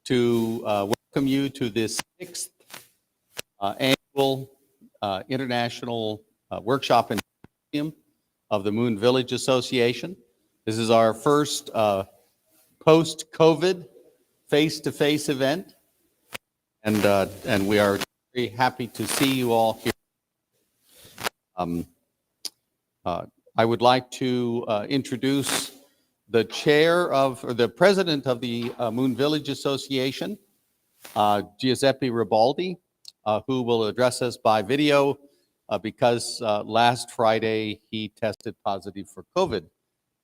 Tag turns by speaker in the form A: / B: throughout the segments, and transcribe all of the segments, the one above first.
A: to welcome you to this 6th annual International Workshop Symposium of the Moon Village Association. This is our first post-COVID face-to-face event, and we are very happy to see you all here. I would like to introduce the chair of, or the president of the Moon Village Association, Giuseppe Ribaldi, who will address us by video because last Friday he tested positive for COVID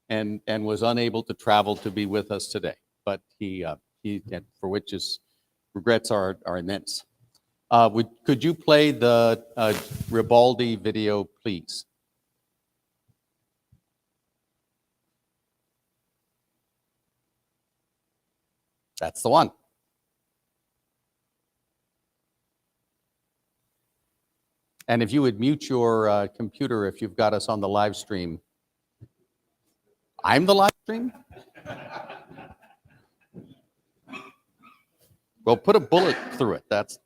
A: and was unable to travel to be with us today. But he for which his regrets are immense. Could you play the Ribaldi video, please? That's the one. And if you would mute your computer if you've got us on the live stream. I'm the live stream? Well, put a bullet through it. That's...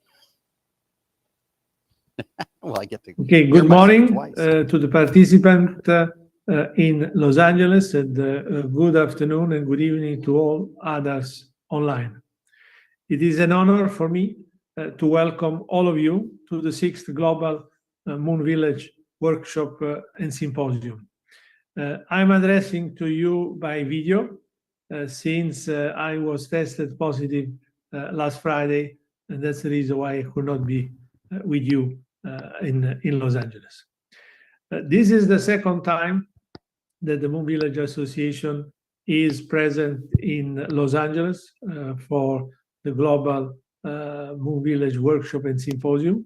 A: well, I get to...
B: Okay, good morning to the participant in Los Angeles, and good afternoon and good evening to all others online. It is an honor for me to welcome all of you to the 6th Global Moon Village Workshop and Symposium. I'm addressing to you by video since I was tested positive last Friday, and that's the reason why I could not be with you in Los Angeles. This is the second time that the Moon Village Association is present in Los Angeles for the Global Moon Village Workshop and Symposium.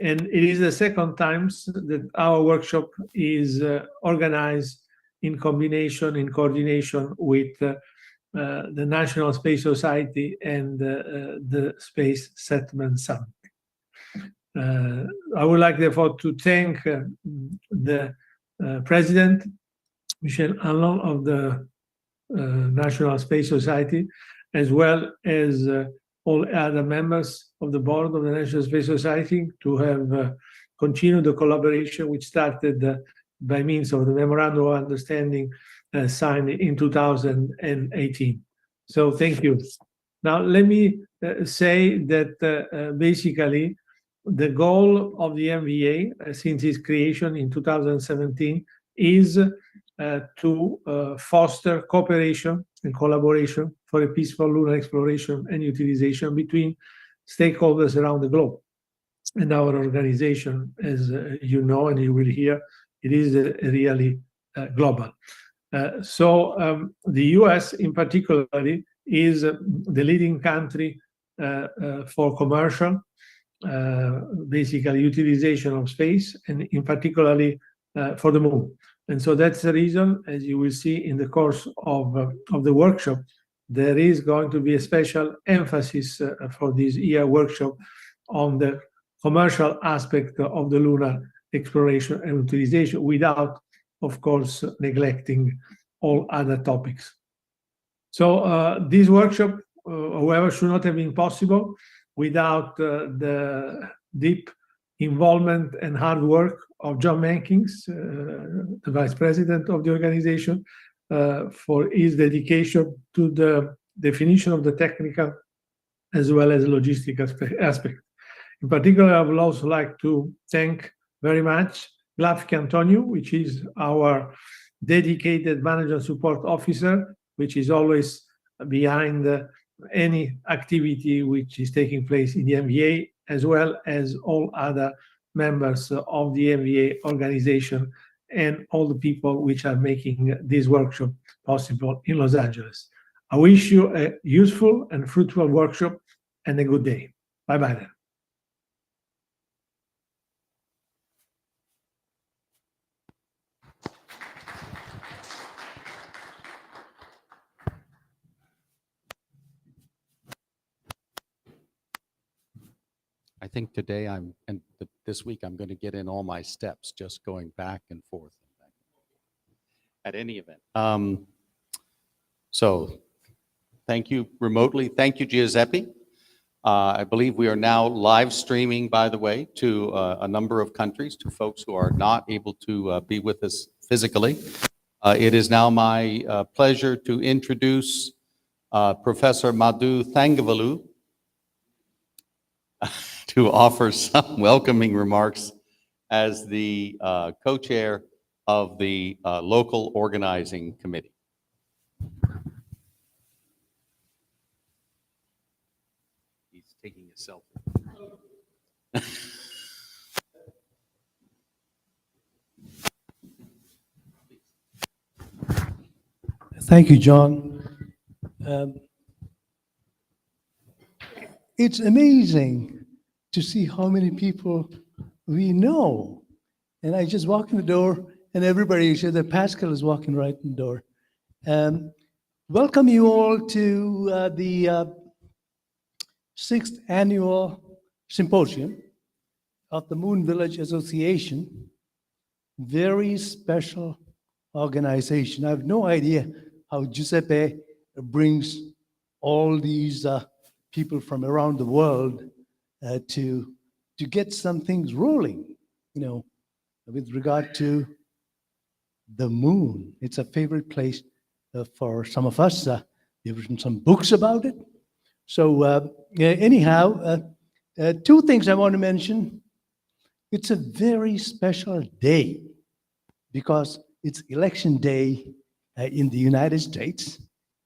B: And it is the second time that our workshop is organized in combination, in coordination with the National Space Society and the Space Settlement Summit. I would like, therefore, to thank the President, Michel Hanlon, of the National Space Society, as well as all other members of the board of the National Space Society, to have continued the collaboration which started by means of the Memorandum of Understanding signed in 2018. So thank you. Now, let me say that basically the goal of the MVA since its creation in 2017 is to foster cooperation and collaboration for a peaceful lunar exploration and utilization between stakeholders around the globe. And our organization, as you know and you will hear, it is really global. So the US in particular is the leading country for commercial, basically utilization of space, and in particularly for the moon. And so that's the reason, as you will see in the course of the workshop, there is going to be a special emphasis for this year workshop on the commercial aspect of the lunar exploration and utilization, without, of course, neglecting all other topics. So this workshop, however, should not have been possible without the deep involvement and hard work of John Mankins, the vice president of the organization, for his dedication to the definition of the technical as well as logistic aspect. In particular, I would also like to thank very much Glafki Antonio, which is our dedicated management support officer, which is always behind any activity which is taking place in the MVA, as well as all other members of the MVA organization and all the people which are making this workshop possible in Los Angeles. I wish you a useful and fruitful workshop and a good day. Bye-bye then.
A: I think today this week I'm going to get in all my steps, just going back and forth at any event. So Thank you remotely. Thank you, Giuseppe. I believe we are now live streaming, by the way, to a number of countries, to folks who are not able to be with us physically. It is now my pleasure to introduce Professor Madhu Thangavelu to offer some welcoming remarks as the co-chair of the local organizing committee. He's taking a selfie.
C: Thank you, John. It's amazing to see how many people we know. And I just walk in the door and everybody said that Pascal is walking right in the door. Welcome you all to the 6th annual symposium of the Moon Village Association. Very special organization. I have no idea how Giuseppe brings all these people from around the world to get some things rolling, you know, with regard to the moon. It's a favorite place for some of us. We've written some books about it. So anyhow, two things I want to mention. It's a very special day because it's election day in the United States,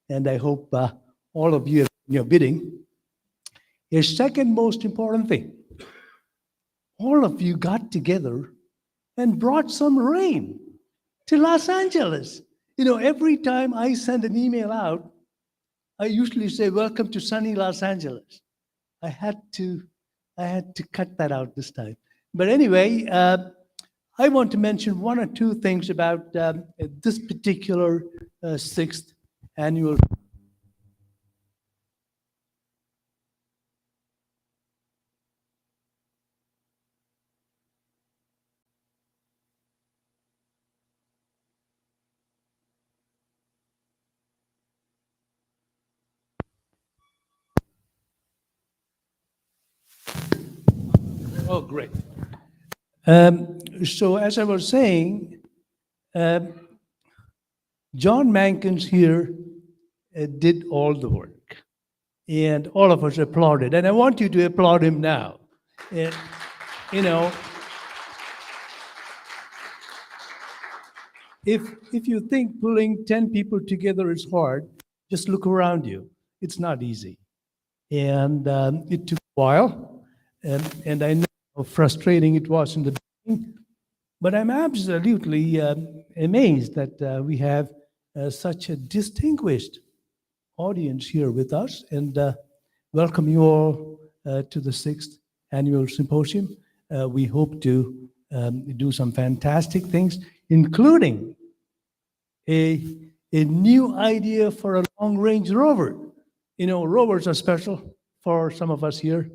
C: and I hope all of you have your bidding. A second most important thing, all of you got together and brought some rain to Los Angeles. You know, every time I send an email out, I usually say, welcome to sunny Los Angeles. I had to cut that out this time. But anyway, I want to mention one or two things about this particular 6th annual. Oh, great. So as I was saying, John Mankins here did all the work, and all of us applauded. And I want you to applaud him now. And, you know, if you think pulling 10 people together is hard, just look around you. It's not easy. And it took a while, and I know how frustrating it was in the beginning, but I'm absolutely amazed that we have such a distinguished audience here with us, and welcome you all to the 6th annual symposium. We hope to do some fantastic things, including a new idea for a long-range rover. You know, rovers are special for some of us here,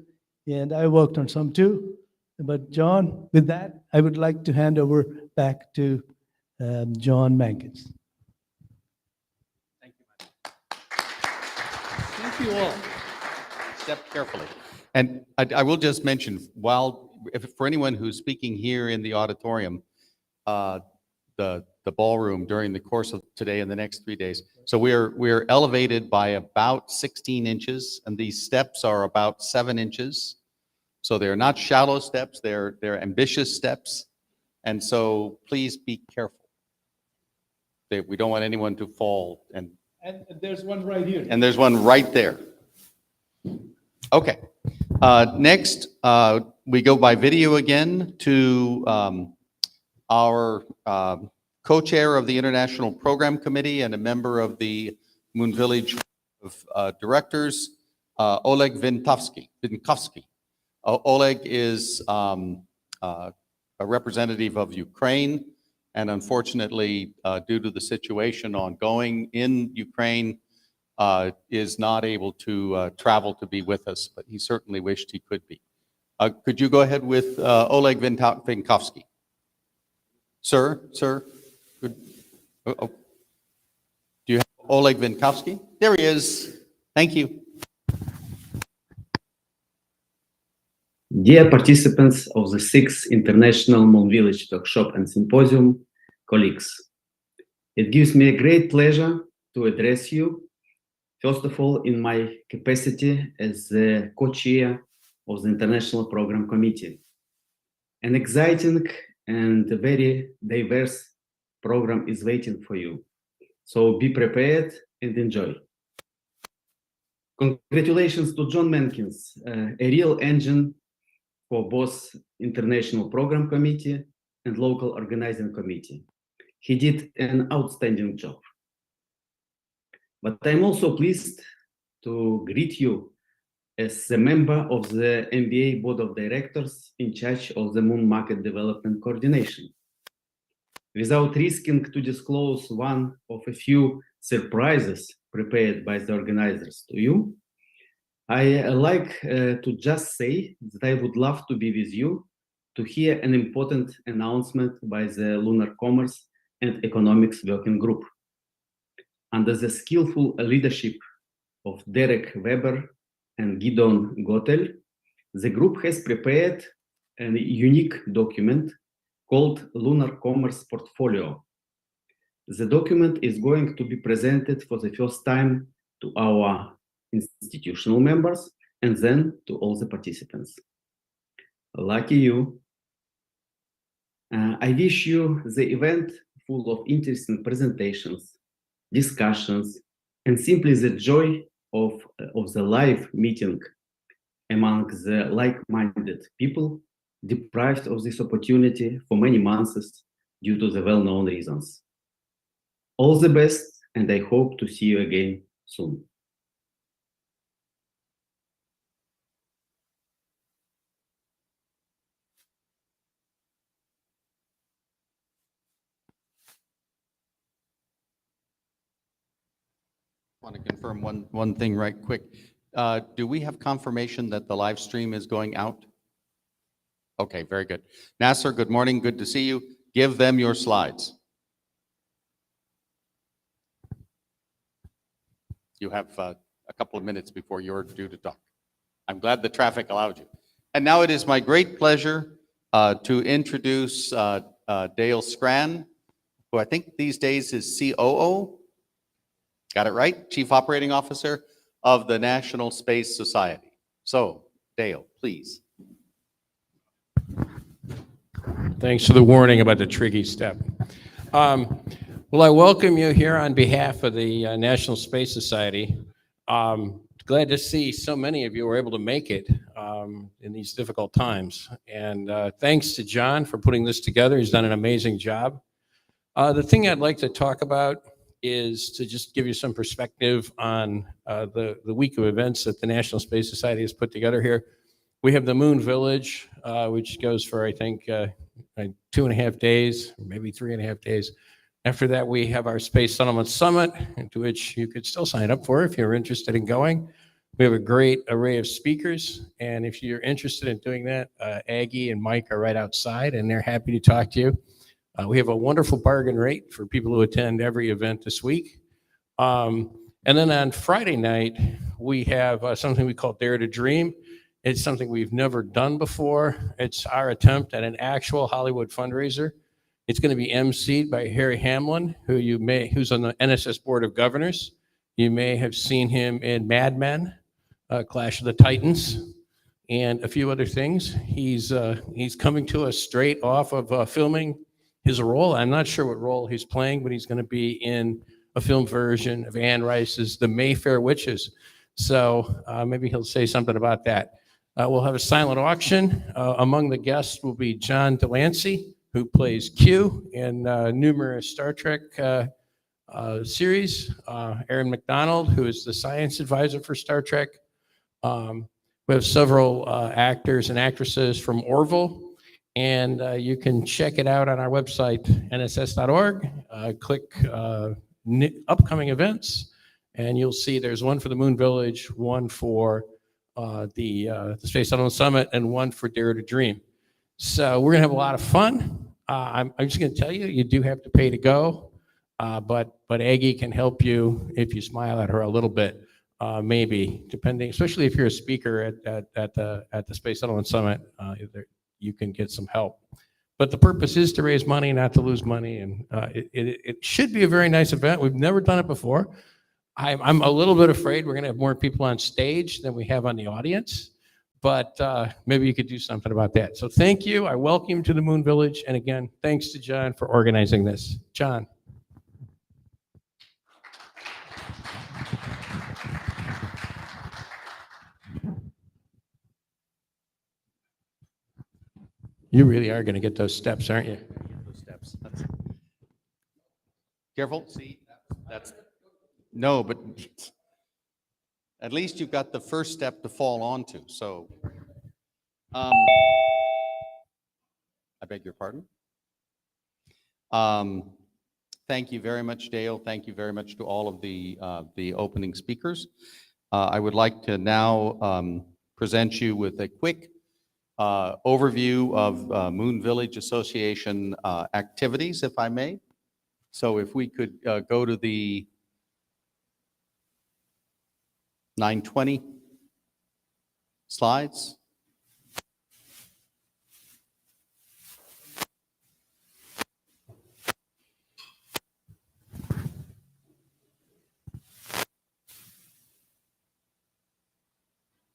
C: and I worked on some too. But John, with that, I would like to hand over back to John Mankins.
A: Thank you, Madhu. Thank you all. Step carefully. And I will just mention, for anyone who's speaking here in the auditorium, the ballroom during the course of today and the next 3 days. So we're elevated by about 16 inches, and these steps are about 7 inches. So they're not shallow steps, they're ambitious steps. And so please be careful. We don't want anyone to fall. And
C: there's one right here.
A: And there's one right there. Okay. Next, we go by video again to our co-chair of the International Program Committee and a member of the Moon Village of Directors, Oleg Vinkovsky. Oleg is a representative of Ukraine, and unfortunately, due to the situation ongoing in Ukraine, is not able to travel to be with us, but he certainly wished he could be. Could you go ahead with Oleg Vinkovsky? Sir? Good. Do you have Oleg Vinkovsky? There he is. Thank you.
D: Dear participants of the 6th International Moon Village Workshop and Symposium, colleagues, it gives me a great pleasure to address you, first of all, in my capacity as the co-chair of the International Program Committee. An exciting and very diverse program is waiting for you, so be prepared and enjoy. Congratulations to John Menkins, a real engine for both International Program Committee and Local Organizing Committee. He did an outstanding job. But I'm also pleased to greet you as a member of the MBA Board of Directors in charge of the Moon Market Development Coordination. Without risking to disclose one of a few surprises prepared by the organizers to you, I like to just say that I would love to be with you to hear an important announcement by the Lunar Commerce and Economics Working Group. Under the skillful leadership of Derek Weber and Gideon Gotel, the group has prepared a unique document called Lunar Commerce Portfolio. The document is going to be presented for the first time to our institutional members and then to all the participants. Lucky you. I wish you the event full of interesting presentations, discussions, and simply the joy of the live meeting among the like-minded people deprived of this opportunity for many months due to the well-known reasons. All the best, and I hope to see you again soon.
A: I want to confirm one thing right quick. Do we have confirmation that the live stream is going out? Okay, very good. Nasser, good morning. Good to see you. Give them your slides. You have a couple of minutes before you're due to talk. I'm glad the traffic allowed you. And now it is my great pleasure to introduce Dale Scran, who I think these days is COO. Got it right? Chief Operating Officer of the National Space Society. So, Dale, please.
E: Thanks for the warning about the tricky step. Well, I welcome you here on behalf of the National Space Society. Glad to see so many of you were able to make it in these difficult times. And thanks to John for putting this together. He's done an amazing job. The thing I'd like to talk about is to just give you some perspective on the week of events that the National Space Society has put together here. We have the Moon Village, which goes for, I think, 2.5 days, or maybe 3.5 days. After that, we have our Space Settlement Summit, into which you could still sign up for if you're interested in going. We have a great array of speakers, and if you're interested in doing that, Aggie and Mike are right outside, and they're happy to talk to you. We have a wonderful bargain rate for people who attend every event this week. And then on Friday night, we have something we call Dare to Dream. It's something we've never done before. It's our attempt at an actual Hollywood fundraiser. It's going to be emceed by Harry Hamlin, who's on the NSS Board of Governors. You may have seen him in Mad Men, Clash of the Titans, and a few other things. He's coming to us straight off of filming his role. I'm not sure what role he's playing, but he's going to be in a film version of Anne Rice's The Mayfair Witches. So maybe he'll say something about that. We'll have a silent auction. Among the guests will be John Delancey, who plays Q in numerous Star Trek series. Aaron McDonald, who is the science advisor for Star Trek. We have several actors and actresses from Orville. And you can check it out on our website, nss.org. Click upcoming events, and you'll see there's one for the Moon Village, one for the Space Settlement Summit, and one for Dare to Dream. So we're gonna have a lot of fun. I'm just gonna tell you, you do have to pay to go, but Aggie can help you if you smile at her a little bit. maybe, depending, especially if you're a speaker at the Space Settlement Summit, you can get some help. But the purpose is to raise money, not to lose money, and it should be a very nice event. We've never done it before. I'm a little bit afraid we're going to have more people on stage than we have on the audience, but maybe you could do something about that. So thank you. I welcome you to the Moon Village, and again, thanks to John for organizing this. John. You really are going to get those steps, aren't you?
A: Those steps. Careful. See, that's no, but at least you've got the first step to fall onto. So, I beg your pardon. Thank you very much, Dale. Thank you very much to all of the opening speakers. I would like to now present you with a quick overview of Moon Village Association activities, if I may. So if we could go to the 920 slides.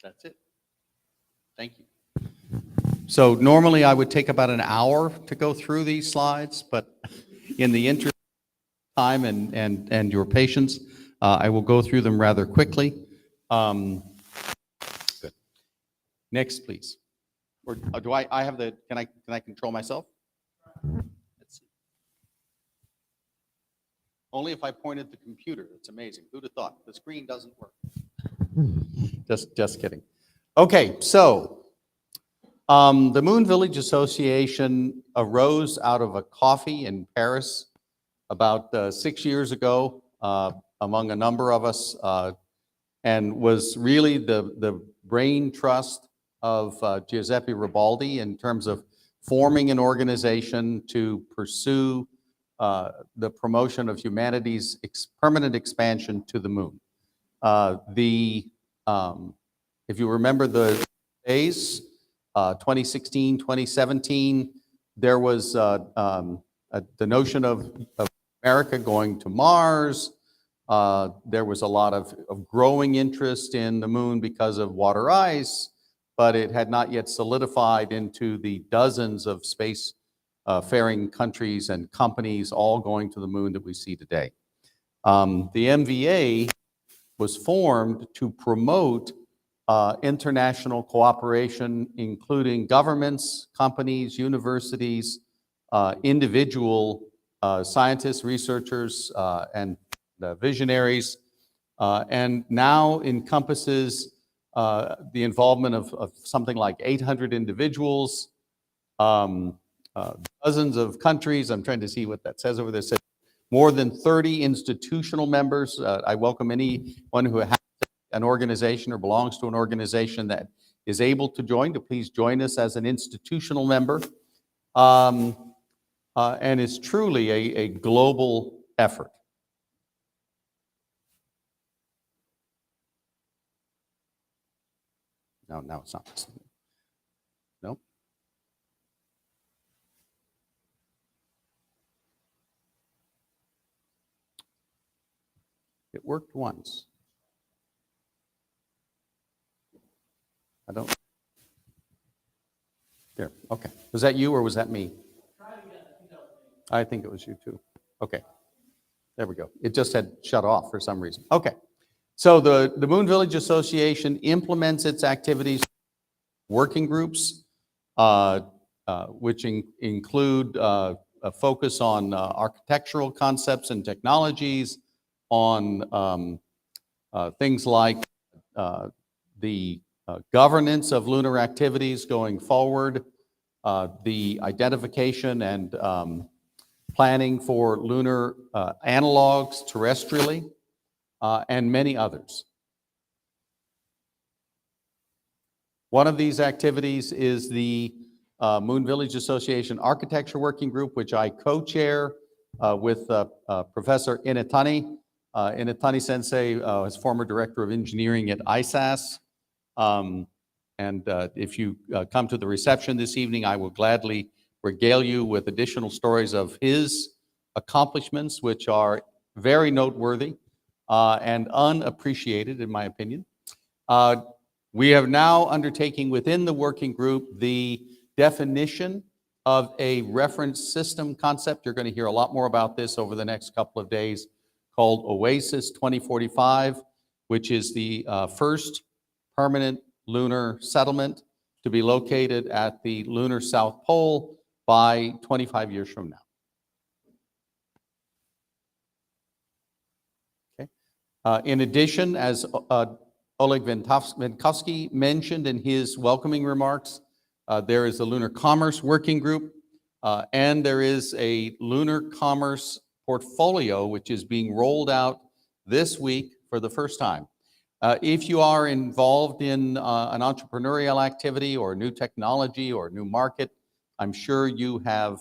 A: That's it. Thank you. So normally I would take about an hour to go through these slides, but in the interest of time and your patience, I will go through them rather quickly. Good. Next, please. Or do I have the, can I control myself? Let's see. Only if I point at the computer. It's amazing. Who'd have thought? The screen doesn't work. Just kidding. Okay, so the Moon Village Association arose out of a coffee in Paris about 6 years ago among a number of us, and was really the brain trust of Giuseppe Ribaldi in terms of forming an organization to pursue the promotion of humanity's permanent expansion to the moon. If you remember the days, 2016, 2017, there was the notion of America going to Mars. There was a lot of growing interest in the moon because of water ice, but it had not yet solidified into the dozens of space-faring countries and companies all going to the moon that we see today. The MVA was formed to promote international cooperation, including governments, companies, universities, individual scientists, researchers, and visionaries, and now encompasses the involvement of something like 800 individuals, dozens of countries. I'm trying to see what that says over there. It says more than 30 institutional members. I welcome anyone who has an organization or belongs to an organization that is able to join to please join us as an institutional member. And it's truly a global effort. No, it's not this. Nope. It worked once. I don't. There, okay. Was that you or was that me? I think it was you too. Okay. There we go. It just had shut off for some reason. Okay. So the Moon Village Association implements its activities, working groups, which include a focus on architectural concepts and technologies, on things like the governance of lunar activities going forward, the identification and planning for lunar analogs terrestrially, and many others. One of these activities is the Moon Village Association Architecture Working Group, which I co-chair with Professor Inatani, Inatani Sensei is former director of engineering at ISAS. And if you come to the reception this evening, I will gladly regale you with additional stories of his accomplishments, which are very noteworthy and unappreciated, in my opinion. We are now undertaking within the working group the definition of a reference system concept. You're going to hear a lot more about this over the next couple of days, called OASIS 2045, which is the first permanent lunar settlement to be located at the lunar South Pole by 25 years from now. Okay. In addition, as Oleg Venkovsky mentioned in his welcoming remarks, there is a Lunar Commerce Working Group, and there is a Lunar Commerce portfolio which is being rolled out this week for the first time. If you are involved in an entrepreneurial activity or new technology or new market, I'm sure you have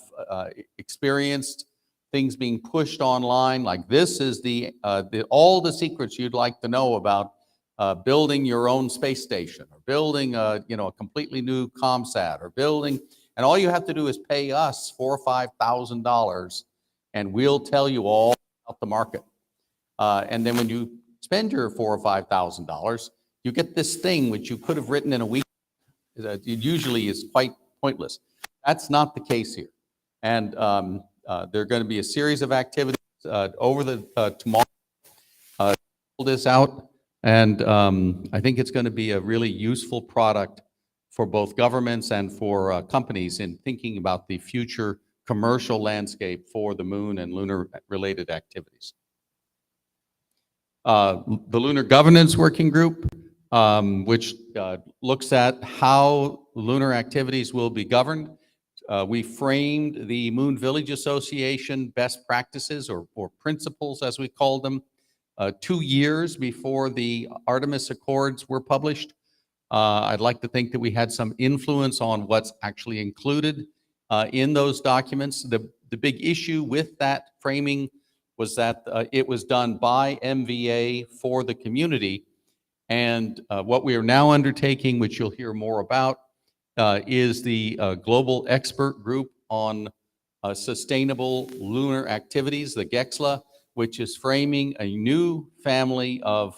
A: experienced things being pushed online, like this is all the secrets you'd like to know about building your own space station, or building a completely new ComSat, or building, and all you have to do is pay us $4,000 or $5,000, and we'll tell you all about the market. And then when you spend your $4,000 or $5,000, you get this thing which you could have written in a week. It usually is quite pointless. That's not the case here. And there are going to be a series of activities over the tomorrow. Pull this out, and I think it's going to be a really useful product for both governments and for companies in thinking about the future commercial landscape for the moon and lunar-related activities. The Lunar Governance Working Group, which looks at how lunar activities will be governed. We framed the Moon Village Association best practices, or principles as we call them, 2 years before the Artemis Accords were published. I'd like to think that we had some influence on what's actually included in those documents. The big issue with that framing was that it was done by MVA for the community. And what we are now undertaking, which you'll hear more about, is the Global Expert Group on Sustainable Lunar Activities, the JAXA, which is framing a new family of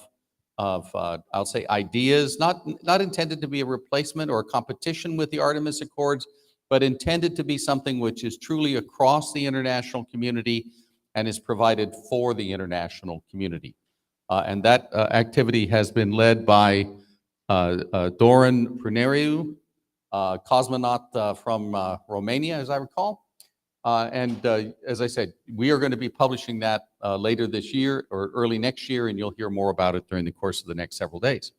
A: I'll say ideas, not intended to be a replacement or a competition with the Artemis Accords, but intended to be something which is truly across the international community and is provided for the international community. And that activity has been led by Doran Pruneriu, cosmonaut from Romania, as I recall. And as I said, we are going to be publishing that later this year or early next year, and you'll hear more about it during the course of the next several days.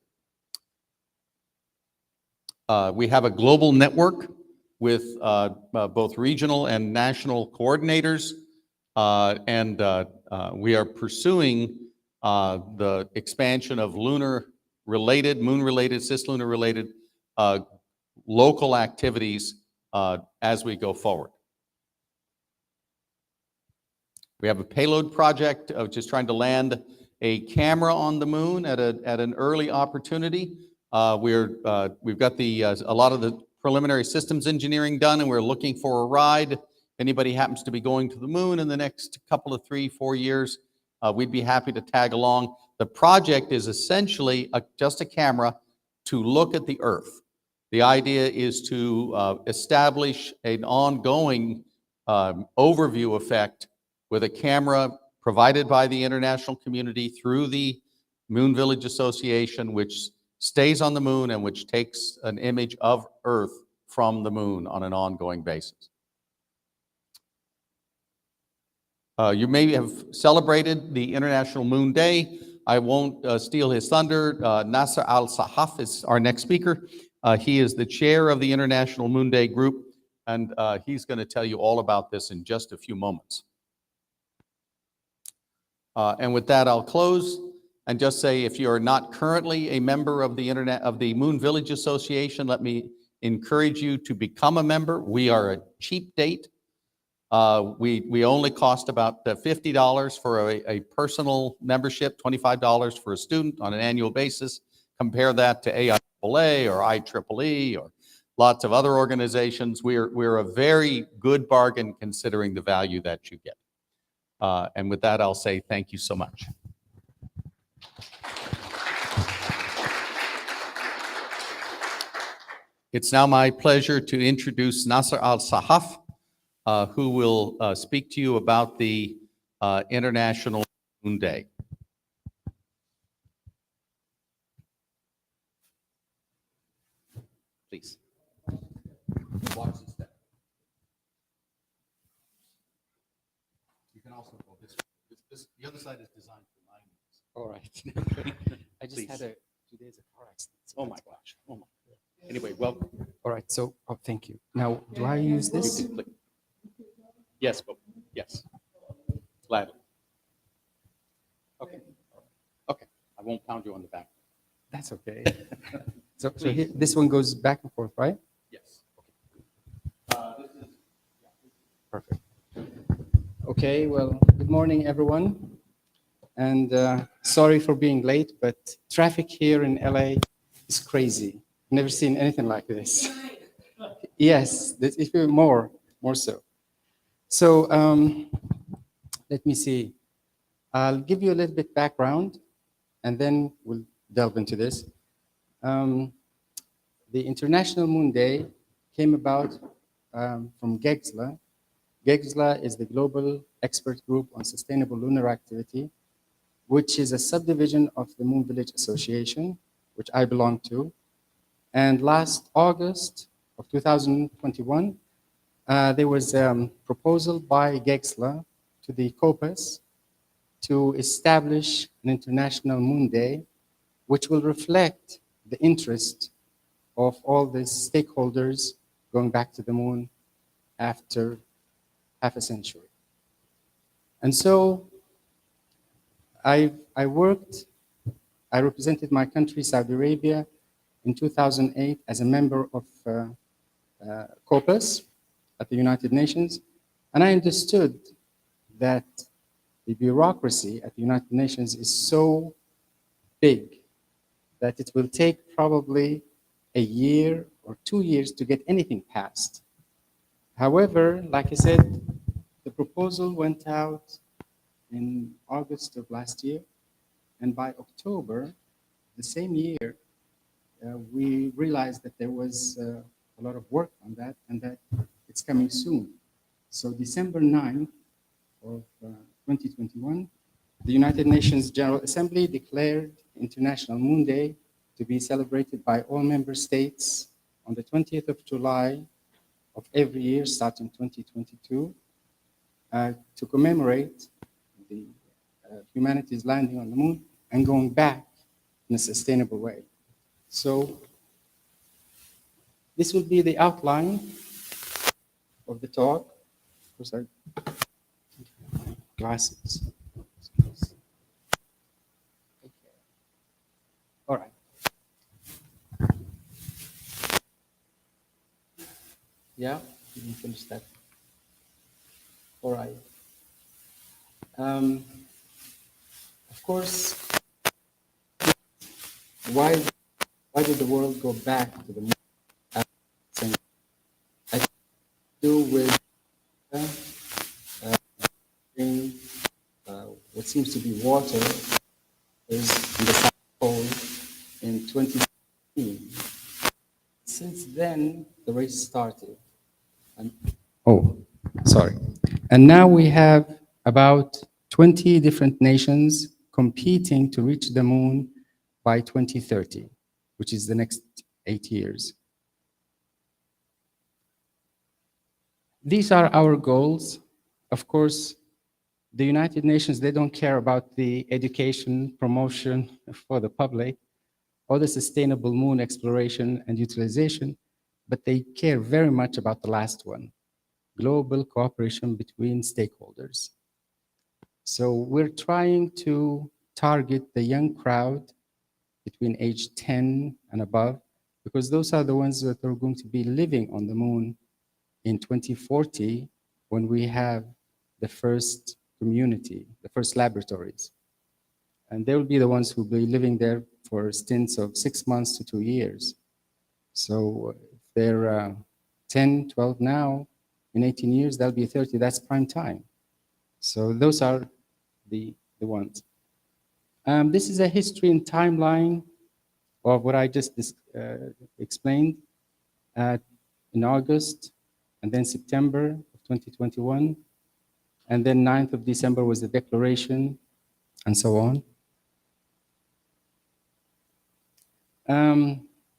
A: We have a global network with both regional and national coordinators, and we are pursuing the expansion of lunar-related, moon-related, cis-lunar-related local activities as we go forward. We have a payload project which is trying to land a camera on the moon at an early opportunity. We've got a lot of the preliminary systems engineering done, and we're looking for a ride. If anybody happens to be going to the moon in the next couple of 3-4 years, we'd be happy to tag along. The project is essentially just a camera to look at the Earth. The idea is to establish an ongoing overview effect with a camera provided by the international community through the Moon Village Association, which stays on the moon and which takes an image of Earth from the moon on an ongoing basis. You may have celebrated the International Moon Day. I won't steal his thunder. Nasser Al-Sahaf is our next speaker. He is the chair of the International Moon Day group, and he's going to tell you all about this in just a few moments. And with that, I'll close and just say, if you are not currently a member of the Moon Village Association, let me encourage you to become a member. We are a cheap date. We only cost about $50 for a personal membership, $25 for a student on an annual basis. Compare that to AIAA or IEEE or lots of other organizations. We're a very good bargain considering the value that you get. And with that, I'll say thank you so much. It's now my pleasure to introduce Nasser Al-Sahaf, who will speak to you about the International Moon Day. Please. Watch the step. You can also go this way. The other side is designed for 9 minutes.
F: All right. I just
A: Please.
F: had 2 days of car accident.
A: Oh my gosh. Oh my. Anyway, welcome.
F: All right. So, thank you. Now, do I use
A: You
F: this?
A: can click. Yes, but yes. Gladly. Okay. Okay. I won't pound you on the back.
F: That's okay. So here, this one goes back and forth, right?
A: Yes. This is.
F: Perfect. Okay. Well, good morning, everyone. And sorry for being late, but traffic here in LA is crazy. Never seen anything like this. Yes, if you're more so. So let me see. I'll give you a little bit background, and then we'll delve into this. The International Moon Day came about from JAXA. JAXA is the Global Expert Group on Sustainable Lunar Activity, which is a subdivision of the Moon Village Association, which I belong to. And last August of 2021, there was a proposal by JAXA to the COPUS to establish an International Moon Day, which will reflect the interest of all the stakeholders going back to the moon after half a century. And so I represented my country, Saudi Arabia, in 2008 as a member of COPUS at the United Nations, and I understood that the bureaucracy at the United Nations is so big that it will take probably a year or 2 years to get anything passed. However, like I said, the proposal went out in August of last year, and by October the same year, we realized that there was a lot of work on that and that it's coming soon. So December 9th of 2021, the United Nations General Assembly declared International Moon Day to be celebrated by all member states on the 20th of July of every year starting 2022 to commemorate the humanity's landing on the moon and going back in a sustainable way. So this will be the outline of the talk. Of course, I glasses. All right. Yeah, you can finish that. All right. Of course, why did the world go back to the moon? I think do with what seems to be water is in the South Pole in 2015. Since then, the race started. And now we have about 20 different nations competing to reach the moon by 2030, which is the next 8 years. These are our goals. Of course, the United Nations, they don't care about the education promotion for the public or the sustainable moon exploration and utilization, but they care very much about the last one, global cooperation between stakeholders. So we're trying to target the young crowd between age 10 and above, because those are the ones that are going to be living on the moon in 2040 when we have the first community, the first laboratories. And they will be the ones who will be living there for stints of 6 months to 2 years. So if they're 10, 12 now, in 18 years, that'll be 30, that's prime time. So those are the ones. This is a history and timeline of what I just explained in August, and then September of 2021, and then 9th of December was the declaration, and so on.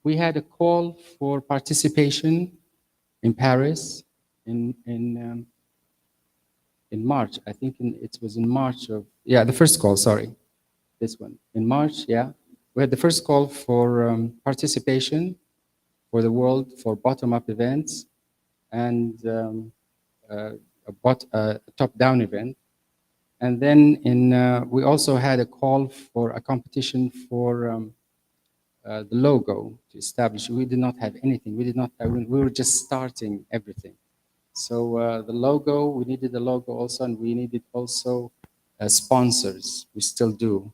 F: We had a call for participation in Paris in March. I think it was in March of, yeah, the first call, sorry, this one. In March, yeah. We had the first call for participation for the world for bottom-up events and a top-down event. And then we also had a call for a competition for the logo to establish. We did not have anything. We did not. We were just starting everything. So the logo, we needed the logo also, and we needed also sponsors. We still do.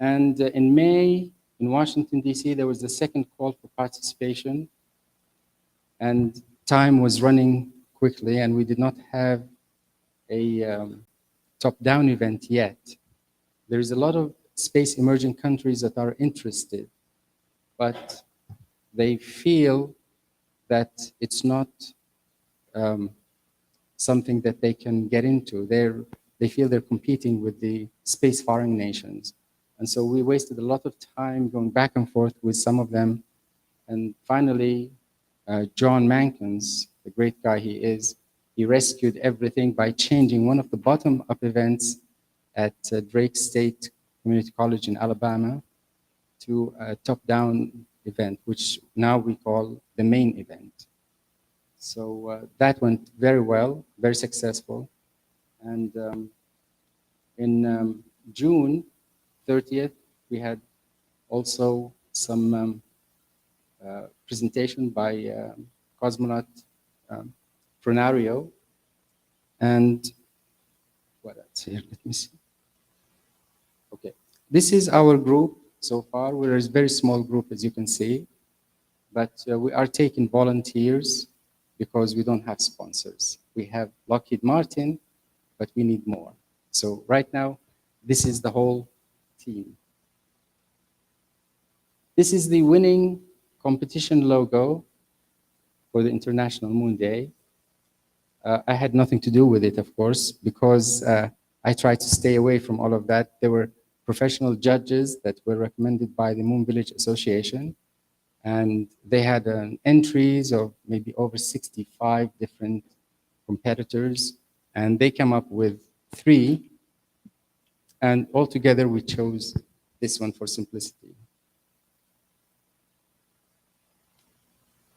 F: And in May, in Washington, D.C., there was the second call for participation. And time was running quickly, and we did not have a top-down event yet. There's a lot of space emerging countries that are interested, but they feel that it's not something that they can get into. They feel they're competing with the space-faring nations. And so we wasted a lot of time going back and forth with some of them. And finally, John Mankins, the great guy he is, he rescued everything by changing one of the bottom-up events at Drake State Community College in Alabama to a top-down event, which now we call the main event. So that went very well, very successful. And in June 30th, we had also some presentation by cosmonaut Pronario. And what else here? Let me see. Okay, this is our group so far. We're a very small group, as you can see, but we are taking volunteers because we don't have sponsors. We have Lockheed Martin, but we need more. So right now, this is the whole team. This is the winning competition logo for the International Moon Day. I had nothing to do with it, of course, because I tried to stay away from all of that. There were professional judges that were recommended by the Moon Village Association, and they had entries of maybe over 65 different competitors, and they came up with 3, and altogether we chose this one for simplicity.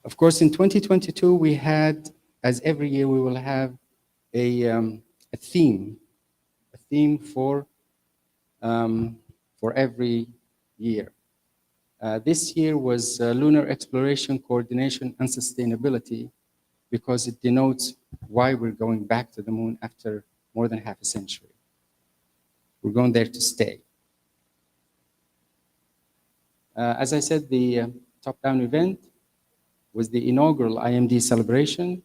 F: Of course, in 2022, we had, as every year, we will have a theme for every year. This year was Lunar Exploration, Coordination, and Sustainability, because it denotes why we're going back to the moon after more than half a century. We're going there to stay. As I said, the top-down event was the inaugural IMD celebration.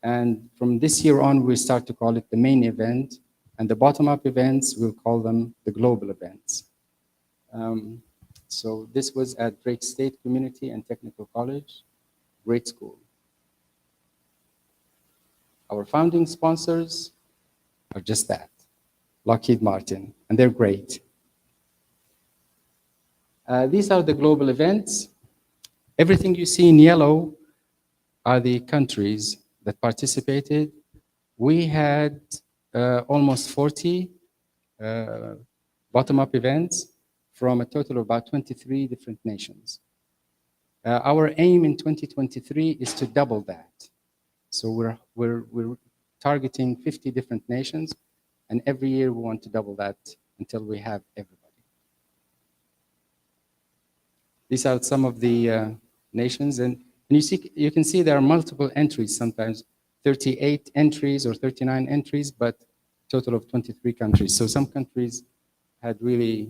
F: And from this year on, we start to call it the main event. And the bottom-up events, we'll call them the global events. So this was at Drake State Community and Technical College, great school. Our founding sponsors are just that, Lockheed Martin, and they're great. These are the global events. Everything you see in yellow are the countries that participated. We had almost 40 bottom-up events from a total of about 23 different nations. Our aim in 2023 is to double that. So we're targeting 50 different nations, and every year we want to double that until we have everybody. These are some of the nations, and you can see there are multiple entries sometimes, 38 entries or 39 entries, but total of 23 countries. So some countries had really,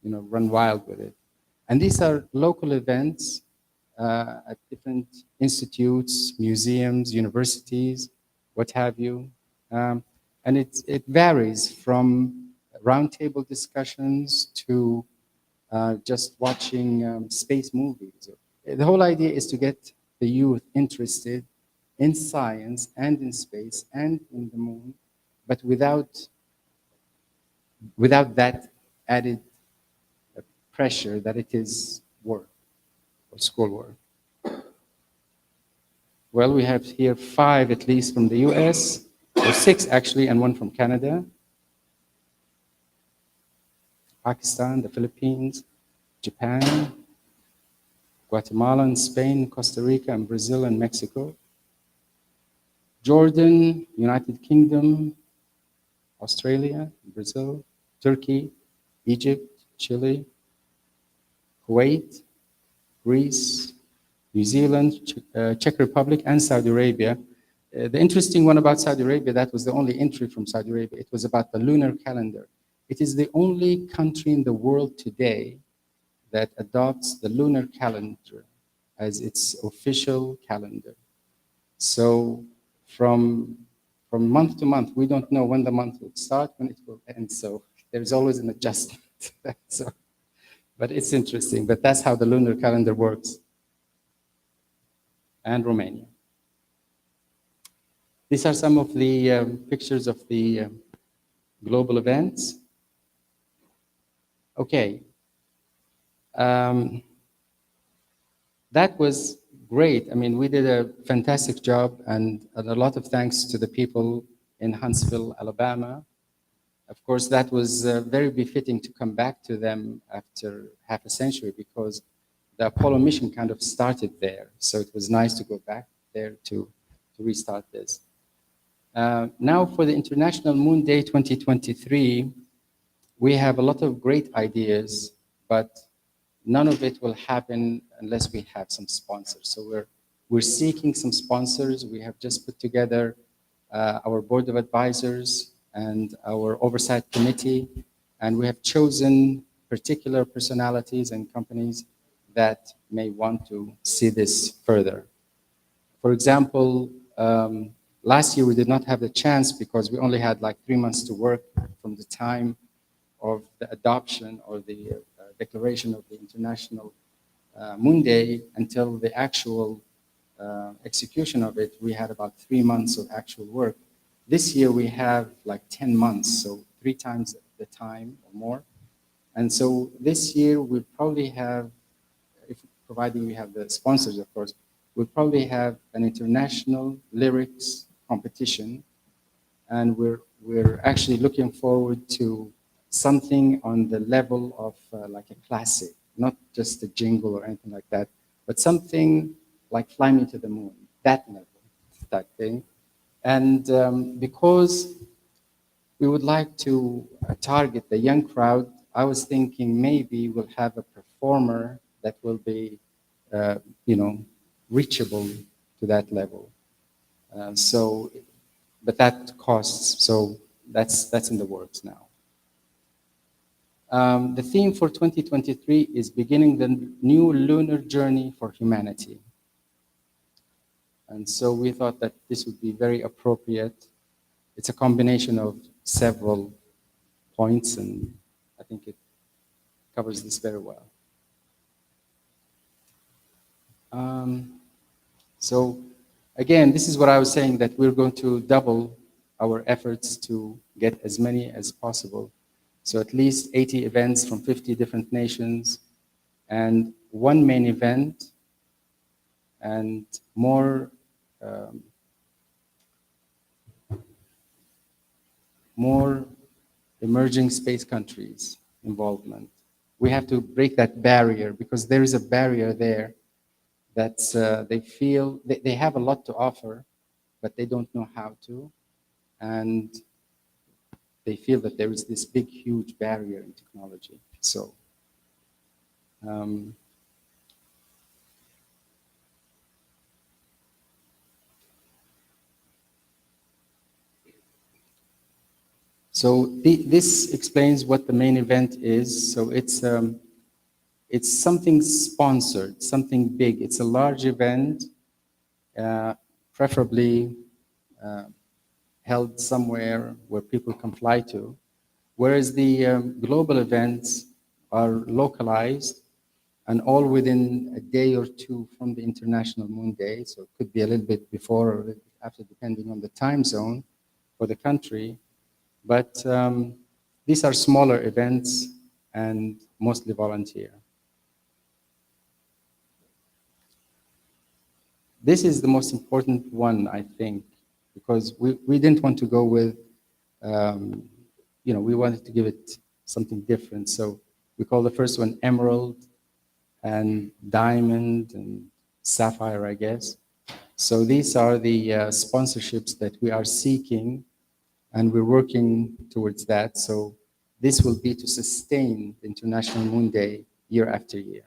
F: run wild with it. And these are local events at different institutes, museums, universities, what have you. And it varies from roundtable discussions to just watching space movies. The whole idea is to get the youth interested in science and in space and in the moon, but without that added pressure that it is work or schoolwork. Well, we have here 5 at least from the US, or 6 actually, and 1 from Canada, Pakistan, the Philippines, Japan, Guatemala and Spain, Costa Rica and Brazil and Mexico, Jordan, United Kingdom, Australia, Brazil, Turkey, Egypt, Chile, Kuwait, Greece, New Zealand, Czech Republic, and Saudi Arabia. The interesting one about Saudi Arabia, that was the only entry from Saudi Arabia. It was about the lunar calendar. It is the only country in the world today that adopts the lunar calendar as its official calendar. So from month to month, we don't know when the month will start, when it will end. So there's always an adjustment. But it's interesting. But that's how the lunar calendar works. And Romania. These are some of the pictures of the global events. Okay. That was great. I mean, we did a fantastic job, and a lot of thanks to the people in Huntsville, Alabama. Of course, that was very befitting to come back to them after half a century, because the Apollo mission kind of started there. So it was nice to go back there to restart this. Now for the International Moon Day 2023, we have a lot of great ideas, but none of it will happen unless we have some sponsors. So we're seeking some sponsors. We have just put together our board of advisors and our oversight committee, and we have chosen particular personalities and companies that may want to see this further. For example, last year we did not have the chance because we only had like 3 months to work from the time of the adoption or the declaration of the International Moon Day until the actual execution of it. We had about 3 months of actual work. This year we have like 10 months, so 3 times the time or more. And so this year we'll probably have, providing we have the sponsors, of course, we'll probably have an international lyrics competition, and we're actually looking forward to something on the level of like a classic, not just a jingle or anything like that, but something like Fly Me to the Moon, that level, that thing. And because we would like to target the young crowd, I was thinking maybe we'll have a performer that will be, reachable to that level. But that costs, so that's in the works now. The theme for 2023 is beginning the new lunar journey for humanity. And so we thought that this would be very appropriate. It's a combination of several points, and I think it covers this very well. So again, this is what I was saying, that we're going to double our efforts to get as many as possible. So at least 80 events from 50 different nations, and 1 main event, and more emerging space countries involvement. We have to break that barrier, because there is a barrier there that they feel they have a lot to offer, but they don't know how to, and they feel that there is this big, huge barrier in technology. So So this explains what the main event is. So it's something sponsored, something big. It's a large event, preferably held somewhere where people can fly to, whereas the global events are localized and all within a day or two from the International Moon Day. So it could be a little bit before or a little bit after, depending on the time zone for the country. But these are smaller events and mostly volunteer. This is the most important one, I think, because we didn't want to go with, we wanted to give it something different. So we call the first one Emerald and Diamond and Sapphire, I guess. So these are the sponsorships that we are seeking, and we're working towards that. So this will be to sustain the International Moon Day year after year.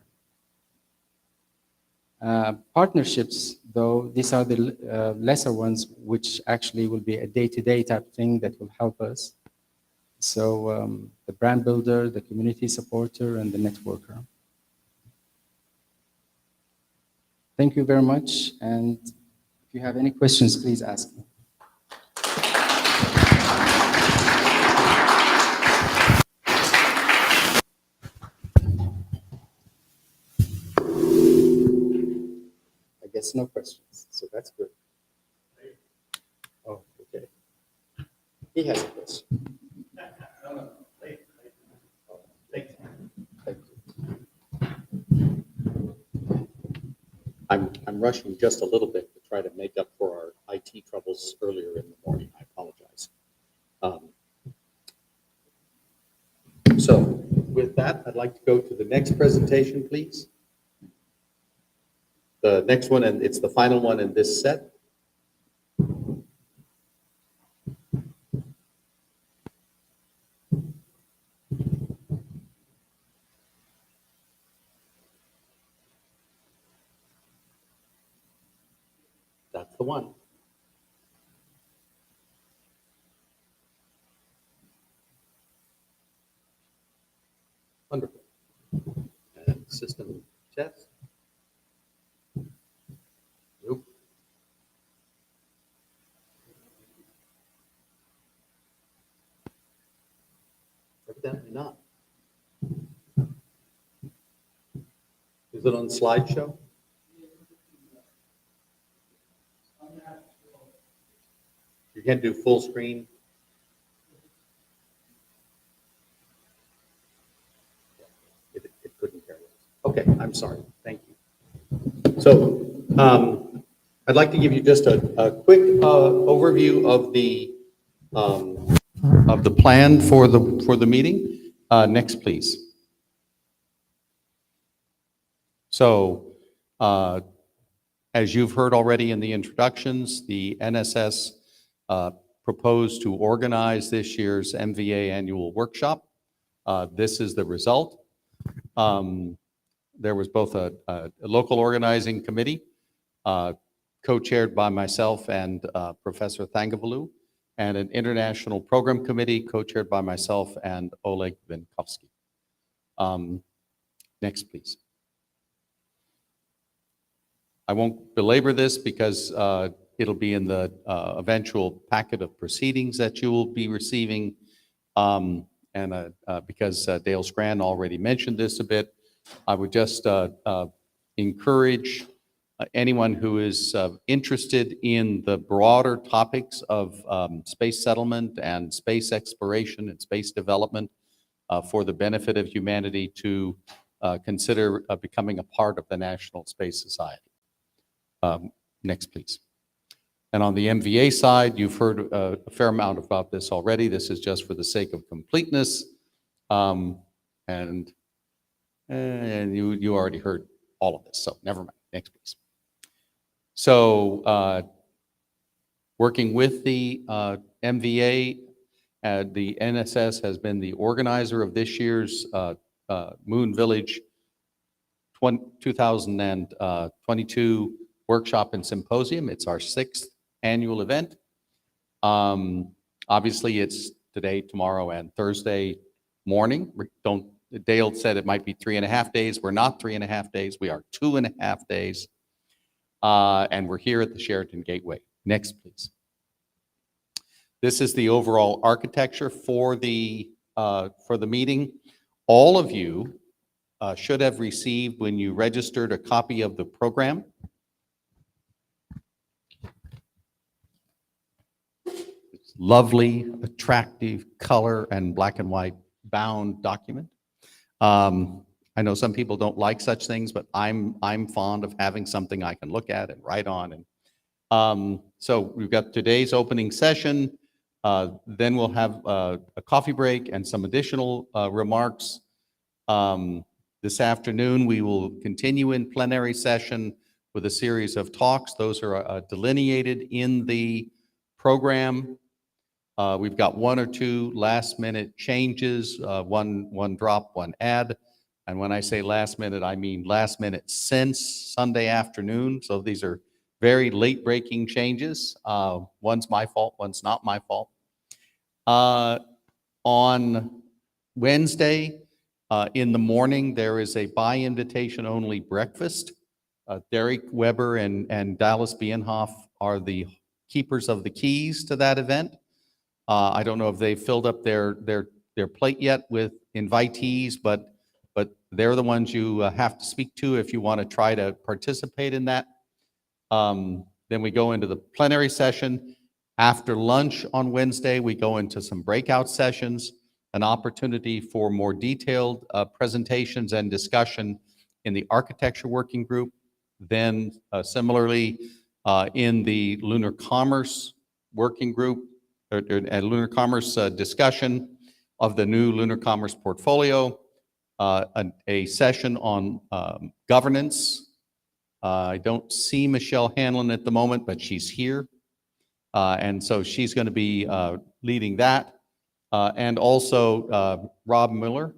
F: Partnerships, though, these are the lesser ones, which actually will be a day-to-day type thing that will help us. So the brand builder, the community supporter, and the networker. Thank you very much. And if you have any questions, please ask me. I guess no questions, so that's good. Oh, okay. He has a question. Thank you.
A: I'm rushing just a little bit to try to make up for our IT troubles earlier in the morning. I apologize. So with that, I'd like to go to the next presentation, please. The next one, and it's the final one in this set. That's the one. Wonderful. And system test. Nope. Evidently not. Is it on slideshow? You can't do full screen? It couldn't carry it. Okay, I'm sorry. Thank you. So I'd like to give you just a quick overview of the plan for the meeting. Next, please. So as you've heard already in the introductions, the NSS proposed to organize this year's MVA annual workshop. This is the result. There was both a local organizing committee, co-chaired by myself and Professor Thangavelu, and an international program committee co-chaired by myself and Oleg Vinkovsky. Next, please. I won't belabor this because it'll be in the eventual packet of proceedings that you will be receiving. Because Dale Scran already mentioned this a bit, I would just encourage anyone who is interested in the broader topics of space settlement and space exploration and space development for the benefit of humanity to consider becoming a part of the National Space Society. Next, please. And on the MVA side, you've heard a fair amount about this already. This is just for the sake of completeness. And you already heard all of this, so never mind. Next, please. So working with the MVA, the NSS has been the organizer of this year's Moon Village 2022 Workshop and Symposium. It's our 6th annual event. Obviously, it's today, tomorrow, and Thursday morning. Dale said it might be 3.5 days. We're not 3.5 days. We are 2.5 days. And we're here at the Sheraton Gateway. Next, please. This is the overall architecture for the meeting. All of you should have received, when you registered, a copy of the program. It's lovely, attractive color and black and white bound document. I know some people don't like such things, but I'm fond of having something I can look at and write on. And so we've got today's opening session. Then we'll have a coffee break and some additional remarks. This afternoon, we will continue in plenary session with a series of talks. Those are delineated in the program. We've got 1 or 2 last-minute changes, one drop, one add. And when I say last minute, I mean last minute since Sunday afternoon. So these are very late-breaking changes. One's my fault, one's not my fault. On Wednesday, in the morning, there is a by invitation only breakfast. Derek Weber and Dallas Bienhoff are the keepers of the keys to that event. I don't know if they've filled up their plate yet with invitees, but they're the ones you have to speak to if you want to try to participate in that. Then we go into the plenary session. After lunch on Wednesday, we go into some breakout sessions, an opportunity for more detailed presentations and discussion in the architecture working group. Then similarly, in the lunar commerce working group, or lunar commerce discussion of the new lunar commerce portfolio, a session on governance. I don't see Michelle Hanlon at the moment, but she's here. And so she's going to be leading that. And also Rob Mueller.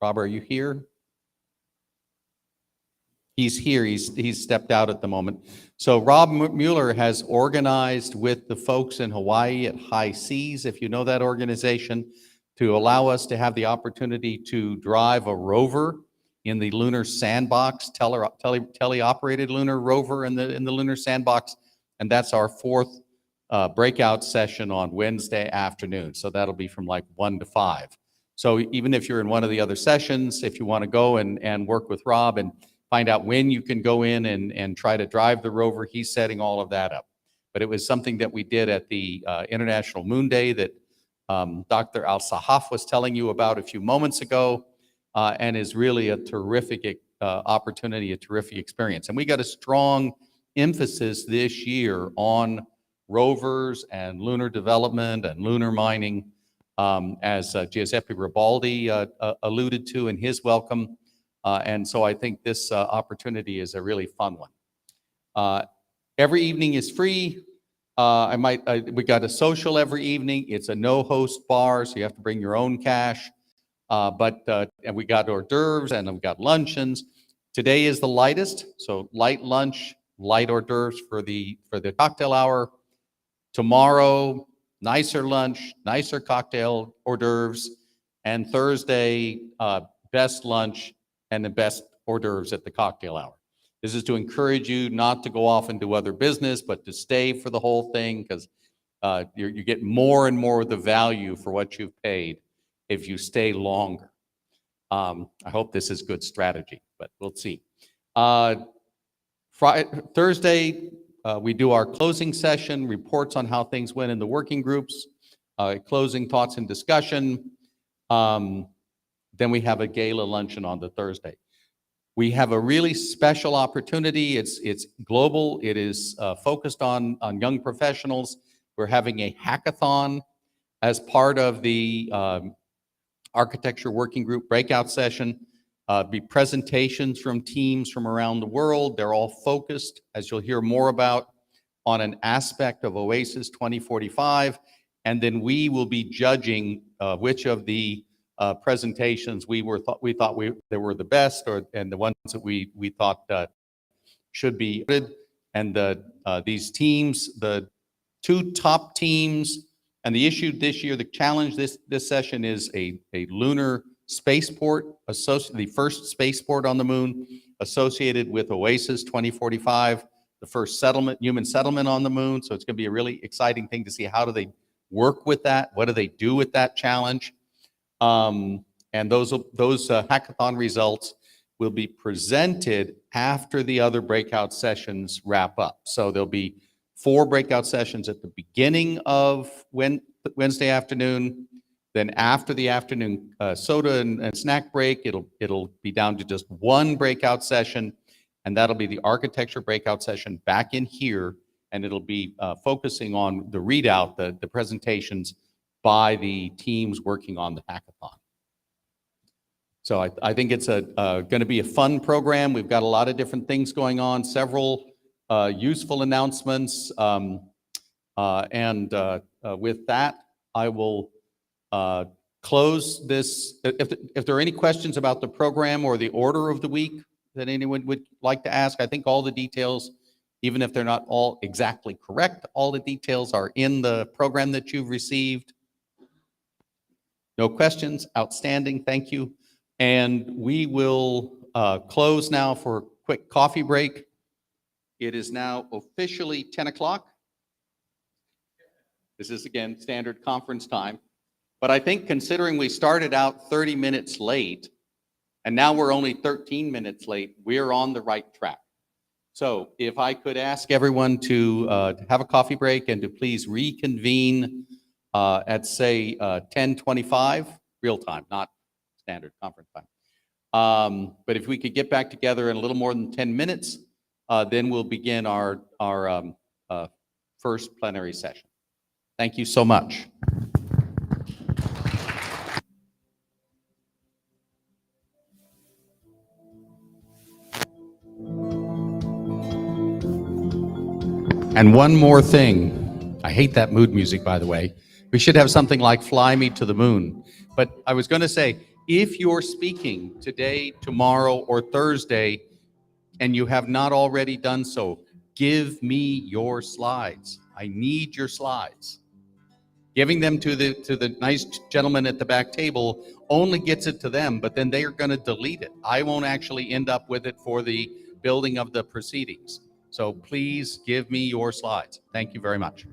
A: Rob, are you here? He's here. He's stepped out at the moment. So Rob Mueller has organized with the folks in Hawaii at High Seas, if you know that organization, to allow us to have the opportunity to drive a rover in the lunar sandbox, tele-operated lunar rover in the lunar sandbox. And that's our 4th breakout session on Wednesday afternoon. So that'll be from like 1 to 5. So even if you're in one of the other sessions, if you want to go and work with Rob and find out when you can go in and try to drive the rover, he's setting all of that up. But it was something that we did at the International Moon Day that Dr. Al-Sahaf was telling you about a few moments ago, and is really a terrific opportunity, a terrific experience. And we got a strong emphasis this year on rovers and lunar development and lunar mining, as Giuseppe Ribaldi alluded to in his welcome. And so I think this opportunity is a really fun one. Every evening is free. We got a social every evening. It's a no-host bar, so you have to bring your own cash. And we got hors d'oeuvres and we've got luncheons. Today is the lightest, so light lunch, light hors d'oeuvres for the cocktail hour. Tomorrow, nicer lunch, nicer cocktail hors d'oeuvres, and Thursday, best lunch and the best hors d'oeuvres at the cocktail hour. This is to encourage you not to go off and do other business, but to stay for the whole thing, because you get more and more of the value for what you've paid if you stay longer. I hope this is good strategy, but we'll see. Thursday, we do our closing session, reports on how things went in the working groups, closing thoughts and discussion. Then we have a gala luncheon on the Thursday. We have a really special opportunity. It's global. It is focused on young professionals. We're having a hackathon as part of the architecture working group breakout session. Be presentations from teams from around the world. They're all focused, as you'll hear more about, on an aspect of OASIS 2045. And then we will be judging which of the presentations we thought they were the best, and the ones that we thought should be. And these teams, the 2 top teams And the issue this year, the challenge this session is a lunar spaceport, the first spaceport on the moon associated with OASIS 2045, the first human settlement on the moon. So it's going to be a really exciting thing to see how do they work with that? What do they do with that challenge? And those hackathon results will be presented after the other breakout sessions wrap up. So there'll be 4 breakout sessions at the beginning of Wednesday afternoon. Then after the afternoon soda and snack break, it'll be down to just 1 breakout session, and that'll be the architecture breakout session back in here, and it'll be focusing on the readout, the presentations by the teams working on the hackathon. So I think it's going to be a fun program. We've got a lot of different things going on, several useful announcements. With that, I will close this. If there are any questions about the program or the order of the week that anyone would like to ask, I think all the details, even if they're not all exactly correct, all the details are in the program that you've received. No questions? Outstanding. Thank you. And we will close now for a quick coffee break. It is now officially 10 o'clock. This is, again, standard conference time. But I think considering we started out 30 minutes late, and now we're only 13 minutes late, we're on the right track. So if I could ask everyone to have a coffee break and to please reconvene at, say, 10:25, real time, not standard conference time. But if we could get back together in a little more than 10 minutes, then we'll begin our first plenary session. Thank you so much. And one more thing. I hate that mood music, by the way. We should have something like Fly Me to the Moon. But I was going to say, if you're speaking today, tomorrow, or Thursday, and you have not already done so, give me your slides. I need your slides. Giving them to the nice gentleman at the back table only gets it to them, but then they are going to delete it. I won't actually end up with it for the building of the proceedings. So please give me your slides. Thank you very much.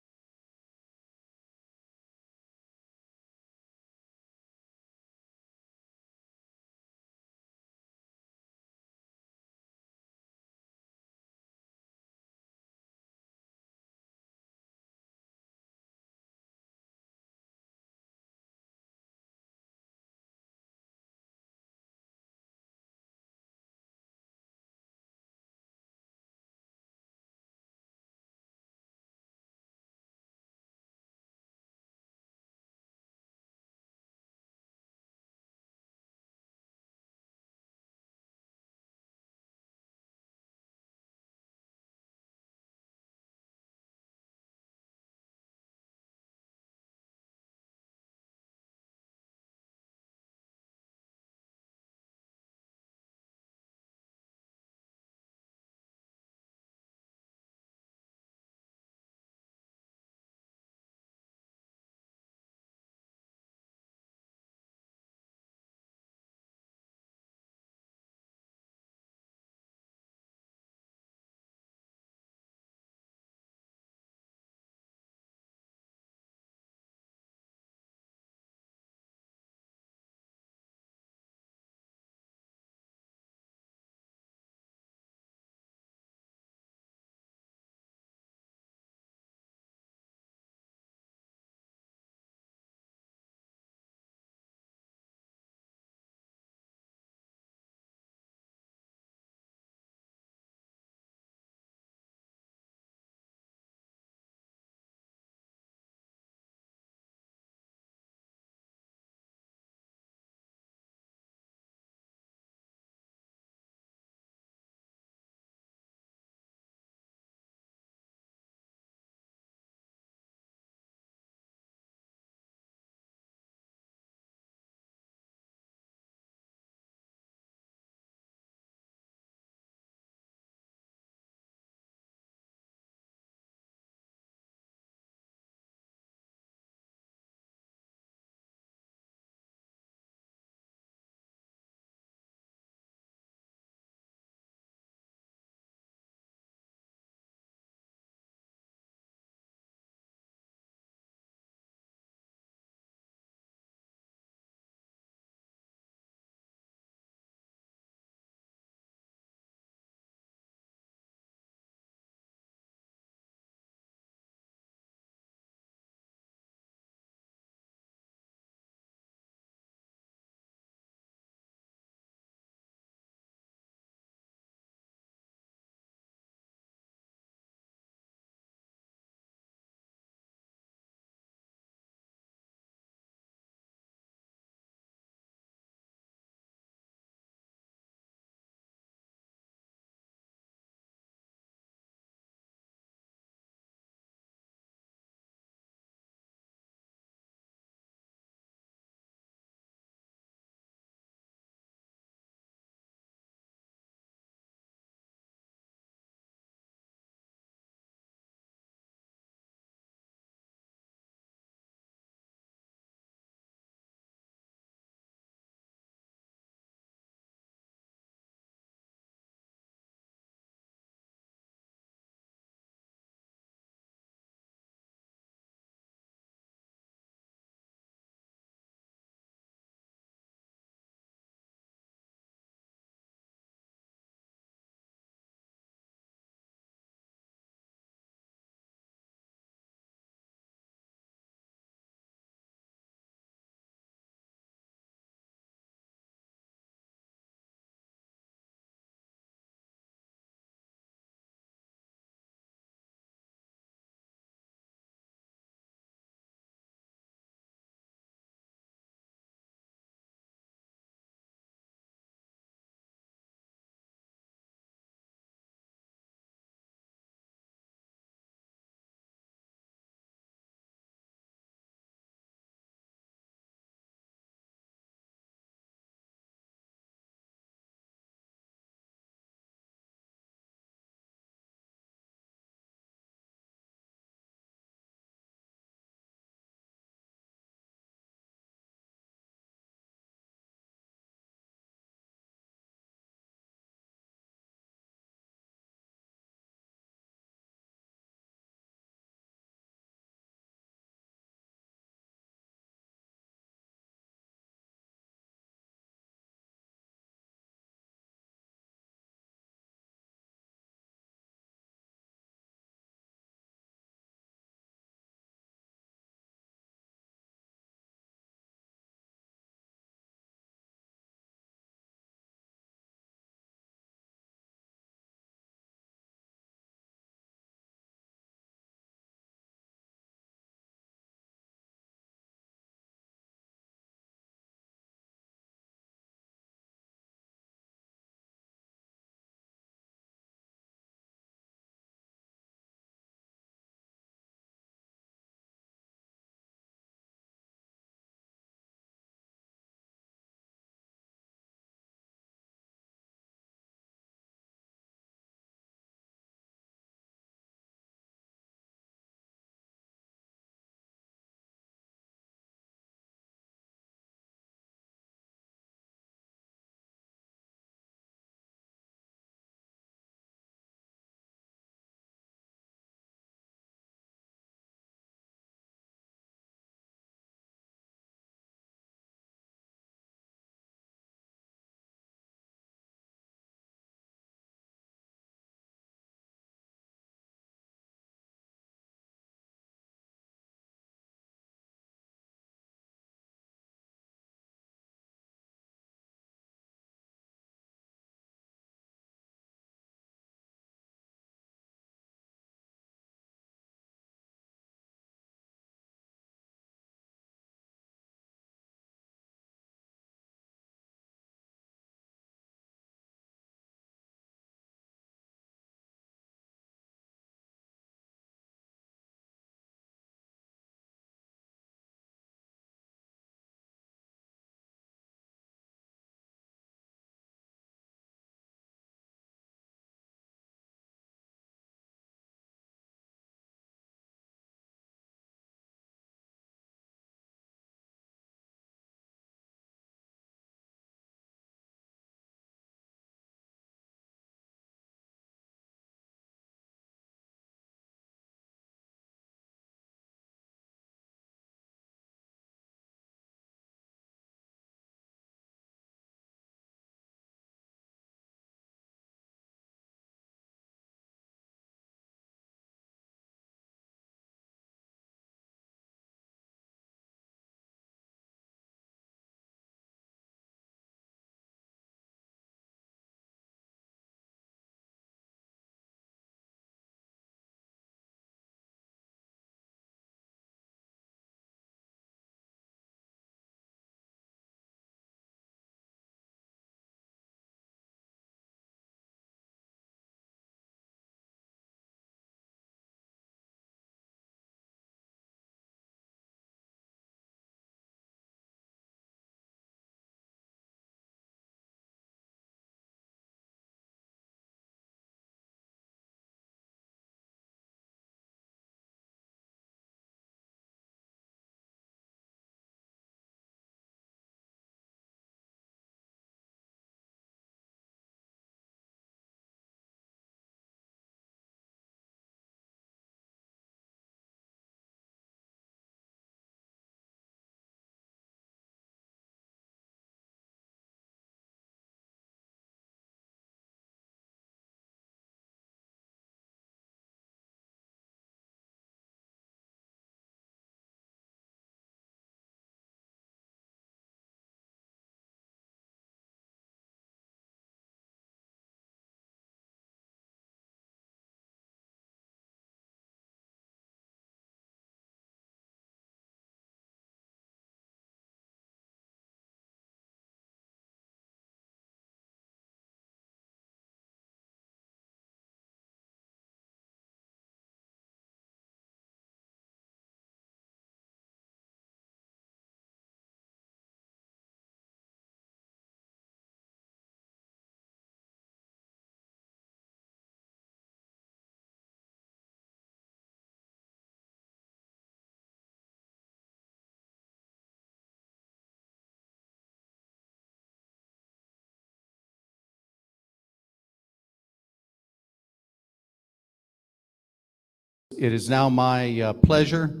A: It is now my pleasure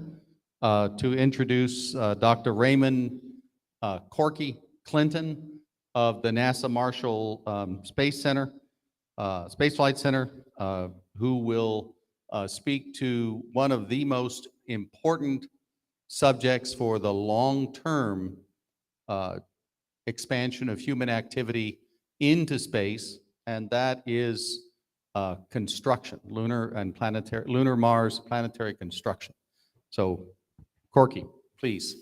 A: to introduce Dr. Raymond Corky Clinton of the NASA Marshall Space Center, Space Flight Center, who will speak to one of the most important subjects for the long-term expansion of human activity into space, and that is construction, lunar Mars planetary construction. So, Corky, please.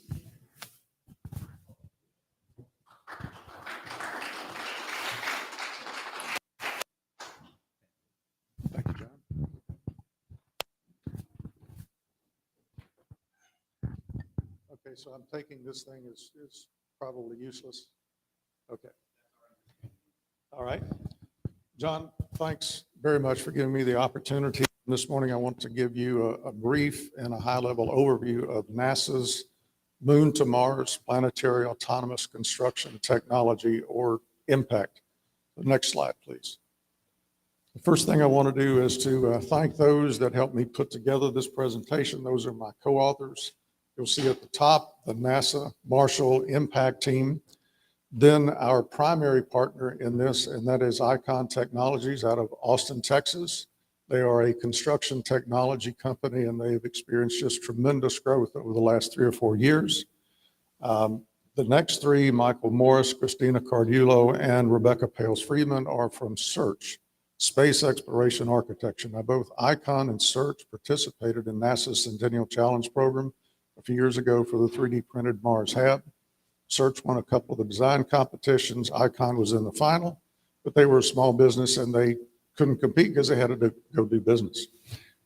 G: Thank you, John. Okay, so I'm taking this thing is probably useless. Okay. All right. John, thanks very much for giving me the opportunity. This morning, I want to give you a brief and a high-level overview of NASA's Moon to Mars Planetary Autonomous Construction Technology, or IMPACT. The next slide, please. The first thing I want to do is to thank those that helped me put together this presentation. Those are my co-authors. You'll see at the top the NASA Marshall IMPACT team. Then our primary partner in this, and that is Icon Technologies out of Austin, Texas. They are a construction technology company, and they've experienced just tremendous growth over the last 3 or 4 years. The next three, Michael Morris, Christina Cardulo, and Rebecca Pales-Friedman, are from SEARCH, Space Exploration Architecture. Now, both Icon and SEARCH participated in NASA's Centennial Challenge program a few years ago for the 3D printed Mars HAB. SEARCH won a couple of the design competitions. Icon was in the final, but they were a small business and they couldn't compete because they had to go do business.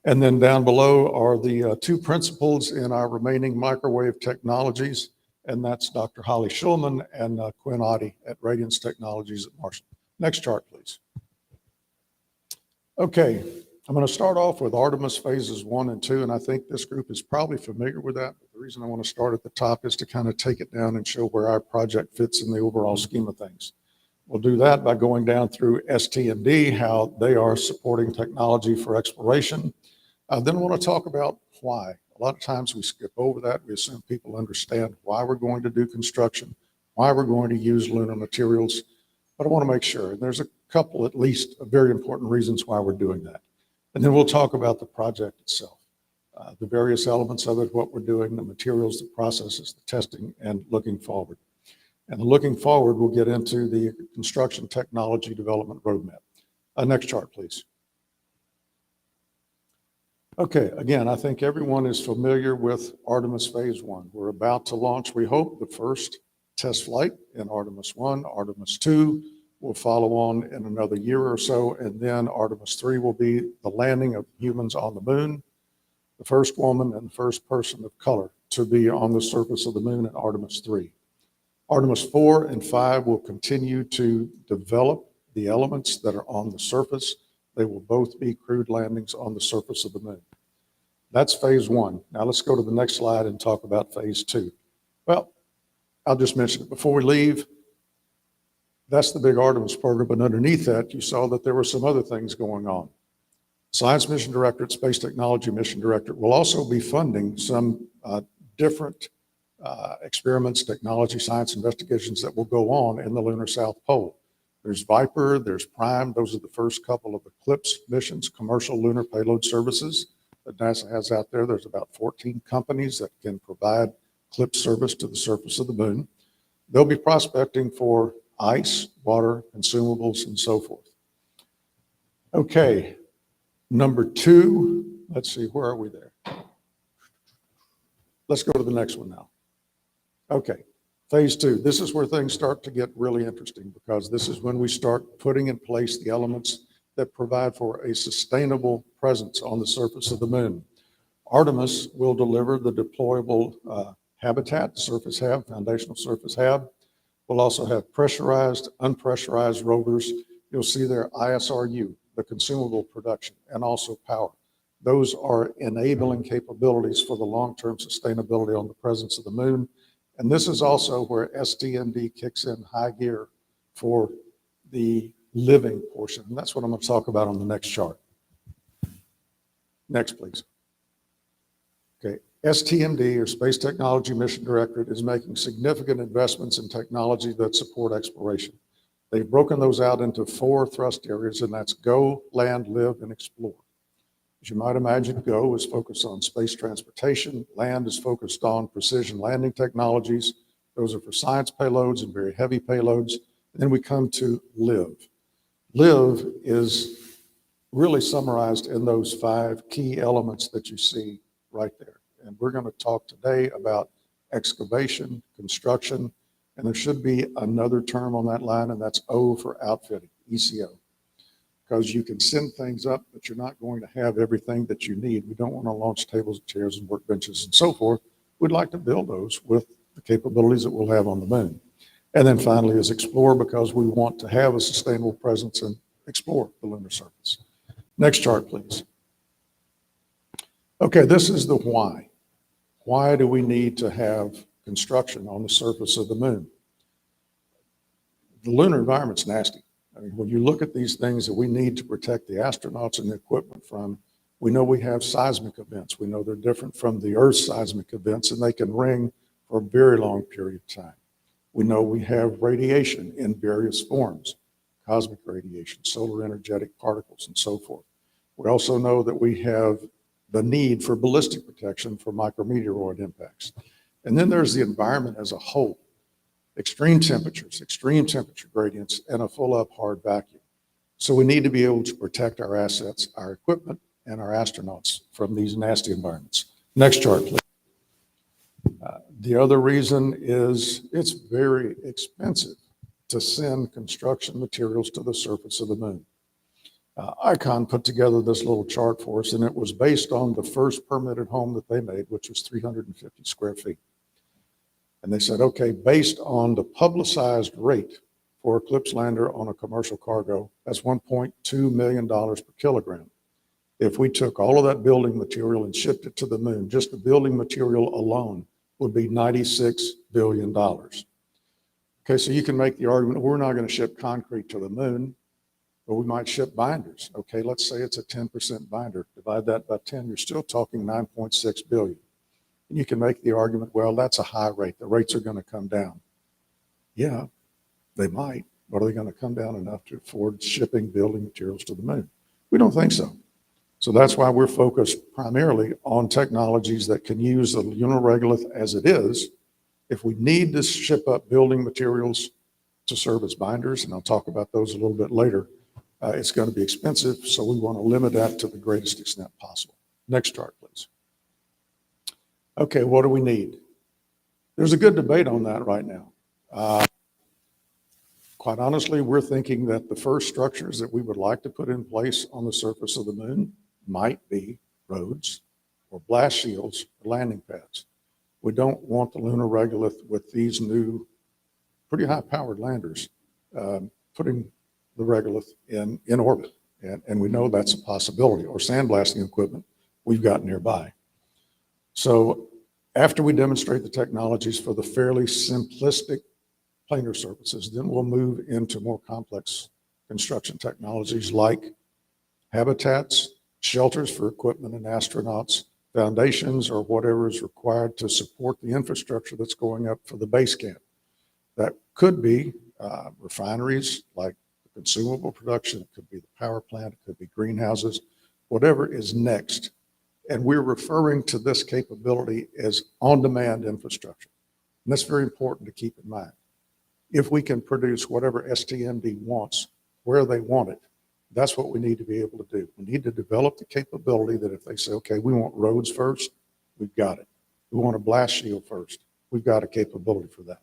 G: And then down below are the two principals in our remaining microwave technologies, and that's Dr. Holly Schulman and Quinn Oddie at Radiance Technologies at Marshall. Next chart, please. Okay, I'm going to start off with Artemis phases 1 and 2, and I think this group is probably familiar with that. But the reason I want to start at the top is to kind of take it down and show where our project fits in the overall scheme of things. We'll do that by going down through ST&D, how they are supporting technology for exploration. Then I want to talk about why. A lot of times we skip over that. We assume people understand why we're going to do construction, why we're going to use lunar materials. But I want to make sure, and there's a couple at least of very important reasons why we're doing that. And then we'll talk about the project itself, the various elements of it, what we're doing, the materials, the processes, the testing, and looking forward. And looking forward, we'll get into the construction technology development roadmap. Next chart, please. Okay, again, I think everyone is familiar with Artemis Phase 1. We're about to launch, we hope, the first test flight in Artemis 1. Artemis 2 will follow on in another year or so, and then Artemis 3 will be the landing of humans on the moon, the first woman and first person of color to be on the surface of the moon in Artemis 3. Artemis 4 and 5 will continue to develop the elements that are on the surface. They will both be crewed landings on the surface of the moon. That's phase 1. Now let's go to the next slide and talk about phase 2. Well, I'll just mention it before we leave. That's the big Artemis program, but underneath that, you saw that there were some other things going on. Science Mission Directorate, Space Technology Mission Directorate will also be funding some different experiments, technology, science investigations that will go on in the lunar South Pole. There's Viper, there's Prime. Those are the first couple of Eclipse missions, commercial lunar payload services that NASA has out there. There's about 14 companies that can provide Eclipse service to the surface of the moon. They'll be prospecting for ice, water, consumables, and so forth. Okay, number 2, let's see, where are we there? Let's go to the next one now. Okay, phase 2. This is where things start to get really interesting because this is when we start putting in place the elements that provide for a sustainable presence on the surface of the moon. Artemis will deliver the deployable habitat, surface HAB, foundational surface HAB. We'll also have pressurized, unpressurized rovers. You'll see there ISRU, the consumable production, and also power. Those are enabling capabilities for the long-term sustainability on the presence of the moon. And this is also where ST&D kicks in high gear for the living portion. And that's what I'm going to talk about on the next chart. Next, please. Okay, STMD, or Space Technology Mission Directorate, is making significant investments in technology that support exploration. They've broken those out into 4 thrust areas, and that's go, land, live, and explore. As you might imagine, go is focused on space transportation. Land is focused on precision landing technologies. Those are for science payloads and very heavy payloads. And then we come to live. Live is really summarized in those 5 key elements that you see right there. And we're going to talk today about excavation, construction, and there should be another term on that line, and that's O for outfitting, ECO. Because you can send things up, but you're not going to have everything that you need. We don't want to launch tables, chairs, and workbenches and so forth. We'd like to build those with the capabilities that we'll have on the moon. And then finally is explore, because we want to have a sustainable presence and explore the lunar surface. Next chart, please. Okay, this is the why. Why do we need to have construction on the surface of the moon? The lunar environment's nasty. I mean, when you look at these things that we need to protect the astronauts and the equipment from, we know we have seismic events. We know they're different from the Earth's seismic events, and they can ring for a very long period of time. We know we have radiation in various forms, cosmic radiation, solar energetic particles, and so forth. We also know that we have the need for ballistic protection for micrometeoroid impacts. And then there's the environment as a whole. Extreme temperatures, extreme temperature gradients, and a full-up hard vacuum. So we need to be able to protect our assets, our equipment, and our astronauts from these nasty environments. Next chart, please. The other reason is it's very expensive to send construction materials to the surface of the moon. ICON put together this little chart for us, and it was based on the first permitted home that they made, which was 350 square feet. And they said, okay, based on the publicized rate for Eclipse lander on a commercial cargo, that's $1.2 million per kilogram. If we took all of that building material and shipped it to the moon, just the building material alone would be $96 billion. Okay, so you can make the argument, we're not going to ship concrete to the moon, but we might ship binders. Okay, let's say it's a 10% binder. Divide that by 10, you're still talking 9.6 billion. And you can make the argument, well, that's a high rate. The rates are going to come down. Yeah, they might, but are they going to come down enough to afford shipping building materials to the moon? We don't think so. So that's why we're focused primarily on technologies that can use the lunar regolith as it is. If we need to ship up building materials to serve as binders, and I'll talk about those a little bit later, it's going to be expensive, so we want to limit that to the greatest extent possible. Next chart, please. Okay, what do we need? There's a good debate on that right now. Quite honestly, we're thinking that the first structures that we would like to put in place on the surface of the moon might be roads or blast shields or landing pads. We don't want the lunar regolith with these new, pretty high-powered landers putting the regolith in orbit. And we know that's a possibility, or sandblasting equipment we've got nearby. So after we demonstrate the technologies for the fairly simplistic planar surfaces, then we'll move into more complex construction technologies like habitats, shelters for equipment and astronauts, foundations, or whatever is required to support the infrastructure that's going up for the base camp. That could be refineries like consumable production, it could be the power plant, it could be greenhouses, whatever is next. And we're referring to this capability as on-demand infrastructure. And that's very important to keep in mind. If we can produce whatever STMD wants, where they want it, that's what we need to be able to do. We need to develop the capability that if they say, okay, we want roads first, we've got it. We want a blast shield first, we've got a capability for that.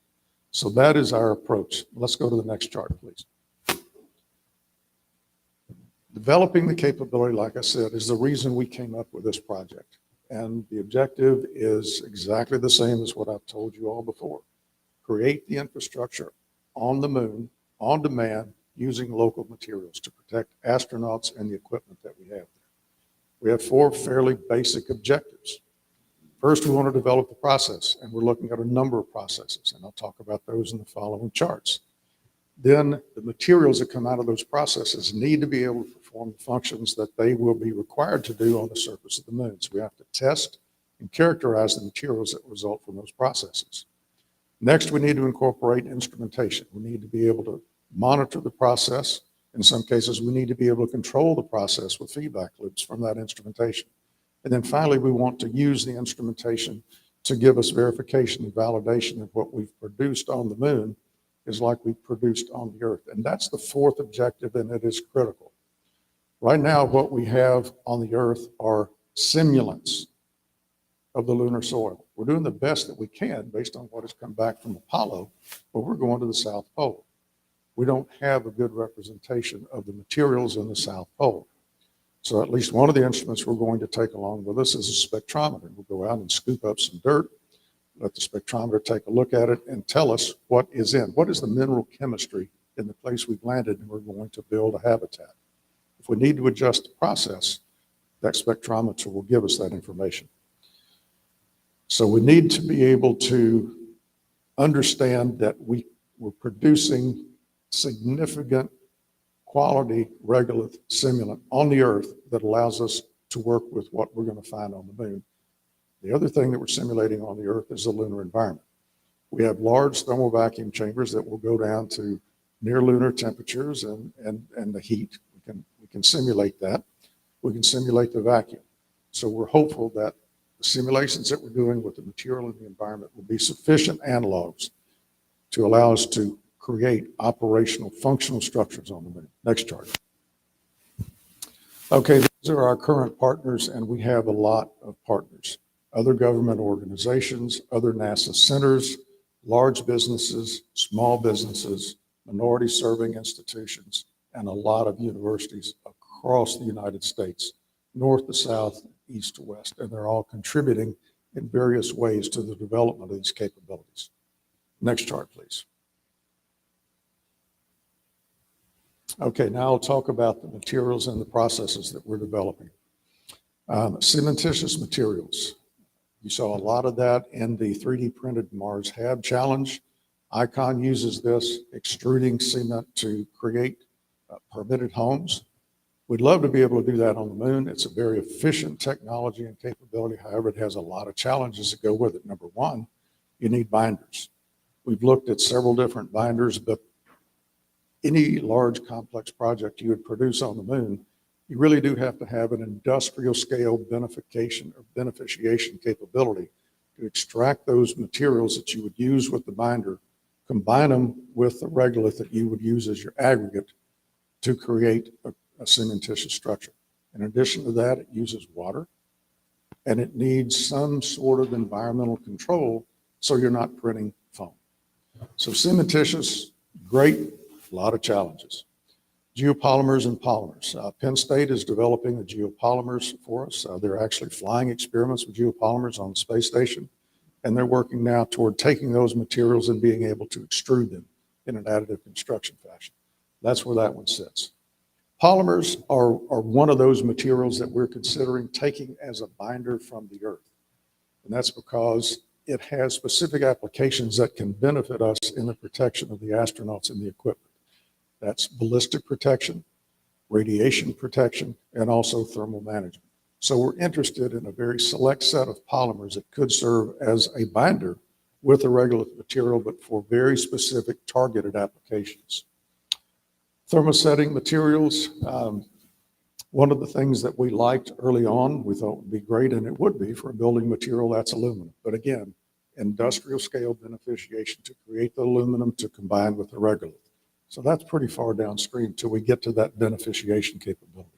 G: So that is our approach. Let's go to the next chart, please. Developing the capability, like I said, is the reason we came up with this project. And the objective is exactly the same as what I've told you all before. Create the infrastructure on the moon, on demand, using local materials to protect astronauts and the equipment that we have there. We have 4 fairly basic objectives. First, we want to develop the process, and we're looking at a number of processes, and I'll talk about those in the following charts. Then the materials that come out of those processes need to be able to perform the functions that they will be required to do on the surface of the moon. So we have to test and characterize the materials that result from those processes. Next, we need to incorporate instrumentation. We need to be able to monitor the process. In some cases, we need to be able to control the process with feedback loops from that instrumentation. And then finally, we want to use the instrumentation to give us verification and validation that what we've produced on the moon is like we produced on the Earth. And that's the fourth objective, and it is critical. Right now, what we have on the Earth are simulants of the lunar soil. We're doing the best that we can based on what has come back from Apollo, but we're going to the South Pole. We don't have a good representation of the materials in the South Pole. So at least one of the instruments we're going to take along with us is a spectrometer. We'll go out and scoop up some dirt, let the spectrometer take a look at it and tell us what is the mineral chemistry in the place we've landed, and we're going to build a habitat. If we need to adjust the process, that spectrometer will give us that information. So we need to be able to understand that we're producing significant quality regolith simulant on the Earth that allows us to work with what we're going to find on the moon. The other thing that we're simulating on the Earth is the lunar environment. We have large thermal vacuum chambers that will go down to near lunar temperatures and the heat. We can simulate that. We can simulate the vacuum. So we're hopeful that the simulations that we're doing with the material in the environment will be sufficient analogs to allow us to create operational functional structures on the moon. Next chart. Okay, these are our current partners, and we have a lot of partners. Other government organizations, other NASA centers, large businesses, small businesses, minority serving institutions, and a lot of universities across the United States, north to south, east to west, and they're all contributing in various ways to the development of these capabilities. Next chart, please. Okay, now I'll talk about the materials and the processes that we're developing. Cementitious materials. You saw a lot of that in the 3D printed Mars HAB challenge. ICON uses this extruding cement to create permitted homes. We'd love to be able to do that on the moon. It's a very efficient technology and capability. However, it has a lot of challenges that go with it. Number one, you need binders. We've looked at several different binders, but any large complex project you would produce on the moon, you really do have to have an industrial scale beneficiation capability to extract those materials that you would use with the binder, combine them with the regolith that you would use as your aggregate to create a cementitious structure. In addition to that, it uses water, and it needs some sort of environmental control so you're not printing foam. So cementitious, great, a lot of challenges. Geopolymers and polymers. Penn State is developing the geopolymers for us. They're actually flying experiments with geopolymers on the space station, and they're working now toward taking those materials and being able to extrude them in an additive construction fashion. That's where that one sits. Polymers are one of those materials that we're considering taking as a binder from the Earth. And that's because it has specific applications that can benefit us in the protection of the astronauts and the equipment. That's ballistic protection, radiation protection, and also thermal management. So we're interested in a very select set of polymers that could serve as a binder with a regolith material, but for very specific targeted applications. Thermosetting materials. One of the things that we liked early on, we thought would be great, and it would be for a building material, that's aluminum. But again, industrial scale beneficiation to create the aluminum to combine with the regolith. So that's pretty far downstream till we get to that beneficiation capability.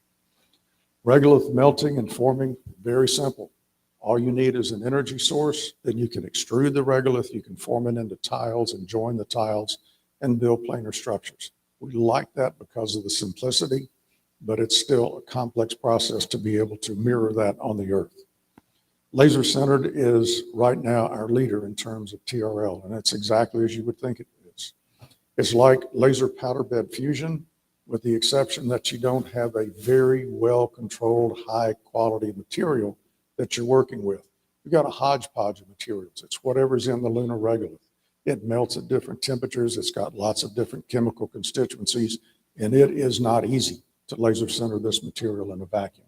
G: Regolith melting and forming, very simple. All you need is an energy source, then you can extrude the regolith, you can form it into tiles and join the tiles and build planar structures. We like that because of the simplicity, but it's still a complex process to be able to mirror that on the Earth. Laser centered is right now our leader in terms of TRL, and it's exactly as you would think it is. It's like laser powder bed fusion, with the exception that you don't have a very well-controlled, high-quality material that you're working with. You've got a hodgepodge of materials. It's whatever's in the lunar regolith. It melts at different temperatures. It's got lots of different chemical constituencies, and it is not easy to laser center this material in a vacuum.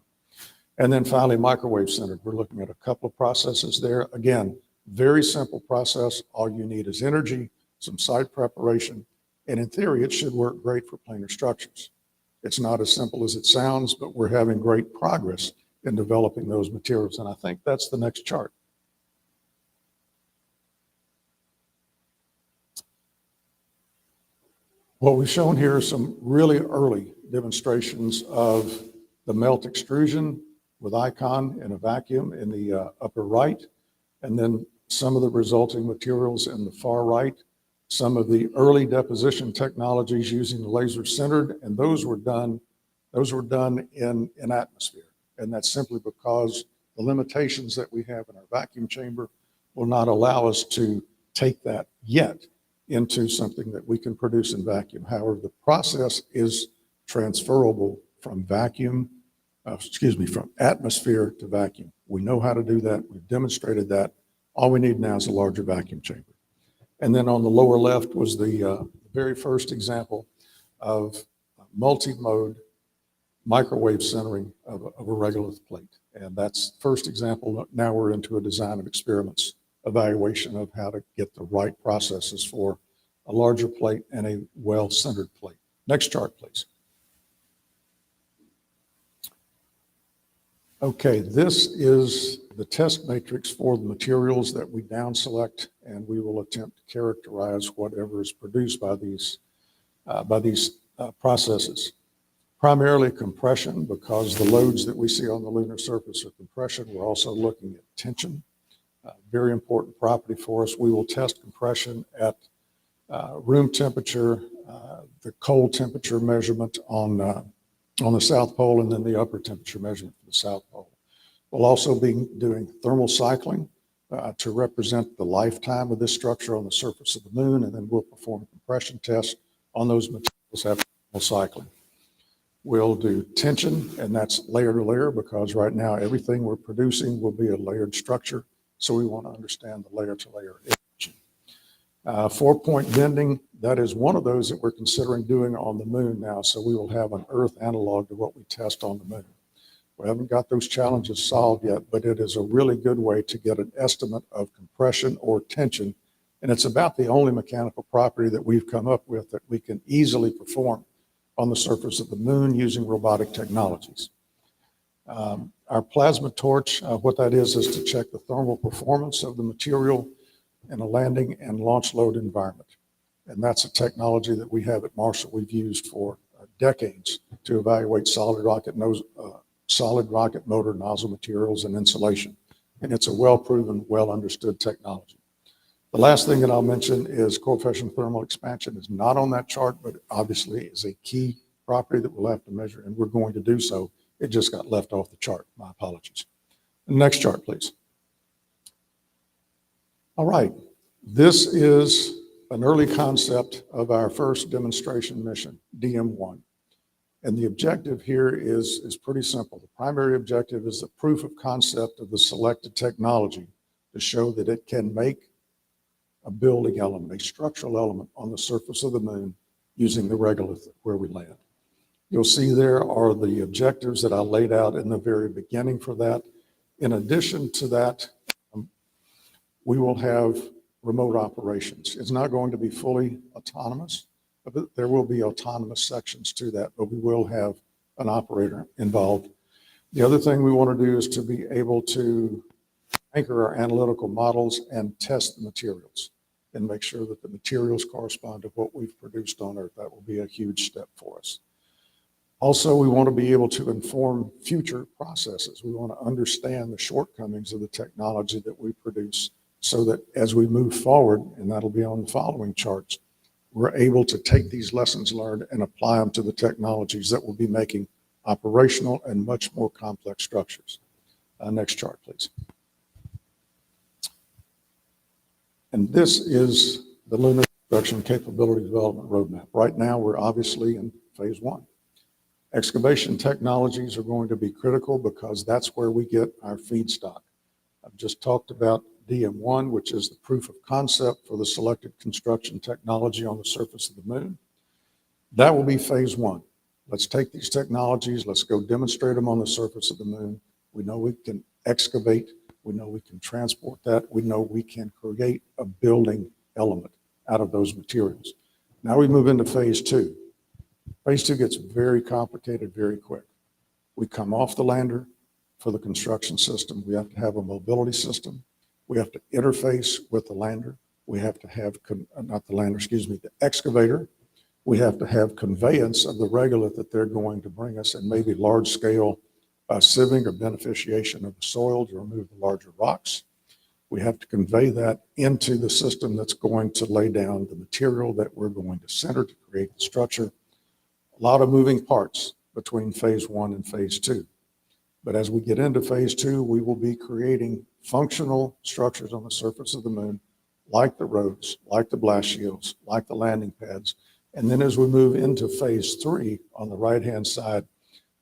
G: And then finally, microwave centered. We're looking at a couple of processes there. Again, very simple process. All you need is energy, some site preparation, and in theory, it should work great for planar structures. It's not as simple as it sounds, but we're having great progress in developing those materials. And I think that's the next chart. What we've shown here are some really early demonstrations of the melt extrusion with icon in a vacuum in the upper right, and then some of the resulting materials in the far right, some of the early deposition technologies using the laser centered, and those were done in atmosphere. And that's simply because the limitations that we have in our vacuum chamber will not allow us to take that yet into something that we can produce in vacuum. However, the process is transferable from from atmosphere to vacuum. We know how to do that. We've demonstrated that. All we need now is a larger vacuum chamber. And then on the lower left was the very first example of multi-mode microwave centering of a regolith plate. And that's first example. Now we're into a design of experiments, evaluation of how to get the right processes for a larger plate and a well-centered plate. Next chart, please. Okay, this is the test matrix for the materials that we down select, and we will attempt to characterize whatever is produced by these processes. Primarily compression, because the loads that we see on the lunar surface are compression. We're also looking at tension, very important property for us. We will test compression at room temperature, the cold temperature measurement on the South Pole, and then the upper temperature measurement for the South Pole. We'll also be doing thermal cycling to represent the lifetime of this structure on the surface of the moon, and then we'll perform compression tests on those materials after thermal cycling. We'll do tension, and that's layer to layer, because right now everything we're producing will be a layered structure, so we want to understand the layer to layer tension. 4-point bending, that is one of those that we're considering doing on the moon now, so we will have an Earth analog to what we test on the moon. We haven't got those challenges solved yet, but it is a really good way to get an estimate of compression or tension, and it's about the only mechanical property that we've come up with that we can easily perform on the surface of the moon using robotic technologies. Our plasma torch, what that is to check the thermal performance of the material in a landing and launch load environment. And that's a technology that we have at Marshall we've used for decades to evaluate solid rocket motor nozzle materials and insulation. And it's a well-proven, well-understood technology. The last thing that I'll mention is coefficient of thermal expansion is not on that chart, but obviously is a key property that we'll have to measure, and we're going to do so. It just got left off the chart. My apologies. Next chart, please. All right. This is an early concept of our first demonstration mission, DM1. And the objective here is pretty simple. The primary objective is the proof of concept of the selected technology to show that it can make a building element, a structural element on the surface of the moon using the regolith where we land. You'll see there are the objectives that I laid out in the very beginning for that. In addition to that, we will have remote operations. It's not going to be fully autonomous, but there will be autonomous sections to that, but we will have an operator involved. The other thing we want to do is to be able to anchor our analytical models and test the materials and make sure that the materials correspond to what we've produced on Earth. That will be a huge step for us. Also, we want to be able to inform future processes. We want to understand the shortcomings of the technology that we produce so that as we move forward, and that'll be on the following charts, we're able to take these lessons learned and apply them to the technologies that will be making operational and much more complex structures. Next chart, please. And this is the Lunar Construction Capability Development Roadmap. Right now, we're obviously in phase 1. Excavation technologies are going to be critical because that's where we get our feedstock. I've just talked about DM1, which is the proof of concept for the selected construction technology on the surface of the moon. That will be phase 1. Let's take these technologies, let's go demonstrate them on the surface of the moon. We know we can excavate. We know we can transport that. We know we can create a building element out of those materials. Now we move into phase two. Phase two gets very complicated very quick. We come off the lander for the construction system. We have to have a mobility system. We have to interface with the lander. We have to have, not the lander, excuse me, the excavator. We have to have conveyance of the regolith that they're going to bring us, and maybe large scale sieving or beneficiation of the soil to remove the larger rocks. We have to convey that into the system that's going to lay down the material that we're going to center to create the structure. A lot of moving parts between phase one and phase two. But as we get into phase two, we will be creating functional structures on the surface of the moon, like the roads, like the blast shields, like the landing pads. And then as we move into phase three, on the right-hand side,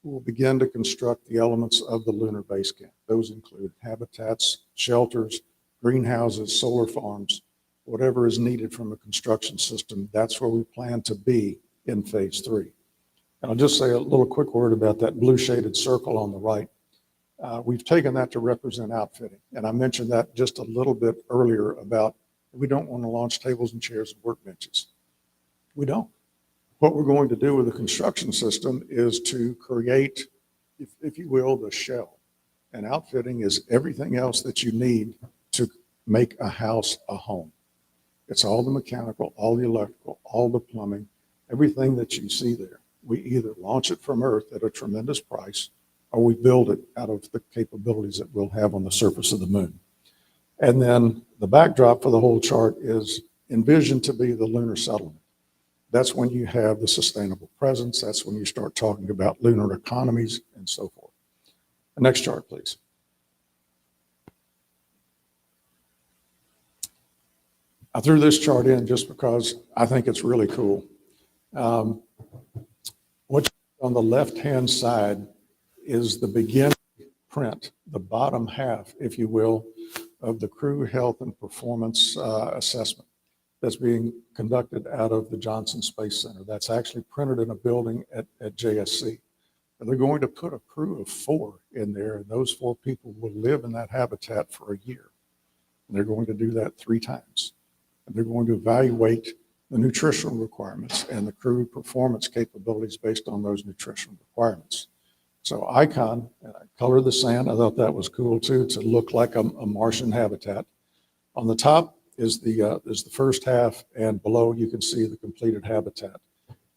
G: we'll begin to construct the elements of the lunar base camp. Those include habitats, shelters, greenhouses, solar farms, whatever is needed from a construction system. That's where we plan to be in phase three. And I'll just say a little quick word about that blue shaded circle on the right. We've taken that to represent outfitting. And I mentioned that just a little bit earlier about we don't want to launch tables and chairs and workbenches. We don't. What we're going to do with the construction system is to create, if you will, the shell. And outfitting is everything else that you need to make a house a home. It's all the mechanical, all the electrical, all the plumbing, everything that you see there. We either launch it from Earth at a tremendous price, or we build it out of the capabilities that we'll have on the surface of the moon. And then the backdrop for the whole chart is envisioned to be the lunar settlement. That's when you have the sustainable presence. That's when you start talking about lunar economies and so forth. The next chart, please. I threw this chart in just because I think it's really cool. What's on the left-hand side is the beginning print, the bottom half, if you will, of the crew health and performance assessment that's being conducted out of the Johnson Space Center. That's actually printed in a building at JSC. And they're going to put a crew of 4 in there, and those 4 people will live in that habitat for a year. And they're going to do that 3 times. And they're going to evaluate the nutritional requirements and the crew performance capabilities based on those nutritional requirements. So Icon, and I colored the sand. I thought that was cool too, to look like a Martian habitat. On the top is the first half, and below you can see the completed habitat.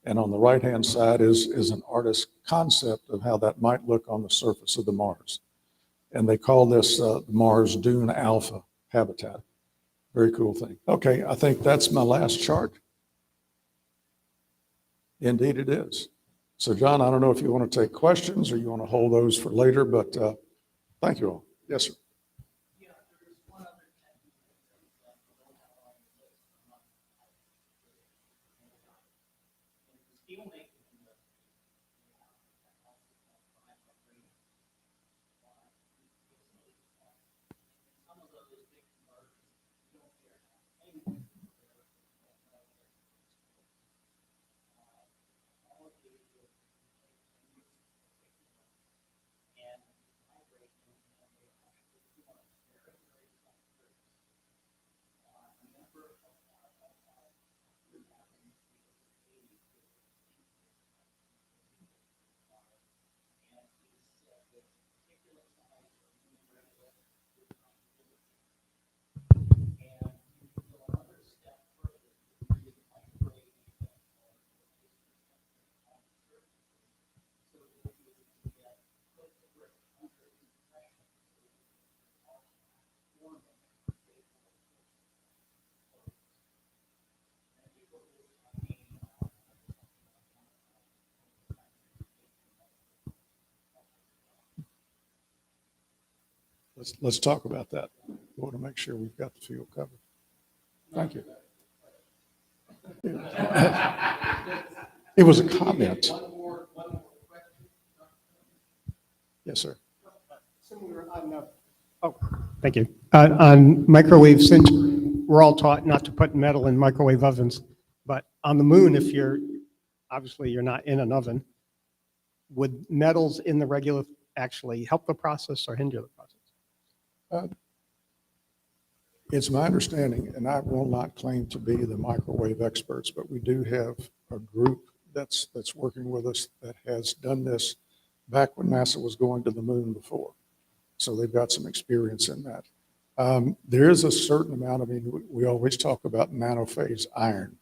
G: And on the right-hand side is an artist's concept of how that might look on the surface of the Mars. And they call this Mars Dune Alpha habitat. Very cool thing. Okay, I think that's my last chart. Indeed it is. So John, I don't know if you want to take questions or you want to hold those for later, but thank you all. Yes, sir. Let's talk about that. We want to make sure we've got the field covered. Thank you. It was a comment. Yes, sir.
H: Thank you. On microwave, since we're all taught not to put metal in microwave ovens, but on the moon, if you're, obviously you're not in an oven, would metals in the regular actually help the process or hinder the process?
G: It's my understanding, and I will not claim to be the microwave experts, but we do have a group that's working with us that has done this back when NASA was going to the moon before. So they've got some experience in that. There is a certain amount, I mean, we always talk about nanophase iron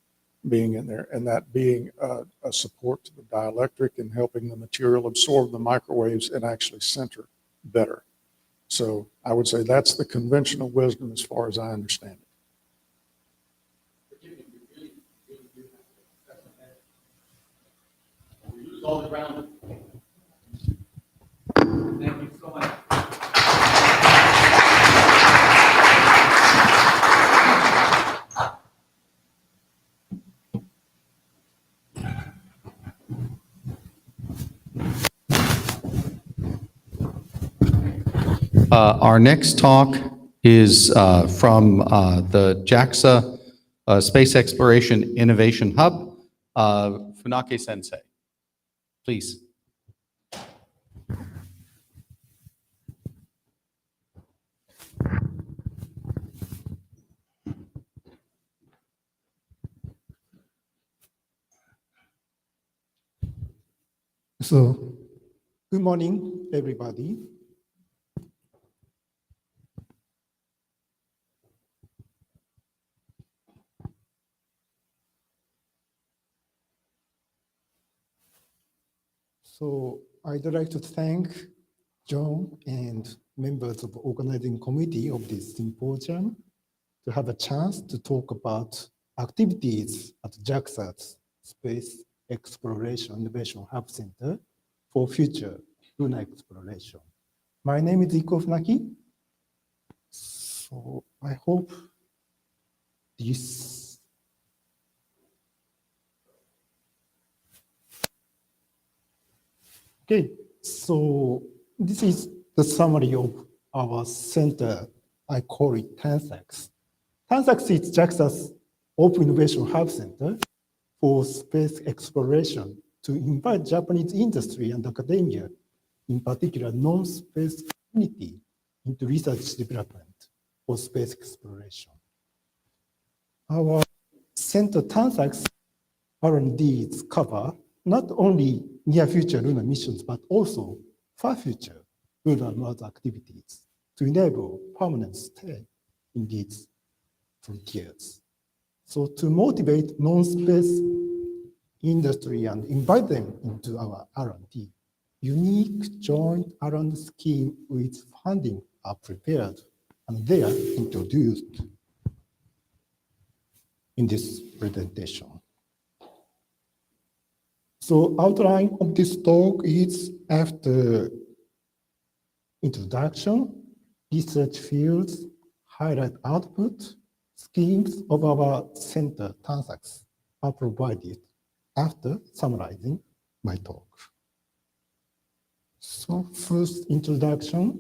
G: being in there, and that being a support to the dielectric and helping the material absorb the microwaves and actually center better. So I would say that's the conventional wisdom as far as I understand it.
A: We lose all the ground. Thank you so much. Our next talk is from the JAXA Space Exploration Innovation Hub, Funaki Sensei. Please.
I: So, good morning, everybody. So, I'd like to thank John and members of the organizing committee of this symposium to have a chance to talk about activities at JAXA's Space Exploration Innovation Hub Center for future lunar exploration. My name is Funaki. So I hope this. Okay, so this is the summary of our center. I call it TANSAX. TANSAX is JAXA's Open Innovation Hub Center for space exploration to invite Japanese industry and academia, in particular non-space community, into research development for space exploration. Our center TANSAX R&Ds cover not only near future lunar missions, but also far future lunar Mars activities to enable permanent stay in these frontiers. So to motivate non-space industry and invite them into our R&D, unique joint R&D scheme with funding are prepared and they are introduced in this presentation. So outline of this talk is after introduction, research fields, highlight output, schemes of our center TANSAX are provided after summarizing my talk. So first introduction.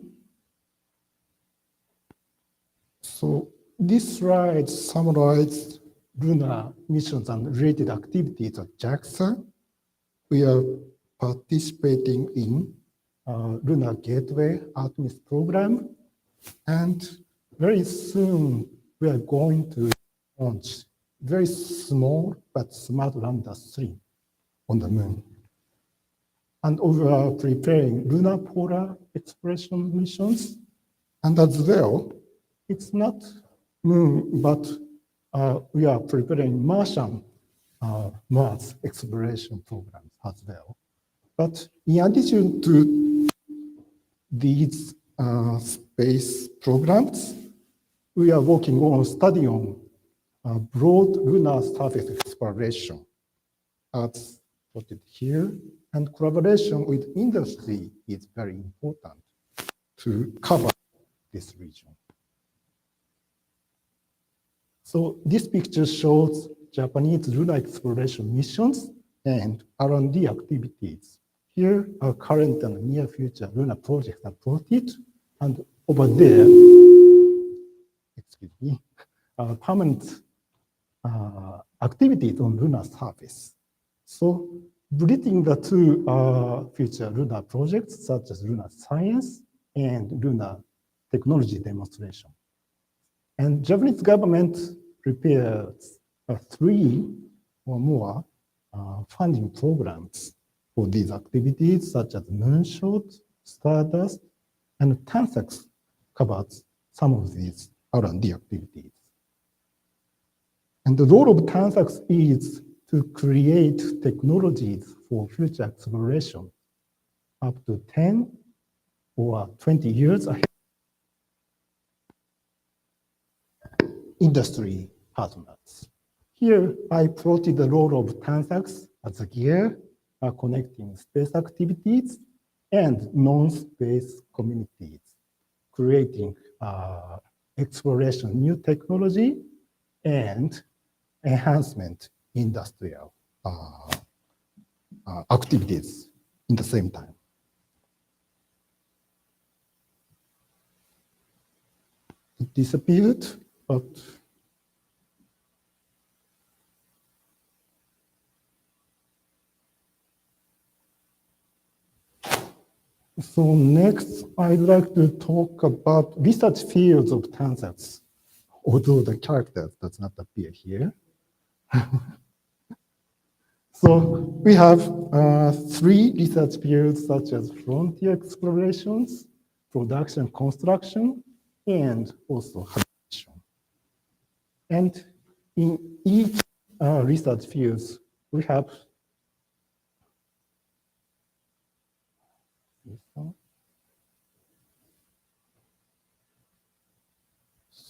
I: So this slide summarizes lunar missions and related activities at JAXA. We are participating in Lunar Gateway Artemis program, and very soon we are going to launch very small but smart Lambda 3 on the moon. And we are preparing lunar polar exploration missions, and as well, it's not moon, but we are preparing Martian Mars exploration programs as well. But in addition to these space programs, we are working on study on broad lunar surface exploration, as plotted here, and collaboration with industry is very important to cover this region. So this picture shows Japanese lunar exploration missions and R&D activities. Here are current and near future lunar projects are plotted, and over there, excuse me, permanent activities on lunar surface. So bridging the two future lunar projects such as lunar science and lunar technology demonstration. And Japanese government prepares 3 or more funding programs for these activities such as Moonshot, Stardust, and TANSAX covers some of these R&D activities. And the role of TANSAX is to create technologies for future exploration up to 10 or 20 years ahead. Industry partners. Here, I plotted the role of TANSAX as a gear connecting space activities and non-space communities, creating exploration, new technology, and enhancement industrial activities in the same time. It disappeared, but so next, I'd like to talk about research fields of TANSAX, although the character does not appear here. So we have 3 research fields such as frontier explorations, production construction, and also habitation. And in each research fields, we have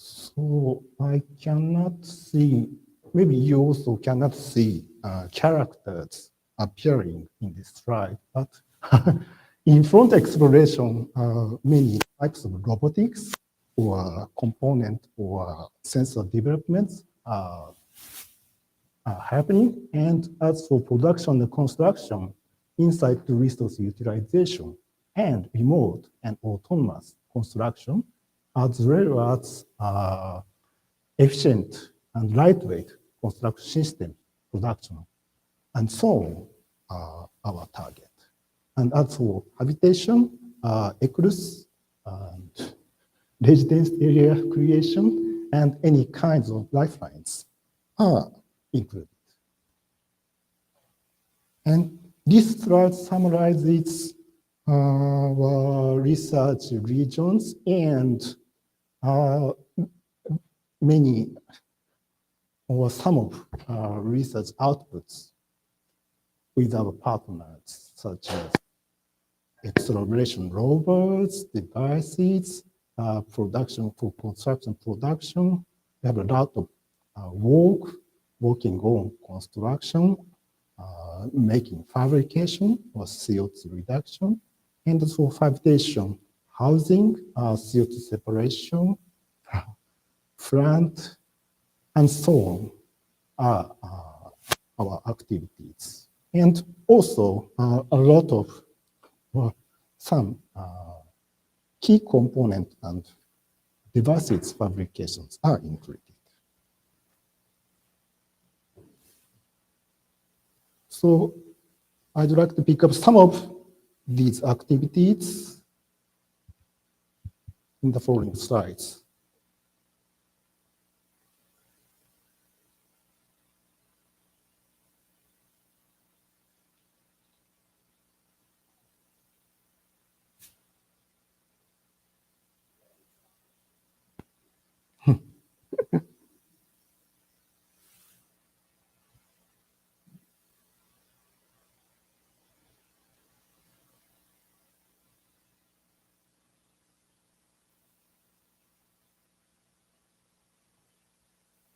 I: so I cannot see, maybe you also cannot see characters appearing in this slide, but in front exploration, many types of robotics or component or sensor developments are happening. And as for production and construction, insight to resource utilization and remote and autonomous construction, as well as efficient and lightweight construction system production, and so on are our target. And as for habitation, eclipse and residence area creation and any kinds of lifelines are included. And this slide summarizes our research regions and many or some of research outputs with our partners, such as exploration rovers, devices, production for construction production. We have a lot of working on construction, making fabrication or CO2 reduction, and also habitation, housing, CO2 separation, plant, and so on are our activities. And also a lot of some key component and devices fabrications are included. So I'd like to pick up some of these activities in the following slides.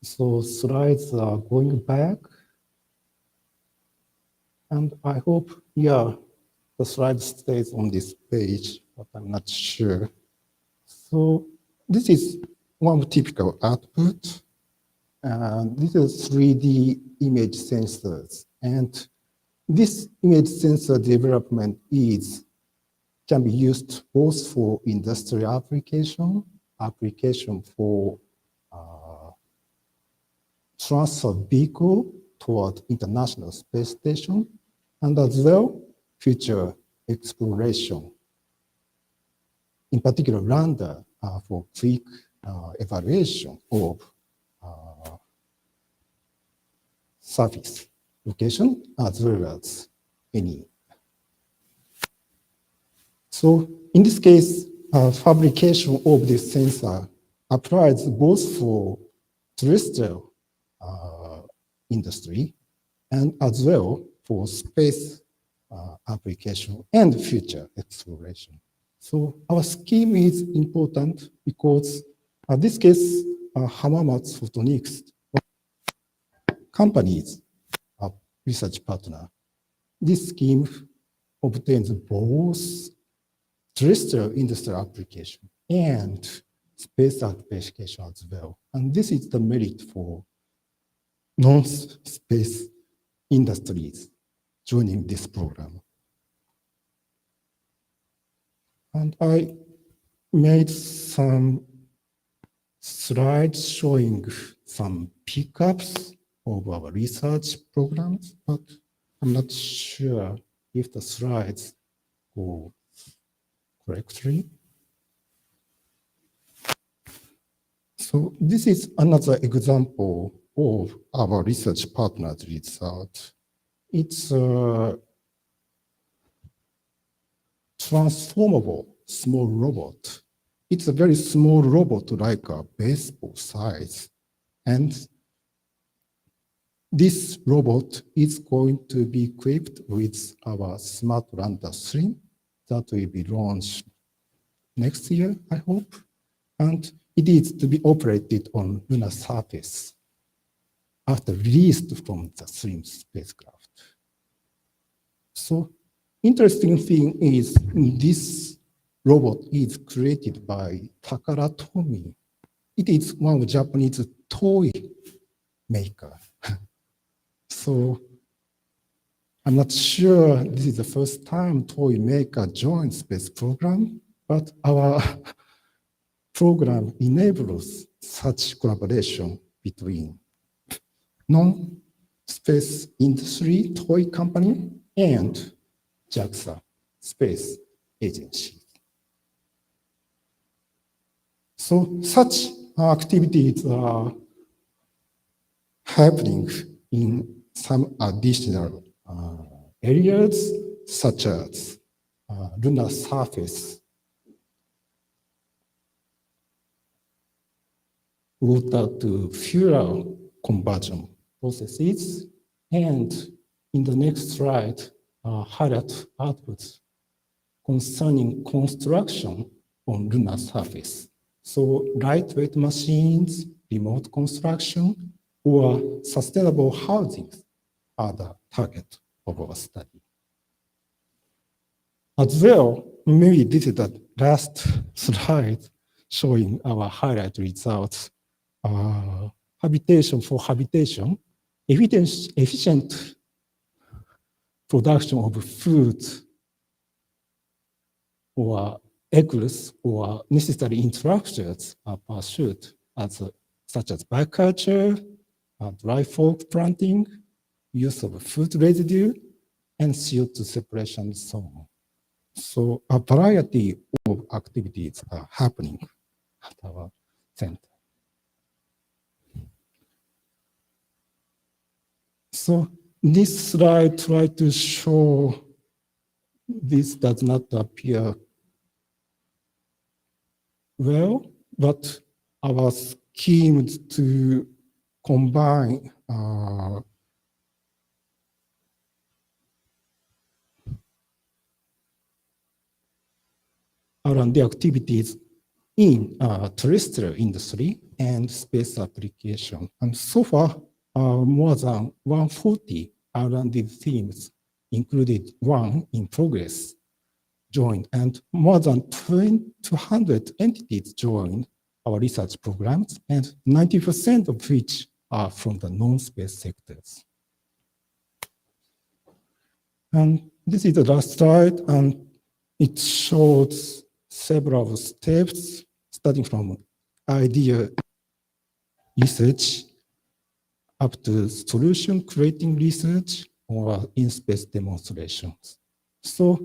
I: So slides are going back. And I hope, yeah, the slide stays on this page, but I'm not sure. So this is one typical output. This is 3D image sensors. And this image sensor development can be used both for industrial application for transfer vehicle toward International Space Station, and as well future exploration. In particular, lander for quick evaluation of surface location as well as any. So in this case, fabrication of this sensor applies both for terrestrial industry and as well for space application and future exploration. So our scheme is important because in this case, Hamamatsu Photonics companies are research partner. This scheme obtains both terrestrial industrial application and space application as well. And this is the merit for non-space industries joining this program. And I made some slides showing some pickups of our research programs, but I'm not sure if the slides go correctly. So this is another example of our research partners' result. It's a transformable small robot. It's a very small robot like a baseball size. And this robot is going to be equipped with our Smart Lander 3 that will be launched next year, I hope. And it is to be operated on lunar surface after released from the SLIM spacecraft. So interesting thing is this robot is created by Takara Tomy. It is one of Japanese toy maker. So I'm not sure this is the first time toy maker joined space program, but our program enables such collaboration between non-space industry toy company and JAXA space agency. So such activities are happening in some additional areas, such as lunar surface, water to fuel conversion processes, and in the next slide, highlight outputs concerning construction on lunar surface. So lightweight machines, remote construction, or sustainable housing are the target of our study. As well, maybe this is the last slide showing our highlight results. Habitation for habitation, efficient production of food or eggs or necessary infrastructures are pursued, such as bioculture, dry fork planting, use of food residue, and CO2 separation, and so on. So a variety of activities are happening at our center. So this slide tries to show this does not appear well, but our scheme to combine R&D activities in terrestrial industry and space application. And so far, more than 140 R&D themes, included one in progress, joined, and more than 200 entities joined our research programs, and 90% of which are from the non-space sectors. And this is the last slide, and it shows several steps, starting from idea research up to solution creating research, or in-space demonstrations. So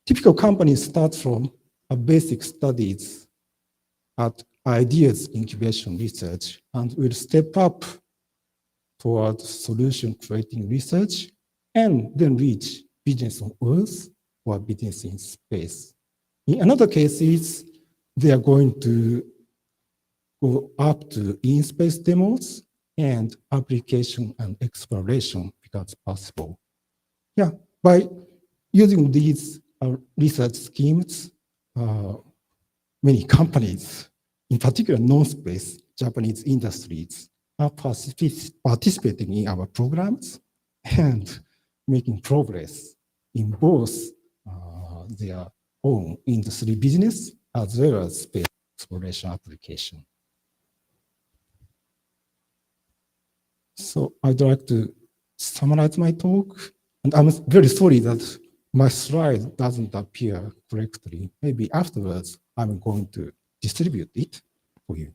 I: typical companies start from a basic studies at ideas incubation research and will step up toward solution creating research and then reach business on Earth or business in space. In another cases, they are going to go up to in-space demos and application and exploration becomes possible. Yeah, by using these research schemes, many companies, in particular non-space Japanese industries, are participating in our programs and making progress in both their own industry business as well as space exploration application. So I'd like to summarize my talk, and I'm very sorry that my slide doesn't appear correctly. Maybe afterwards, I'm going to distribute it for you.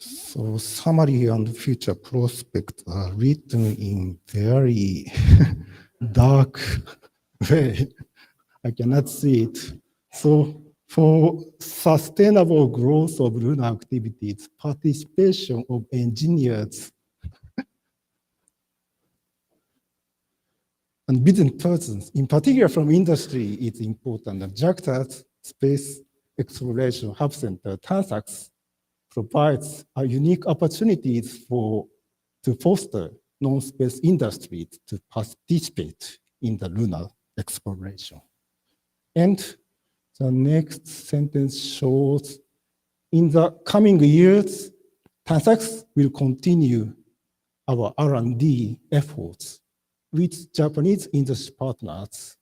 I: So summary and future prospects are written in very dark way. I cannot see it. So for sustainable growth of lunar activities, participation of engineers and business persons, in particular from industry, is important. And JAXA's Space Exploration Hub Center, TANSACS, provides a unique opportunities to foster non-space industries to participate in the lunar exploration. And the next sentence shows, in the coming years, TANSACS will continue our R&D efforts with Japanese industry partners,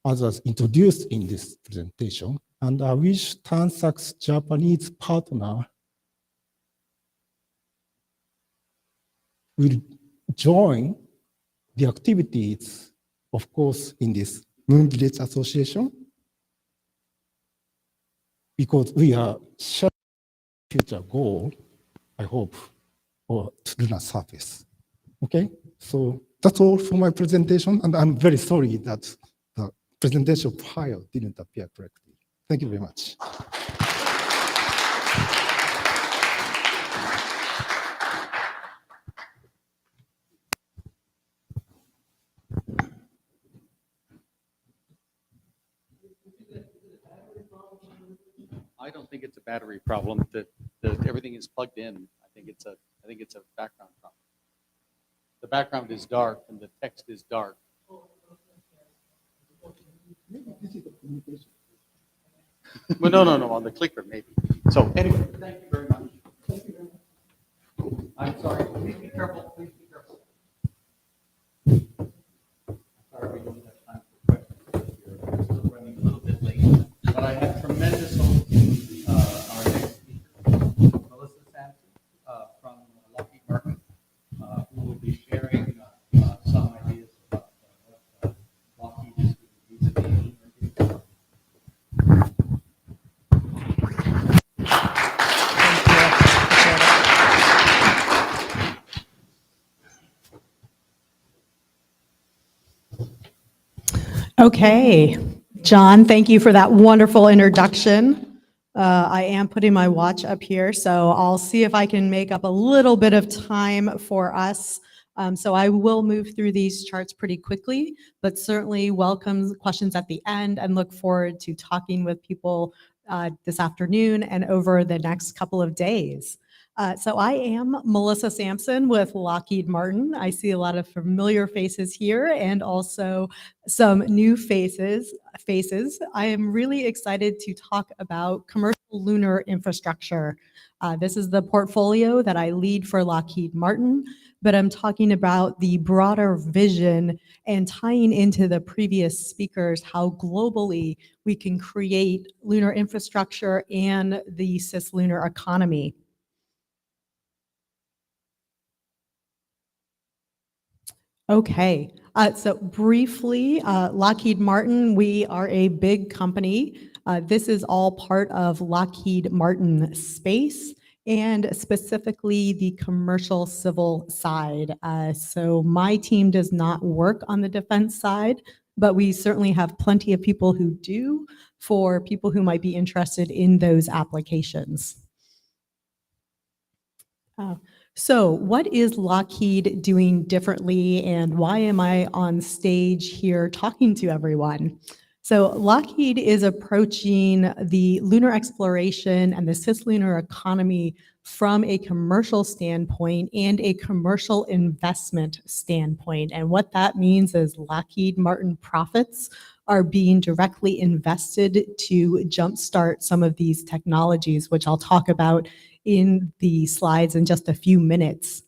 I: as was introduced in this presentation. And I wish TANSACS Japanese partner will join the activities, of course, in this Moon Village Association, because we are sharing future goal, I hope, for lunar surface. Okay, so that's all for my presentation, and I'm very sorry that the presentation file didn't appear correctly. Thank you very much.
A: I don't think it's a battery problem. That everything is plugged in. I think it's a background problem. The background is dark and the text is dark. Well, no, on the clicker maybe. So anyway, thank you very much. I'm sorry. Please be careful. Please be careful. Sorry, we don't have time for questions. We're still running a little bit late, but I have tremendous hope in our next speaker, Melissa Sampson from Lockheed Martin, who will be sharing some ideas about what Lockheed is doing vis-a-vis.
J: Okay, John, thank you for that wonderful introduction. I am putting my watch up here, so I'll see if I can make up a little bit of time for us. So I will move through these charts pretty quickly, but certainly welcome questions at the end and look forward to talking with people this afternoon and over the next couple of days. So I am Melissa Sampson with Lockheed Martin. I see a lot of familiar faces here and also some new faces. I am really excited to talk about commercial lunar infrastructure. This is the portfolio that I lead for Lockheed Martin, but I'm talking about the broader vision and tying into the previous speakers, how globally we can create lunar infrastructure and the cis-lunar economy. Okay, so briefly, Lockheed Martin, we are a big company. This is all part of Lockheed Martin Space and specifically the commercial civil side. So my team does not work on the defense side, but we certainly have plenty of people who do for people who might be interested in those applications. So what is Lockheed doing differently and why am I on stage here talking to everyone? So Lockheed is approaching the lunar exploration and the cis-lunar economy from a commercial standpoint and a commercial investment standpoint. And what that means is Lockheed Martin profits are being directly invested to jumpstart some of these technologies, which I'll talk about in the slides in just a few minutes.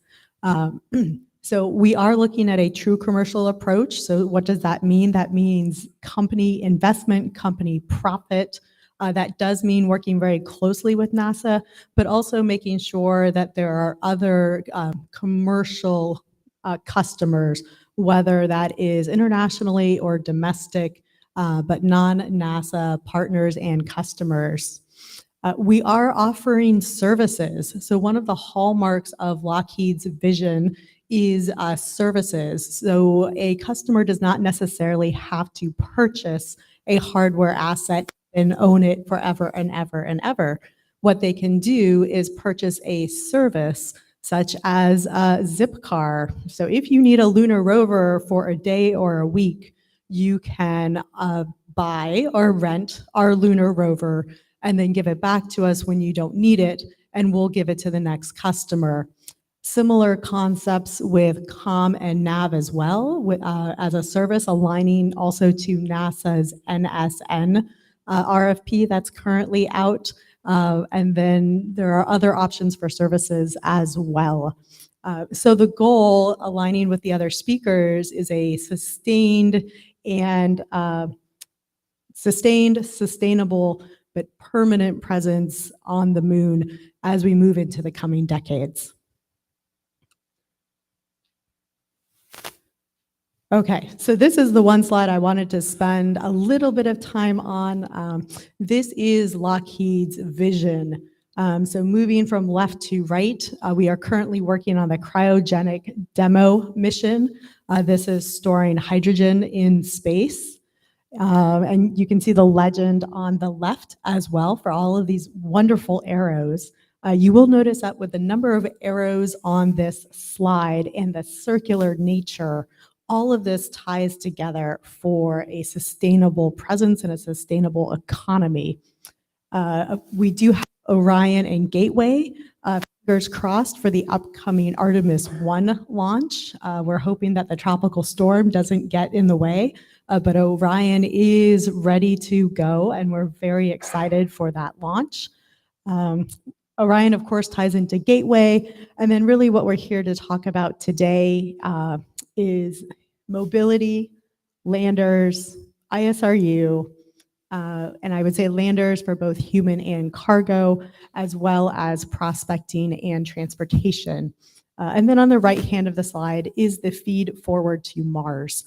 J: So we are looking at a true commercial approach. So what does that mean? That means company investment, company profit. That does mean working very closely with NASA, but also making sure that there are other commercial customers, whether that is internationally or domestic, but non-NASA partners and customers. We are offering services. So one of the hallmarks of Lockheed's vision is services. So a customer does not necessarily have to purchase a hardware asset and own it forever and ever and ever. What they can do is purchase a service such as a Zipcar. So if you need a lunar rover for a day or a week, you can buy or rent our lunar rover and then give it back to us when you don't need it, and we'll give it to the next customer. Similar concepts with COM and NAV as well, as a service, aligning also to NASA's NSN RFP that's currently out. And then there are other options for services as well. So the goal, aligning with the other speakers, is a sustained, sustainable, but permanent presence on the moon as we move into the coming decades. Okay, so this is the one slide I wanted to spend a little bit of time on. This is Lockheed's vision. So moving from left to right, we are currently working on the cryogenic demo mission. This is storing hydrogen in space. And you can see the legend on the left as well for all of these wonderful arrows. You will notice that with the number of arrows on this slide and the circular nature, all of this ties together for a sustainable presence and a sustainable economy. We do have Orion and Gateway, fingers crossed for the upcoming Artemis 1 launch. We're hoping that the tropical storm doesn't get in the way, but Orion is ready to go and we're very excited for that launch. Orion, of course, ties into Gateway, and then really what we're here to talk about today is mobility, landers, ISRU, and I would say landers for both human and cargo, as well as prospecting and transportation. And then on the right hand of the slide is the feed forward to Mars.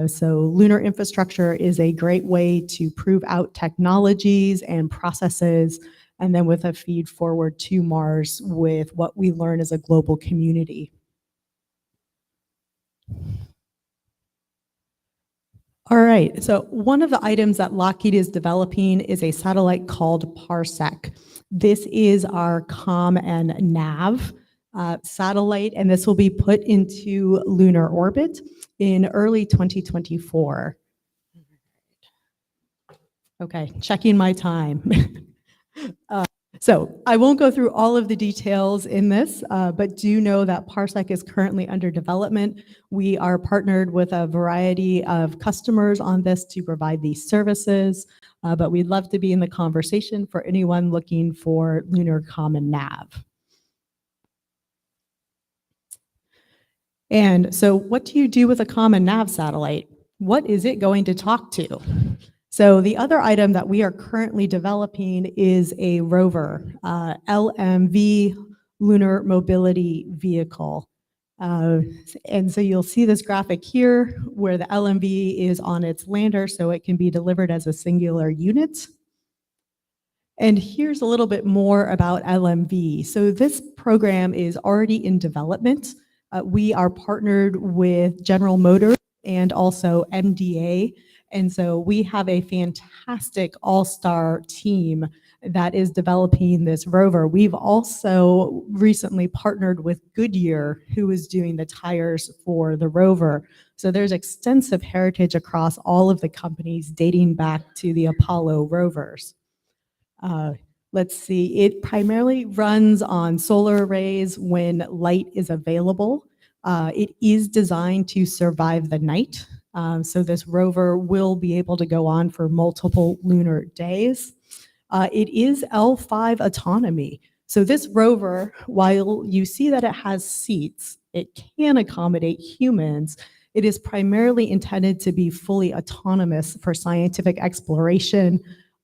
J: So lunar infrastructure is a great way to prove out technologies and processes, and then with a feed forward to Mars with what we learn as a global community. All right, so one of the items that Lockheed is developing is a satellite called Parsec. This is our COM and NAV satellite, and this will be put into lunar orbit in early 2024. Okay, checking my time. So I won't go through all of the details in this, but do know that Parsec is currently under development. We are partnered with a variety of customers on this to provide these services, but we'd love to be in the conversation for anyone looking for lunar common nav. And so what do you do with a common nav satellite? What is it going to talk to? So the other item that we are currently developing is a rover, LMV, Lunar Mobility Vehicle. And so you'll see this graphic here where the LMV is on its lander, so it can be delivered as a singular unit. And here's a little bit more about LMV. So this program is already in development. We are partnered with General Motors and also MDA. And so we have a fantastic all-star team that is developing this rover. We've also recently partnered with Goodyear, who is doing the tires for the rover. So there's extensive heritage across all of the companies dating back to the Apollo rovers. Let's see, it primarily runs on solar arrays when light is available. It is designed to survive the night. So this rover will be able to go on for multiple lunar days. It is L5 autonomy. So this rover, while you see that it has seats, it can accommodate humans. It is primarily intended to be fully autonomous for scientific exploration,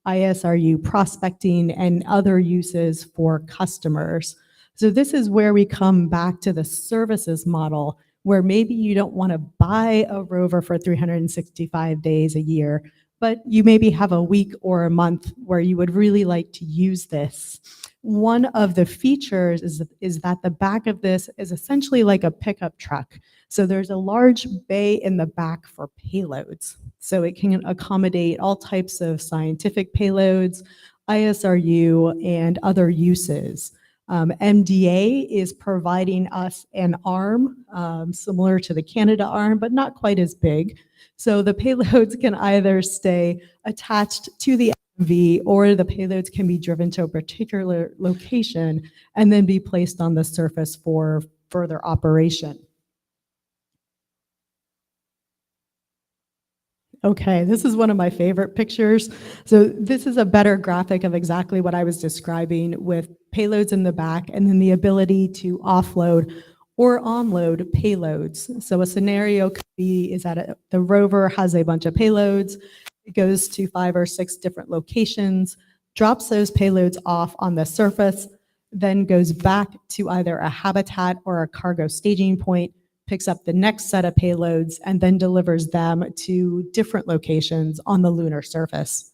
J: ISRU prospecting, and other uses for customers. So this is where we come back to the services model, where maybe you don't want to buy a rover for 365 days a year, but you maybe have a week or a month where you would really like to use this. One of the features is that the back of this is essentially like a pickup truck. So there's a large bay in the back for payloads. So it can accommodate all types of scientific payloads, ISRU, and other uses. MDA is providing us an arm similar to the Canada arm, but not quite as big. So the payloads can either stay attached to the MV, or the payloads can be driven to a particular location and then be placed on the surface for further operation. Okay, this is one of my favorite pictures. So this is a better graphic of exactly what I was describing, with payloads in the back and then the ability to offload or onload payloads. So a scenario could be is that the rover has a bunch of payloads, it goes to 5 or 6 different locations, drops those payloads off on the surface, then goes back to either a habitat or a cargo staging point, picks up the next set of payloads, and then delivers them to different locations on the lunar surface.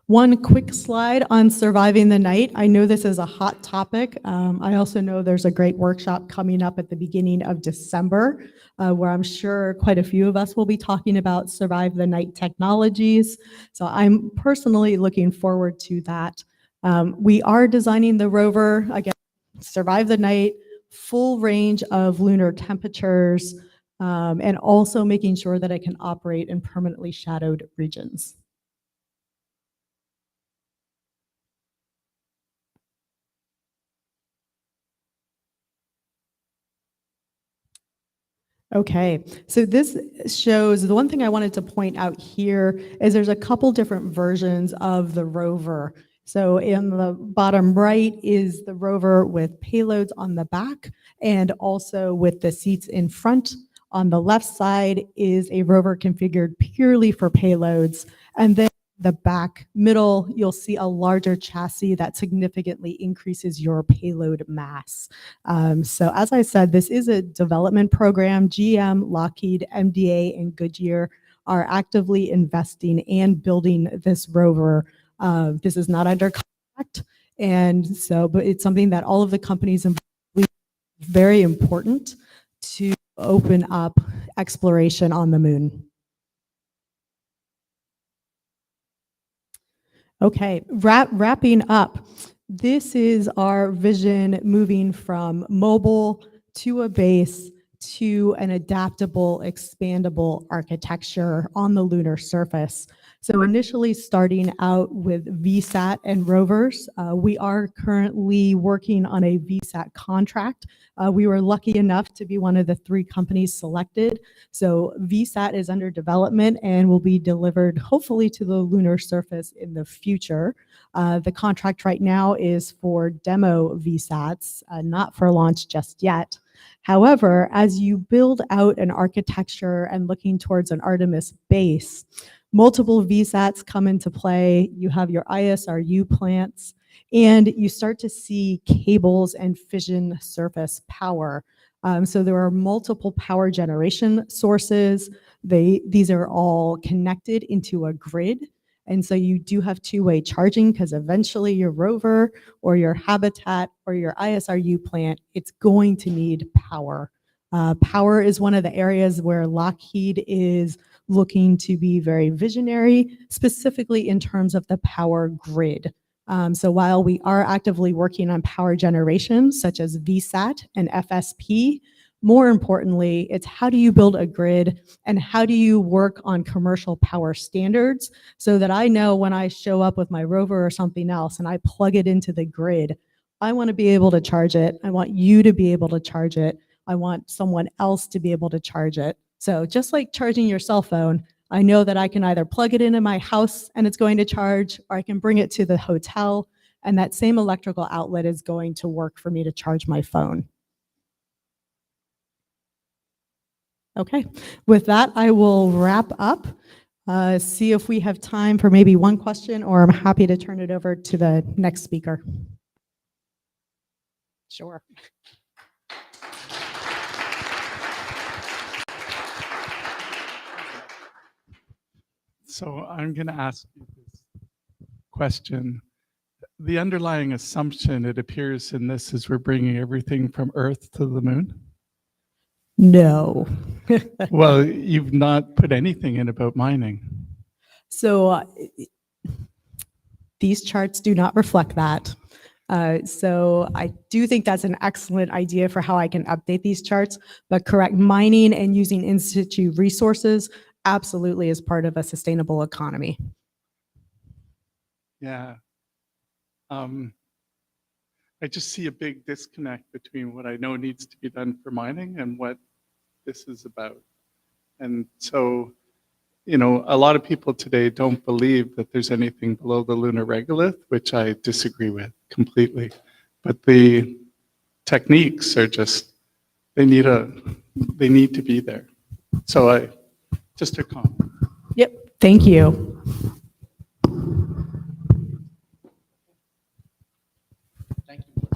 J: One quick slide on surviving the night. I know this is a hot topic. I also know there's a great workshop coming up at the beginning of December, where I'm sure quite a few of us will be talking about survive the night technologies. So I'm personally looking forward to that. We are designing the rover, again, survive the night, full range of lunar temperatures, and also making sure that it can operate in permanently shadowed regions. Okay, so this shows, the one thing I wanted to point out here is there's a couple different versions of the rover. So in the bottom right is the rover with payloads on the back and also with the seats in front. On the left side is a rover configured purely for payloads. And then the back middle, you'll see a larger chassis that significantly increases your payload mass. So as I said, this is a development program. GM, Lockheed, MDA, and Goodyear are actively investing and building this rover. This is not under contract, and so, but it's something that all of the companies believe is very important to open up exploration on the moon. Okay, wrapping up. This is our vision moving from mobile to a base to an adaptable, expandable architecture on the lunar surface. So initially starting out with VSAT and rovers, we are currently working on a VSAT contract. We were lucky enough to be one of the 3 companies selected. So VSAT is under development and will be delivered hopefully to the lunar surface in the future. The contract right now is for demo VSATs, not for launch just yet. However, as you build out an architecture and looking towards an Artemis base, multiple VSATs come into play. You have your ISRU plants, And you start to see cables and fission surface power. So there are multiple power generation sources. These are all connected into a grid. And so you do have two-way charging because eventually your rover or your habitat or your ISRU plant, it's going to need power. Power is one of the areas where Lockheed is looking to be very visionary, specifically in terms of the power grid. So while we are actively working on power generation, such as VSAT and FSP, more importantly, it's how do you build a grid and how do you work on commercial power standards so that I know when I show up with my rover or something else and I plug it into the grid, I want to be able to charge it. I want you to be able to charge it. I want someone else to be able to charge it. So just like charging your cell phone, I know that I can either plug it into my house and it's going to charge, or I can bring it to the hotel and that same electrical outlet is going to work for me to charge my phone. Okay, with that, I will wrap up, see if we have time for maybe one question, or I'm happy to turn it over to the next speaker. Sure.
K: So I'm going to ask you this question. The underlying assumption, it appears in this, is we're bringing everything from Earth to the moon?
J: No.
K: Well, you've not put anything in about mining.
J: So these charts do not reflect that. So I do think that's an excellent idea for how I can update these charts, but correct, mining and using in situ resources absolutely is part of a sustainable economy.
K: Yeah. I just see a big disconnect between what I know needs to be done for mining and what this is about. And so, you know, a lot of people today don't believe that there's anything below the lunar regolith, which I disagree with completely. But the techniques are just, they need to be there. So just a comment.
J: Yep, thank you.
E: Thank you.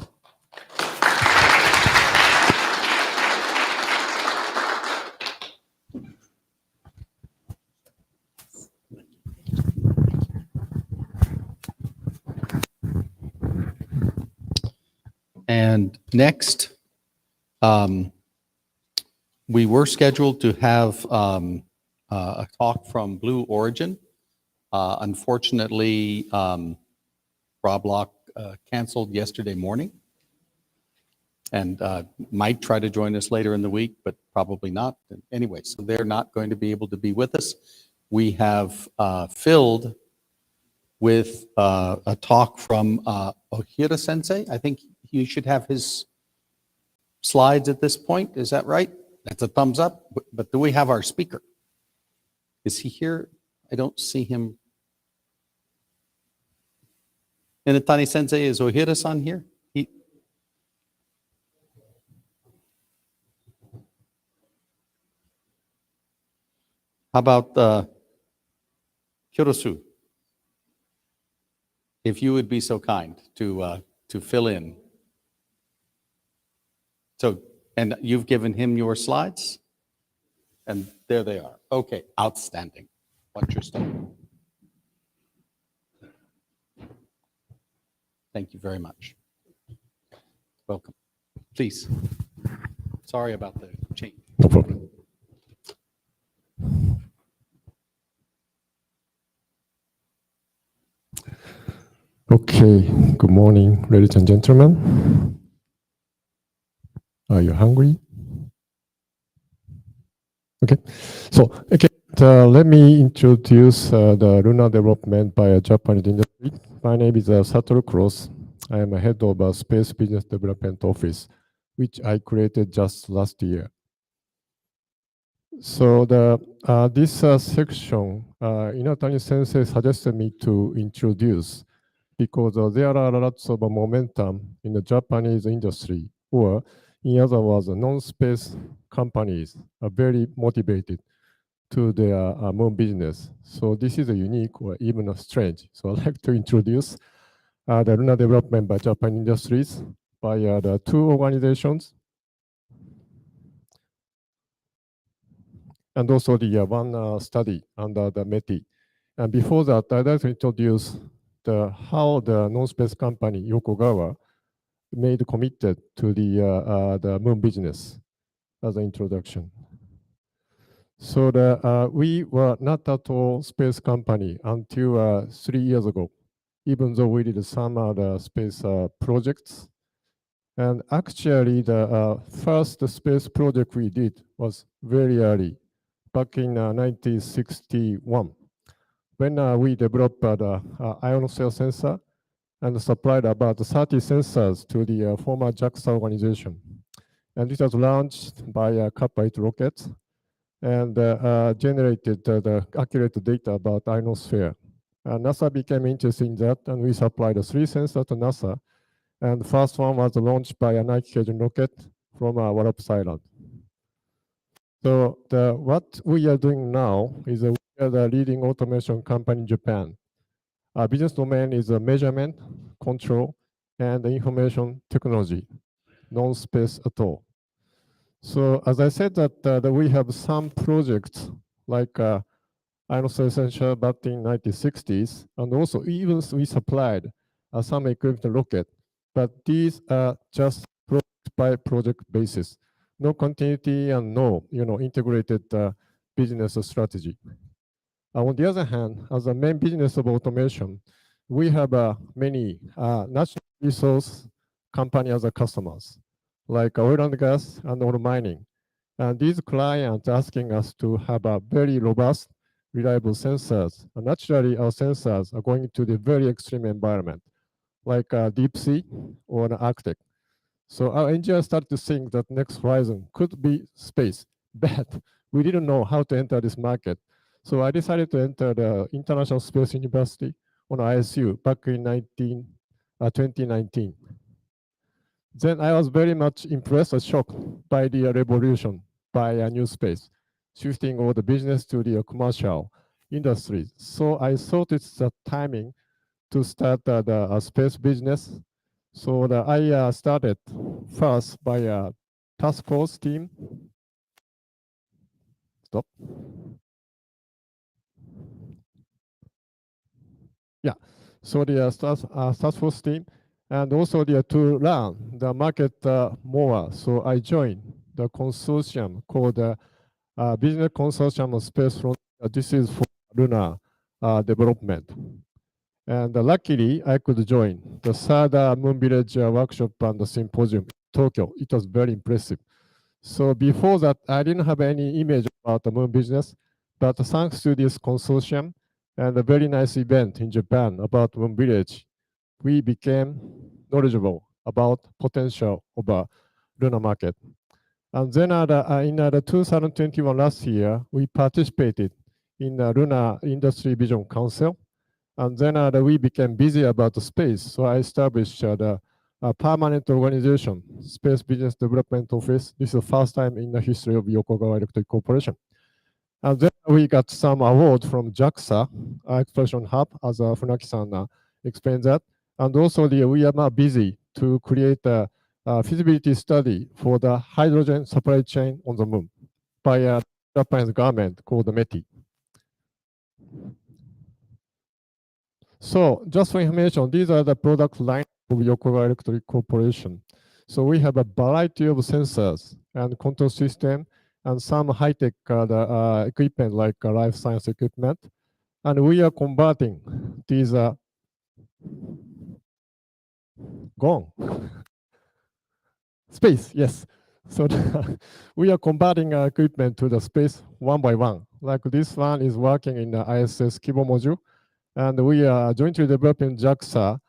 A: And next, we were scheduled to have a talk from Blue Origin. Unfortunately, Rob Locke canceled yesterday morning and might try to join us later in the week, but probably not. Anyway, so they're not going to be able to be with us. We have filled with a talk from Ohira Sensei. I think you should have his slides at this point. Is that right? That's a thumbs up. But do we have our speaker? Is he here? I don't see him. Inatani Sensei, is Ohira-san here? How about KUROSU? If you would be so kind to fill in. So, and you've given him your slides? And there they are. Okay, outstanding. Watch your step. Thank you very much. Welcome. Please. Sorry about the change.
L: No problem. Okay, good morning, ladies and gentlemen. Are you hungry? Okay, so let me introduce the lunar development by a Japanese industry. My name is Satoru KUROSU. I am a head of a space business development office, which I created just last year. So this section, Inatani Sensei suggested me to introduce because there are lots of momentum in the Japanese industry, or in other words, non-space companies are very motivated to their moon business. So this is a unique or even a strange. So I'd like to introduce the lunar development by Japan industries by the two organizations, and also the one study under the METI. And before that, I'd like to introduce how the non-space company Yokogawa made committed to the moon business as an introduction. So we were not at all space company until 3 years ago, even though we did some other space projects. And actually, the first space project we did was very early, back in 1961, when we developed the ion cell sensor and supplied about 30 sensors to the former JAXA organization. And it was launched by Kappa-8 rockets and generated the accurate data about ionosphere. NASA became interested in that, and we supplied 3 sensors to NASA. And the first one was launched by a Nike Cajun rocket from Wallops Island. So what we are doing now is we are the leading automation company in Japan. Our business domain is measurement, control, and information technology, non-space at all. So as I said that we have some projects like ionosphere sensor back in 1960s, and also even we supplied some equivalent rocket, but these are just project by project basis. No continuity and no integrated business strategy. On the other hand, as a main business of automation, we have many natural resource companies as customers, like oil and gas and oil mining. And these clients asking us to have a very robust, reliable sensors. And naturally, our sensors are going to the very extreme environment, like deep sea or the Arctic. So our engineers started to think that next horizon could be space, but we didn't know how to enter this market. So I decided to enter the International Space University on ISU back in 2019. Then I was very much impressed and shocked by the revolution by a new space, shifting all the business to the commercial industry. So I thought it's the timing to start the space business. So I started first by a task force team. Stop. Yeah, so the task force team, and also to learn the market more. So I joined the consortium called the Business Consortium of Space Frontier. This is for lunar development. And luckily, I could join the third Moon Village workshop and the symposium in Tokyo. It was very impressive. So before that, I didn't have any image about the moon business, but thanks to this consortium and a very nice event in Japan about Moon Village, we became knowledgeable about potential of a lunar market. And then in 2021 last year, we participated in the Lunar Industry Vision Council. And then we became busy about the space. So I established the permanent organization, Space Business Development Office. This is the first time in the history of Yokogawa Electric Corporation. And then we got some award from JAXA, Exploration Hub, as Funaki-san explained that. And also we are now busy to create a feasibility study for the hydrogen supply chain on the moon by a Japanese government called the METI. So just for information, these are the product line of Yokogawa Electric Corporation. So we have a variety of sensors and control system and some high-tech equipment like life science equipment. And we are converting these gone. Space, yes. So we are converting equipment to the space one by one. Like this one is working in the ISS Kibo module. And we are jointly developing JAXA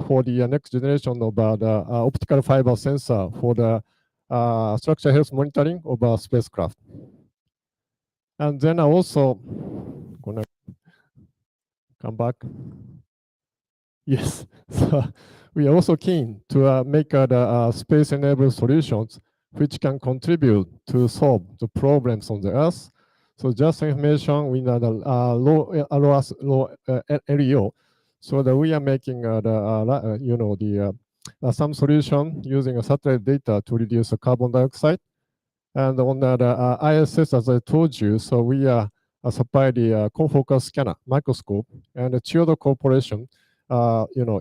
L: for the next generation of the optical fiber sensor for the structural health monitoring of a spacecraft. And then also, gonna come back. Yes, so we are also keen to make the space-enabled solutions which can contribute to solve the problems on the Earth. So just information, we know the low LEO. So that we are making some solution using a satellite data to reduce the carbon dioxide. And on the ISS, as I told you, so we are supply the confocal scanner microscope, and the Kyoto Corporation,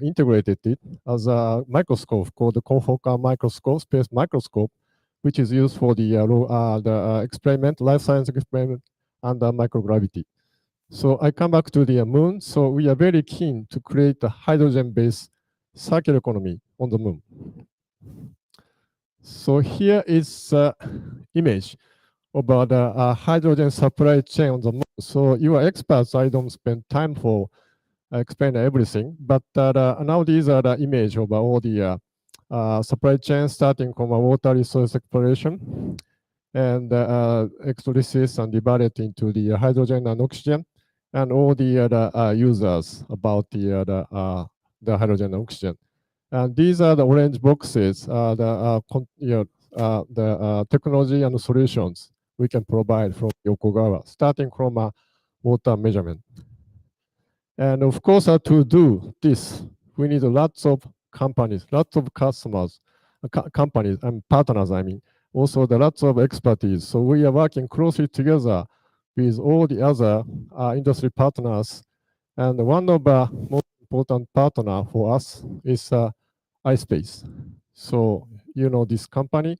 L: integrated it as a microscope called the confocal microscope, space microscope, which is used for the experiment, life science experiment under microgravity. So I come back to the moon. So we are very keen to create a hydrogen-based circular economy on the moon. So here is image about the hydrogen supply chain on the moon. So you are experts. I don't spend time for explain everything, but now these are the image of all the supply chain starting from a water resource exploration and electrolysis and divided into the hydrogen and oxygen and all the other users about the hydrogen and oxygen. And these are the orange boxes, the technology and solutions we can provide from Yokogawa, starting from water measurement. And of course, to do this, we need lots of companies, lots of customers, companies and partners, I mean, also the lots of expertise. So we are working closely together with all the other industry partners. And one of the most important partner for us is iSpace. So, you know this company.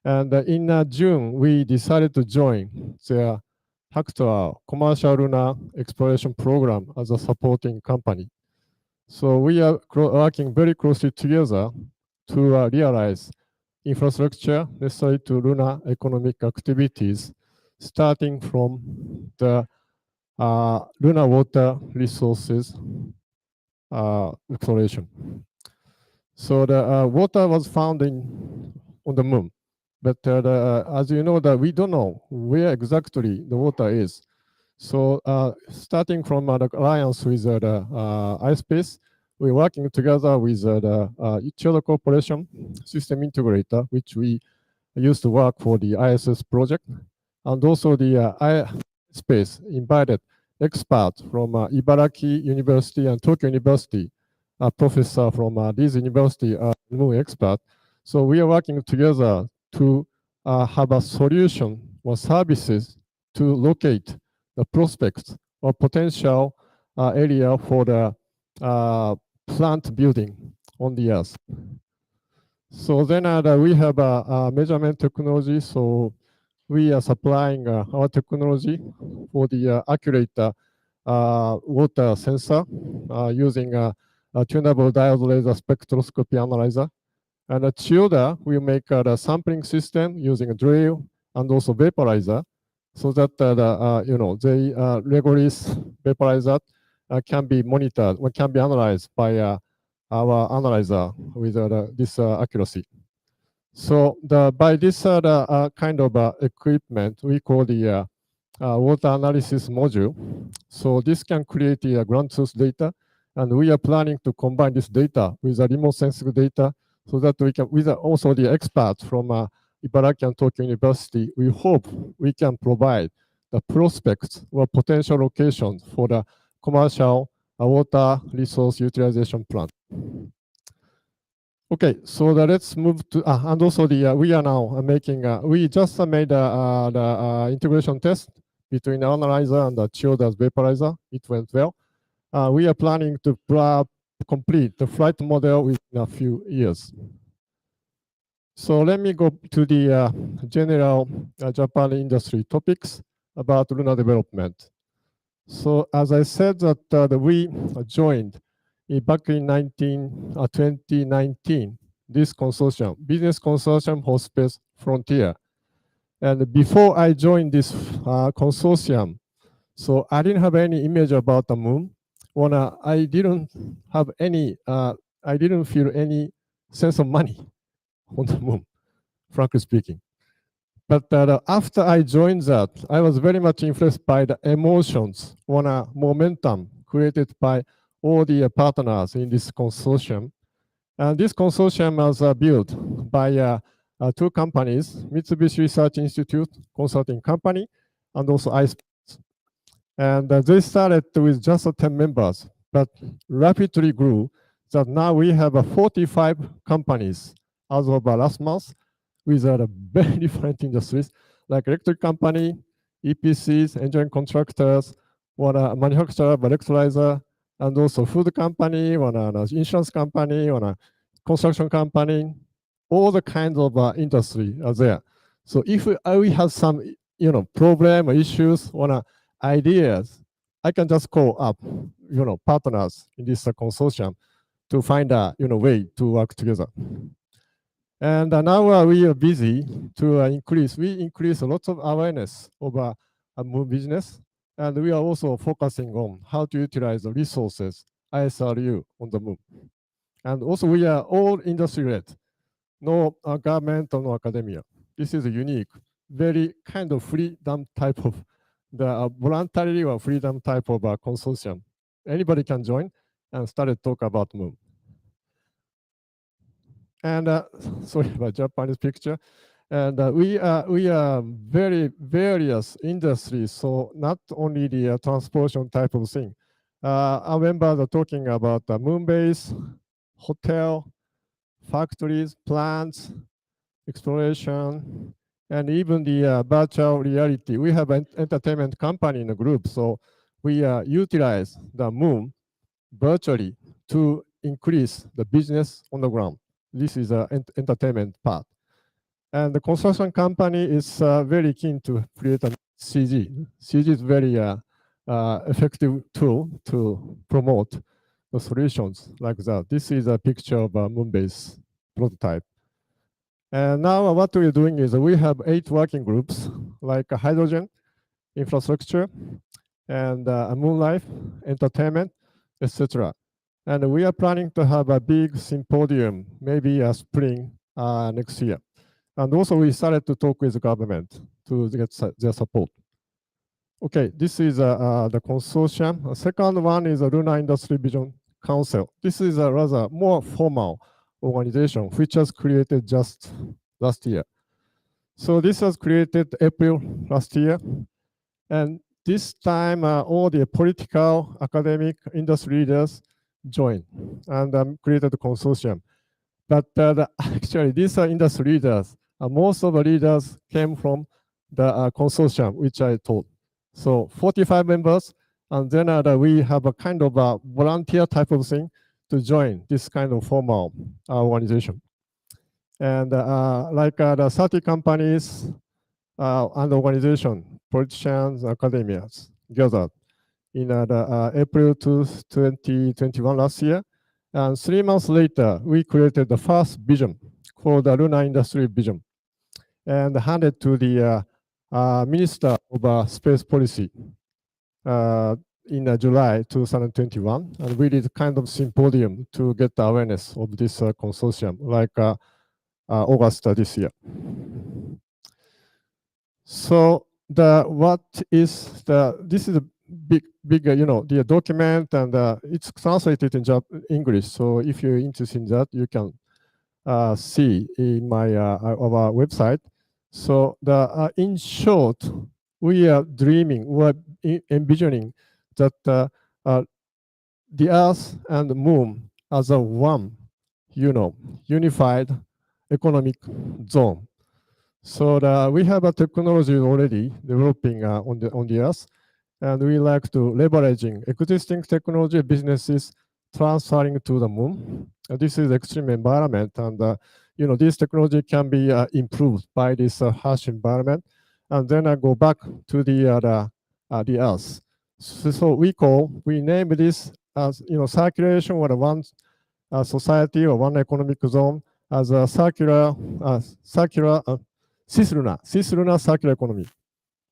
L: And in June, we decided to join their Hector commercial lunar exploration program as a supporting company. So we are working very closely together to realize infrastructure necessary to lunar economic activities, starting from the lunar water resources exploration. So the water was found on the moon. But as you know, that we don't know where exactly the water is. So starting from the alliance with the iSpace, we're working together with the Kyoto Corporation system integrator, which we used to work for the ISS project, and also the iSpace invited experts from Ibaraki University and Tokyo University, a professor from these universities are moon expert. So we are working together to have a solution or services to locate the prospects or potential area for the plant building on the Earth. So then we have a measurement technology. So we are supplying our technology for the accurate water sensor using a tunable diode laser spectroscopy analyzer. And at Chiyoda, we make the sampling system using a drill and also vaporizer, so that the rigorous vaporizer can be monitored or can be analyzed by our analyzer with this accuracy. So by this kind of equipment, we call the water analysis module. So this can create the ground truth data, and we are planning to combine this data with the remote sensing data, so that we can, with also the experts from Ibaraki and Tokyo University, we hope we can provide the prospects or potential locations for the commercial water resource utilization plant. Okay, so let's move to, and also we are now making, we just made the integration test between the analyzer and the Chiyoda's vaporizer. It went well. We are planning to complete the flight model within a few years. So let me go to the general Japan industry topics about lunar development. So as I said that we joined back in 2019, this consortium, Business Consortium for Space Frontier. And before I joined this consortium, so I didn't have any image about the moon. I didn't have any, I didn't feel any sense of money on the moon, frankly speaking. But after I joined that, I was very much influenced by the emotions on a momentum created by all the partners in this consortium. And this consortium was built by two companies, Mitsubishi Research Institute consulting company, and also iSpace. And they started with just 10 members but rapidly grew that now we have 45 companies as of last month with very different industries like electric company, EPCs, engineering contractors, one manufacturer of electrolyzer, and also food company, one insurance company, one construction company, all the kinds of industry are there. So if we have some, problem or issues or ideas, I can just call up, partners in this consortium to find a, way to work together. And now we are busy to increase a lot of awareness of moon business. And we are also focusing on how to utilize the resources, ISRU on the moon. And also we are all industry-led, no government or no academia. This is a unique, very kind of freedom type of, the voluntary or freedom type of consortium. Anybody can join and start to talk about moon. And sorry about Japanese picture. And we are very various industries, so not only the transportation type of thing. I remember talking about the moon base, hotel, factories, plants, exploration, and even the virtual reality. We have an entertainment company in the group, so we utilize the moon virtually to increase the business on the ground. This is an entertainment part. And the construction company is very keen to create a CG. CG is very effective tool to promote the solutions like that. This is a picture of a moon-based prototype. And now what we're doing is we have 8 working groups, like hydrogen, infrastructure, and moon life, entertainment, etc. And we are planning to have a big symposium, maybe a spring next year. And also we started to talk with the government to get their support. Okay, this is the consortium. The second one is the Lunar Industry Vision Council. This is a rather more formal organization which was created just last year. So this was created April last year. And this time all the political, academic, industry leaders joined and created a consortium. But actually these are industry leaders. Most of the leaders came from the consortium, which I told. So 45 members, and then we have a kind of a volunteer type of thing to join this kind of formal organization. And like the 30 companies and organization, politicians, academians gathered in April 2021 last year. And 3 months later, we created the first vision called the Lunar Industry Vision and handed to the Minister of Space Policy in July 2021. And we did kind of symposium to get the awareness of this consortium, like August this year. So this is a big, the document, and it's translated in English. So if you're interested in that, you can see in my our website. So in short, we are dreaming, we're envisioning that the Earth and the Moon as a one, unified economic zone. So we have a technology already developing on the Earth, and we like to leveraging existing technology businesses transferring to the Moon. This is extreme environment, and this technology can be improved by this harsh environment, and then I go back to the Earth. So we name this as circulation or one society or one economic zone as a circular cis-lunar circular economy.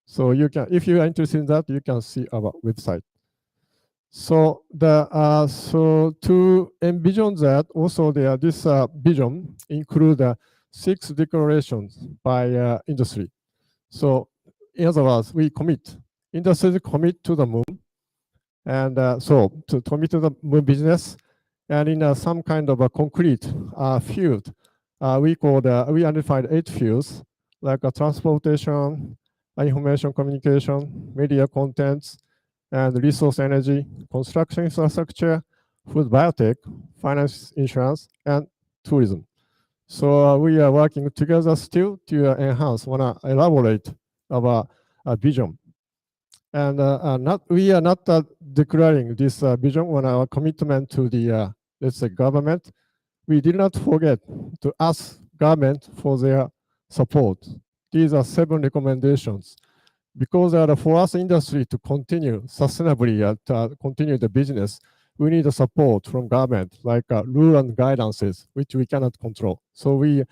L: So you can, if you are interested in that, you can see our website. So so to envision that, also this vision include 6 declarations by industry. So in other words, we commit, industries commit to the moon, and so to commit to the moon business, and in some kind of a concrete field, we identified 8 fields like transportation, information communication, media contents, and resource energy, construction infrastructure, food biotech, finance, insurance, and tourism. So we are working together still to enhance, want to elaborate our vision. And we are not declaring this vision on our commitment to the, let's say, government. We did not forget to ask government for their support. These are 7 recommendations. Because for us industry to continue sustainably, to continue the business, we need a support from government, like rule and guidances, which we cannot control. So we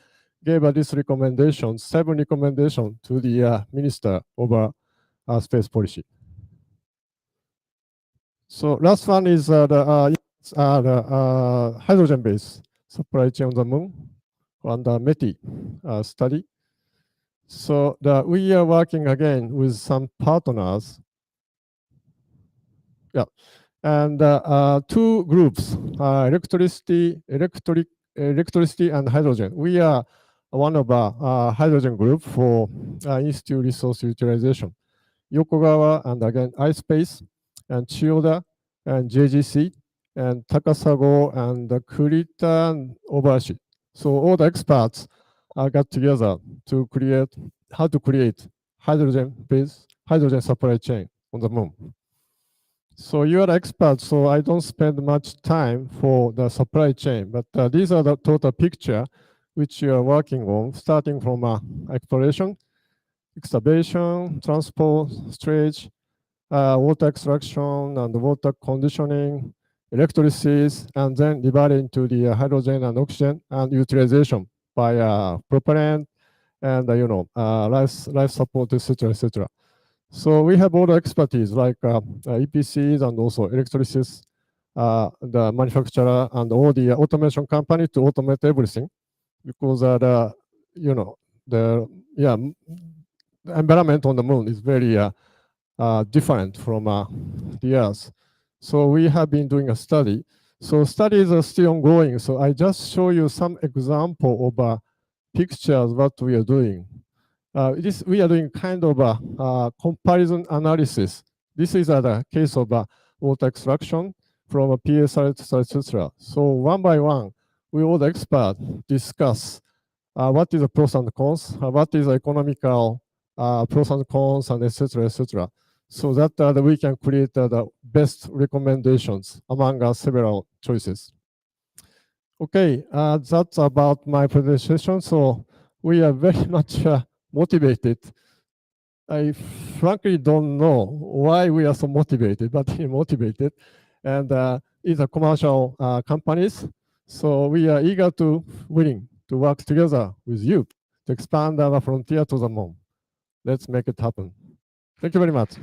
L: gave this recommendation, 7 recommendations to the Minister of Space Policy. So last one is the hydrogen-based supply chain on the moon on the METI study. So we are working again with some partners. Yeah, and 2 groups: electricity and hydrogen. We are one of a hydrogen group for institute resource utilization. Yokogawa and again iSpace and Chiyoda and JGC and Takasago and Kurita and Obashi. So all the experts got together to create how to create hydrogen-based hydrogen supply chain on the moon. So you are experts, so I don't spend much time for the supply chain, but these are the total picture which you are working on, starting from exploration, excavation, transport, storage, water extraction and water conditioning, electrolysis, and then divided into the hydrogen and oxygen and utilization by propellant and life support, etc., etc. So we have all the expertise like EPCs and also electrolysis, the manufacturer and all the automation company to automate everything, because the environment on the moon is very different from the Earth. So we have been doing a study. So studies are still ongoing. So I just show you some example of pictures what we are doing. We are doing kind of a comparison analysis. This is the case of water extraction from a PSR, etc. So one by one, we all the experts discuss what is the pros and cons, what is the economical pros and cons, and etc., etc. So that we can create the best recommendations among several choices. Okay, that's about my presentation. So we are very much motivated. I frankly don't know why we are so motivated, but we're motivated. And it's a commercial companies. So we are willing to work together with you to expand our frontier to the moon. Let's make it happen. Thank you very much.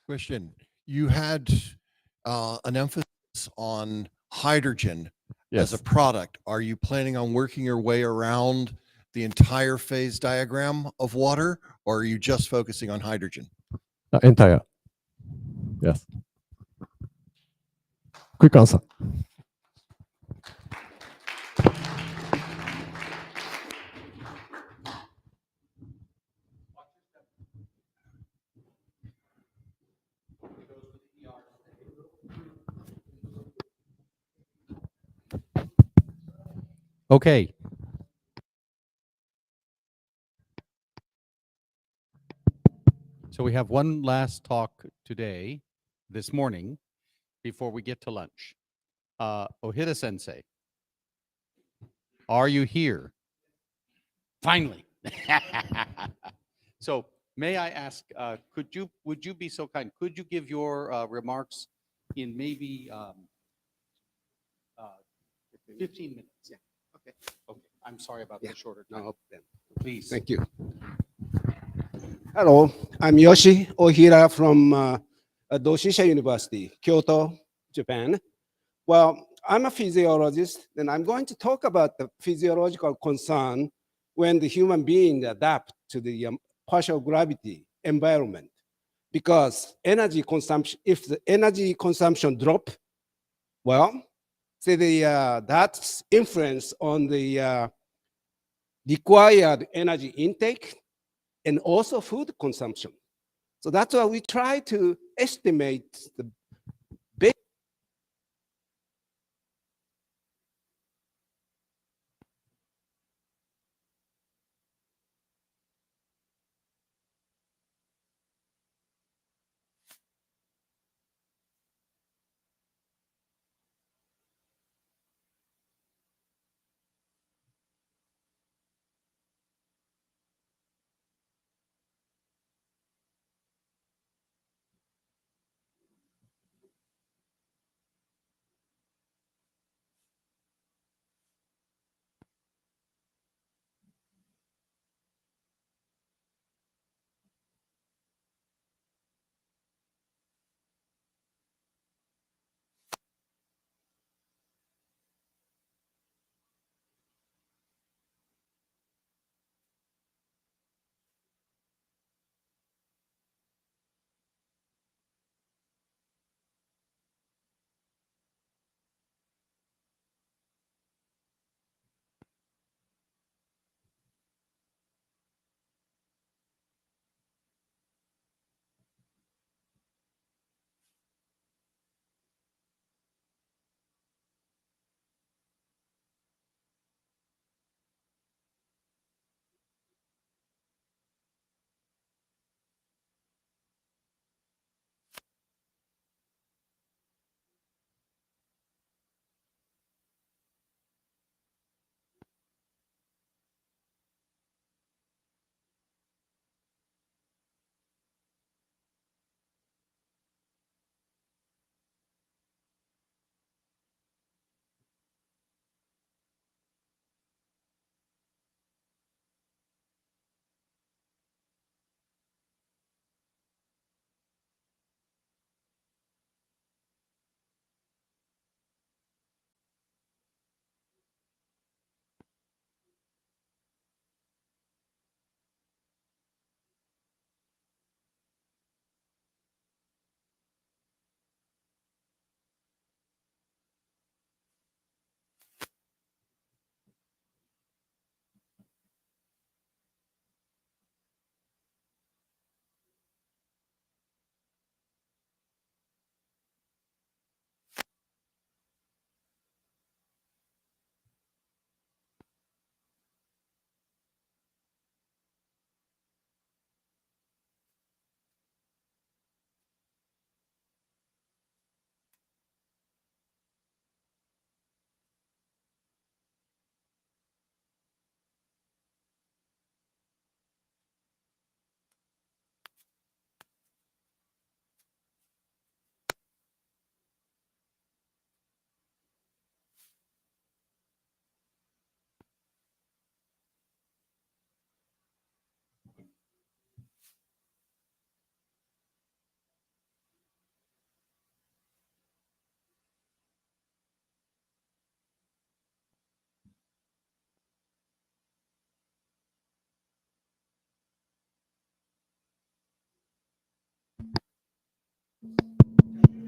M: Question. You had an emphasis on hydrogen as a product. Are you planning on working your way around the entire phase diagram of water, or are you just focusing on hydrogen?
L: Entire. Yes. Quick answer.
A: Okay. So we have one last talk today, this morning, before we get to lunch. Ohira Sensei, are you here? Finally. So may I ask, would you be so kind, could you give your remarks in maybe 15 minutes? Yeah. Okay. Okay. I'm sorry about the shorter time.
N: No,
A: Please.
N: thank you. Hello, I'm Yoshi Ohira from Doshisha University, Kyoto, Japan. Well, I'm a physiologist, and I'm going to talk about the physiological concern when the human being adapt to the partial gravity environment. because energy consumption, if the energy consumption drop, well, say that's influence on the required energy intake and also food consumption. So that's why we try to estimate the big.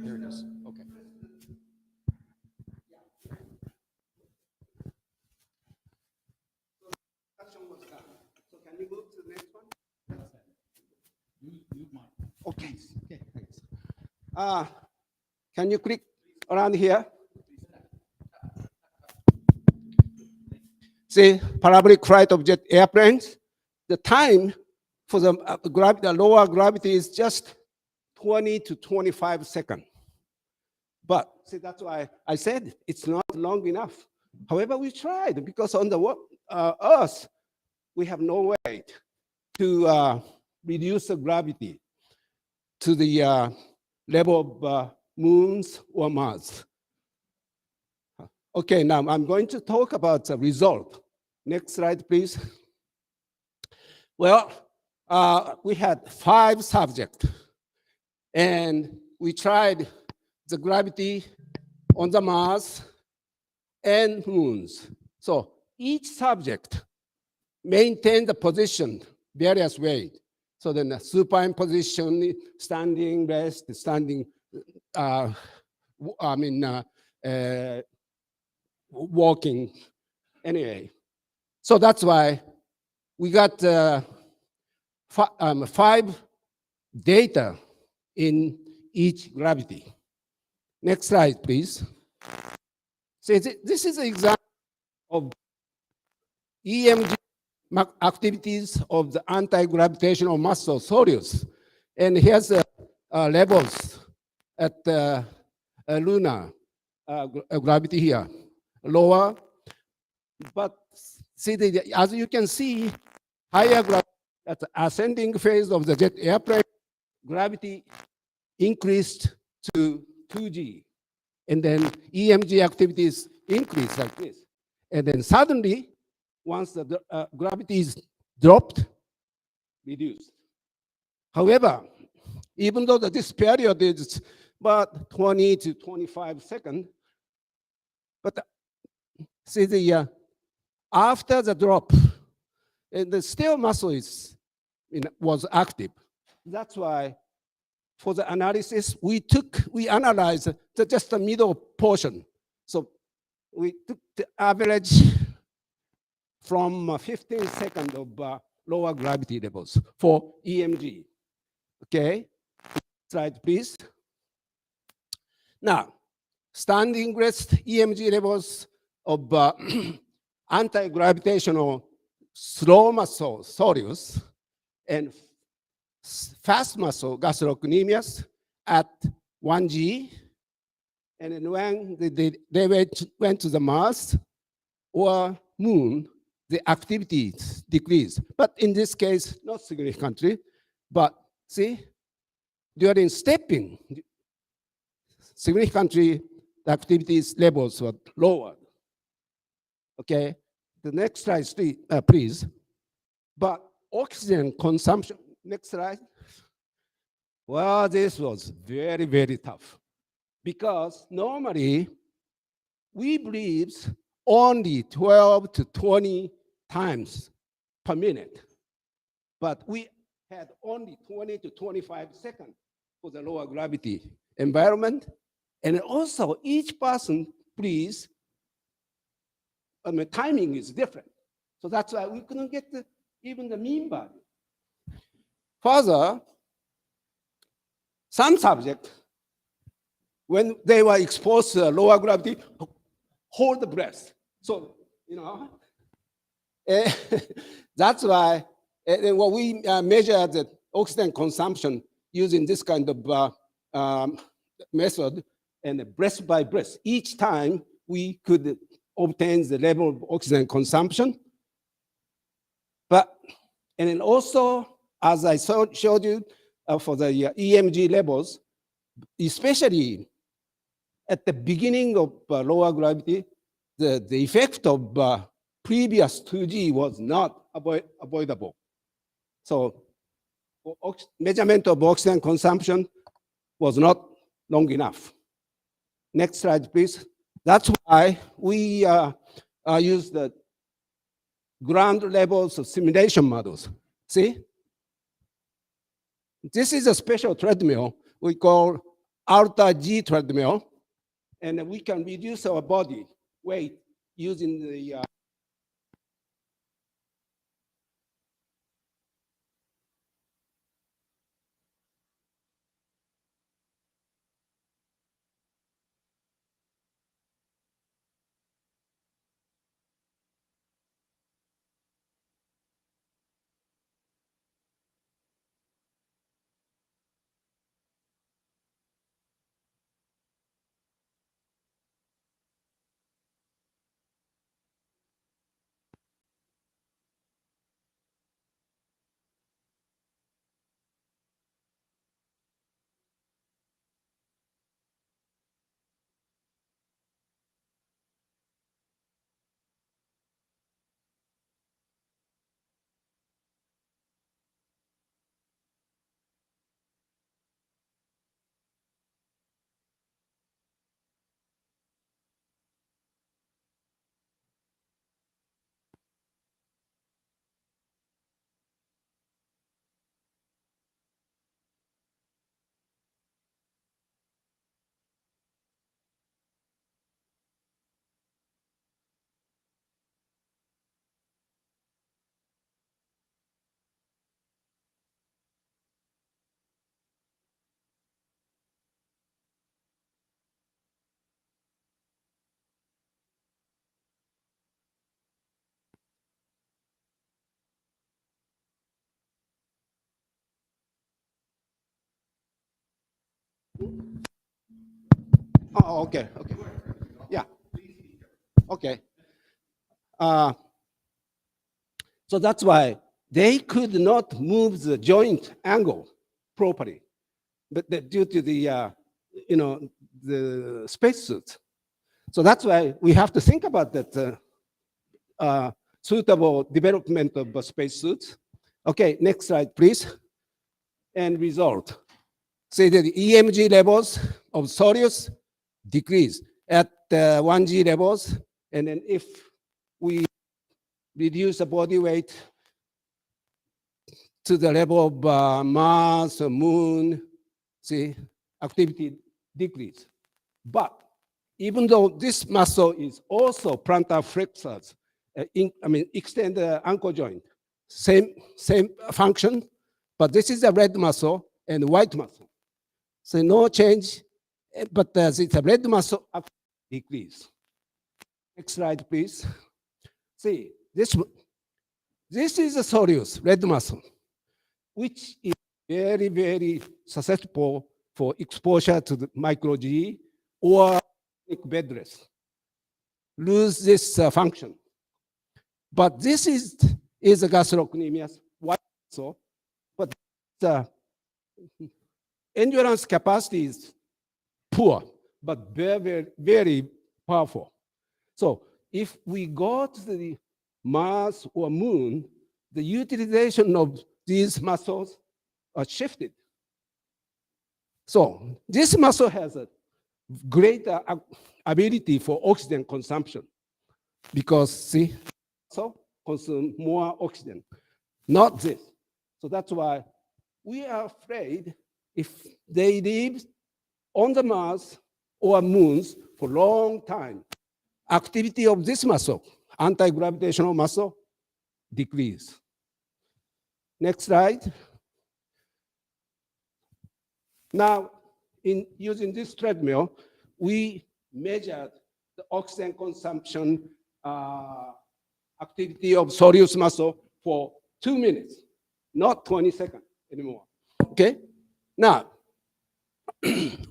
A: There it is. Okay.
N: So can you move to the next one? Okay. Okay. Thanks. Can you click around here? See, parabolic flight object airplanes. The time for the lower gravity is just 20 to 25 seconds. But see, that's why I said it's not long enough. However, we tried because on the Earth, we have no way to reduce the gravity to the level of moons or Mars. Okay, now I'm going to talk about the result. Next slide, please. Well, we had 5 subjects, and we tried the gravity on the Mars and moons. So each subject maintained the position various ways. So then the supine position, standing, rest, standing, walking. Anyway, so that's why we got 5 data in each gravity. Next slide, please. So this is an example of EMG activities of the anti-gravitational muscle Soleus. And here's the levels at the lunar gravity here, lower. But see, as you can see, higher gravity at the ascending phase of the jet airplane, gravity increased to 2G. And then EMG activities increase like this. And then suddenly, once the gravity is dropped, reduced. However, even though this period is about 20 to 25 seconds, but see after the drop, the still muscle was active. That's why for the analysis, we analyzed just the middle portion. So we took the average from 15 seconds of lower gravity levels for EMG. Okay, slide please. Now, standing rest EMG levels of anti-gravitational slow muscle Soleus and fast muscle gastrocnemius at 1G. And then when they went to the Mars or Moon, the activities decreased. But in this case, not significantly. But see, during stepping, significantly, the activities levels were lower. Okay, the next slide, please. But oxygen consumption, next slide. Well, this was very, very tough because normally we breathe only 12 to 20 times per minute, but we had only 20 to 25 seconds for the lower gravity environment. And also each person breathes, timing is different. So that's why we couldn't get even the mean value. Further, some subjects, when they were exposed to lower gravity, hold the breath. So, that's why when we measure the oxygen consumption using this kind of method and breath by breath, each time we could obtain the level of oxygen consumption. And then also, as I showed you for the EMG levels, especially at the beginning of lower gravity, the effect of previous 2G was not avoidable. So measurement of oxygen consumption was not long enough. Next slide, please. That's why we use the ground levels of simulation models. See? This is a special treadmill we call Alta G treadmill, and we can reduce our body weight using the Oh, okay, okay. Yeah. Okay. So that's why they could not move the joint angle properly, but due to the, the spacesuit. So that's why we have to think about that suitable development of spacesuits. Okay, next slide, please. And result. Say that the EMG levels of Sirius decrease at 1G levels, and then if we reduce the body weight to the level of Mars or Moon, see, activity decrease. But even though this muscle is also plantar flexors, extend the ankle joint, same function, but this is a red muscle and white muscle. So no change, but it's a red muscle decrease. Next slide, please. See, this is a Sirius, red muscle, which is very, very susceptible for exposure to the micro G or bed rest. Lose this function. But this is a gastrocnemius, white muscle, but the endurance capacity is poor, but very, very, very powerful. So if we go to the Mars or Moon, the utilization of these muscles are shifted. So this muscle has a greater ability for oxygen consumption because, see, so consume more oxygen, not this. So that's why we are afraid if they live on the Mars or Moons for a long time, activity of this muscle, anti-gravitational muscle, decrease. Next slide. Now, in using this treadmill, we measured the oxygen consumption activity of Sirius muscle for 2 minutes, not 20 seconds anymore. Okay? Now,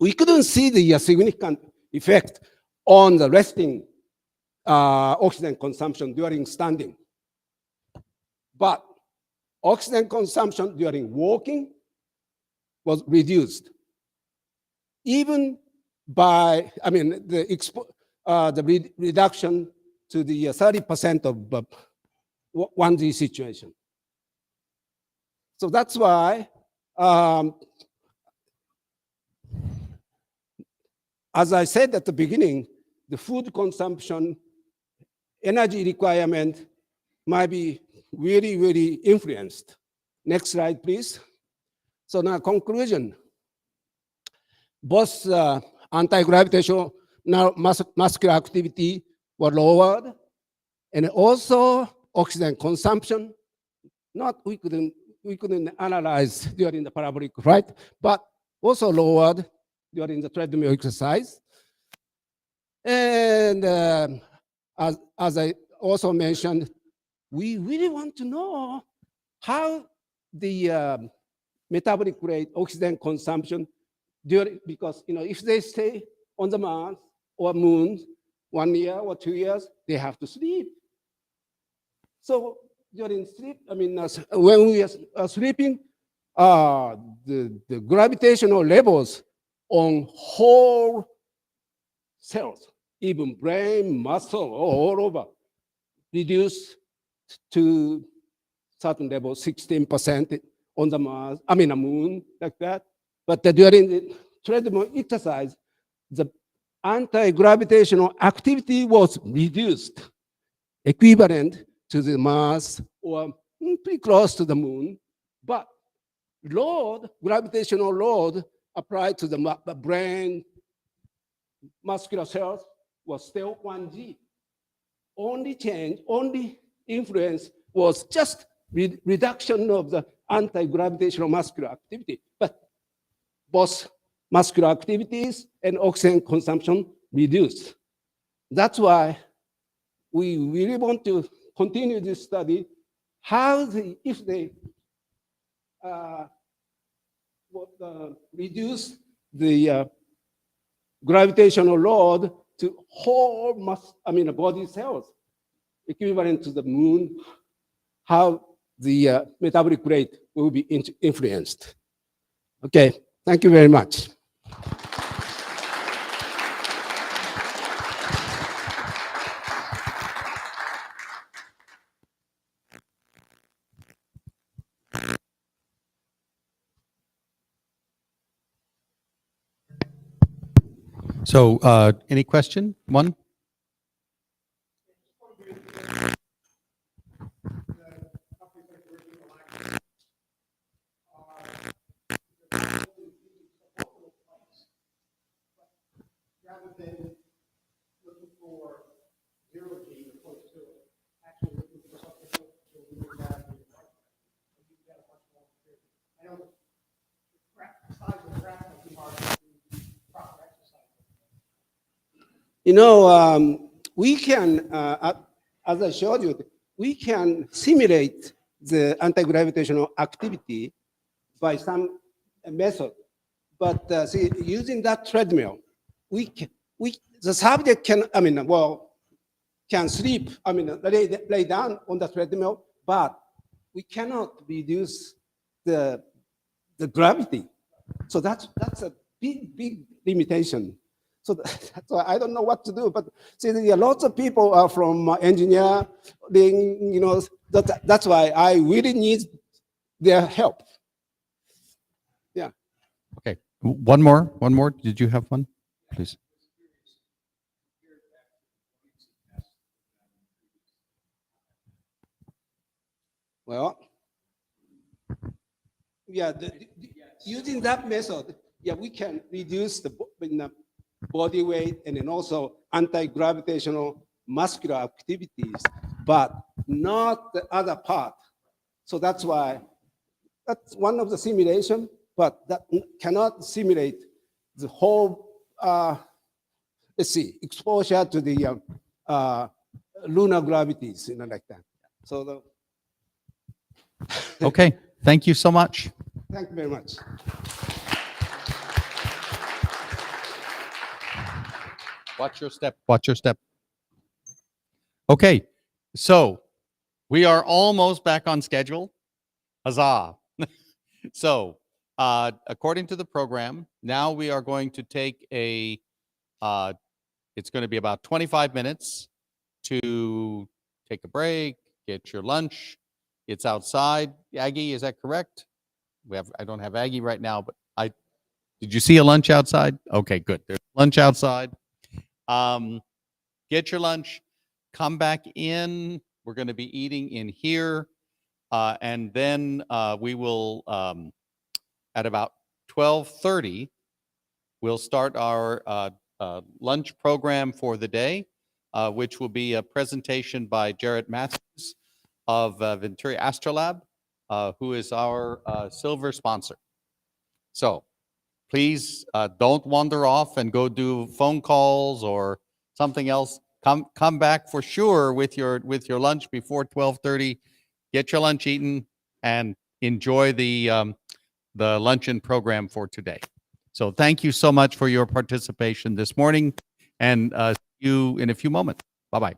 N: we couldn't see the significant effect on the resting oxygen consumption during standing. But oxygen consumption during walking was reduced. Even by, the reduction to the 30% of 1G situation. So that's why, as I said at the beginning, the food consumption, energy requirement might be really, really influenced. Next slide, please. So now conclusion. Both anti-gravitational muscular activity were lowered, and also oxygen consumption. We couldn't analyze during the parabolic, right? But also lowered during the treadmill exercise. And as I also mentioned, we really want to know how the metabolic rate, oxygen consumption because if they stay on the Mars or Moon 1 year or 2 years, they have to sleep. So during sleep, when we are sleeping, the gravitational levels on whole cells, even brain, muscle, all over, reduce to certain level, 16% on the Mars, a Moon, like that. But during the treadmill exercise, the anti-gravitational activity was reduced, equivalent to the Mars or pretty close to the Moon. But gravitational load applied to the brain, muscular cells was still 1G. Only influence was just reduction of the anti-gravitational muscular activity. But both muscular activities and oxygen consumption reduced. That's why we really want to continue this study. If they reduce the gravitational load to whole body cells, equivalent to the moon, how the metabolic rate will be influenced. Okay, thank you very much.
A: So any question? One?
N: You know, we can, as I showed you, we can simulate the anti-gravitational activity by some method. But see, using that treadmill, the subject can, can sleep, lay down on the treadmill, but we cannot reduce the gravity. So that's a big limitation. So that's why I don't know what to do. But see, there are lots of people are from engineering, you know, that's why I really need their help. Yeah.
A: Okay, one more. Did you have one, please?
N: Well, yeah, using that method, yeah, we can reduce the body weight and then also anti-gravitational muscular activities, but not the other part. So that's why, that's one of the simulation, but that cannot simulate the whole, let's see, exposure to the lunar gravities, you know, like that. So
A: Okay, thank you so much.
N: thank you very much.
A: Watch your step. Watch your step. Okay, so we are almost back on schedule. Huzzah. So, according to the program, now we are going to take a, it's going to be about 25 minutes to take a break, get your lunch. It's outside. Aggie, is that correct? I don't have Aggie right now, but did you see a lunch outside? Okay, good. There's lunch outside. Get your lunch, come back in. We're going to be eating in here. And then we will, at about 12:30, we'll start our lunch program for the day, which will be a presentation by Jaret Mathews of Venturi Astrolab, who is our silver sponsor. So please don't wander off and go do phone calls or something else. Come back for sure with your lunch before 12:30. Get your lunch eaten and enjoy the luncheon program for today. So thank you so much for your participation this morning, and see you in a few moments. Bye-bye.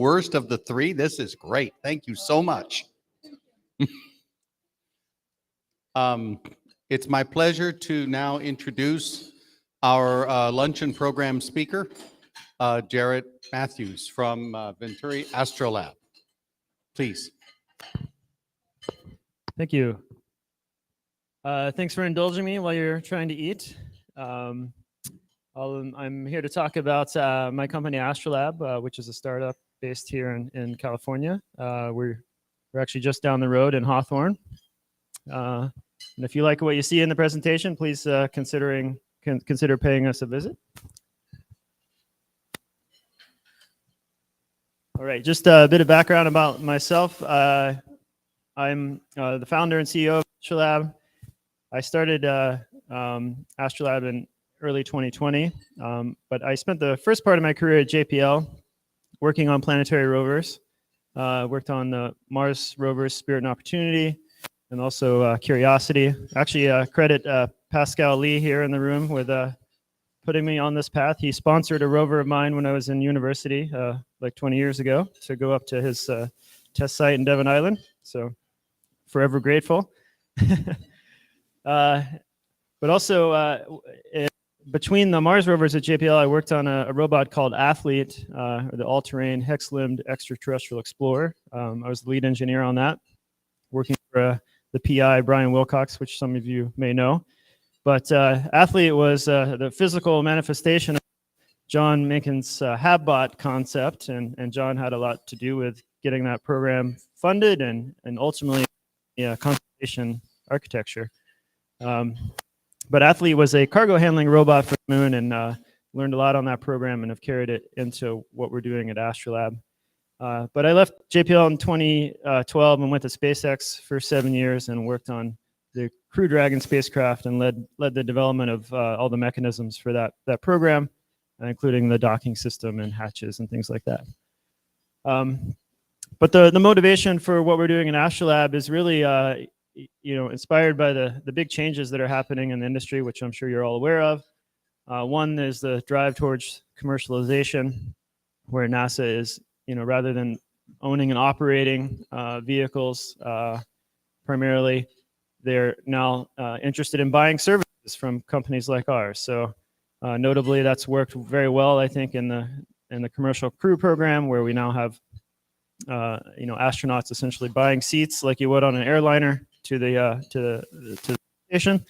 A: worst of the three. This is great. Thank you so much. It's my pleasure to now introduce our luncheon program speaker, Jaret Mathews from Venturi Astrolab. Please.
O: Thank you. Thanks for indulging me while you're trying to eat. I'm here to talk about my company Astrolab, which is a startup based here in California. We're actually just down the road in Hawthorne. And if you like what you see in the presentation, please consider paying us a visit. All right, just a bit of background about myself. I'm the founder and CEO of Astrolab. I started Astrolab in early 2020, but I spent the first part of my career at JPL working on planetary rovers. Worked on the Mars rovers Spirit and Opportunity, and also Curiosity. Actually, credit Pascal Lee here in the room with putting me on this path. He sponsored a rover of mine when I was in university, like 20 years ago, to go up to his test site in Devon Island. So forever grateful. But also, between the Mars rovers at JPL, I worked on a robot called Athlete, the all-terrain hex-limbed extraterrestrial explorer. I was the lead engineer on that, working for the PI, Brian Wilcox, which some of you may know. But Athlete was the physical manifestation of John Menken's HabBot concept, and John had a lot to do with getting that program funded and ultimately constellation architecture. But Athlete was a cargo handling robot for the moon, and learned a lot on that program and have carried it into what we're doing at Astrolab. But I left JPL in 2012 and went to SpaceX for 7 years and worked on the Crew Dragon spacecraft and led the development of all the mechanisms for that program, including the docking system and hatches and things like that. But the motivation for what we're doing in Astrolab is really inspired by the big changes that are happening in the industry, which I'm sure you're all aware of. One is the drive towards commercialization, where NASA is, rather than owning and operating vehicles primarily, they're now interested in buying services from companies like ours. So notably, that's worked very well, I think, in the commercial crew program, where we now have astronauts essentially buying seats like you would on an airliner to the station.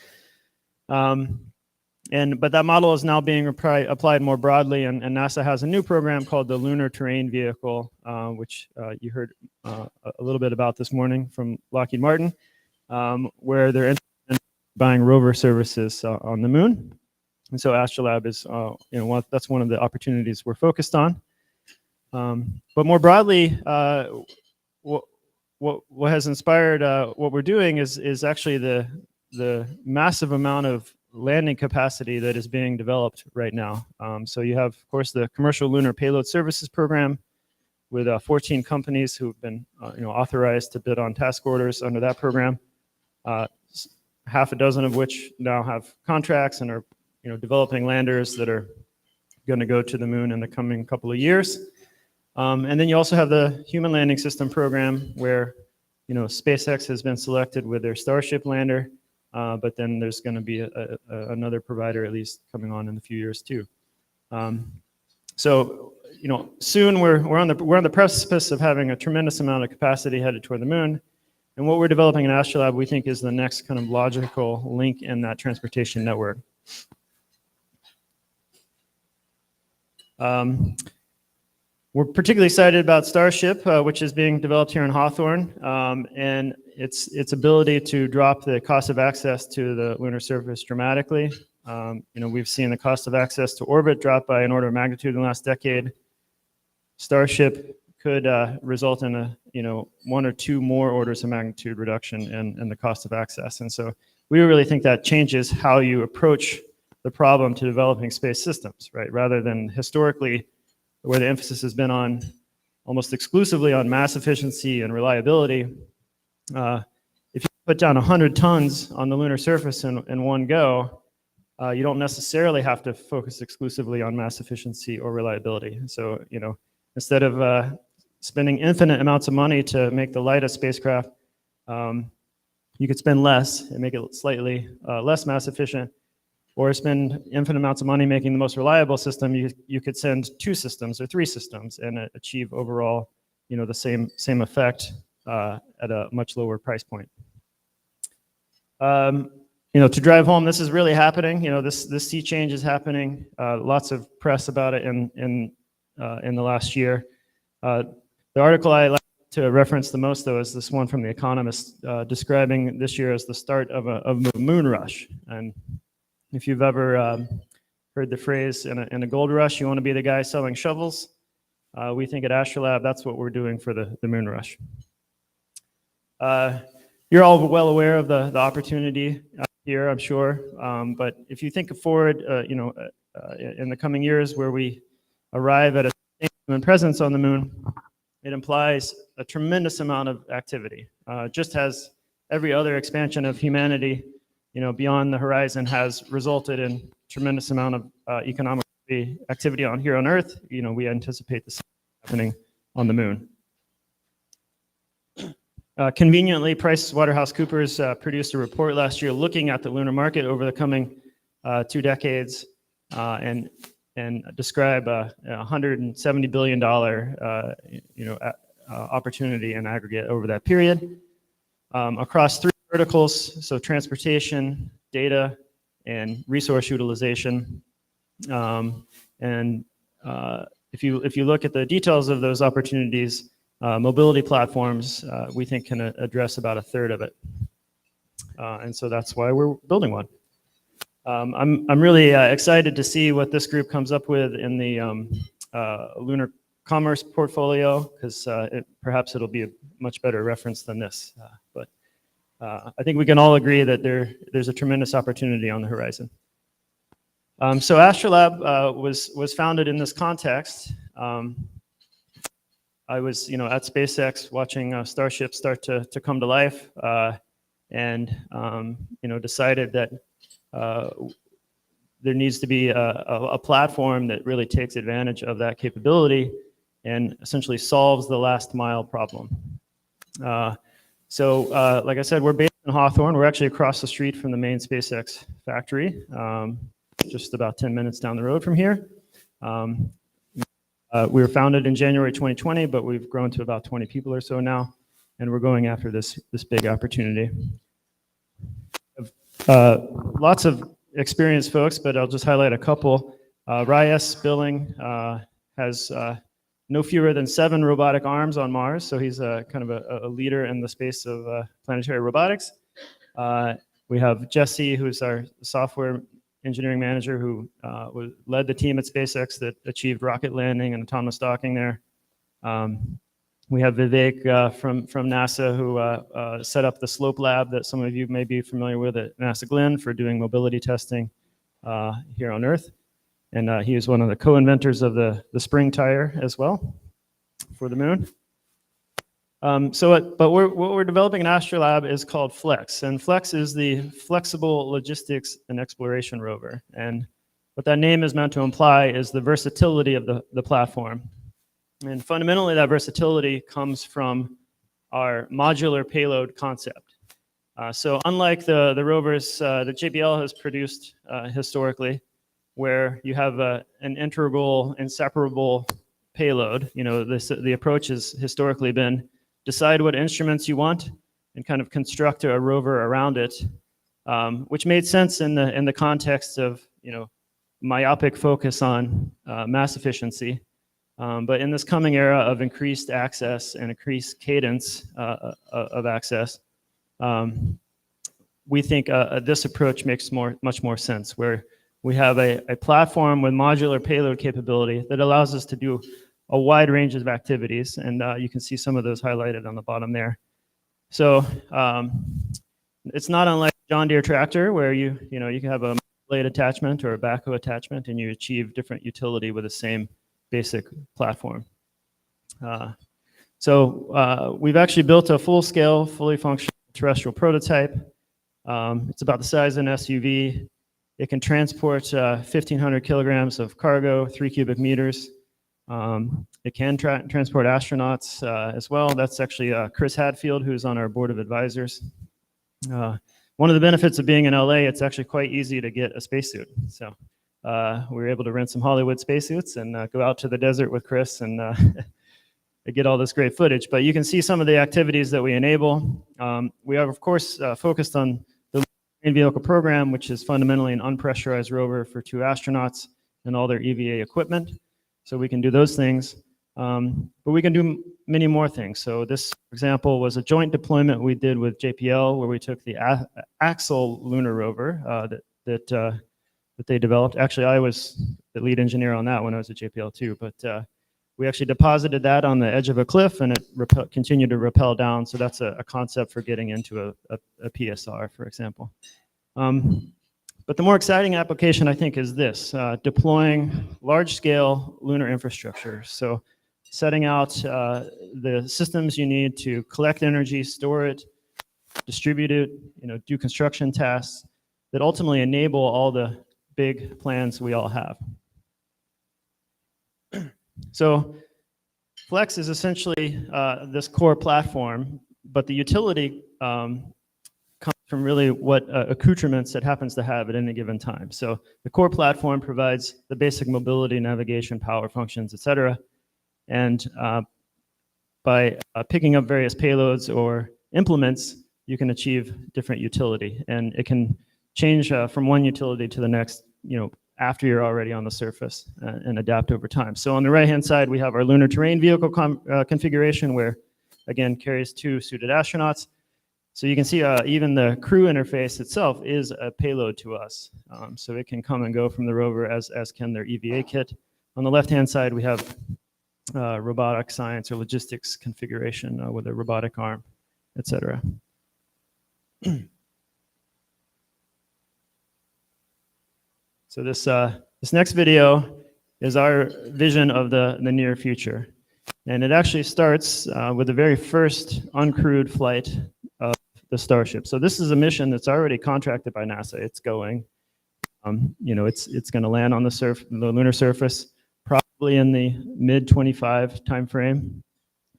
O: But that model is now being applied more broadly, and NASA has a new program called the Lunar Terrain Vehicle, which you heard a little bit about this morning from Lockheed Martin, where they're interested in buying rover services on the moon. And so Astrolab is, that's one of the opportunities we're focused on. But more broadly, what has inspired what we're doing is actually the massive amount of landing capacity that is being developed right now. So you have, of course, the Commercial Lunar Payload Services Program with 14 companies who have been authorized to bid on task orders under that program. Half a dozen of which now have contracts and are developing landers that are going to go to the moon in the coming couple of years. And then you also have the Human Landing System program, where SpaceX has been selected with their Starship lander, but then there's going to be another provider at least coming on in a few years too. So soon we're on the precipice of having a tremendous amount of capacity headed toward the moon, and what we're developing in Astrolab we think is the next kind of logical link in that transportation network. We're particularly excited about Starship, which is being developed here in Hawthorne, and its ability to drop the cost of access to the lunar surface dramatically. We've seen the cost of access to orbit drop by an order of magnitude in the last decade. Starship could result in a 1 or 2 more orders of magnitude reduction in the cost of access. And so we really think that changes how you approach the problem to developing space systems, right? Rather than historically, where the emphasis has been on almost exclusively on mass efficiency and reliability. If you put down 100 tons on the lunar surface in one go, you don't necessarily have to focus exclusively on mass efficiency or reliability. So, instead of spending infinite amounts of money to make the lightest spacecraft, you could spend less and make it slightly less mass efficient, or spend infinite amounts of money making the most reliable system. You could send 2 systems or 3 systems and achieve overall, the same effect at a much lower price point. To drive home, this is really happening. This sea change is happening. Lots of press about it in the last year. The article I like to reference the most, though, is this one from The Economist, describing this year as the start of a moon rush. And if you've ever heard the phrase, in a gold rush, you want to be the guy selling shovels. We think at Astrolab, that's what we're doing for the moon rush. You're all well aware of the opportunity here, I'm sure. But if you think forward, in the coming years where we arrive at a human presence on the moon, it implies a tremendous amount of activity. Just as every other expansion of humanity, beyond the horizon has resulted in tremendous amount of economic activity here on Earth, we anticipate the same happening on the moon. Conveniently, PricewaterhouseCoopers produced a report last year looking at the lunar market over the coming 2 decades and describe a $170 billion opportunity in aggregate over that period across 3 verticals: so transportation, data, and resource utilization. If you look at the details of those opportunities, mobility platforms, we think, can address about 1/3 of it. And so that's why we're building one. I'm really excited to see what this group comes up with in the lunar commerce portfolio, because perhaps it'll be a much better reference than this. But I think we can all agree that there's a tremendous opportunity on the horizon. So Astrolab was founded in this context. I was, at SpaceX watching Starship start to come to life, and decided that there needs to be a platform that really takes advantage of that capability and essentially solves the last mile problem. So, like I said, we're based in Hawthorne. We're actually across the street from the main SpaceX factory, just about 10 minutes down the road from here. We were founded in January 2020, but we've grown to about 20 people or so now, and we're going after this big opportunity. Lots of experienced folks, but I'll just highlight a couple. Reyes Billing has no fewer than 7 robotic arms on Mars, so he's kind of a leader in the space of planetary robotics. We have Jesse, who's our software engineering manager, who led the team at SpaceX that achieved rocket landing and autonomous docking there. We have Vivek from NASA, who set up the Slope Lab that some of you may be familiar with at NASA Glenn for doing mobility testing here on Earth. And he is one of the co-inventors of the spring tire as well for the moon. But what we're developing in Astrolab is called FLEX, and FLEX is the Flexible Logistics and Exploration Rover. And what that name is meant to imply is the versatility of the platform. And fundamentally, that versatility comes from our modular payload concept. So unlike the rovers that JPL has produced historically, where you have an integral, inseparable payload, the approach has historically been decide what instruments you want and kind of construct a rover around it, which made sense in the context of myopic focus on mass efficiency. But in this coming era of increased access and increased cadence of access, we think this approach makes much more sense, where we have a platform with modular payload capability that allows us to do a wide range of activities, and you can see some of those highlighted on the bottom there. So it's not unlike a John Deere tractor, where you can have a blade attachment or a backhoe attachment, and you achieve different utility with the same basic platform. So we've actually built a full-scale, fully functional terrestrial prototype. It's about the size of an SUV. It can transport 1,500 kilograms of cargo, 3 cubic meters. It can transport astronauts as well. That's actually Chris Hadfield, who's on our board of advisors. One of the benefits of being in LA, it's actually quite easy to get a spacesuit. So we were able to rent some Hollywood spacesuits and go out to the desert with Chris and get all this great footage. But you can see some of the activities that we enable. We are, of course, focused on the Lunar Vehicle program, which is fundamentally an unpressurized rover for 2 astronauts and all their EVA equipment. So we can do those things. But we can do many more things. So this, for example, was a joint deployment we did with JPL, where we took the Axel lunar rover that they developed. Actually, I was the lead engineer on that when I was at JPL too. But we actually deposited that on the edge of a cliff, and it continued to rappel down. So that's a concept for getting into a PSR, for example. But the more exciting application, I think, is this, deploying large-scale lunar infrastructure. So setting out the systems you need to collect energy, store it, distribute it, do construction tasks that ultimately enable all the big plans we all have. So Flex is essentially this core platform, but the utility comes from really what accoutrements it happens to have at any given time. So the core platform provides the basic mobility, navigation, power functions, et cetera. And by picking up various payloads or implements, you can achieve different utility. And it can change from one utility to the next, after you're already on the surface and adapt over time. So on the right-hand side, we have our lunar terrain vehicle configuration, where, again, carries 2 suited astronauts. So you can see even the crew interface itself is a payload to us. So it can come and go from the rover as can their EVA kit. On the left-hand side, we have robotic science or logistics configuration with a robotic arm, et cetera. So this next video is our vision of the near future. And it actually starts with the very first uncrewed flight of the Starship. So this is a mission that's already contracted by NASA. It's going. It's going to land on the lunar surface probably in the mid-25 timeframe,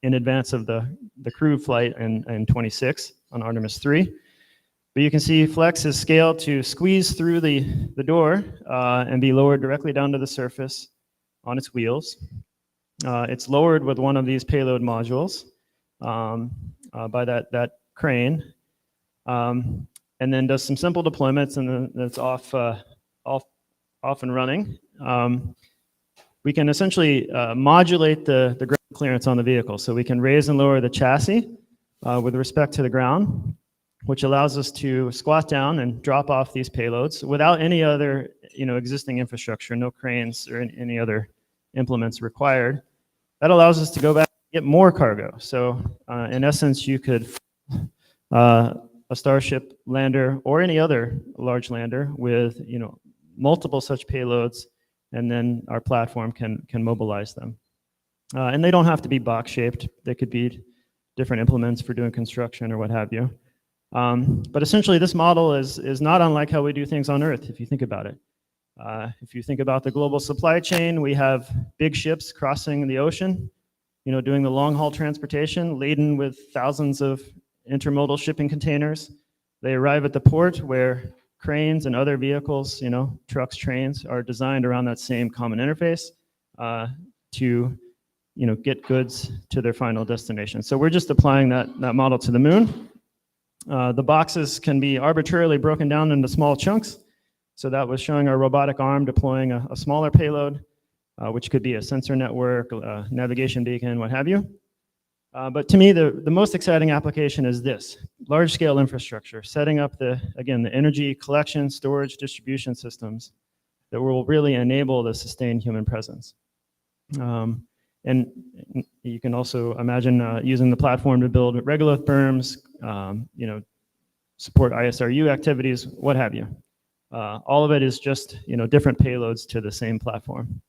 O: in advance of the crewed flight in 26 on Artemis 3. But you can see Flex is scaled to squeeze through the door and be lowered directly down to the surface on its wheels. It's lowered with one of these payload modules by that crane, and then does some simple deployments, and then it's off and running. We can essentially modulate the ground clearance on the vehicle, so we can raise and lower the chassis with respect to the ground, which allows us to squat down and drop off these payloads without any other existing infrastructure, no cranes or any other implements required. That allows us to go back and get more cargo. So in essence, you could a Starship lander or any other large lander with multiple such payloads, and then our platform can mobilize them. And they don't have to be box shaped. They could be different implements for doing construction or what have you. But essentially, this model is not unlike how we do things on Earth, if you think about it. If you think about the global supply chain, we have big ships crossing the ocean, doing the long haul transportation, laden with thousands of intermodal shipping containers. They arrive at the port where cranes and other vehicles, trucks, trains, are designed around that same common interface to get goods to their final destination. So we're just applying that model to the moon. The boxes can be arbitrarily broken down into small chunks. So that was showing our robotic arm deploying a smaller payload, which could be a sensor network, a navigation beacon, what have you. But to me, the most exciting application is this: large-scale infrastructure, setting up the energy collection, storage, distribution systems that will really enable the sustained human presence. And you can also imagine using the platform to build regolith berms, support ISRU activities, what have you. All of it is just different payloads to the same platform.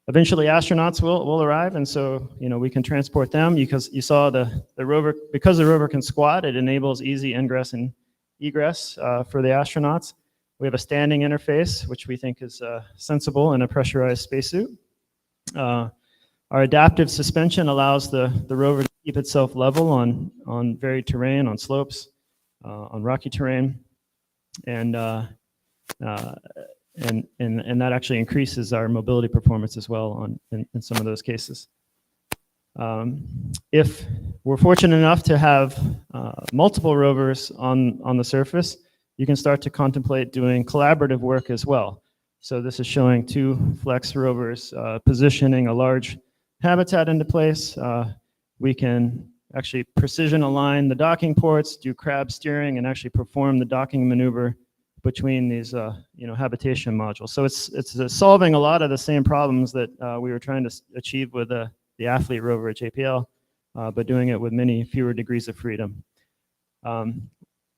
O: Eventually, astronauts will arrive, and so we can transport them. Because you saw the rover, because the rover can squat, it enables easy ingress and egress for the astronauts. We have a standing interface, which we think is sensible in a pressurized spacesuit. Our adaptive suspension allows the rover to keep itself level on varied terrain, on slopes, on rocky terrain, and that actually increases our mobility performance as well in some of those cases. If we're fortunate enough to have multiple rovers on the surface, you can start to contemplate doing collaborative work as well. So this is showing 2 Flex rovers positioning a large habitat into place. We can actually precision align the docking ports, do crab steering, and actually perform the docking maneuver between these habitation modules. So it's solving a lot of the same problems that we were trying to achieve with the athlete rover at JPL, but doing it with many fewer degrees of freedom.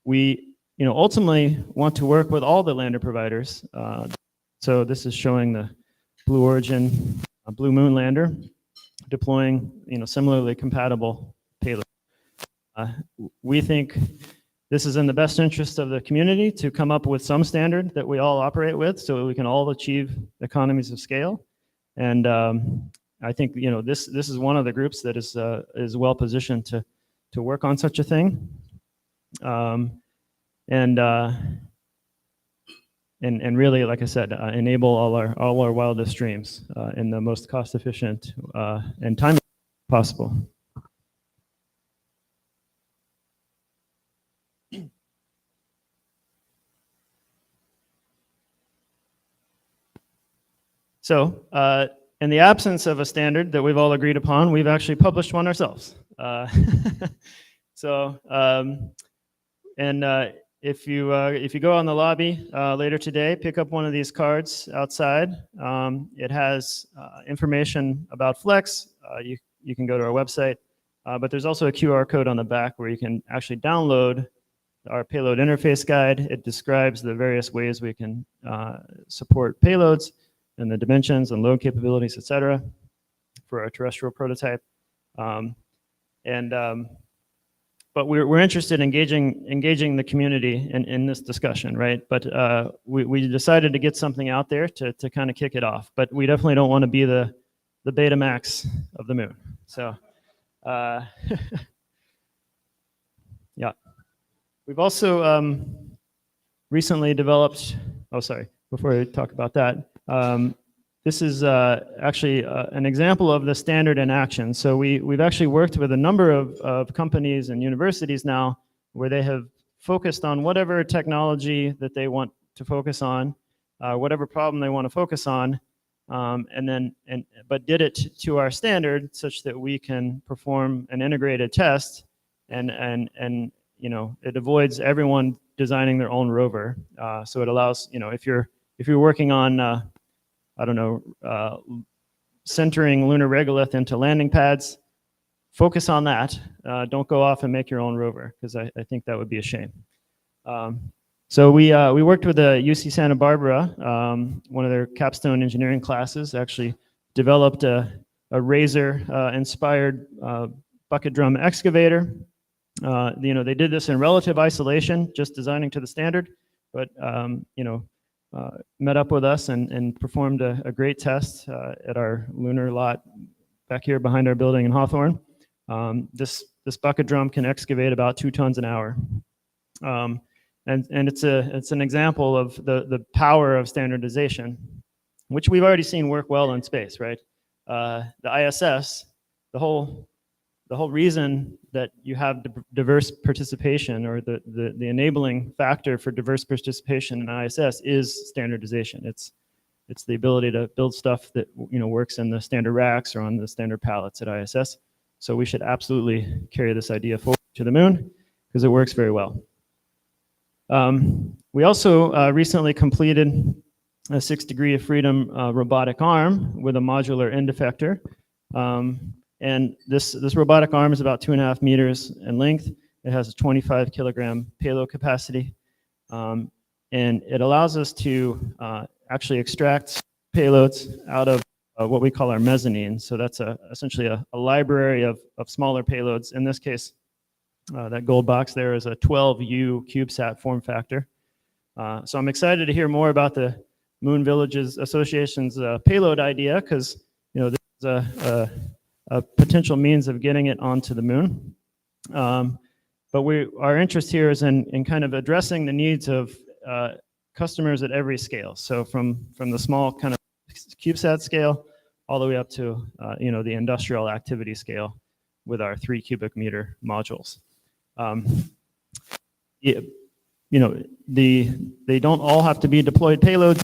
O: We ultimately want to work with all the lander providers. So this is showing the Blue Origin Blue Moon lander deploying similarly compatible payload. We think this is in the best interest of the community to come up with some standard that we all operate with so we can all achieve economies of scale. And I think this is one of the groups that is well positioned to work on such a thing. And really, like I said, enable all our wildest dreams in the most cost efficient and time possible. So, in the absence of a standard that we've all agreed upon, we've actually published one ourselves. If you go on the lobby later today, pick up one of these cards outside. It has information about Flex. You can go to our website, but there's also a QR code on the back where you can actually download our payload interface guide. It describes the various ways we can support payloads and the dimensions and load capabilities, et cetera, for our terrestrial prototype. But we're interested in engaging the community in this discussion, right? But we decided to get something out there to kind of kick it off. But we definitely don't want to be the Betamax of the moon. So, yeah. We've also recently developed, before I talk about that, this is actually an example of the standard in action. So we've actually worked with a number of companies and universities now where they have focused on whatever technology that they want to focus on, whatever problem they want to focus on, but did it to our standard such that we can perform an integrated test, and it avoids everyone designing their own rover. So it allows, if you're working on centering lunar regolith into landing pads, focus on that. Don't go off and make your own rover, because I think that would be a shame. So we worked with the UC Santa Barbara, one of their capstone engineering classes, actually developed a Razor-inspired bucket drum excavator. They did this in relative isolation, just designing to the standard, but met up with us and performed a great test at our lunar lot back here behind our building in Hawthorne. This bucket drum can excavate about 2 tons an hour. And it's an example of the power of standardization, which we've already seen work well in space, right? The ISS, the whole reason that you have diverse participation, or the enabling factor for diverse participation in ISS, is standardization. It's the ability to build stuff that works in the standard racks or on the standard pallets at ISS. So we should absolutely carry this idea forward to the moon, because it works very well. We also recently completed a 6 degree of freedom robotic arm with a modular end effector. And this robotic arm is about 2.5 meters in length. It has a 25 kilogram payload capacity. And it allows us to actually extract payloads out of what we call our mezzanine. So that's essentially a library of smaller payloads. In this case, that gold box there is a 12U CubeSat form factor. So I'm excited to hear more about the Moon Villages Association's payload idea, because this a potential means of getting it onto the moon. But our interest here is in kind of addressing the needs of customers at every scale. So from the small kind of CubeSat scale all the way up to the industrial activity scale with our 3 cubic meter modules. They don't all have to be deployed payloads.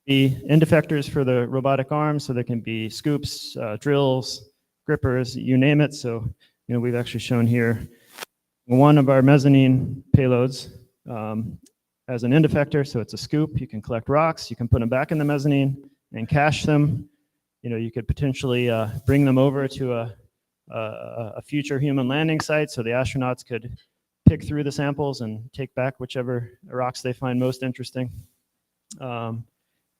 O: The end effectors for the robotic arms, so there can be scoops, drills, grippers, you name it. So we've actually shown here one of our mezzanine payloads as an end effector. So it's a scoop. You can collect rocks. You can put them back in the mezzanine and cache them. You could potentially bring them over to a future human landing site, so the astronauts could pick through the samples and take back whichever rocks they find most interesting. And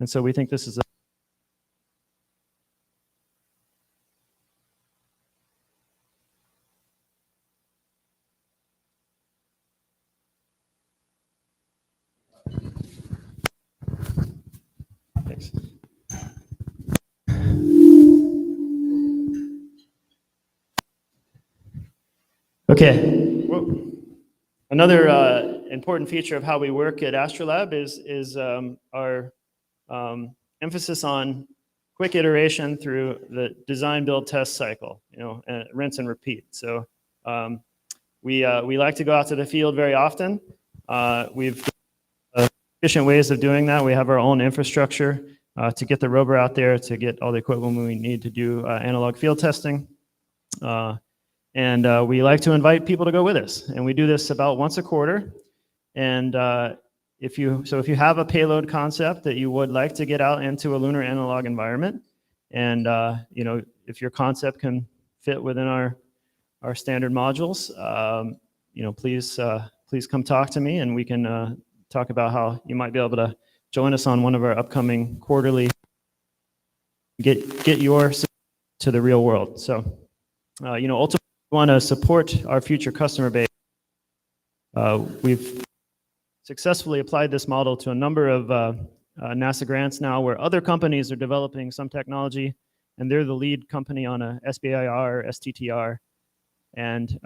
O: so we think this is a Thanks. Okay. Well, another important feature of how we work at Astrolab is our emphasis on quick iteration through the design, build, test cycle. And rinse and repeat. So we like to go out to the field very often. We've efficient ways of doing that. We have our own infrastructure to get the rover out there, to get all the equipment we need to do analog field testing. And we like to invite people to go with us. And we do this about once a quarter. And if you have a payload concept that you would like to get out into a lunar analog environment, and if your concept can fit within our standard modules, please come talk to me, and we can talk about how you might be able to join us on one of our upcoming quarterly, get your to the real world. So, ultimately, we want to support our future customer base. We've successfully applied this model to a number of NASA grants now, where other companies are developing some technology, and they're the lead company on a SBIR, STTR, and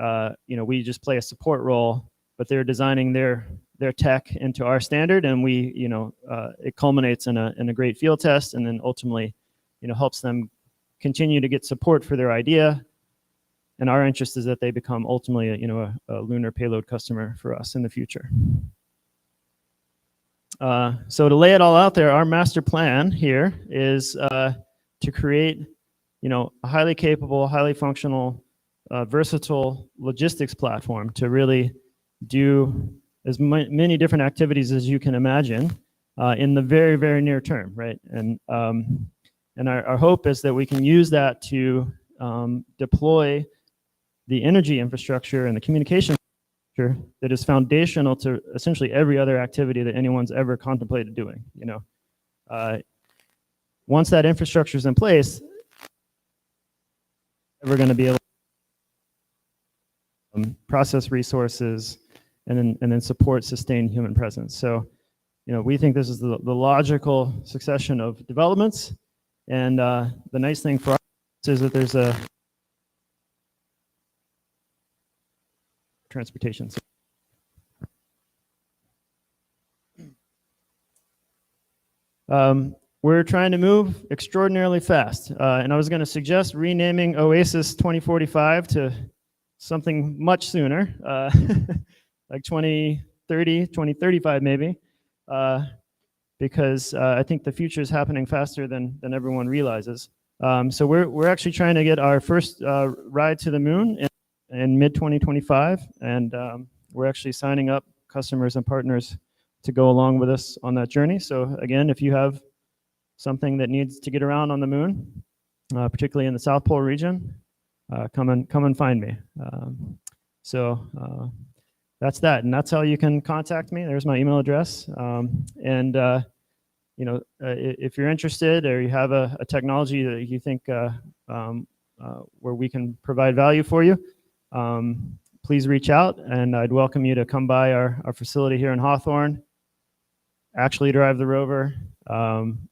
O: we just play a support role, but they're designing their tech into our standard, and it culminates in a great field test, and then ultimately, helps them continue to get support for their idea. And our interest is that they become ultimately, a lunar payload customer for us in the future. So to lay it all out there, our master plan here is to create, a highly capable, highly functional, versatile logistics platform to really do as many different activities as you can imagine in the very, very near term, right? And our hope is that we can use that to deploy the energy infrastructure and the communication infrastructure that is foundational to essentially every other activity that anyone's ever contemplated doing. Once that infrastructure is in place, we're going to be able to process resources and then support sustained human presence. So, we think this is the logical succession of developments. And the nice thing for us is that there's a transportation. We're trying to move extraordinarily fast. And I was going to suggest renaming Oasis 2045 to something much sooner, like 2030, 2035 maybe, because I think the future is happening faster than everyone realizes. So we're actually trying to get our first ride to the moon in mid-2025, and we're actually signing up customers and partners to go along with us on that journey. So again, if you have something that needs to get around on the moon, particularly in the South Pole region, come and find me. That's that, and that's how you can contact me. There's my email address, if you're interested or you have a technology that you think where we can provide value for you, please reach out, and I'd welcome you to come by our facility here in Hawthorne, actually drive the rover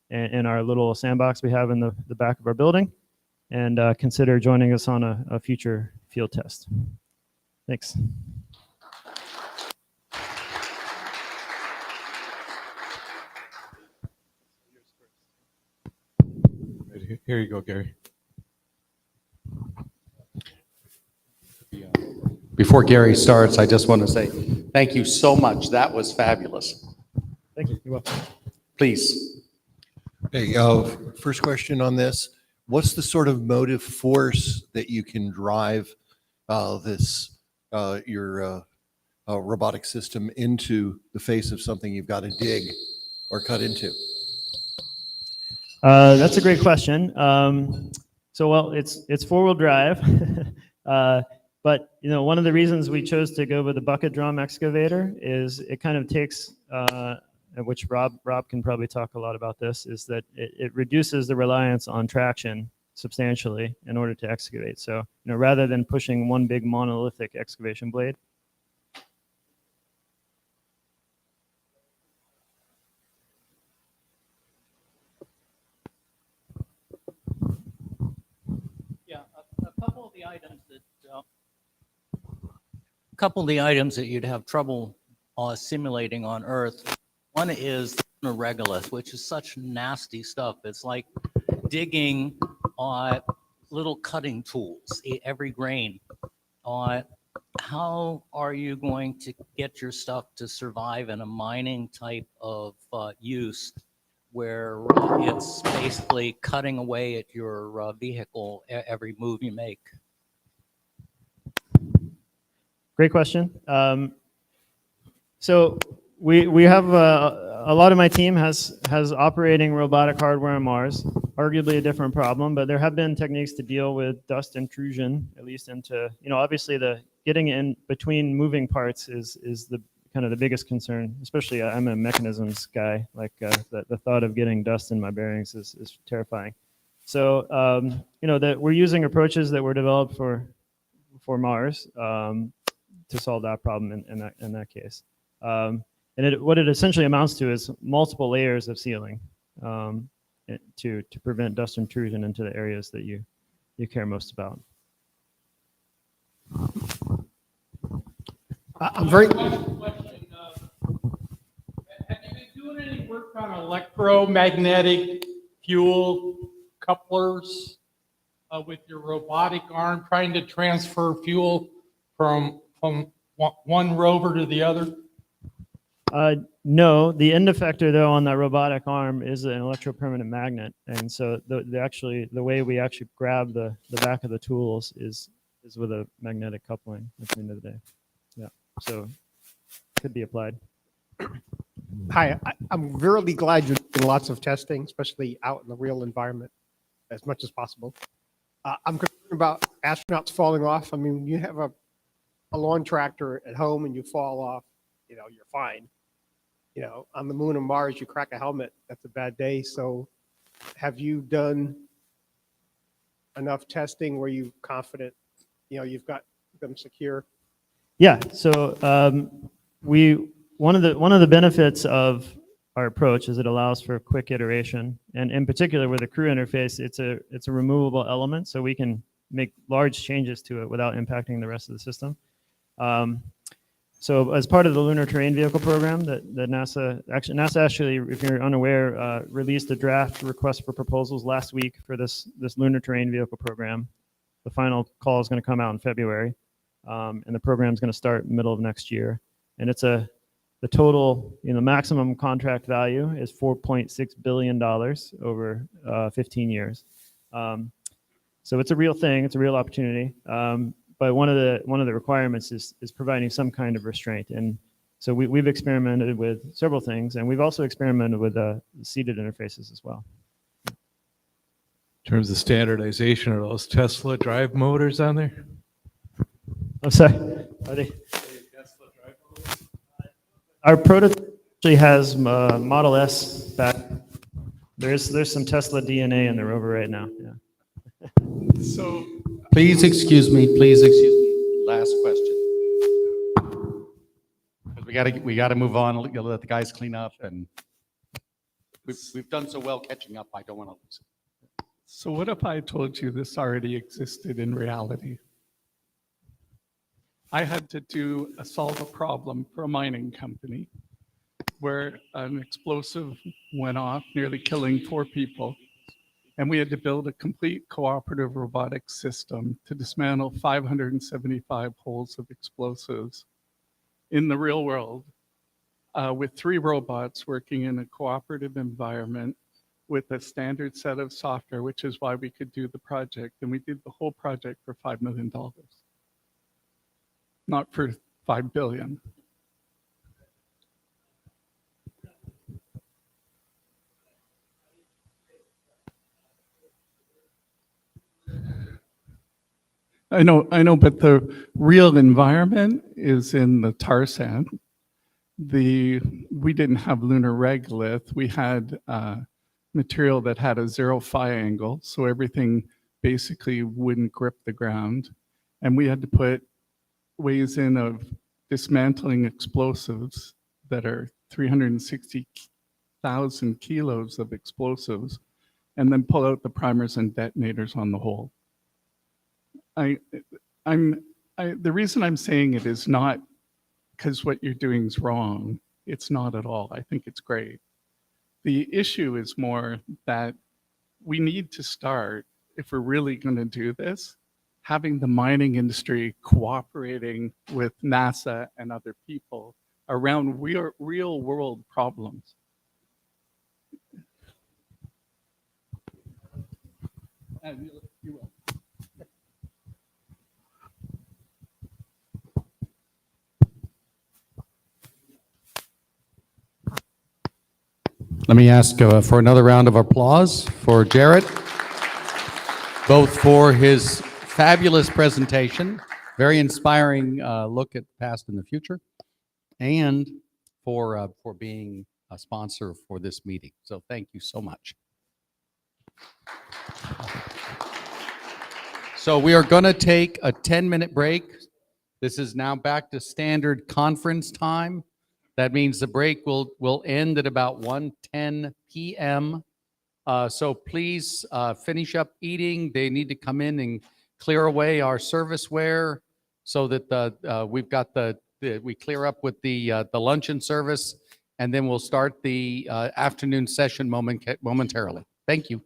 O: in our little sandbox we have in the back of our building, and consider joining us on a future field test. Thanks.
P: Here you go, Gary.
A: Before Gary starts, I just want to say thank you so much. That was fabulous.
O: Thank you. You're welcome.
A: Please.
M: Hey, first question on this. What's the sort of motive force that you can drive your robotic system into the face of something you've got to dig or cut into?
O: That's a great question. Well, it's four-wheel drive, but one of the reasons we chose to go with the bucket drum excavator is it kind of takes, which Rob can probably talk a lot about this, is that it reduces the reliance on traction substantially in order to excavate. So rather than pushing one big monolithic excavation blade.
Q: A couple of the items that you'd have trouble simulating on Earth. One is lunar regolith, which is such nasty stuff. It's like digging little cutting tools, every grain. How are you going to get your stuff to survive in a mining type of use where it's basically cutting away at your vehicle every move you make?
O: Great question. So we have a lot of my team has operating robotic hardware on Mars, arguably a different problem, but there have been techniques to deal with dust intrusion, at least into, obviously the getting in between moving parts is the kind of the biggest concern, especially I'm a mechanisms guy, like the thought of getting dust in my bearings is terrifying. So, that we're using approaches that were developed for Mars to solve that problem in that case. And what it essentially amounts to is multiple layers of sealing to prevent dust intrusion into the areas that you care most about.
H: I'm very.
R: Have you been doing any work on electromagnetic fuel couplers with your robotic arm, trying to transfer fuel from one rover to the other?
O: No, the end effector though on that robotic arm is an electropermanent magnet, and so the way we actually grab the back of the tools is with a magnetic coupling at the end of the day. Yeah, so could be applied.
H: Hi, I'm really glad you're doing lots of testing, especially out in the real environment, as much as possible. I'm concerned about astronauts falling off. I mean, you have a lawn tractor at home and you fall off, you're fine. On the moon and Mars, you crack a helmet, that's a bad day. So have you done enough testing where you're confident, you've got them secure?
O: Yeah, so one of the benefits of our approach is it allows for quick iteration, and in particular with the crew interface, it's a removable element, so we can make large changes to it without impacting the rest of the system. So as part of the Lunar Terrain Vehicle program that NASA actually, if you're unaware, released a draft request for proposals last week for this Lunar Terrain Vehicle program. The final call is going to come out in February, and the program is going to start middle of next year. And it's the total, maximum contract value is $4.6 billion over 15 years. So it's a real thing. It's a real opportunity. But one of the requirements is providing some kind of restraint. And so we've experimented with several things, and we've also experimented with seated interfaces as well.
P: In terms of standardization, are those Tesla drive motors on there?
O: I'm sorry. Are they? Our prototype actually has Model S back. There's some Tesla DNA in the rover right now. Yeah.
R: So
A: Please excuse me. Last question. We gotta move on. Let the guys clean up, and we've done so well catching up. I don't want to lose it.
K: So what if I told you this already existed in reality? I had to solve a problem for a mining company where an explosive went off, nearly killing 4 people. And we had to build a complete cooperative robotic system to dismantle 575 holes of explosives in the real world with 3 robots working in a cooperative environment with a standard set of software, which is why we could do the project. And we did the whole project for $5 million. Not for 5 billion. I know, but the real environment is in the tar sand. We didn't have lunar regolith. We had material that had a 0 phi angle, so everything basically wouldn't grip the ground. And we had to put ways in of dismantling explosives that are 360,000 kilos of explosives, and then pull out the primers and detonators on the hole. The reason I'm saying it is not because what you're doing is wrong. It's not at all. I think it's great. The issue is more that we need to start, if we're really going to do this, having the mining industry cooperating with NASA and other people around real world problems. And you will.
A: Let me ask for another round of applause for Jaret, both for his fabulous presentation, very inspiring look at the past and the future, and for being a sponsor for this meeting. So thank you so much. So we are going to take a 10-minute break. This is now back to standard conference time. That means the break will end at about 1:10 p.m. So please finish up eating. They need to come in and clear away our serviceware so that we've got we clear up with the luncheon service, and then we'll start the afternoon session momentarily. Thank you.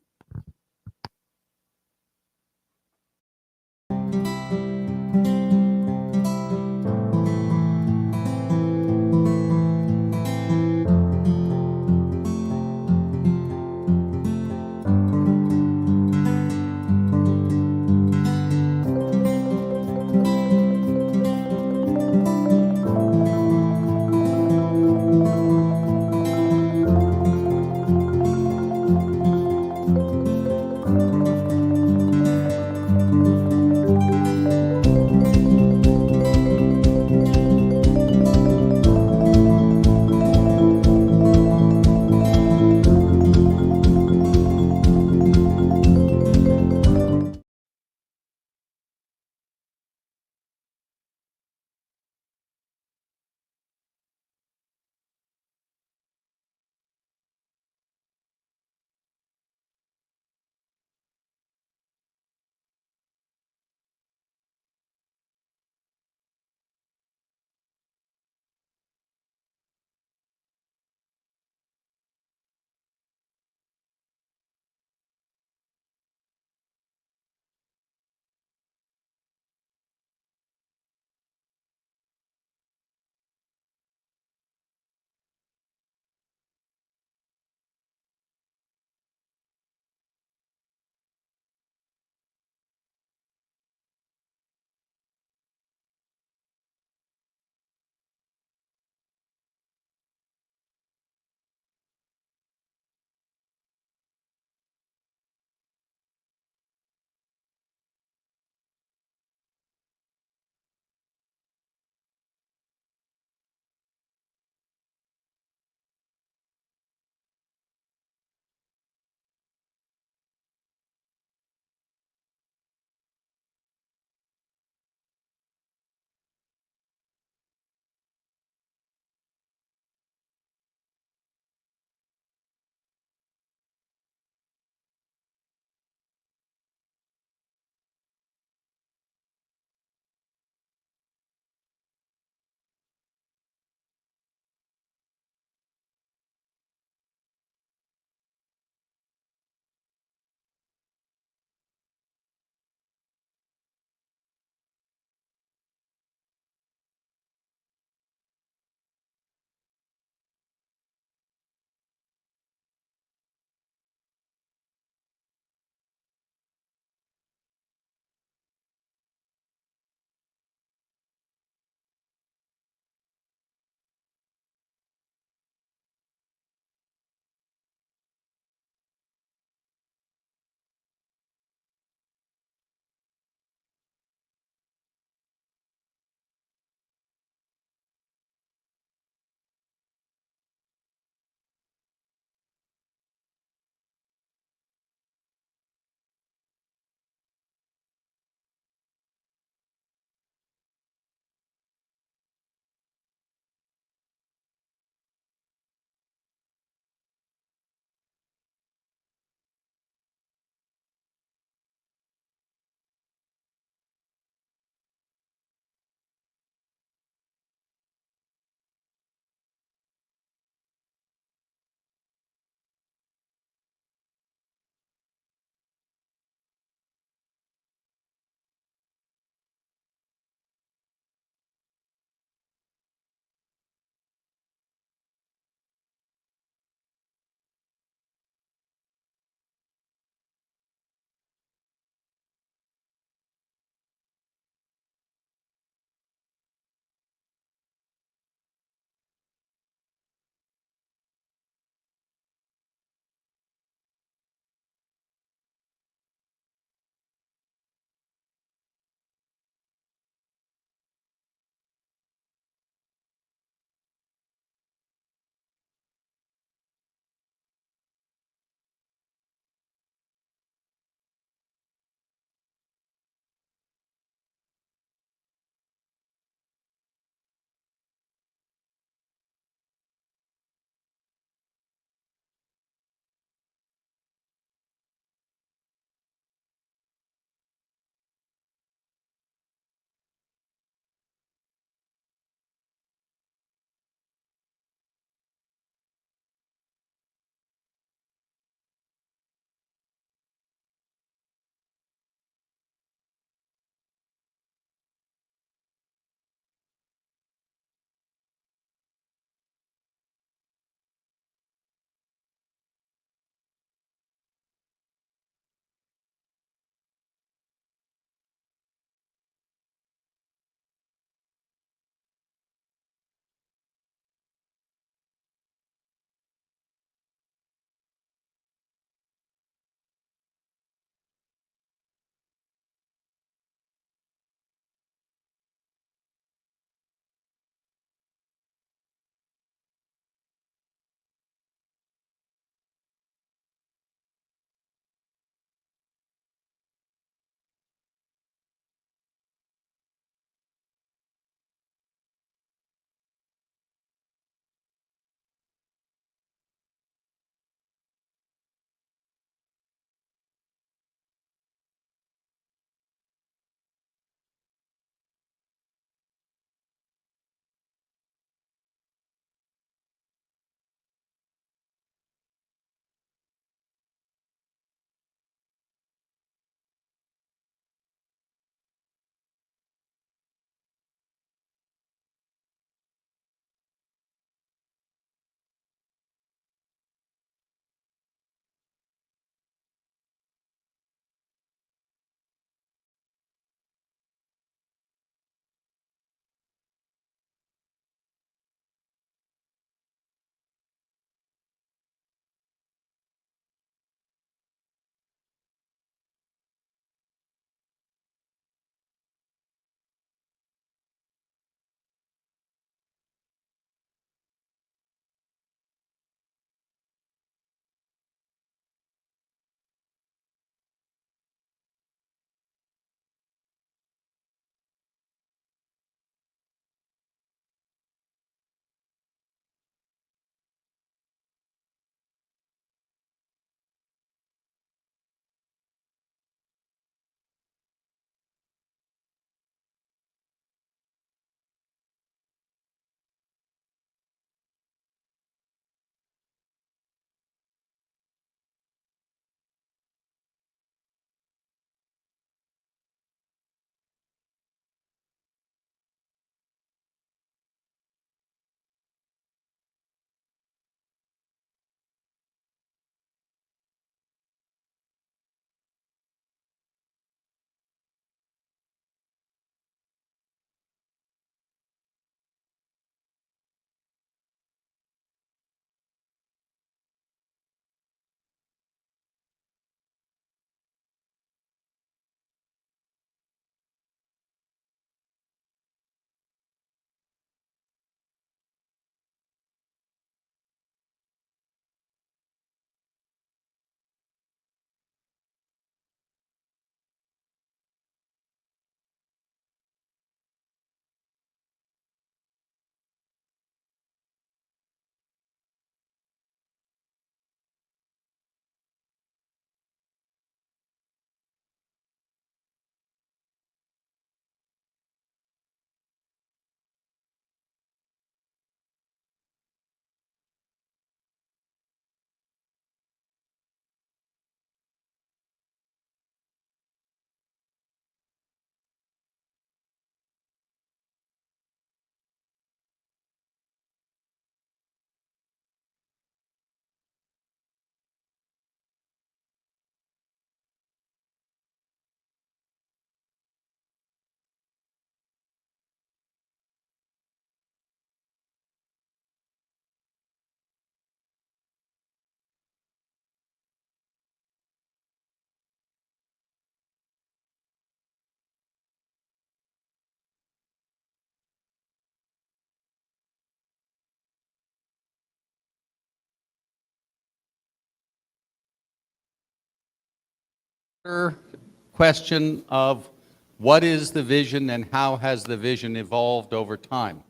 A: question of what is the vision and how has the vision evolved over time?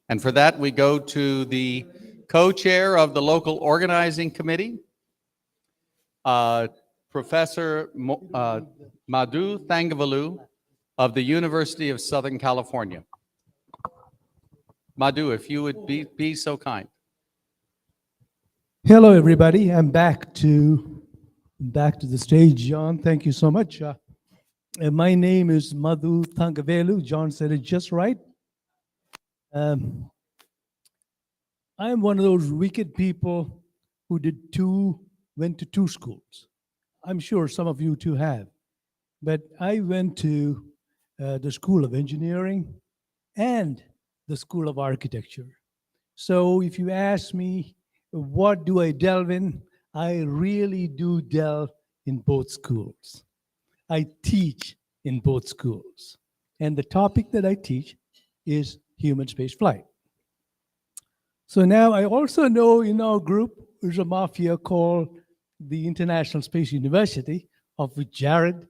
A: And for that, we go to the co-chair of the local organizing committee, Professor Madhu Thangavelu of the University of Southern California. Madhu, if you would be so kind.
C: Hello, everybody. I'm back to the stage, John. Thank you so much. My name is Madhu Thangavelu. John said it just right. I'm one of those wicked people who went to two schools. I'm sure some of you too have. But I went to the School of Engineering and the School of Architecture. So if you ask me, what do I delve in? I really do delve in both schools. I teach in both schools. And the topic that I teach is human space flight. So now I also know in our group, there's a mafia called the International Space University, of which Jaret,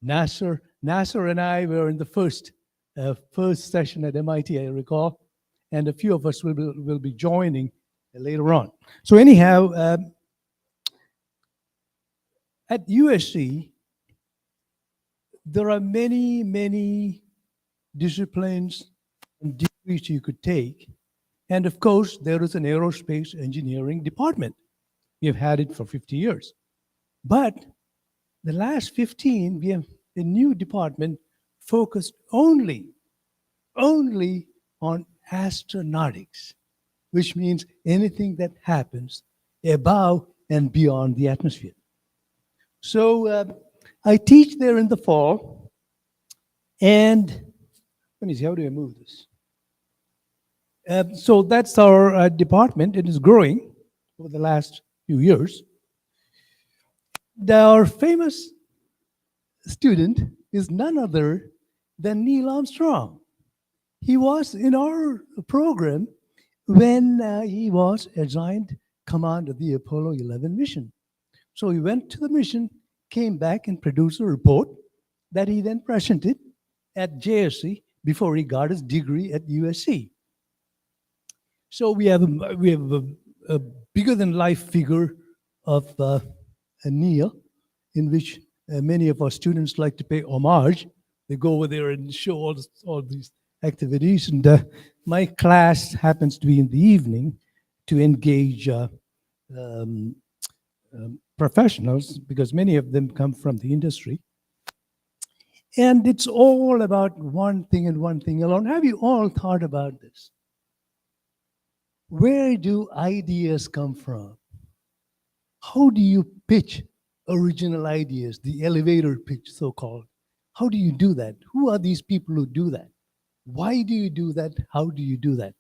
C: Nasser and I were in the first session at MIT, I recall, and a few of us will be joining later on. So anyhow, at USC, there are many, many disciplines and degrees you could take. And of course, there is an aerospace engineering department. We have had it for 50 years. But the last 15, we have a new department focused only on astronautics, which means anything that happens above and beyond the atmosphere. So I teach there in the fall, and let me see, how do I move this? So that's our department. It is growing over the last few years. Our famous student is none other than Neil Armstrong. He was in our program when he was assigned command of the Apollo 11 mission. So he went to the mission, came back and produced a report that he then presented at JAXA before he got his degree at USC. So we have a bigger than life figure of Neil, in which many of our students like to pay homage. They go over there and show all these activities. And my class happens to be in the evening to engage professionals, because many of them come from the industry. And it's all about one thing and one thing alone. Have you all thought about this? Where do ideas come from? How do you pitch original ideas, the elevator pitch, so-called? How do you do that? Who are these people who do that? Why do you do that? How do you do that?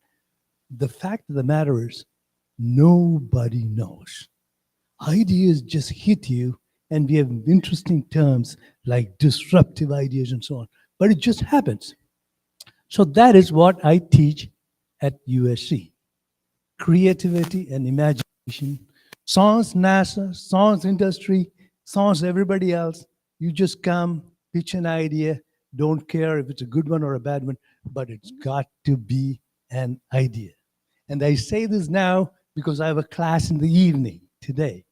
C: The fact of the matter is, nobody knows. Ideas just hit you, and we have interesting terms like disruptive ideas and so on, but it just happens. So that is what I teach at USC. Creativity and imagination. Sans NASA, sans industry, sans everybody else. You just come, pitch an idea, don't care if it's a good one or a bad one, but it's got to be an idea. And I say this now because I have a class in the evening today,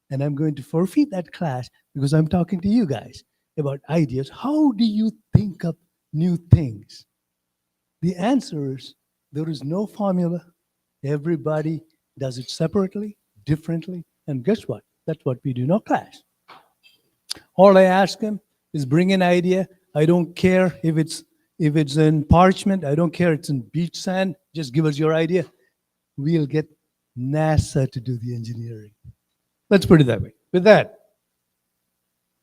C: and I'm going to forfeit that class because I'm talking to you guys about ideas. How do you think up new things? The answer is there is no formula. Everybody does it separately, differently, and guess what? That's what we do in our class. All I ask them is bring an idea. I don't care if it's in parchment. I don't care if it's in beach sand. Just give us your idea. We'll get NASA to do the engineering. Let's put it that way. With that,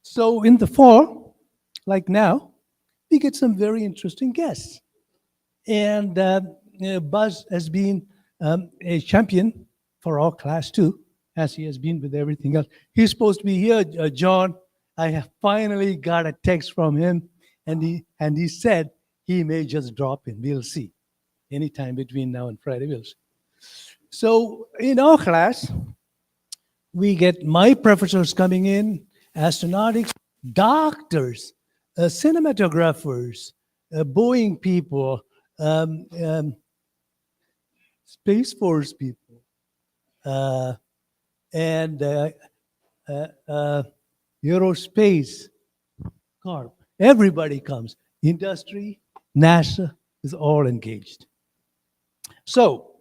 C: so in the fall, like now, we get some very interesting guests. And Buzz has been a champion for our class too, as he has been with everything else. He's supposed to be here, John. I have finally got a text from him, and he said he may just drop in. We'll see. Anytime between now and Friday, we'll see. So in our class, we get my professors coming in, astronautics, doctors, cinematographers, Boeing people, Space Force people, and Aerospace Corp. Everybody comes. Industry, NASA is all engaged. So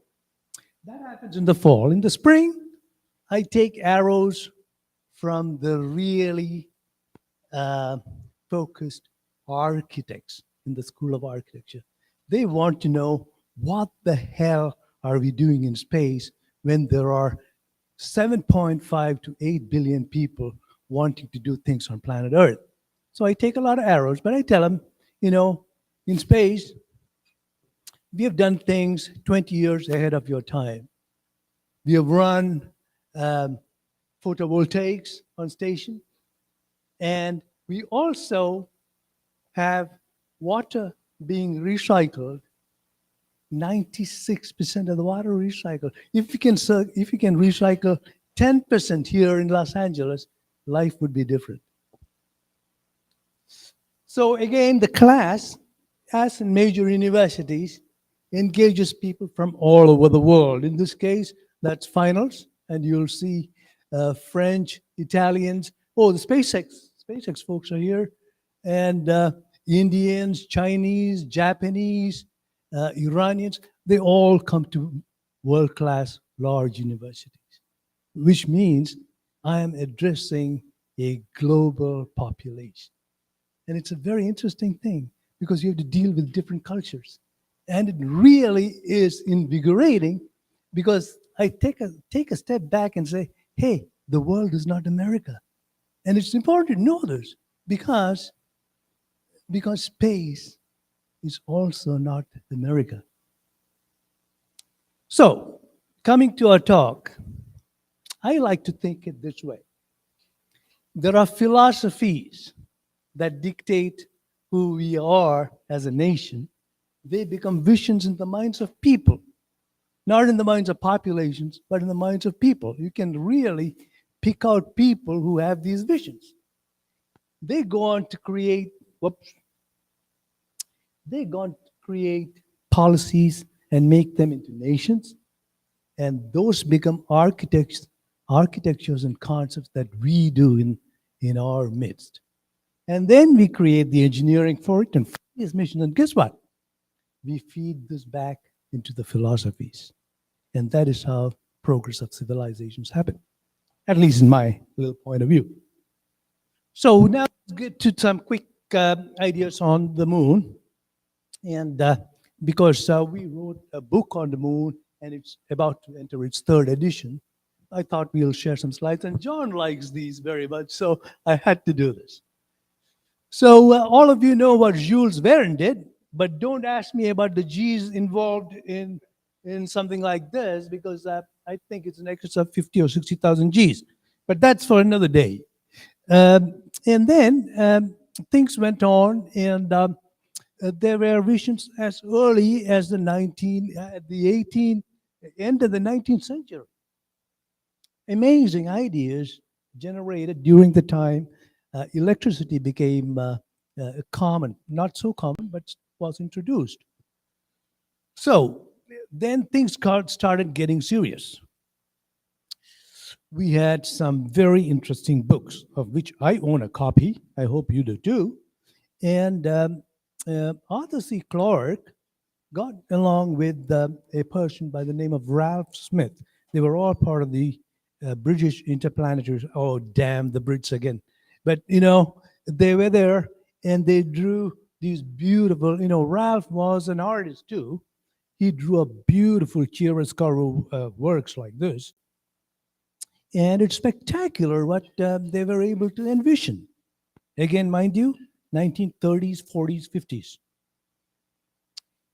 C: that happens in the fall. In the spring, I take arrows from the really focused architects in the School of Architecture. They want to know, what the hell are we doing in space when there are 7.5 to 8 billion people wanting to do things on planet Earth? So I take a lot of arrows, but I tell them, in space, we have done things 20 years ahead of your time. We have run photovoltaics on station, and we also have water being recycled. 96% of the water recycled. If you can recycle 10% here in Los Angeles, life would be different. So again, the class, as in major universities, engages people from all over the world. In this case, that's finals, and you'll see French, Italians. Oh, the SpaceX folks are here, and Indians, Chinese, Japanese, Iranians. They all come to world-class large universities, which means I am addressing a global population. And it's a very interesting thing because you have to deal with different cultures. And it really is invigorating because I take a step back and say, hey, the world is not America. And it's important to know this because space is also not America. So, coming to our talk, I like to think it this way. There are philosophies that dictate who we are as a nation. They become visions in the minds of people, not in the minds of populations, but in the minds of people. You can really pick out people who have these visions. They go on to create, policies and make them into nations, and those become architectures and concepts that we do in our midst. And then we create the engineering for it and this mission. And guess what? We feed this back into the philosophies. And that is how progress of civilizations happen, at least in my little point of view. So now let's get to some quick ideas on the moon. And because we wrote a book on the moon and it's about to enter its 3rd edition, I thought we'll share some slides. And John likes these very much, so I had to do this. So all of you know what Jules Verne did, but don't ask me about the G's involved in something like this, because I think it's an excess of 50 or 60,000 G's. But that's for another day. And then things went on, and there were visions as early as the end of the 19th century. Amazing ideas generated during the time electricity became common, not so common, but was introduced. So then things started getting serious. We had some very interesting books, of which I own a copy. I hope you do too. And Arthur C. Clarke got along with a person by the name of Ralph Smith. They were all part of the British Interplanetary. Oh, damn the Brits again. But, they were there and they drew these beautiful, Ralph was an artist too. He drew a beautiful chiaroscuro works like this. And it's spectacular what they were able to envision. Again, mind you, 1930s, 40s, 50s.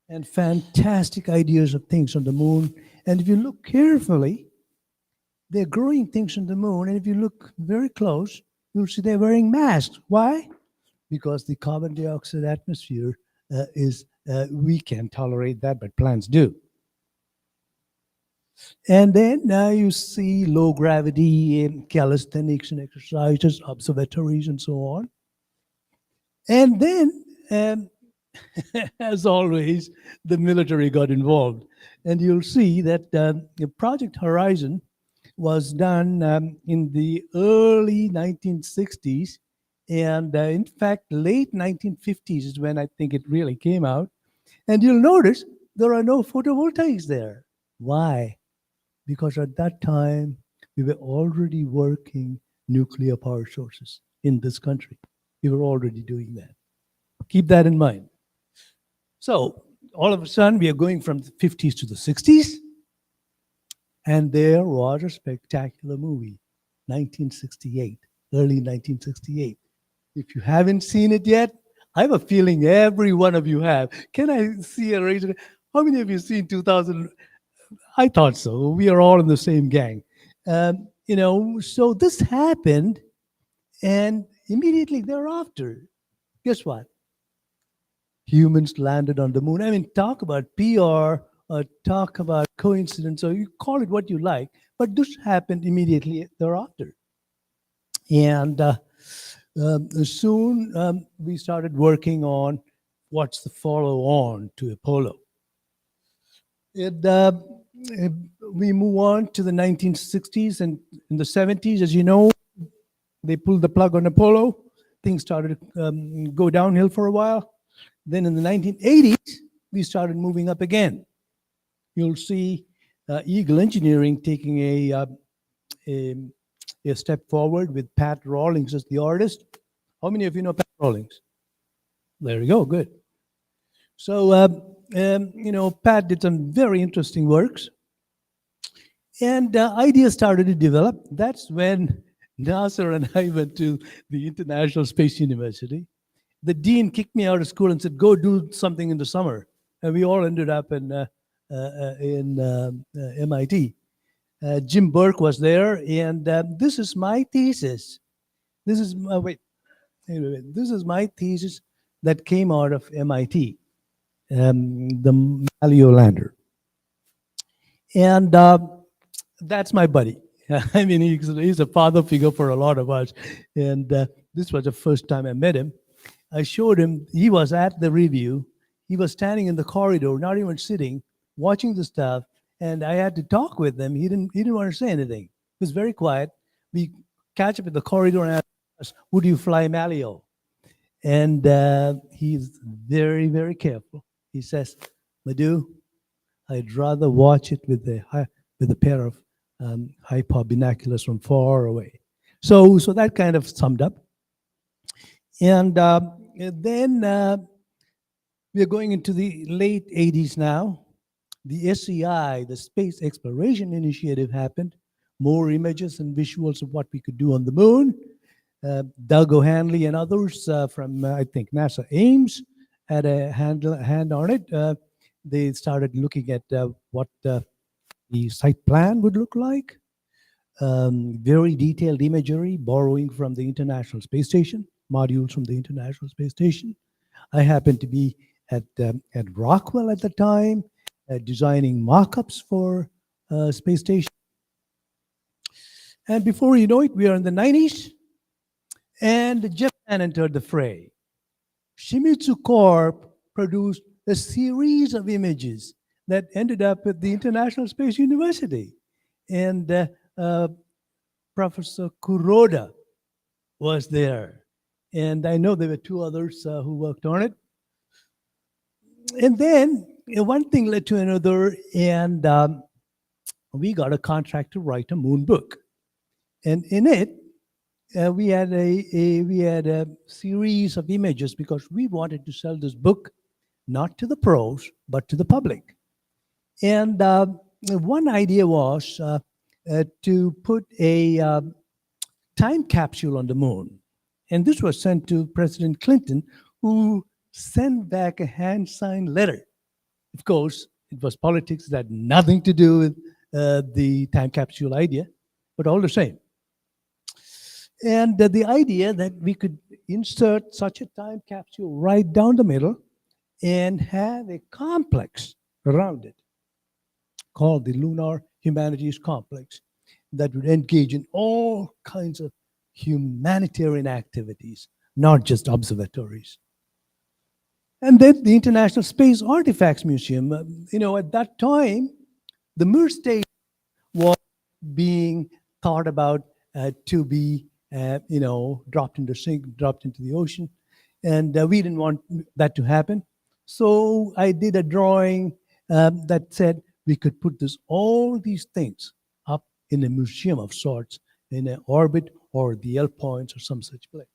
C: And fantastic ideas of things on the moon. And if you look carefully, they're growing things on the moon. And if you look very close, you'll see they're wearing masks. Why? Because the carbon dioxide atmosphere we can't tolerate that, but plants do. And then now you see low gravity and calisthenics and exercises, observatories, and so on. And then, as always, the military got involved. And you'll see that the Project Horizon was done in the early 1960s. And in fact, late 1950s is when I think it really came out. And you'll notice there are no photovoltaics there. Why? Because at that time, we were already working nuclear power sources in this country. We were already doing that. Keep that in mind. So all of a sudden, we are going from the 50s to the 60s. And there was a spectacular movie, 1968, early 1968. If you haven't seen it yet, I have a feeling every one of you have. Can I see a raise? How many of you seen 2000? I thought so. We are all in the same gang. So this happened, and immediately thereafter, guess what? Humans landed on the moon. I mean, talk about PR, talk about coincidence, or you call it what you like, but this happened immediately thereafter. And soon we started working on what's the follow-on to Apollo. We move on to the 1960s, and in the 70s, as you know, they pulled the plug on Apollo. Things started to go downhill for a while. Then in the 1980s, we started moving up again. You'll see Eagle Engineering taking a step forward with Pat Rawlings as the artist. How many of you know Pat Rawlings? There you go, good. So, Pat did some very interesting works. And ideas started to develop. That's when Nasser and I went to the International Space University. The dean kicked me out of school and said, go do something in the summer. And we all ended up in MIT. Jim Burke was there, and this is my thesis. This is my thesis that came out of MIT, the Malio lander. And that's my buddy. I mean, he's a father figure for a lot of us. And this was the first time I met him. I showed him, he was at the review. He was standing in the corridor, not even sitting, watching the stuff. And I had to talk with him. He didn't want to say anything. He was very quiet. We catch up in the corridor and ask, would you fly Malio? And he's very, very careful. He says, Madhu, I'd rather watch it with a pair of high power binoculars from far away. So that kind of summed up. And then we're going into the late 80s now. The SEI, the Space Exploration Initiative, happened. More images and visuals of what we could do on the moon. Doug O'Hanley and others from, I think, NASA Ames had a hand on it. They started looking at what the site plan would look like. Very detailed imagery, borrowing from the International Space Station, modules from the International Space Station. I happened to be at Rockwell at the time, designing mock-ups for space station. And before you know it, we are in the 90s, and Japan entered the fray. Shimizu Corp produced a series of images that ended up at the International Space University. And Professor Kuroda was there. And I know there were two others who worked on it. And then one thing led to another, and we got a contract to write a moon book. And in it, we had a series of images because we wanted to sell this book not to the pros, but to the public. And one idea was to put a time capsule on the moon. And this was sent to President Clinton, who sent back a hand-signed letter. Of course, it was politics that had nothing to do with the time capsule idea, but all the same. And the idea that we could insert such a time capsule right down the middle and have a complex around it called the Lunar humanities complex that would engage in all kinds of humanitarian activities, not just observatories. And then the International Space Artifacts Museum, at that time, the Mir station was being thought about to be, dropped into the ocean. And we didn't want that to happen. So I did a drawing that said we could put all these things up in a museum of sorts, in an orbit or the L points or some such place.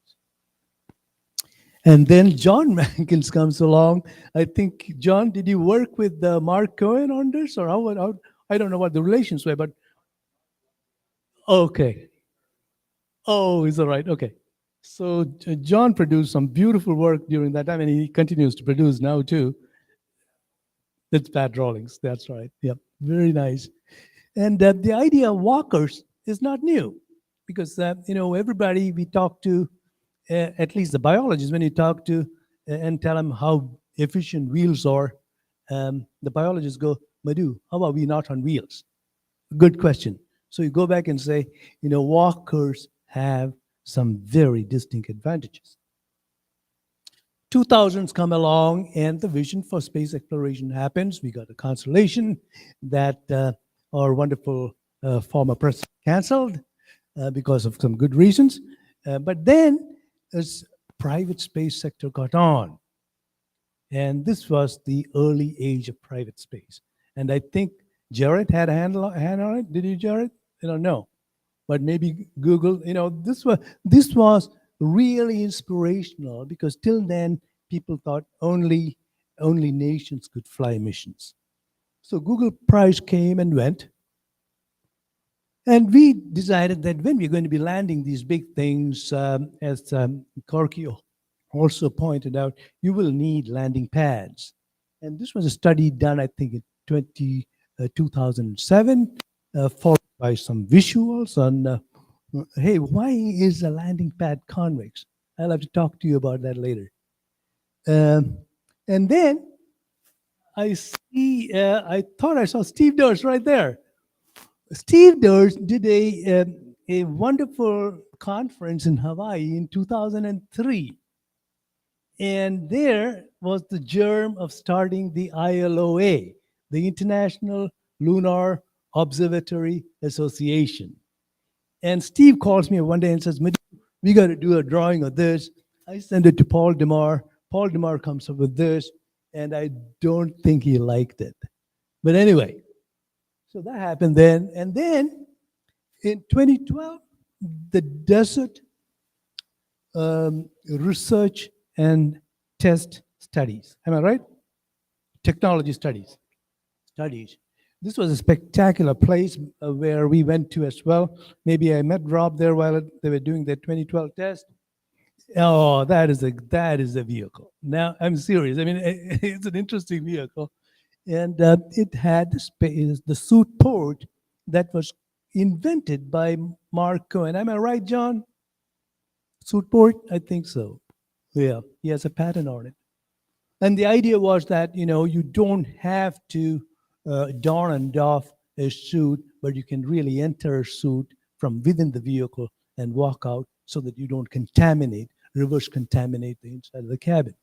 C: And then John Mankins comes along. I think, John, did you work with Mark Cohen on this? Or how, I don't know what the relations were, but okay. Oh, is that right? Okay. So John produced some beautiful work during that time, and he continues to produce now too. That's bad drawings. That's right. Yep. Very nice. And the idea of walkers is not new because, everybody we talk to, at least the biologists, when you talk to and tell them how efficient wheels are, the biologists go, Madhu, how are we not on wheels? Good question. So you go back and say, walkers have some very distinct advantages. 2000s come along and the vision for space exploration happens. We got a constellation that our wonderful former president canceled because of some good reasons. But then as private space sector got on, and this was the early age of private space. And I think Jaret had a hand on it. Did you, Jaret? No. But maybe Google, this was really inspirational because till then people thought only nations could fly missions. So Google Prize came and went. And we decided that when we're going to be landing these big things, as Korki also pointed out, you will need landing pads. And this was a study done, I think, in 2007, followed by some visuals on, hey, why is a landing pad convex? I'll have to talk to you about that later. And then I thought I saw Steve Durst right there. Steve Durst did a wonderful conference in Hawaii in 2003. And there was the germ of starting the ILOA, the International Lunar Observatory Association. And Steve calls me one day and says, we got to do a drawing of this. I send it to Paul DeMar. Paul DeMar comes up with this, and I don't think he liked it. But anyway, so that happened then. And then in 2012, the Desert Research and Test Studies. Am I right? Technology studies. This was a spectacular place where we went to as well. Maybe I met Rob there while they were doing their 2012 test. Oh, that is a vehicle. Now, I'm serious. I mean, it's an interesting vehicle. And it had the suit port that was invented by Mark Cohen. Am I right, John? Suit port? I think so. Yeah, he has a patent on it. And the idea was that, you don't have to don and doff a suit, but you can really enter a suit from within the vehicle and walk out so that you don't reverse contaminate the inside of the cabin.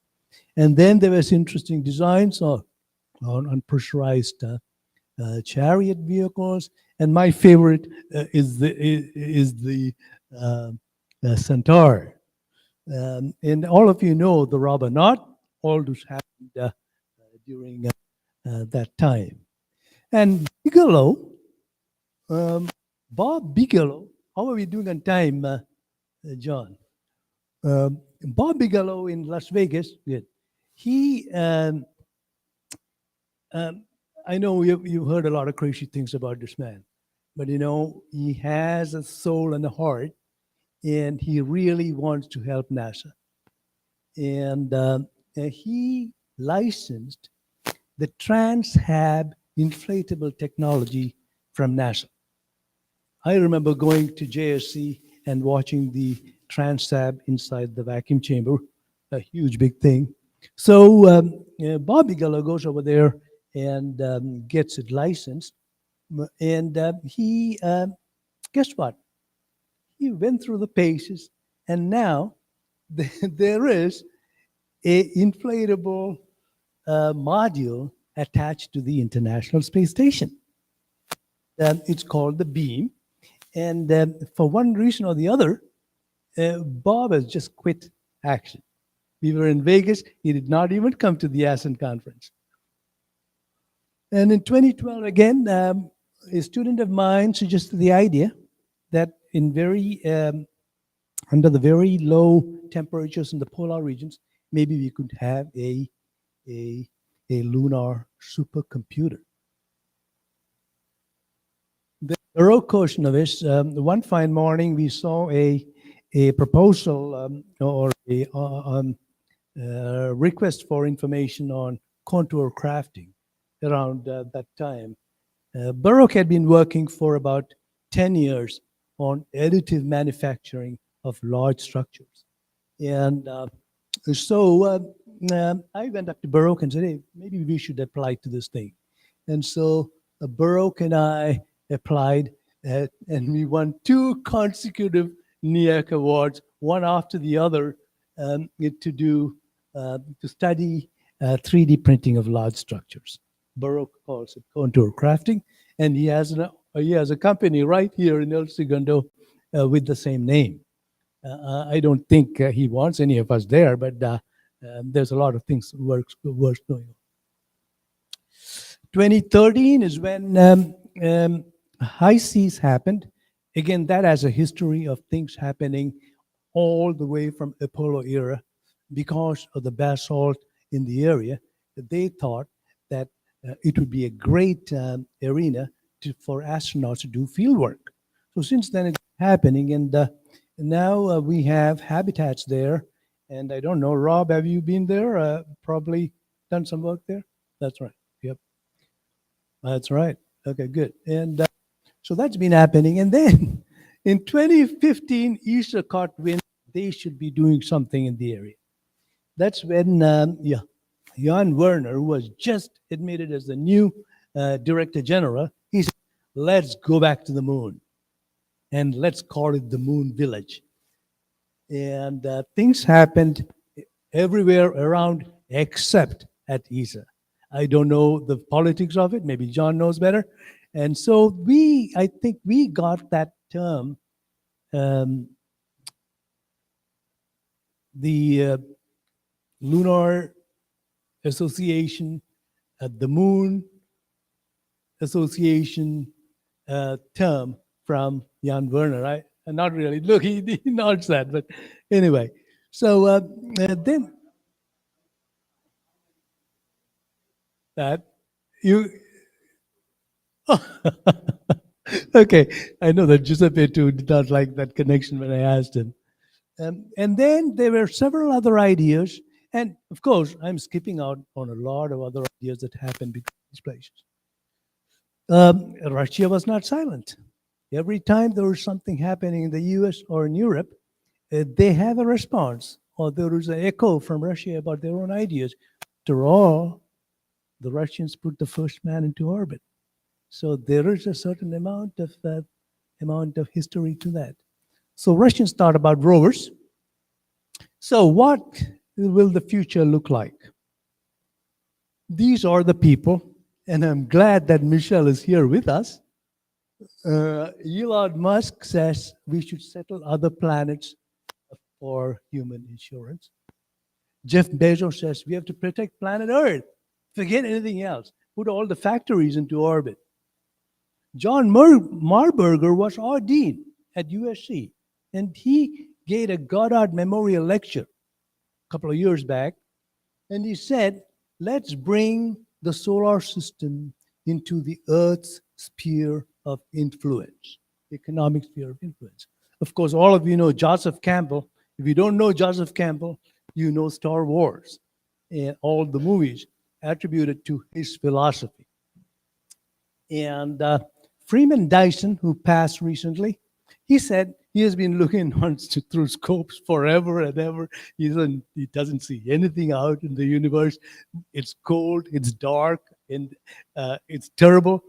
C: And then there was interesting designs on pressurized chariot vehicles. And my favorite is the Centaur. And all of you know the rubber knot. All this happened during that time. And Bigelow, Bob Bigelow, how are we doing on time, John? Bob Bigelow in Las Vegas, good. He, I know you've heard a lot of crazy things about this man, but he has a soul and a heart, and he really wants to help NASA. And he licensed the TransHab inflatable technology from NASA. I remember going to JSC and watching the TransHab inside the vacuum chamber, a huge big thing. So Bob Bigelow goes over there and gets it licensed. And he, guess what? He went through the paces, and now there is a inflatable module attached to the International Space Station. It's called the beam. And for one reason or the other, Bob has just quit action. We were in Vegas. He did not even come to the ASEAN conference. And in 2012, again, a student of mine suggested the idea that in under the very low temperatures in the polar regions, maybe we could have a lunar supercomputer. The Baroque portion of this, one fine morning, we saw a proposal or a request for information on contour crafting around that time. Baroque had been working for about 10 years on additive manufacturing of large structures. And so I went up to Baroque and said, hey, maybe we should apply to this thing. And so Baroque and I applied, and we won 2 consecutive NIAC awards, one after the other, to study 3D printing of large structures. Baroque calls it contour crafting, and he has a company right here in El Segundo with the same name. I don't think he wants any of us there, but there's a lot of things works going on. 2013 is when high seas happened. Again, that has a history of things happening all the way from Apollo era because of the basalt in the area. They thought that it would be a great arena for astronauts to do field work. So since then it's happening, and now we have habitats there. And I don't know, Rob, have you been there? Probably done some work there? That's right. Yep. That's right. Okay, good. And so that's been happening. And then in 2015, ESA caught wind they should be doing something in the area. That's when Jan Werner, who was just admitted as the new Director General, he said, let's go back to the moon and let's call it the Moon Village. And things happened everywhere around except at ESA. I don't know the politics of it. Maybe John knows better. And so I think we got that term, the Lunar Association, the Moon Association term from Jan Werner. Not really. Look, he nods that, but anyway. So then that you. Okay, I know that Giuseppe too did not like that connection when I asked him. And then there were several other ideas. And of course, I'm skipping out on a lot of other ideas that happened between these places. Russia was not silent. Every time there was something happening in the US or in Europe, they have a response, or there was an echo from Russia about their own ideas. After all, the Russians put the first man into orbit. So there is a certain amount of history to that. So Russians thought about rovers. So what will the future look like? These are the people, and I'm glad that Michelle is here with us. Elon Musk says we should settle other planets for human insurance. Jeff Bezos says we have to protect planet Earth. Forget anything else. Put all the factories into orbit. John Marburger was ordained at USC, and he gave a Goddard Memorial Lecture a couple of years back, and he said, let's bring the solar system into the Earth's sphere of influence, economic sphere of influence. Of course, all of you know Joseph Campbell. If you don't know Joseph Campbell, you know Star Wars and all the movies attributed to his philosophy. And Freeman Dyson, who passed recently, he said he has been looking through scopes forever and ever. He doesn't see anything out in the universe. It's cold, it's dark, and it's terrible.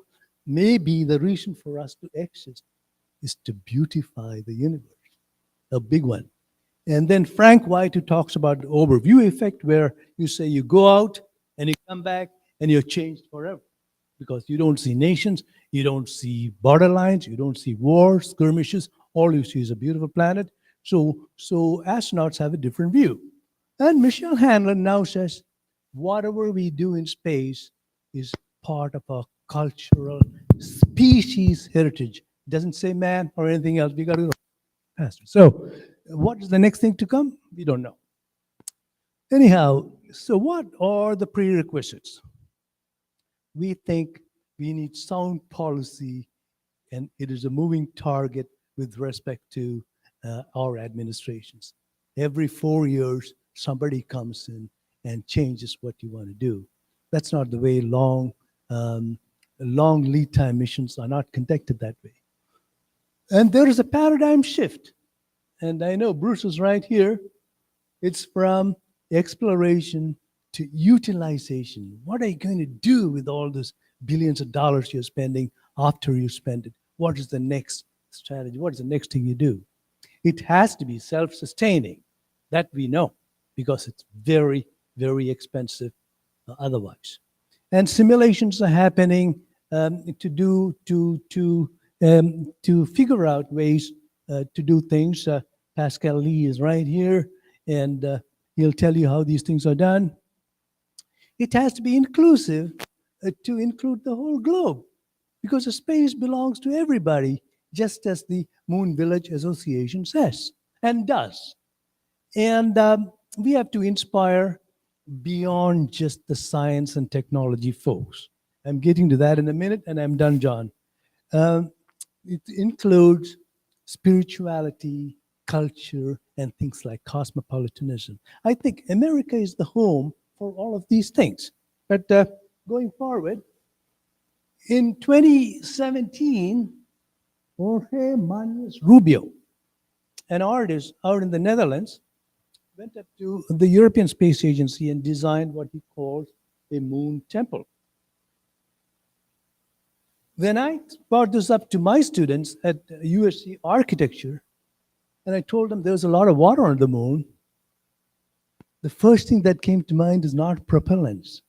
C: maybe the reason for us to exist is to beautify the universe, a big one. And then Frank White, who talks about the overview effect, where you say you go out and you come back and you're changed forever, because you don't see nations, you don't see borderlines, you don't see wars, skirmishes. All you see is a beautiful planet. So astronauts have a different view. And Michelle Hanlon now says, whatever we do in space is part of our cultural species heritage. It doesn't say man or anything else. We got to go faster. So what is the next thing to come? We don't know. Anyhow, so what are the prerequisites? We think we need sound policy, and it is a moving target with respect to our administrations. Every 4 years, somebody comes in and changes what you want to do. That's not the way long lead time missions are not conducted that way. And there is a paradigm shift. And I know Bruce is right here. It's from exploration to utilization. What are you going to do with all those billions of dollars you're spending after you spend it? What is the next strategy? What is the next thing you do? It has to be self-sustaining. That we know, because it's very, very expensive otherwise. And simulations are happening to figure out ways to do things. Pascal Lee is right here, and he'll tell you how these things are done. It has to be inclusive to include the whole globe, because the space belongs to everybody, just as the Moon Village Association says and does. And we have to inspire beyond just the science and technology folks. I'm getting to that in a minute, and I'm done, John. It includes spirituality, culture, and things like cosmopolitanism. I think America is the home for all of these things. But going forward, in 2017, Jorge Manuel Rubio, an artist out in the Netherlands, went up to the European Space Agency and designed what he calls a moon temple. When I brought this up to my students at USC Architecture, and I told them there's a lot of water on the moon, the first thing that came to mind is not propellants.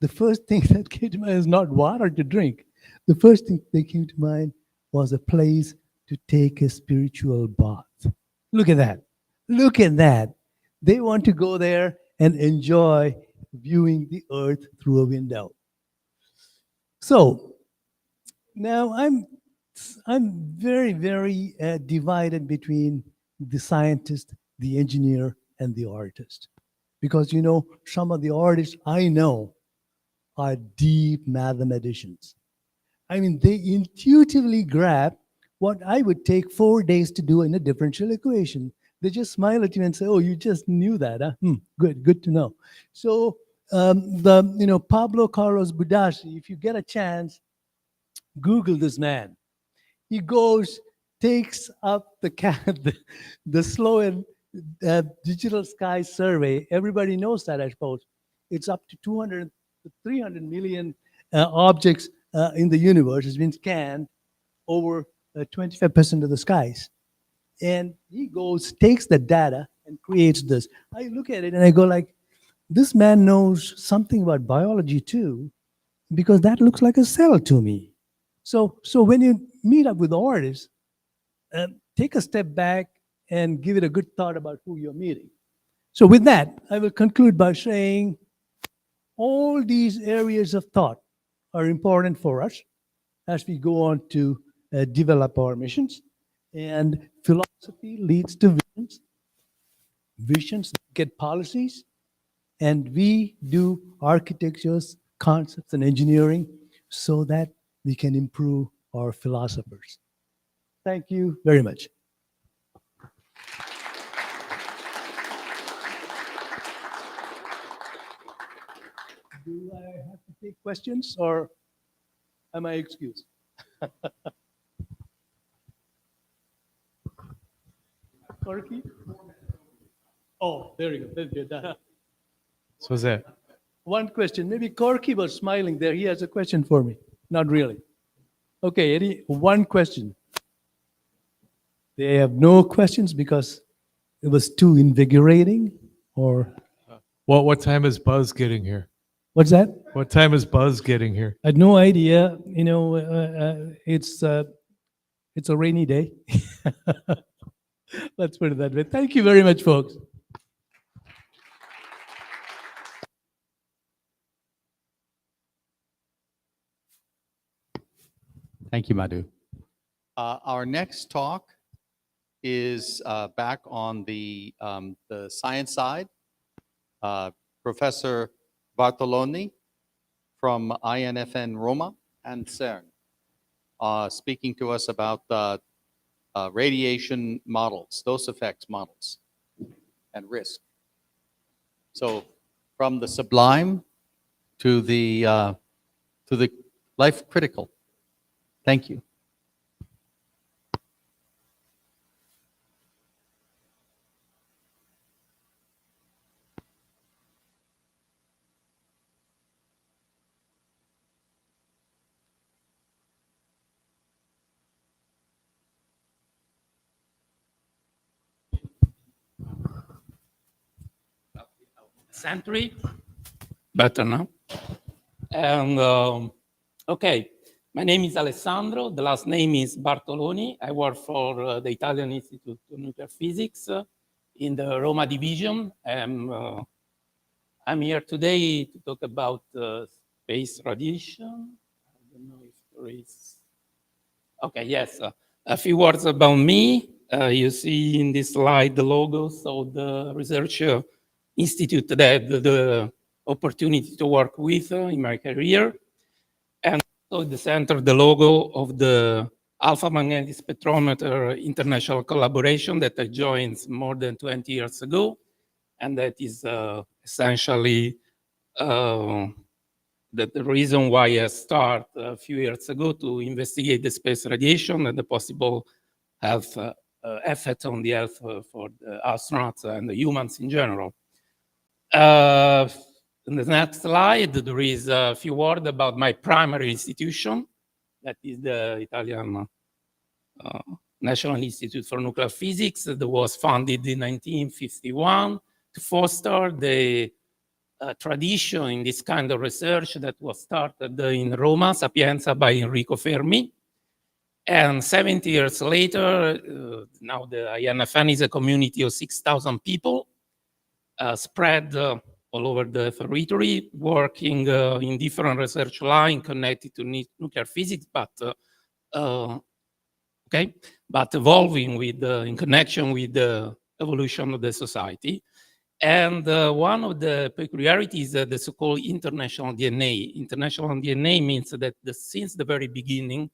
C: The first thing that came to mind is not water to drink. The first thing that came to mind was a place to take a spiritual bath. Look at that. Look at that. They want to go there and enjoy viewing the Earth through a window. So now I'm very, very divided between the scientist, the engineer, and the artist. Because, you know, some of the artists I know are deep mathematicians. I mean, they intuitively grab what I would take 4 days to do in a differential equation. They just smile at you and say, "Oh, you just knew that, huh? Good to know." So Pablo Carlos Budassi, if you get a chance, Google this man. He goes, takes up the slow and digital sky survey. Everybody knows that, I suppose. It's up to 200 to 300 million objects in the universe has been scanned over 25% of the skies. And he goes, takes the data and creates this. I look at it and I go like, this man knows something about biology too, because that looks like a cell to me. So when you meet up with artists, take a step back and give it a good thought about who you're meeting. So with that, I will conclude by saying all these areas of thought are important for us as we go on to develop our missions. And philosophy leads to visions. Visions get policies. And we do architectures, concepts, and engineering so that we can improve our philosophers. Thank you very much. Do I have to take questions or am I excused? Corky? Oh, there you go. That's good.
P: So is that?
C: One question. Maybe Corky was smiling there. He has a question for me. Not really. Okay, one question? They have no questions because it was too invigorating, or
P: What time is Buzz getting here?
C: what's that?
P: What time is Buzz getting here?
C: I had no idea. It's a rainy day. Let's put it that way. Thank you very much, folks.
A: Thank you, Madhu. Our next talk is back on the science side. Professor Bartoloni from INFN Roma and CERN, speaking to us about radiation models, dose effects models, and risk. So, from the sublime to the life critical. Thank you.
S: Century, better now. And okay, my name is Alessandro. The last name is Bartoloni. I work for the Italian Institute of Nuclear Physics in the Roma division. I'm here today to talk about space radiation. I don't know if there is. Okay, yes. A few words about me. You see in this slide the logos of the research institute that I had the opportunity to work with in my career. And so at the center, the logo of the Alpha Magnetic Spectrometer International Collaboration that I joined more than 20 years ago. And that is essentially the reason why I started a few years ago to investigate the space radiation and the possible health effect on the health for the astronauts and the humans in general. In the next slide, there is a few words about my primary institution, that is the Italian National Institute for Nuclear Physics, that was founded in 1951 to foster the tradition in this kind of research that was started in Roma, Sapienza, by Enrico Fermi. And 70 years later, now the INFN is a community of 6,000 people spread all over the territory, working in different research lines connected to nuclear physics, but evolving with in connection with the evolution of the society. And one of the peculiarities is the so-called international DNA. International DNA means that since the very beginning,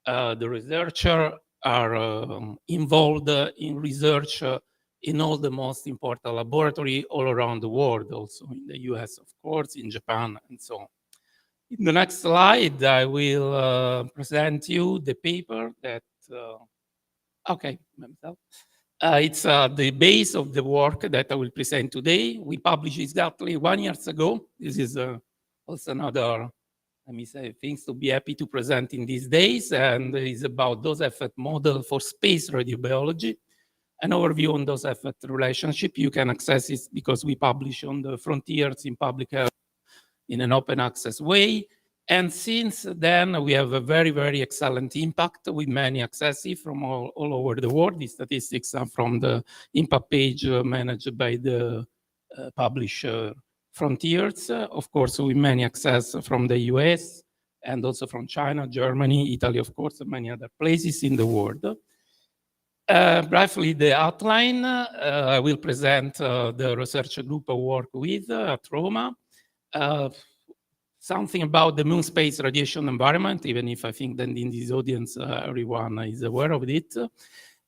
S: the researchers are involved in research in all the most important laboratories all around the world, also in the US, of course, in Japan, and so on. In the next slide, I will present you the paper that, it's the base of the work that I will present today. We published exactly 1 year ago. This is also another, let me say, things to be happy to present in these days, and it's about dose effect model for space radiobiology. An overview on dose effect relationship. You can access it because we publish on the Frontiers in Public Health in an open access way. And since then, we have a very, very excellent impact with many accesses from all over the world. The statistics are from the impact page managed by the publisher Frontiers. Of course, with many access from the US and also from China, Germany, Italy, of course, and many other places in the world. Briefly, the outline, I will present the research group I work with at Roma. Something about the moon space radiation environment, even if I think that in this audience, everyone is aware of it.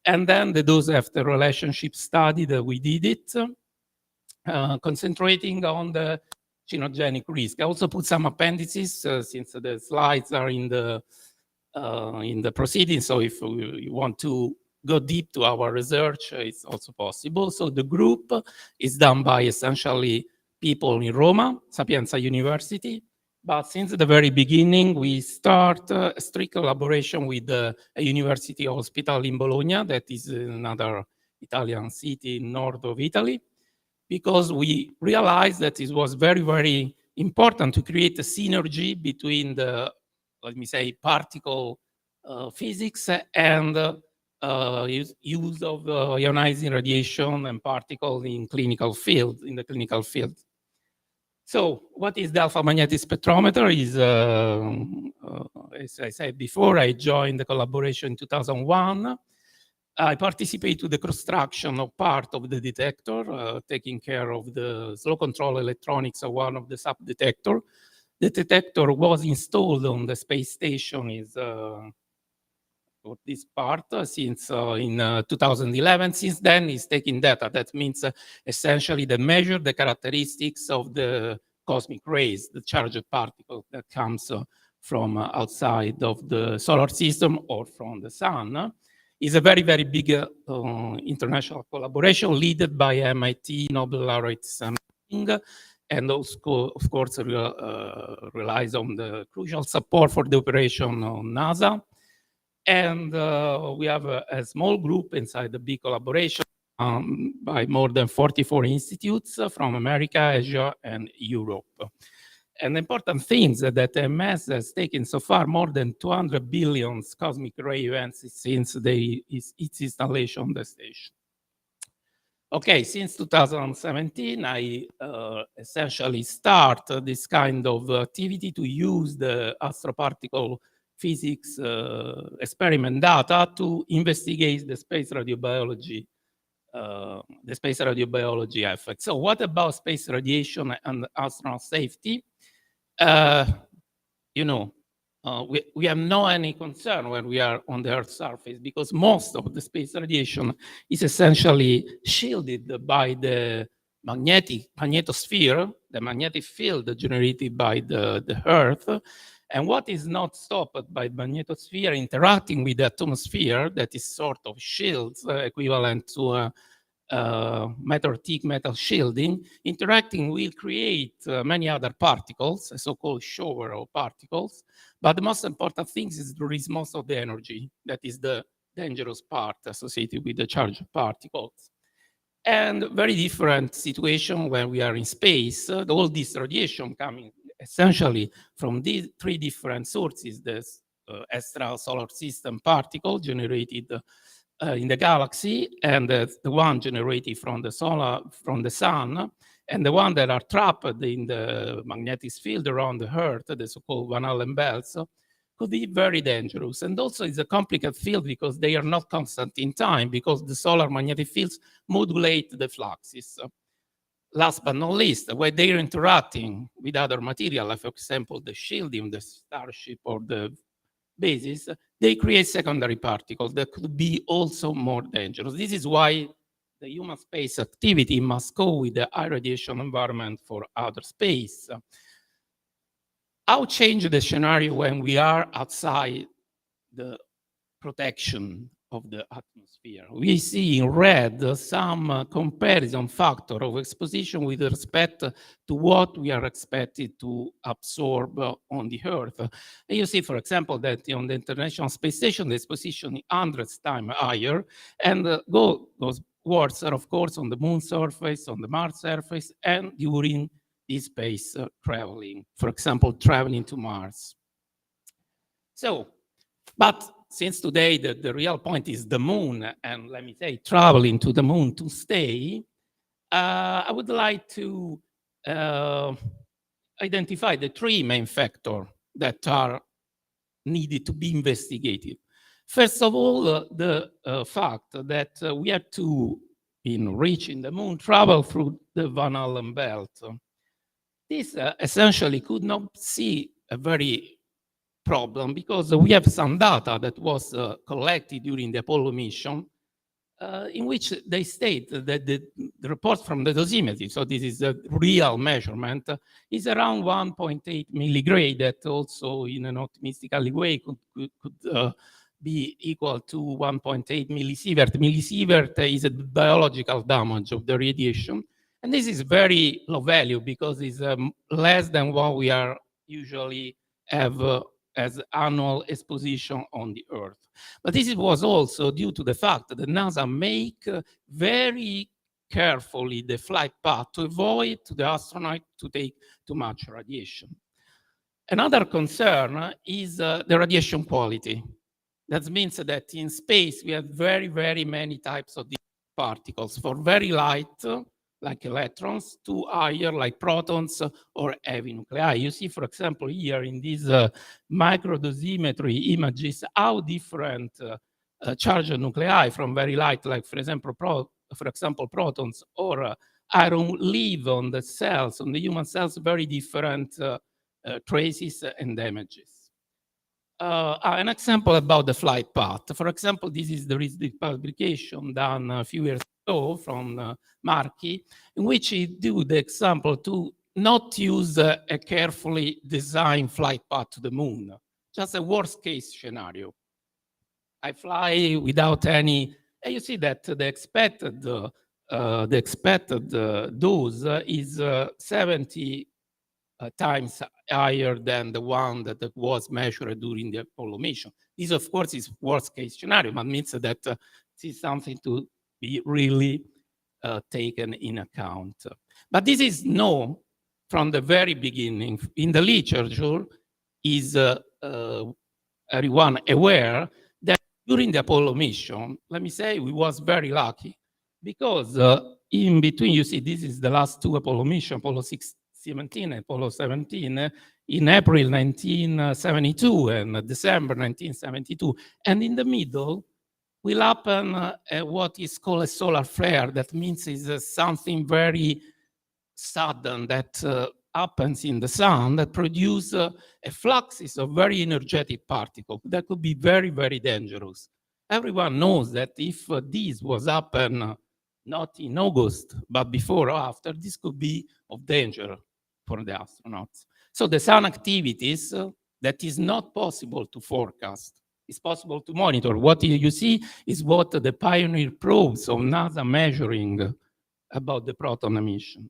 S: And then the dose after relationship study that we did it, concentrating on the carcinogenic risk. I also put some appendices since the slides are in the proceedings. So if you want to go deep to our research, it's also possible. So the group is done by essentially people in Roma, Sapienza University, But since the very beginning, we start a strict collaboration with a university hospital in Bologna, that is another Italian city in north of Italy, because we realized that it was very, very important to create a synergy between the, let me say, particle physics and use of ionizing radiation and particles in clinical field, in the clinical field. So what is the alpha magnetic spectrometer? Is as I said before, I joined the collaboration in 2001. I participate to the construction of part of the detector, taking care of the slow control electronics of one of the sub-detector. The detector was installed on the space station is for this part since in 2011. Since then, it's taking data. That means essentially they measure the characteristics of the cosmic rays, the charged particle that comes from outside of the solar system or from the sun. It's a very, very big international collaboration led by MIT Nobel laureate Sam King, and also, of course, relies on the crucial support for the operation on NASA. And we have a small group inside the big collaboration by more than 44 institutes from America, Asia, and Europe. And the important thing is that MS has taken so far more than 200 billion cosmic ray events since its installation on the station. Okay, since 2017, I essentially start this kind of activity to use the astroparticle physics experiment data to investigate the space radiobiology effect. So what about space radiation and astronaut safety? You know, we have no any concern when we are on the Earth's surface, because most of the space radiation is essentially shielded by the magnetosphere, the magnetic field generated by the Earth. And what is not stopped by the magnetosphere interacting with the atmosphere, that is sort of shields equivalent to a thick metal shielding, interacting will create many other particles, a so-called shower of particles. But the most important thing is there is most of the energy, that is the dangerous part associated with the charged particles. And very different situation when we are in space. All this radiation coming essentially from these three different sources: the extrasolar system particle generated in the galaxy, and the one generated from the sun, and the one that are trapped in the magnetic field around the Earth, the so-called Van Allen belts, could be very dangerous. And also it's a complicated field because they are not constant in time, because the solar magnetic fields modulate the fluxes. Last but not least, when they are interacting with other material, like for example, the shielding, the starship or the basis, they create secondary particles that could be also more dangerous. This is why the human space activity must go with the high radiation environment for outer space. How change the scenario when we are outside the protection of the atmosphere? We see in red some comparison factor of exposition with respect to what we are expected to absorb on the Earth. And you see, for example, that on the International Space Station, the exposition is 100 times higher, and goes worse, of course, on the Moon surface, on the Mars surface, and during this space traveling, for example, traveling to Mars. So, but since today the real point is the moon, and let me say traveling to the moon to stay, I would like to identify the three main factors that are needed to be investigated. First of all, the fact that we have to, in reaching the moon, travel through the Van Allen belt. This essentially could not see a very problem, because we have some data that was collected during the Apollo mission, in which they state that the report from the dosimetry, so this is a real measurement, is around 1.8 milligray, that also in an optimistically way could be equal to 1.8 millisievert. Millisievert is a biological damage of the radiation. And this is very low value, because it's less than what we are usually have as annual exposition on the Earth. But this was also due to the fact that NASA make very carefully the flight path to avoid the astronaut to take too much radiation. Another concern is the radiation quality. That means that in space, we have very, very many types of particles, for very light, like electrons, to higher, like protons or heavy nuclei. You see, for example, here in these microdosimetry images, how different charged nuclei from very light, like for example, protons or iron leave on the cells, on the human cells, very different traces and damages. An example about the flight path. For example, this is the publication done a few years ago from Markey, in which he do the example to not use a carefully designed flight path to the moon, just a worst case scenario. I fly without any, and you see that the expected dose is 70 times higher than the one that was measured during the Apollo mission. This, of course, is worst case scenario, but means that this is something to be really taken in account. But this is known from the very beginning. In the literature, is everyone aware that during the Apollo mission, let me say, we was very lucky because in between, you see, this is the last two Apollo missions, Apollo 17 and Apollo 17, in April 1972 and December 1972. And in the middle will happen what is called a solar flare. That means is something very sudden that happens in the sun that produce a fluxes of very energetic particles that could be very, very dangerous. Everyone knows that if this was happen not in August, but before or after, this could be of danger for the astronauts. So the sun activities that is not possible to forecast. It's possible to monitor. What you see is what the Pioneer probes of NASA measuring about the proton emission.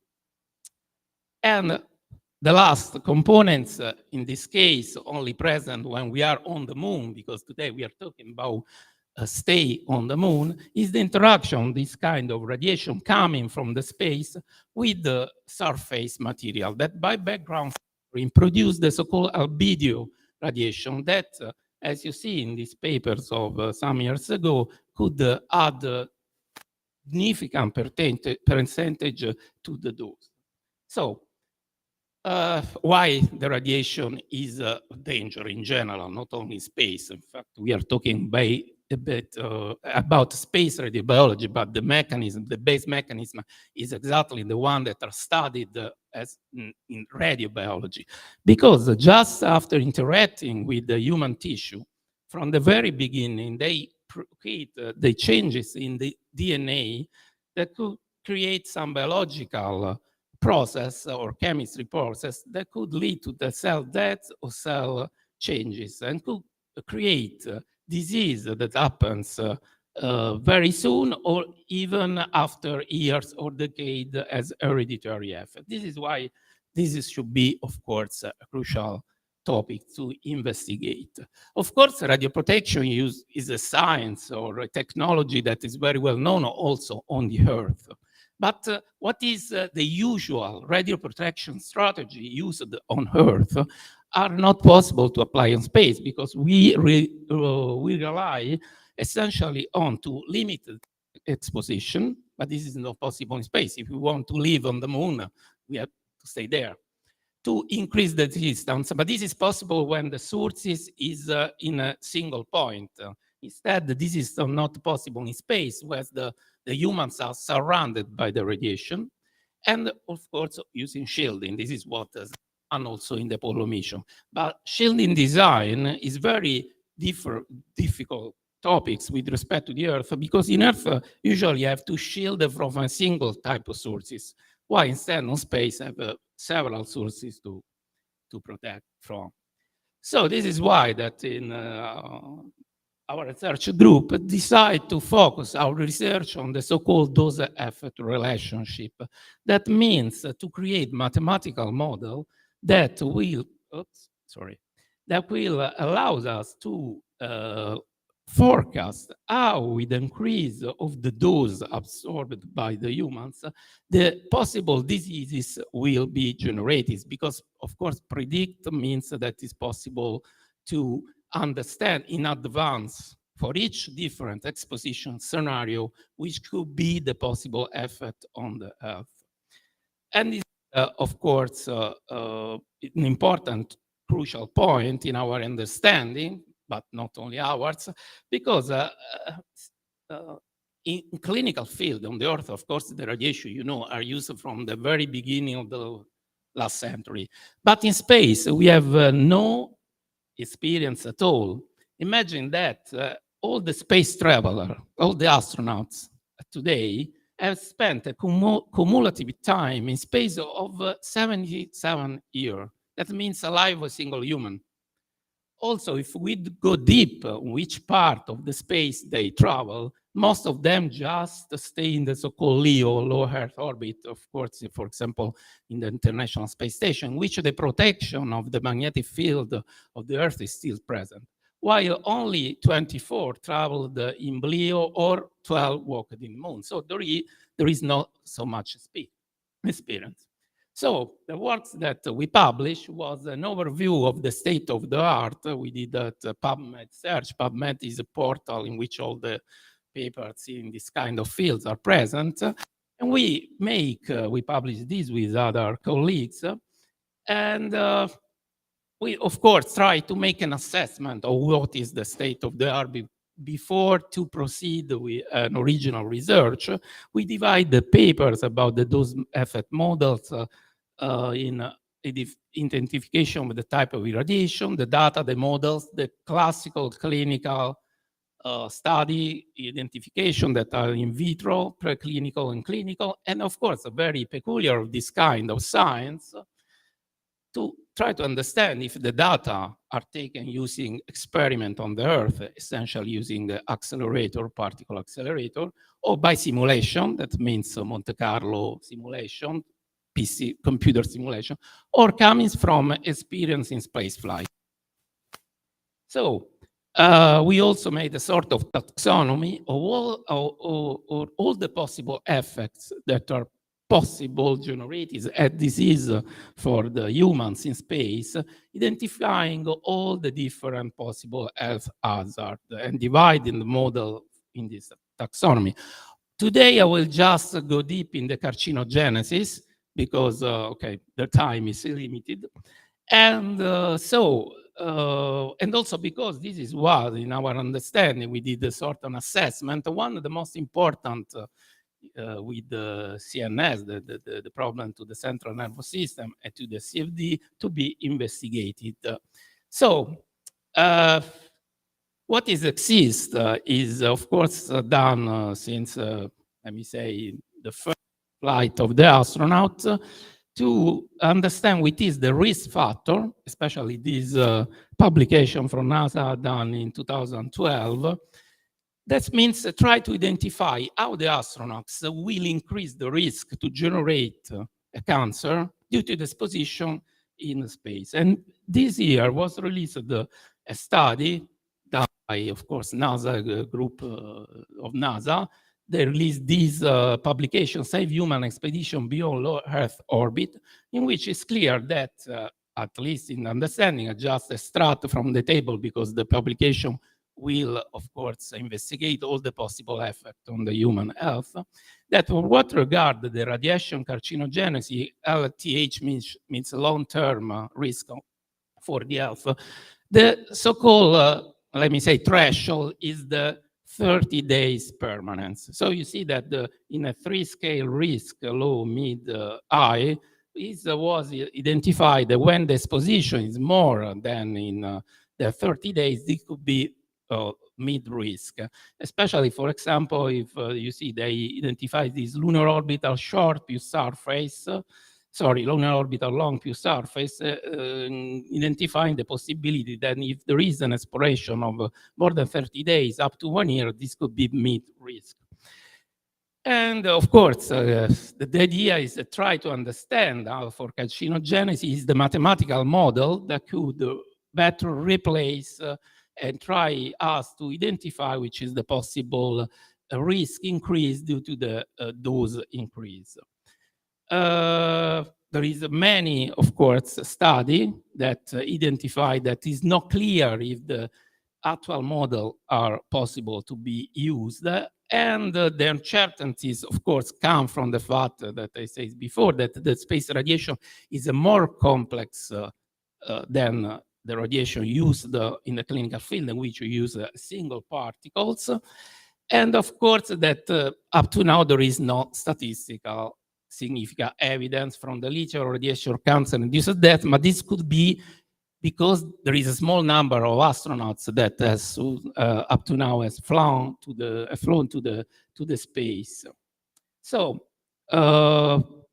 S: And the last components, in this case, only present when we are on the moon, because today we are talking about stay on the moon, is the interaction, this kind of radiation coming from the space with the surface material that by background produce the so-called albedo radiation that, as you see in these papers of some years ago, could add a significant percentage to the dose. So, why the radiation is a danger in general, not only space. In fact, we are talking a bit about space radiobiology, but the mechanism, the base mechanism is exactly the one that are studied as in radiobiology. Because just after interacting with the human tissue, from the very beginning, they create the changes in the DNA that could create some biological process or chemistry process that could lead to the cell death or cell changes and could create disease that happens very soon or even after years or decades as hereditary effect. This is why this should be, of course, a crucial topic to investigate. Of course, radioprotection is a science or a technology that is very well known also on the Earth. But what is the usual radioprotection strategy used on Earth are not possible to apply in space because we rely essentially on to limited exposition, but this is not possible in space. If we want to live on the moon, we have to stay there. To increase the distance, but this is possible when the source is in a single point. Instead, this is not possible in space, where the humans are surrounded by the radiation, and of course, using shielding. This is what is done also in the Apollo mission. But shielding design is very difficult topics with respect to the Earth, because in Earth, usually you have to shield from a single type of sources, while instead on space have several sources to protect from. So this is why that in our research group decide to focus our research on the so-called dose-effect relationship. That means to create mathematical model that will allows us to forecast how, with the increase of the dose absorbed by the humans, the possible diseases will be generated. Because, of course, predict means that it's possible to understand in advance for each different exposition scenario, which could be the possible effect on the Earth. And it's, of course, an important crucial point in our understanding, but not only ours, because in clinical field on the Earth, of course, the radiation, you know, are used from the very beginning of the last century. But in space, we have no experience at all. Imagine that all the space travelers, all the astronauts today have spent a cumulative time in space of 77 years. That means alive a single human. Also, if we go deep on which part of the space they travel, most of them just stay in the so-called LEO, low Earth orbit, of course, for example, in the International Space Station, which the protection of the magnetic field of the Earth is still present, while only 24 traveled in LEO or 12 walked in the moon. So there is not so much experience. So the works that we published was an overview of the state of the art. We did that PubMed search. PubMed is a portal in which all the papers in this kind of fields are present. And we publish this with other colleagues. And we, of course, try to make an assessment of what is the state of the art before to proceed with an original research. We divide the papers about the dose effect models in identification of the type of irradiation, the data, the models, the classical clinical study identification that are in vitro, preclinical and clinical, and of course, a very peculiar of this kind of science to try to understand if the data are taken using experiment on the Earth, essentially using the accelerator, particle accelerator, or by simulation, that means Monte Carlo simulation, PC computer simulation, or coming from experience in space flight. So we also made a sort of taxonomy of all the possible effects that are possible generated as disease for the humans in space, identifying all the different possible health hazards and dividing the model in this taxonomy. Today, I will just go deep in the carcinogenesis because, okay, the time is limited. And and also because this is what, in our understanding, we did a sort of assessment. One of the most important with the CNS, the problem to the central nervous system and to the CFD to be investigated. So what exists is, of course, done since, let me say, the first flight of the astronaut to understand what is the risk factor, especially this publication from NASA done in 2012. That means try to identify how the astronauts will increase the risk to generate a cancer due to the exposition in space. And this year was released a study done by, of course, NASA, a group of NASA. They released this publication, Safe Human Expedition Beyond Low Earth Orbit, in which it's clear that, at least in understanding, I just extract from the table because the publication will, of course, investigate all the possible effects on the human health, that for what regard the radiation carcinogenesis, LTH means long-term risk for the health. The so-called, let me say, threshold is the 30 days permanence. So you see that in a 3-scale risk, low, mid, high, it was identified that when the exposition is more than in the 30 days, it could be mid-risk, especially, for example, if you see they identify this lunar orbital short pure surface, lunar orbital long pure surface, identifying the possibility that if there is an expiration of more than 30 days up to 1 year, this could be mid-risk. And of course, the idea is to try to understand how for carcinogenesis is the mathematical model that could better replace and try us to identify which is the possible risk increase due to the dose increase. There is many, of course, study that identify that is not clear if the actual model are possible to be used. And the uncertainties, of course, come from the fact that I said before that the space radiation is a more complex than the radiation used in the clinical field in which you use single particles. And of course, that up to now, there is no statistical significant evidence from the literature radiation cancer-induced death, but this could be because there is a small number of astronauts that has up to now has flown to the space. So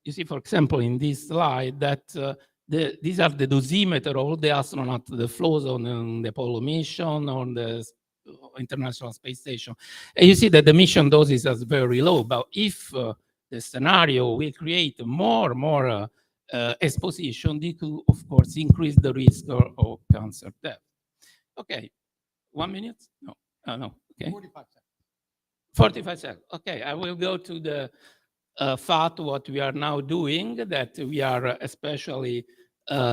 S: you see, for example, in this slide that these are the dosimeter of all the astronauts that flows on the Apollo mission, on the International Space Station. And you see that the mission doses are very low, but if the scenario will create more exposition, they could, of course, increase the risk of cancer death. Okay, 1 minute? No, no, okay.
A: 45 seconds.
S: 45 seconds, okay. I will go to the fact what we are now doing, that we are especially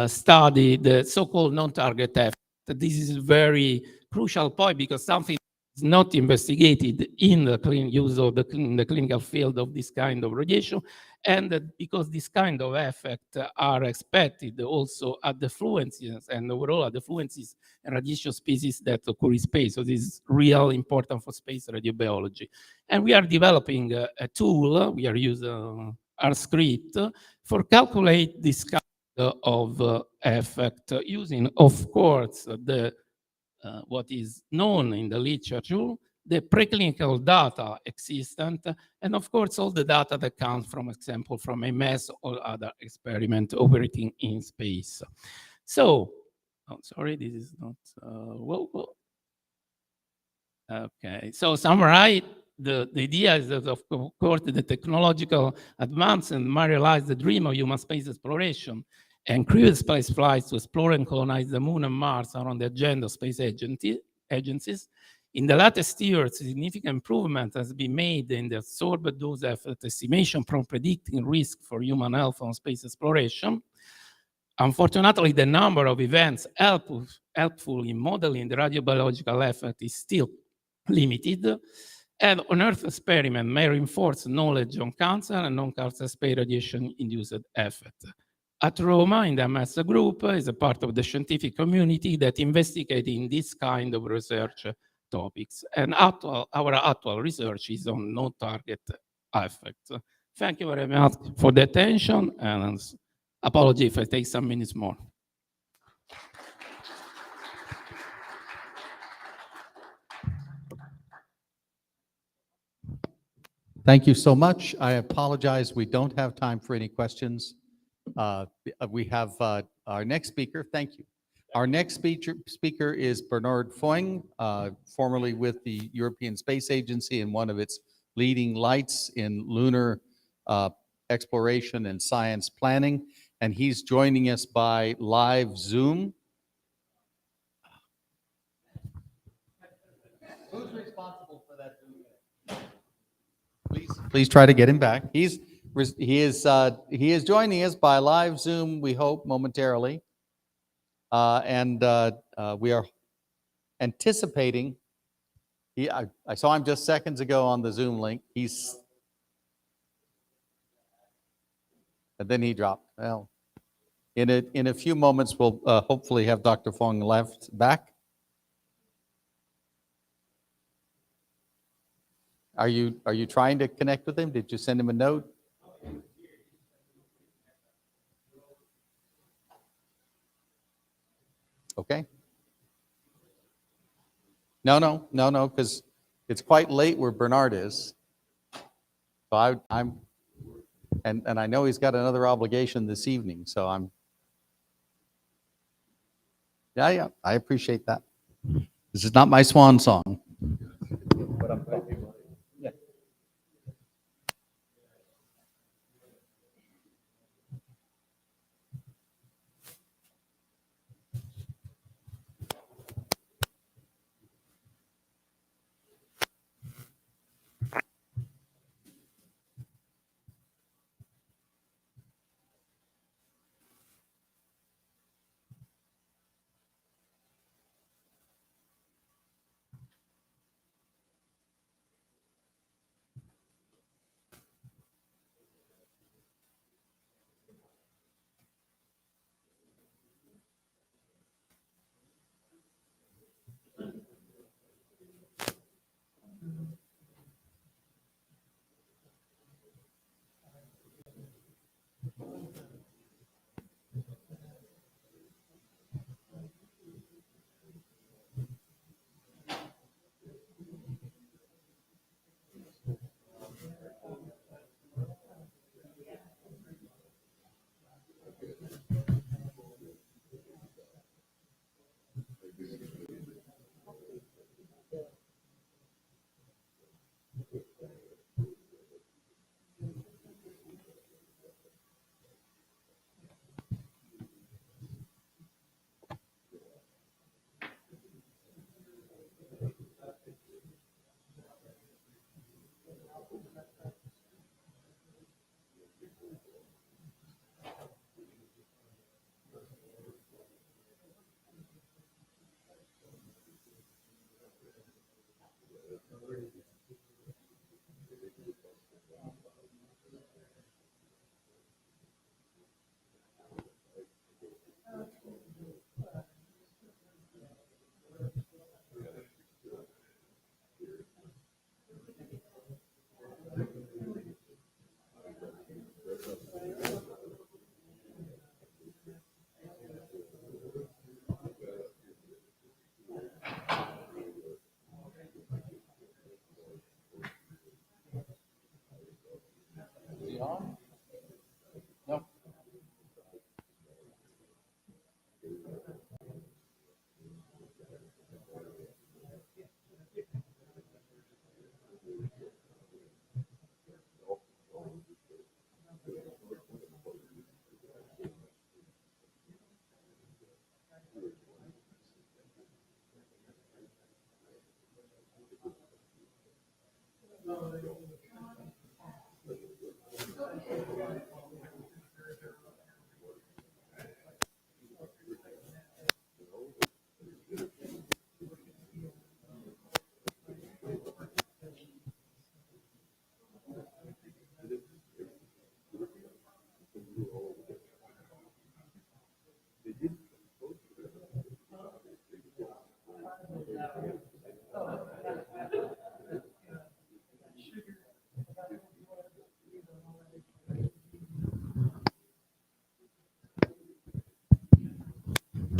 S: study the so-called non-target effect. This is a very crucial point because something is not investigated in the use of the clinical field of this kind of radiation, and because this kind of effect are expected also at the fluencies and overall at the fluencies and radiation species that occur in space. So this is real important for space radiobiology. And we are developing a tool, we are using R-script for calculate this kind of effect using, of course, the what is known in the literature, the preclinical data existent, and of course all the data that comes from example from MS or other experiment operating in space. So, oh, sorry, this is not, whoa. Okay, so summarize, the idea is that of course the technological advancement materialize the dream of human space exploration, and crewed space flights to explore and colonize the Moon and Mars are on the agenda of space agencies. In the latest years, significant improvement has been made in the absorbed dose effect estimation from predicting risk for human health on space exploration. Unfortunately, the number of events helpful in modeling the radiobiological effect is still limited, and on-Earth experiment may reinforce knowledge on cancer and non-cancer space radiation-induced effect. At Roma, in the MS group, is a part of the scientific community that investigating this kind of research topics. And our actual research is on non-target effects. Thank you very much for the attention, and apology if I take some minutes more.
A: Thank you so much. I apologize, we don't have time for any questions. We have our next speaker. Thank you. Our next speaker is Bernard Foing, formerly with the European Space Agency and one of its leading lights in lunar exploration and science planning. And he's joining us by live Zoom. Who's responsible for that Zoom? Please try to get him back. He is joining us by live Zoom, we hope, momentarily. And we are anticipating, I saw him just seconds ago on the Zoom link. And then he dropped. Well, in a few moments, we'll hopefully have Dr. Foing back. Are you trying to connect with him? Did you send him a note? Okay. No, because it's quite late where Bernard is. So and I know he's got another obligation this evening, so yeah, I appreciate that. This is not my swan song. But I'm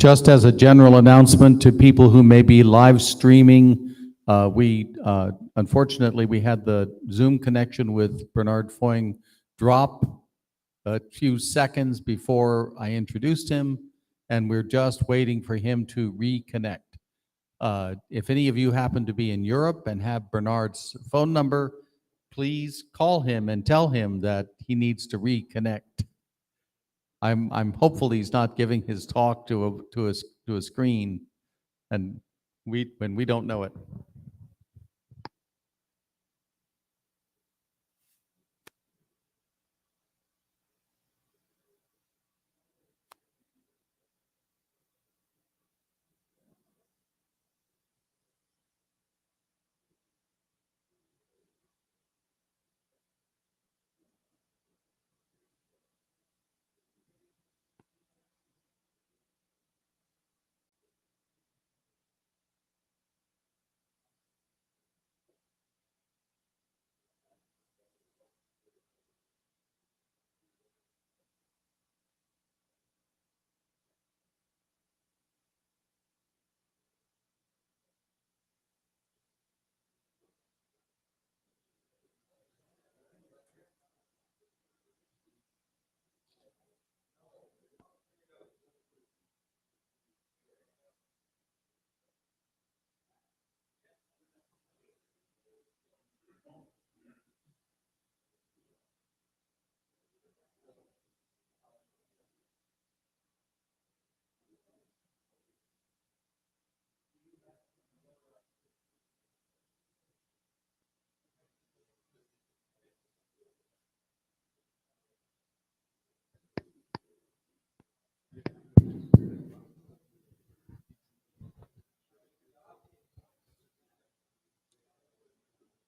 A: Just as a general announcement to people who may be live streaming, unfortunately, we had the Zoom connection with Bernard Foing drop a few seconds before I introduced him, and we're just waiting for him to reconnect. If any of you happen to be in Europe and have Bernard's phone number, please call him and tell him that he needs to reconnect. I'm hopeful he's not giving his talk to a screen, and when we don't know it.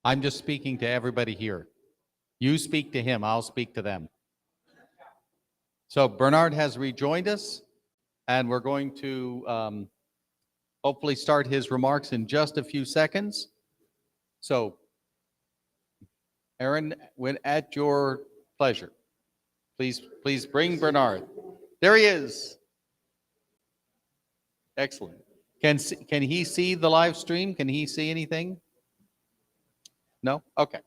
A: I'm just speaking to everybody here. You speak to him, I'll speak to them. So Bernard has rejoined us, and we're going to hopefully start his remarks in just a few seconds. So, Aaron, when at your pleasure, please bring Bernard. There he is. Excellent. Can he see the live stream? Can he see anything? No? Okay.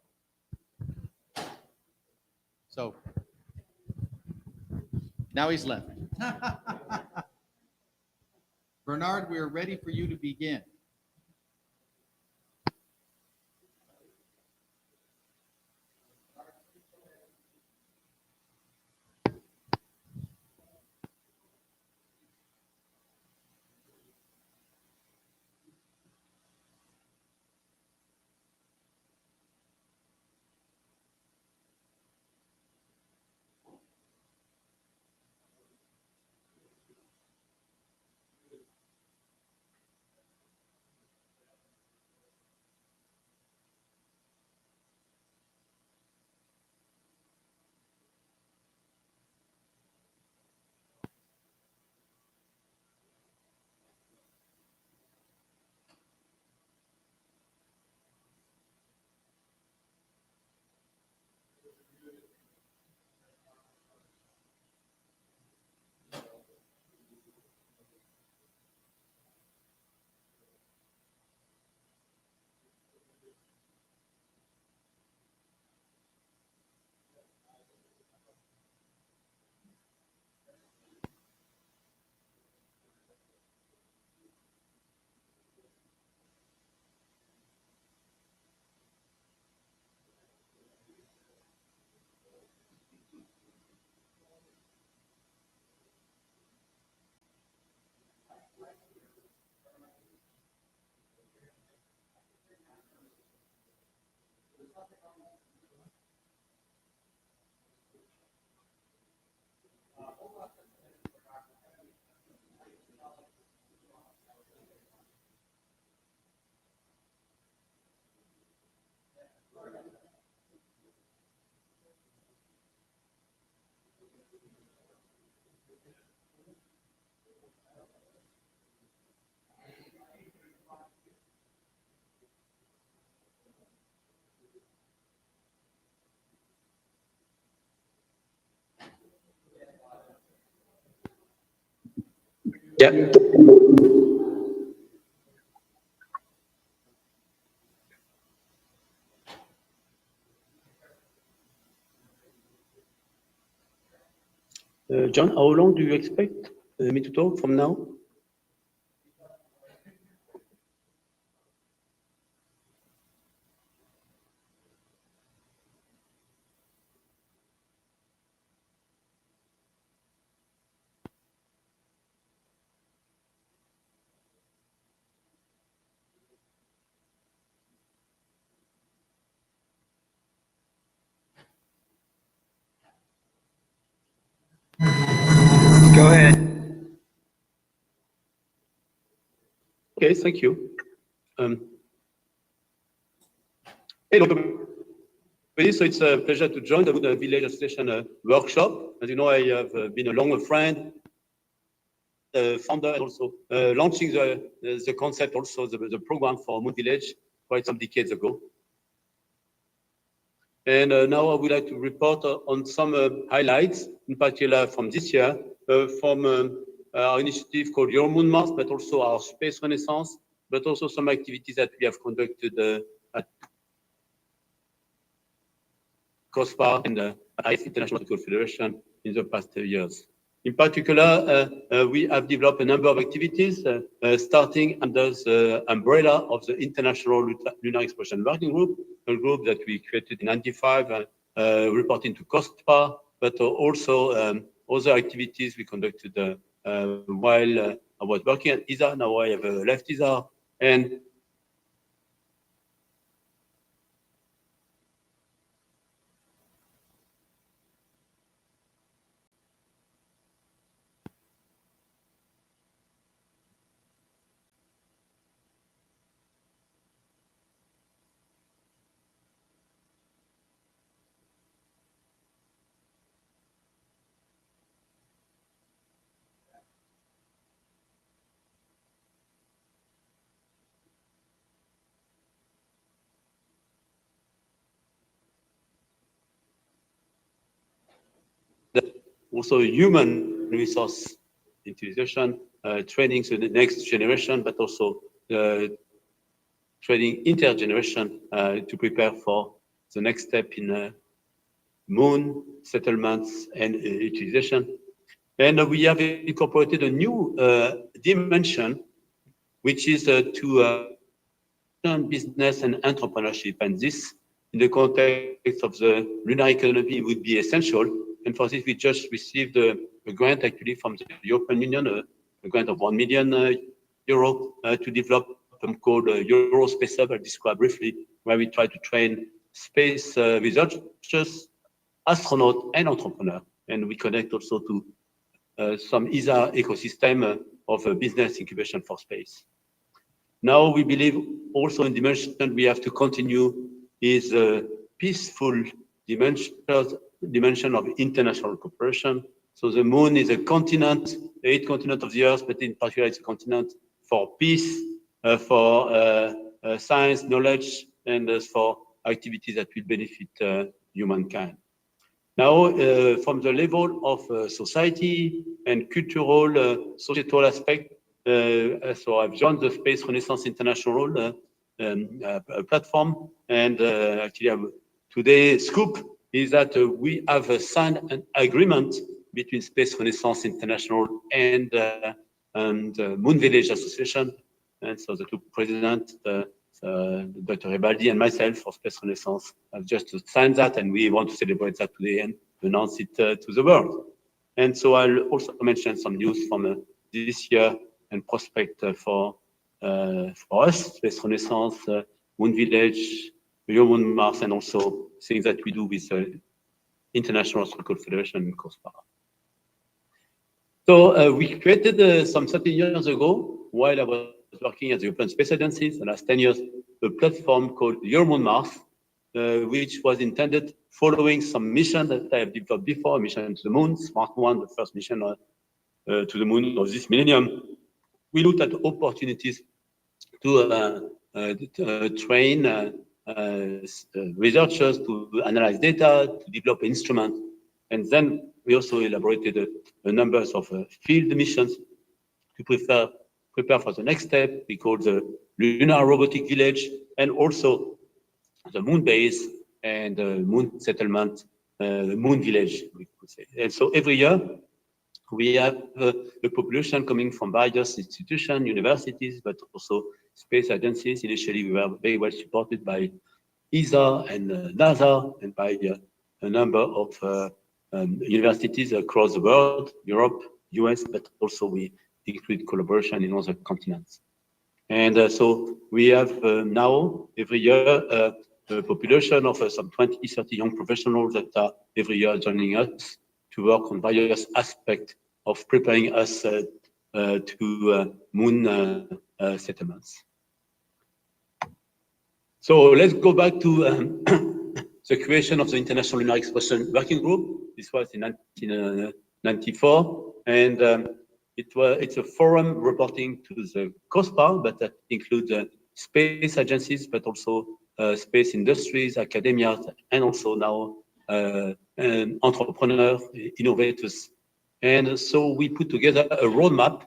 A: So now he's left. Bernard, we are ready for you to begin.
T: Yeah. John, how long do you expect me to talk from now? Go ahead. Okay, thank you. Hello, everybody. So it's a pleasure to join the Lunar Village Association workshop. As you know, I have been a long friend, founder, and also launching the concept, also the program for Moon Village quite some decades ago. And now I would like to report on some highlights, in particular from this year, from our initiative called EuroMoonMars, but also our Space Renaissance, but also some activities that we have conducted at COSPAR and at International Astrological Federation in the past years. In particular, we have developed a number of activities, starting under the umbrella of the International Lunar Exploration Working Group, a group that we created in 1995, reporting to COSPAR, but also other activities we conducted while I was working at ESA. Now I have left ESA, and also human resource utilization, training to the next generation, but also training intergeneration to prepare for the next step in moon settlements and utilization. And we have incorporated a new dimension, which is to business and entrepreneurship. And this, in the context of the lunar economy, would be essential. And for this, we just received a grant actually from the European Union, a grant of €1 million to develop something called Eurospace Hub. I'll describe briefly, where we try to train space researchers, astronauts, and entrepreneurs. And we connect also to some ESA ecosystem of business incubation for space. Now we believe also in dimension we have to continue is a peaceful dimension of international cooperation. So the moon is a continent, the 8th continent of the Earth, but in particular it's a continent for peace, for science, knowledge, and for activities that will benefit humankind. Now, from the level of society and cultural, societal aspect, so I've joined the Space Renaissance International platform, and actually today's scoop is that we have signed an agreement between Space Renaissance International and Moon Village Association. And so the two presidents, Dr. Ribaldi and myself for Space Renaissance have just signed that, and we want to celebrate that today and announce it to the world. And so I'll also mention some news from this year and prospect for us, Space Renaissance, Moon Village, EuroMoonMars, and also things that we do with International Astrological Federation in COSPAR. So we created some 30 years ago, while I was working at the European Space Agency, the last 10 years, a platform called EuroMoonMars, which was intended following some mission that I have developed before, a mission to the moon, Smart One, the first mission to the moon of this millennium. We looked at opportunities to train researchers to analyze data, to develop instruments, and then we also elaborated a number of field missions to prepare for the next step. We call the Lunar Robotic Village, and also the moon base and the moon settlement, moon village, we could say. And so every year, we have the population coming from various institutions, universities, but also space agencies. Initially, we were very well supported by ESA and NASA, and by a number of universities across the world, Europe, US, but also we include collaboration in other continents. And so we have now, every year, a population of some 20, 30 young professionals that are every year joining us to work on various aspects of preparing us to moon settlements. So let's go back to the creation of the International Lunar Exploration Working Group. This was in 1994, and it's a forum reporting to the COSPA, but that includes space agencies, but also space industries, academia, and also now entrepreneurs, innovators. And so we put together a roadmap.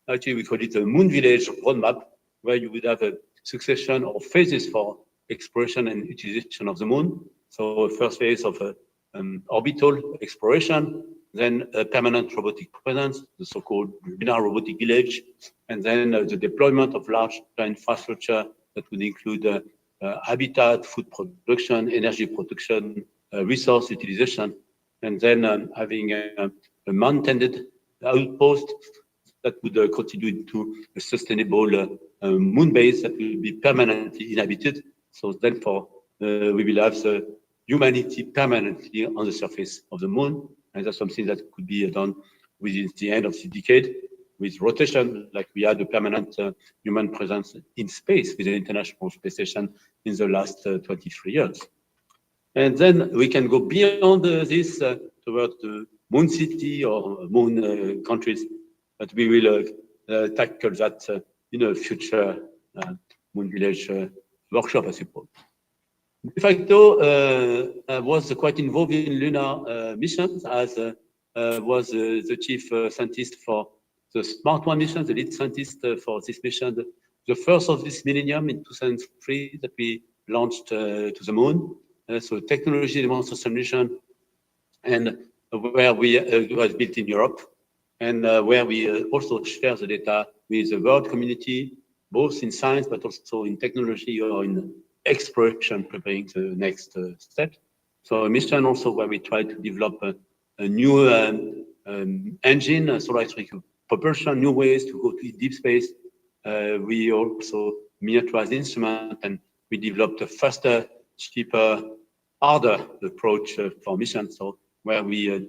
T: Actually, we call it a Moon Village roadmap, where you would have a succession of phases for exploration and utilization of the moon. So first phase of orbital exploration, then a permanent robotic presence, the so-called Lunar Robotic Village, and then the deployment of large infrastructure that would include habitat, food production, energy production, resource utilization, and then having a man-tended outpost that would contribute to a sustainable moon base that will be permanently inhabited. So therefore, we will have the humanity permanently on the surface of the moon. And that's something that could be done within the end of the decade with rotation, like we had a permanent human presence in space with the International Space Station in the last 23 years. And then we can go beyond this toward the moon city or moon countries, but we will tackle that in a future Moon Village workshop, I suppose. De facto was quite involved in lunar missions, as was the chief scientist for the Smart One mission, the lead scientist for this mission, the first of this millennium in 2003 that we launched to the moon. So technology demonstration mission, and where we was built in Europe, and where we also share the data with the world community, both in science, but also in technology or in exploration, preparing the next step. So a mission also where we try to develop a new engine, solar electric propulsion, new ways to go to deep space. We also miniaturized instrument, and we developed a faster, cheaper, harder approach for missions. So where we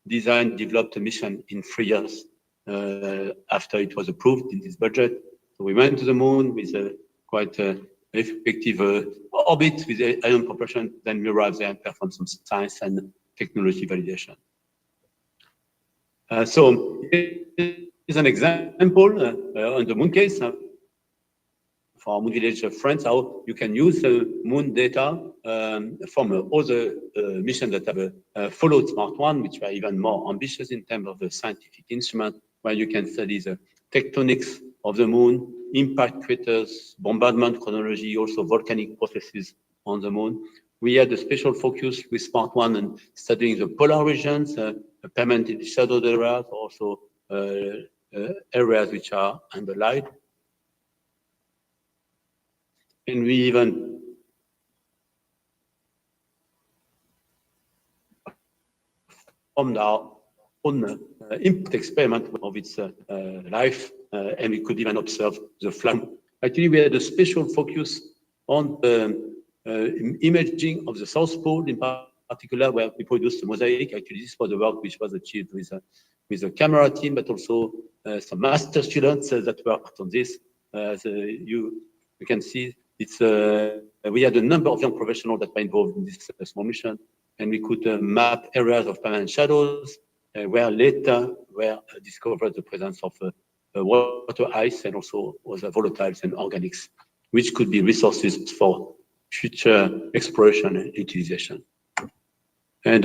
T: developed a mission in 3 years after it was approved in this budget. So we went to the moon with a quite effective orbit with ion propulsion. Then we arrived there and performed some science and technology validation. So here's an example on the moon case for our Moon Village friends, how you can use moon data from other missions that have followed Smart One, which were even more ambitious in terms of the scientific instrument, where you can study the tectonics of the moon, impact craters, bombardment chronology, also volcanic processes on the moon. We had a special focus with Smart One and studying the polar regions, permanently shadowed areas, also areas which are underlined. And we even formed our own impact experiment of its life, and we could even observe the flame. Actually, we had a special focus on the imaging of the South Pole in particular, where we produced a mosaic. Actually, this was the work which was achieved with a camera team, but also some master students that worked on this. You can see, we had a number of young professionals that were involved in this small mission, and we could map areas of permanent shadows where later were discovered the presence of water ice and also other volatiles and organics, which could be resources for future exploration and utilization. And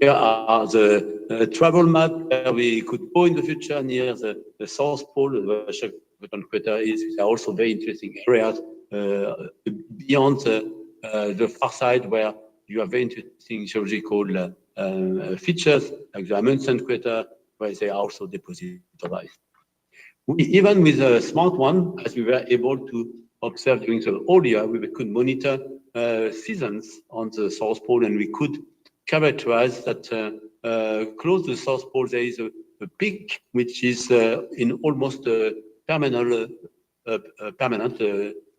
T: here are the travel map where we could go in the future near the South Pole, the Washington crater is. There are also very interesting areas beyond the far side where you have very interesting geological features, like the Amundsen crater, where they are also depositorized. Even with a smart one, as we were able to observe during the whole year, we could monitor seasons on the South Pole, and we could characterize that close to the South Pole there is a peak which is in almost permanent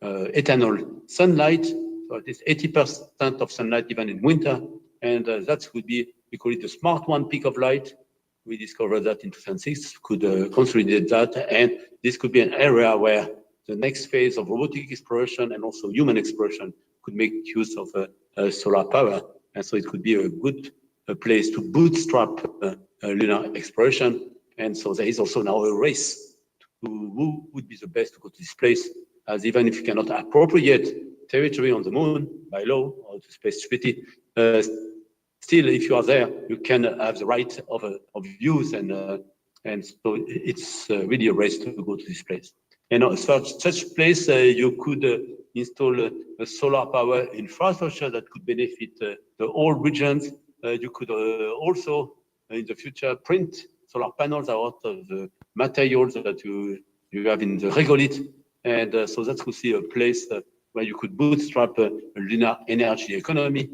T: eternal sunlight. So it is 80% of sunlight even in winter, and that would be, we call it the smart one peak of light. We discovered that in 2006, could consolidate that, and this could be an area where the next phase of robotic exploration and also human exploration could make use of solar power. And so it could be a good place to bootstrap lunar exploration. And so there is also now a race to who would be the best to go to this place, as even if you cannot appropriate territory on the moon by law or the space treaty, still, if you are there, you can have the right of use, and so it's really a race to go to this place. And such place, you could install a solar power infrastructure that could benefit the whole regions. You could also, in the future, print solar panels out of the materials that you have in the regolith, and so that would see a place where you could bootstrap a lunar energy economy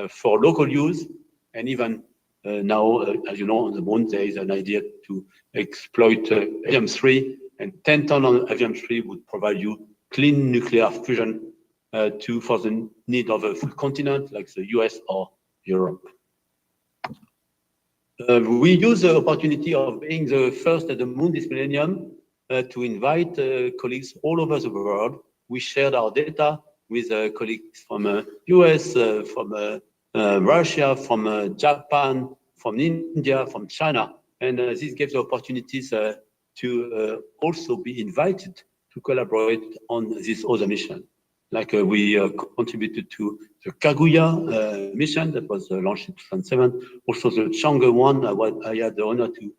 T: for local use. And even now, as you know, on the moon, there is an idea to exploit helium-3, and 10 tons of helium-3 would provide you clean nuclear fusion for the need of a full continent like the US or Europe. We use the opportunity of being the first at the moon this millennium to invite colleagues all over the world. We shared our data with colleagues from US, from Russia, from Japan, from India, from China, and this gives opportunities to also be invited to collaborate on this other mission. Like we contributed to the Kaguya mission that was launched in 2007. Also the Chang'e one, I had the honor to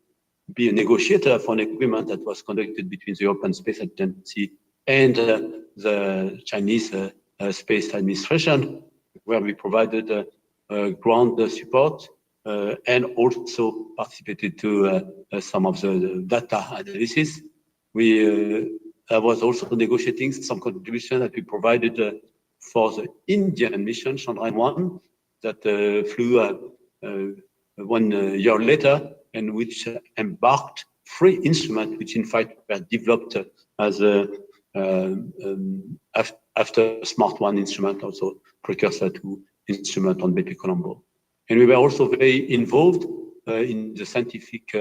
T: be a negotiator for an agreement that was conducted between the European Space Agency and the Chinese Space Administration, where we provided ground support and also participated to some of the data analysis. I was also negotiating some contribution that we provided for the Indian mission, Chandrayaan-1, that flew 1 year later, and which embarked 3 instruments, which in fact were developed as after Smart 1 instrument, also precursor to instrument on Bepi Colombo. And we were also very involved in the scientific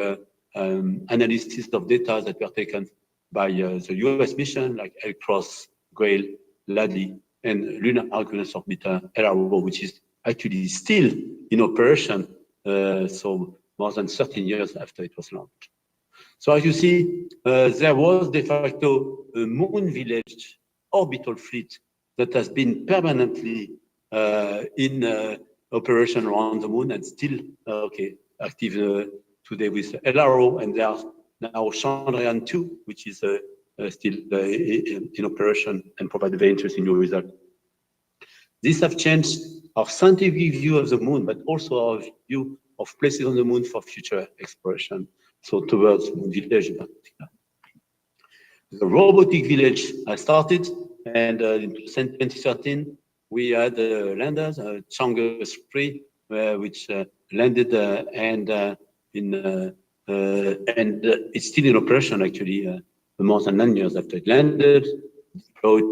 T: analysis of data that were taken by the US mission, like LCROSS, GRAIL, LADLI, and Lunar Argonaut Orbiter, LRO, which is actually still in operation, so more than 13 years after it was launched. So as you see, there was de facto a moon village orbital fleet that has been permanently in operation around the moon and still active today with LRO, and there are now Chandrayaan-2, which is still in operation and provide a very interesting new result. These have changed our scientific view of the moon, but also our view of places on the moon for future exploration, so towards Moon Village in particular. The robotic village has started, and in 2013, we had landers, Chang'e 3, which landed and it's still in operation actually, more than 9 years after it landed. Deployed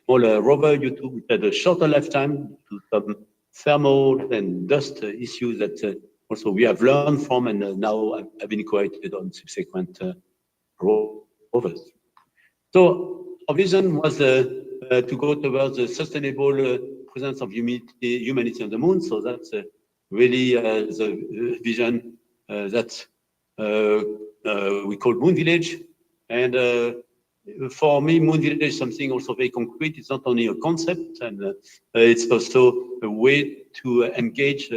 T: smaller rover U2, which had a shorter lifetime to some thermal and dust issues that also we have learned from and now have been incorporated on subsequent rovers. So our vision was to go towards the sustainable presence of humanity on the moon. So that's really the vision that we call Moon Village. And for me, Moon Village is something also very concrete. It's not only a concept, and it's also a way to engage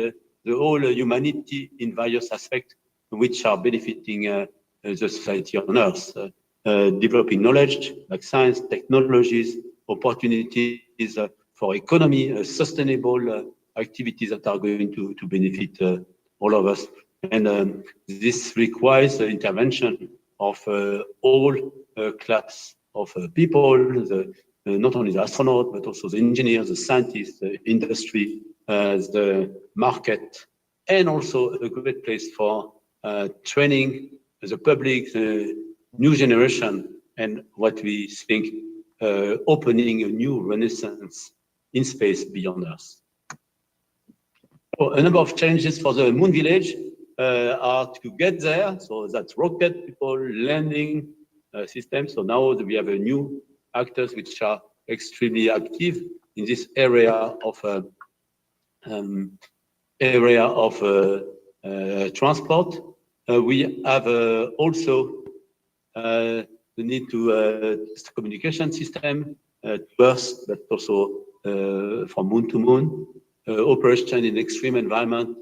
T: the whole humanity in various aspects which are benefiting the society on Earth. Developing knowledge like science, technologies, opportunities for economy, sustainable activities that are going to benefit all of us. And this requires the intervention of all class of people, not only the astronaut, but also the engineers, the scientists, the industry, the market, and also a great place for training the public, the new generation, and what we think opening a new renaissance in space beyond Earth. So a number of challenges for the Moon Village are to get there. So that's rocket, people, landing system. So now we have a new actors which are extremely active in this area of transport. We have also the need to communication system to Earth, but also from moon to moon, operation in extreme environment,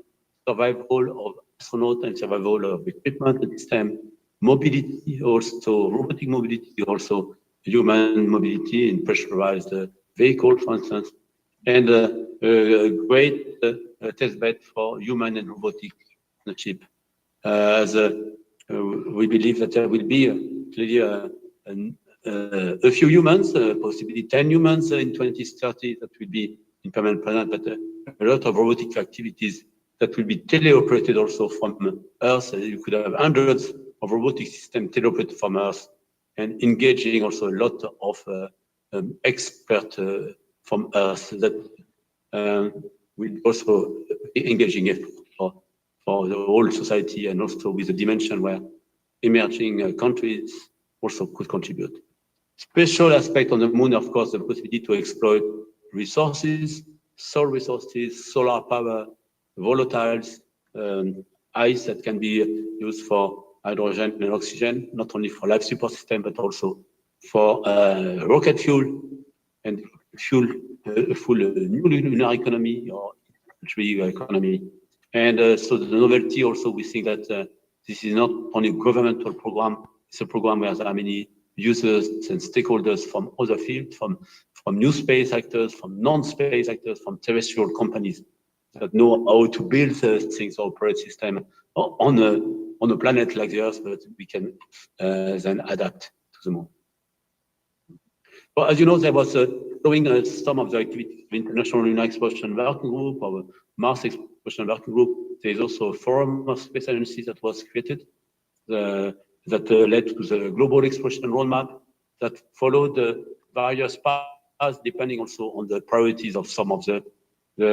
T: survival of astronaut and survival of equipment and system, mobility, also robotic mobility, also human mobility in pressurized vehicle, for instance, and a great test bed for human and robotic partnership. As we believe that there will be clearly a few humans, possibly 10 humans in 2030 that will be in permanent presence, but a lot of robotic activities that will be teleoperated also from Earth. You could have hundreds of robotic systems teleoperated from Earth and engaging also a lot of experts from Earth that will also be engaging effort for the whole society, and also with a dimension where emerging countries also could contribute. Special aspect on the moon, of course, the possibility to exploit resources, solar resources, solar power, volatiles, ice that can be used for hydrogen and oxygen, not only for life support system, but also for rocket fuel and fuel a full new lunar economy or tree economy. And so the novelty also, we think that this is not only a governmental program, it's a program where there are many users and stakeholders from other fields, from new space actors, from non-space actors, from terrestrial companies that know how to build things, operate system on a planet like the Earth, but we can then adapt to the moon. Well, as you know, there was showing some of the activities of the International Lunar Exploration Working Group, or Mars Exploration Working Group. There is also a forum of space agencies that was created that led to the Global Exploration Roadmap that followed the various paths depending also on the priorities of some of the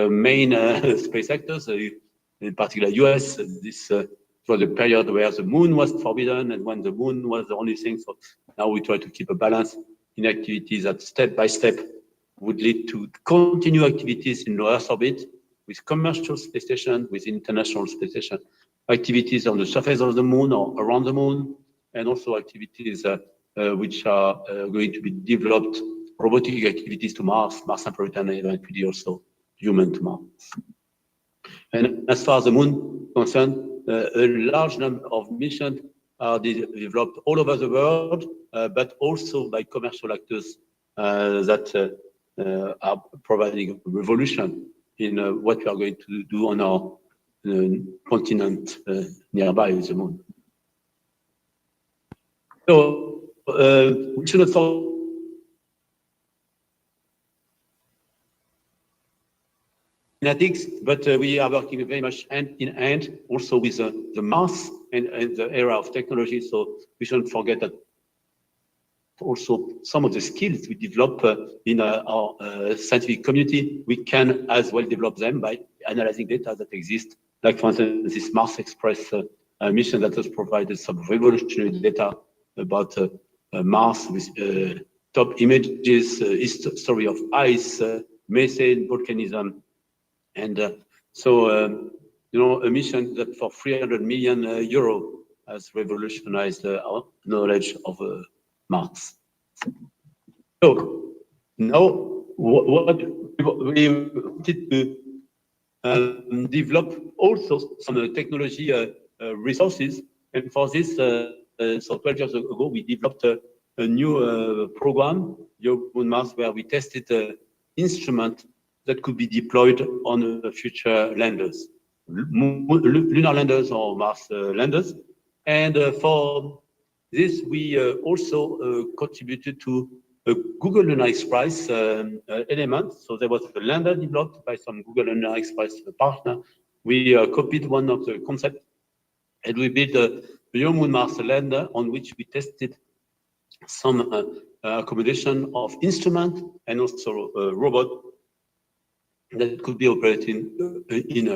T: main space actors, in particular US. This was a period where the moon was forbidden and when the moon was the only thing. So now we try to keep a balance in activities that step by step would lead to continue activities in low Earth orbit with commercial space station, with international space station, activities on the surface of the moon or around the moon, and also activities which are going to be developed, robotic activities to Mars, Mars Samaritan, and eventually also human to Mars. And as far as the moon is concerned, a large number of missions are developed all over the world, but also by commercial actors that are providing a revolution in what we are going to do on our continent nearby the moon. So we should not forget kinetics, but we are working very much hand in hand also with the Mars and the era of technology. So we shouldn't forget that also some of the skills we develop in our scientific community, we can as well develop them by analyzing data that exist. Like for instance, this Mars Express mission that has provided some revolutionary data about Mars with top images, history of ice, methane, volcanism. And so, you know, a mission that for 300 million euro has revolutionized our knowledge of Mars. So now, what we wanted to develop also some technology resources. And for this, so 12 years ago, we developed a new program, EuroMoonMars, where we tested instrument that could be deployed on future landers, lunar landers or Mars landers. And for this, we also contributed to a Google Lunar X Prize element. So there was a lander developed by some Google Lunar X Prize partner. We copied one of the concepts, and we built a EuroMoonMars lander on which we tested some accommodation of instrument and also a robot that could be operating in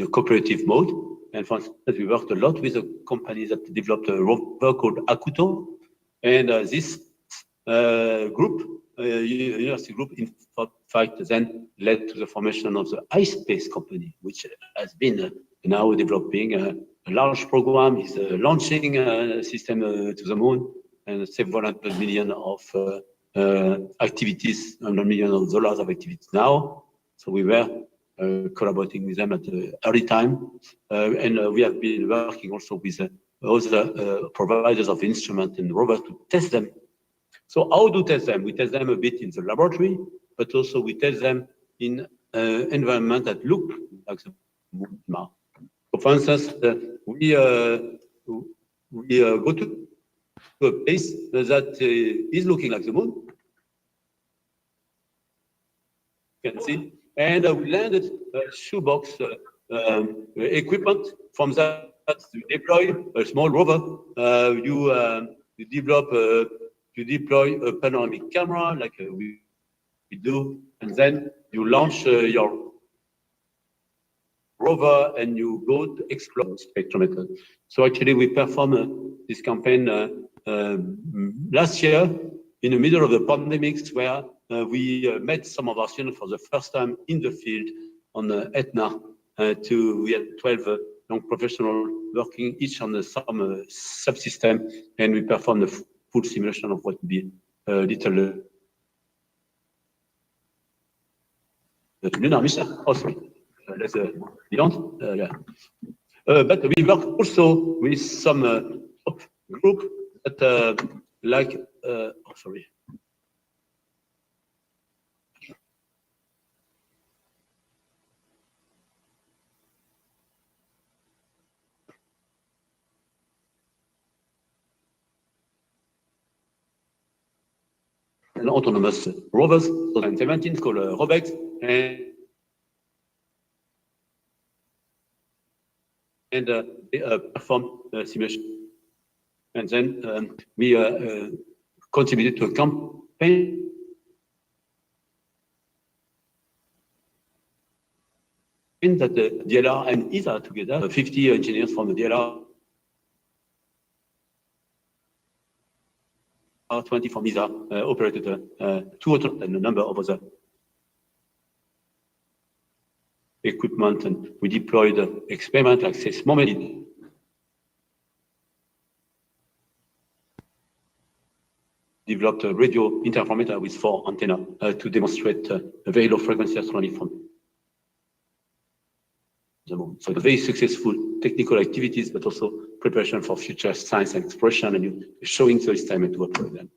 T: a cooperative mode. And for instance, we worked a lot with a company that developed a rover called Akuto. And this group, university group, in fact, then led to the formation of the iSpace company, which has been now developing a large program, is launching a system to the moon, and several $100 million of activities, $100 million of activities now. So we were collaborating with them at the early time. And we have been working also with other providers of instruments and rovers to test them. So how do we test them? We test them a bit in the laboratory, but also we test them in environment that look like the moon. So for instance, we go to a place that is looking like the moon. You can see. And we landed a shoebox equipment. From that, you deploy a small rover. You deploy a panoramic camera like we do, and then you launch your rover and you go to explore the spectrometer. So actually, we performed this campaign last year in the middle of the pandemics, where we met some of our students for the first time in the field on the Etna. We had 12 young professionals working each on some subsystem, and we performed a full simulation of what would be a little lunar mission. Oh, sorry. Let's beyond. Yeah. But we work also with some group that like. Oh, sorry. An autonomous rovers, 2017, called ROBEX, and they perform simulation. And then we contributed to a campaign that the DLR and ESA together, 50 engineers from the DLR, 20 from ESA, operated two and a number of other equipment, and we deployed experiment like seismometry. Developed a radio interferometer with 4 antennas to demonstrate a very low frequency astronomy from the moon. So very successful technical activities, but also preparation for future science and exploration, and showing the experiment to operate them.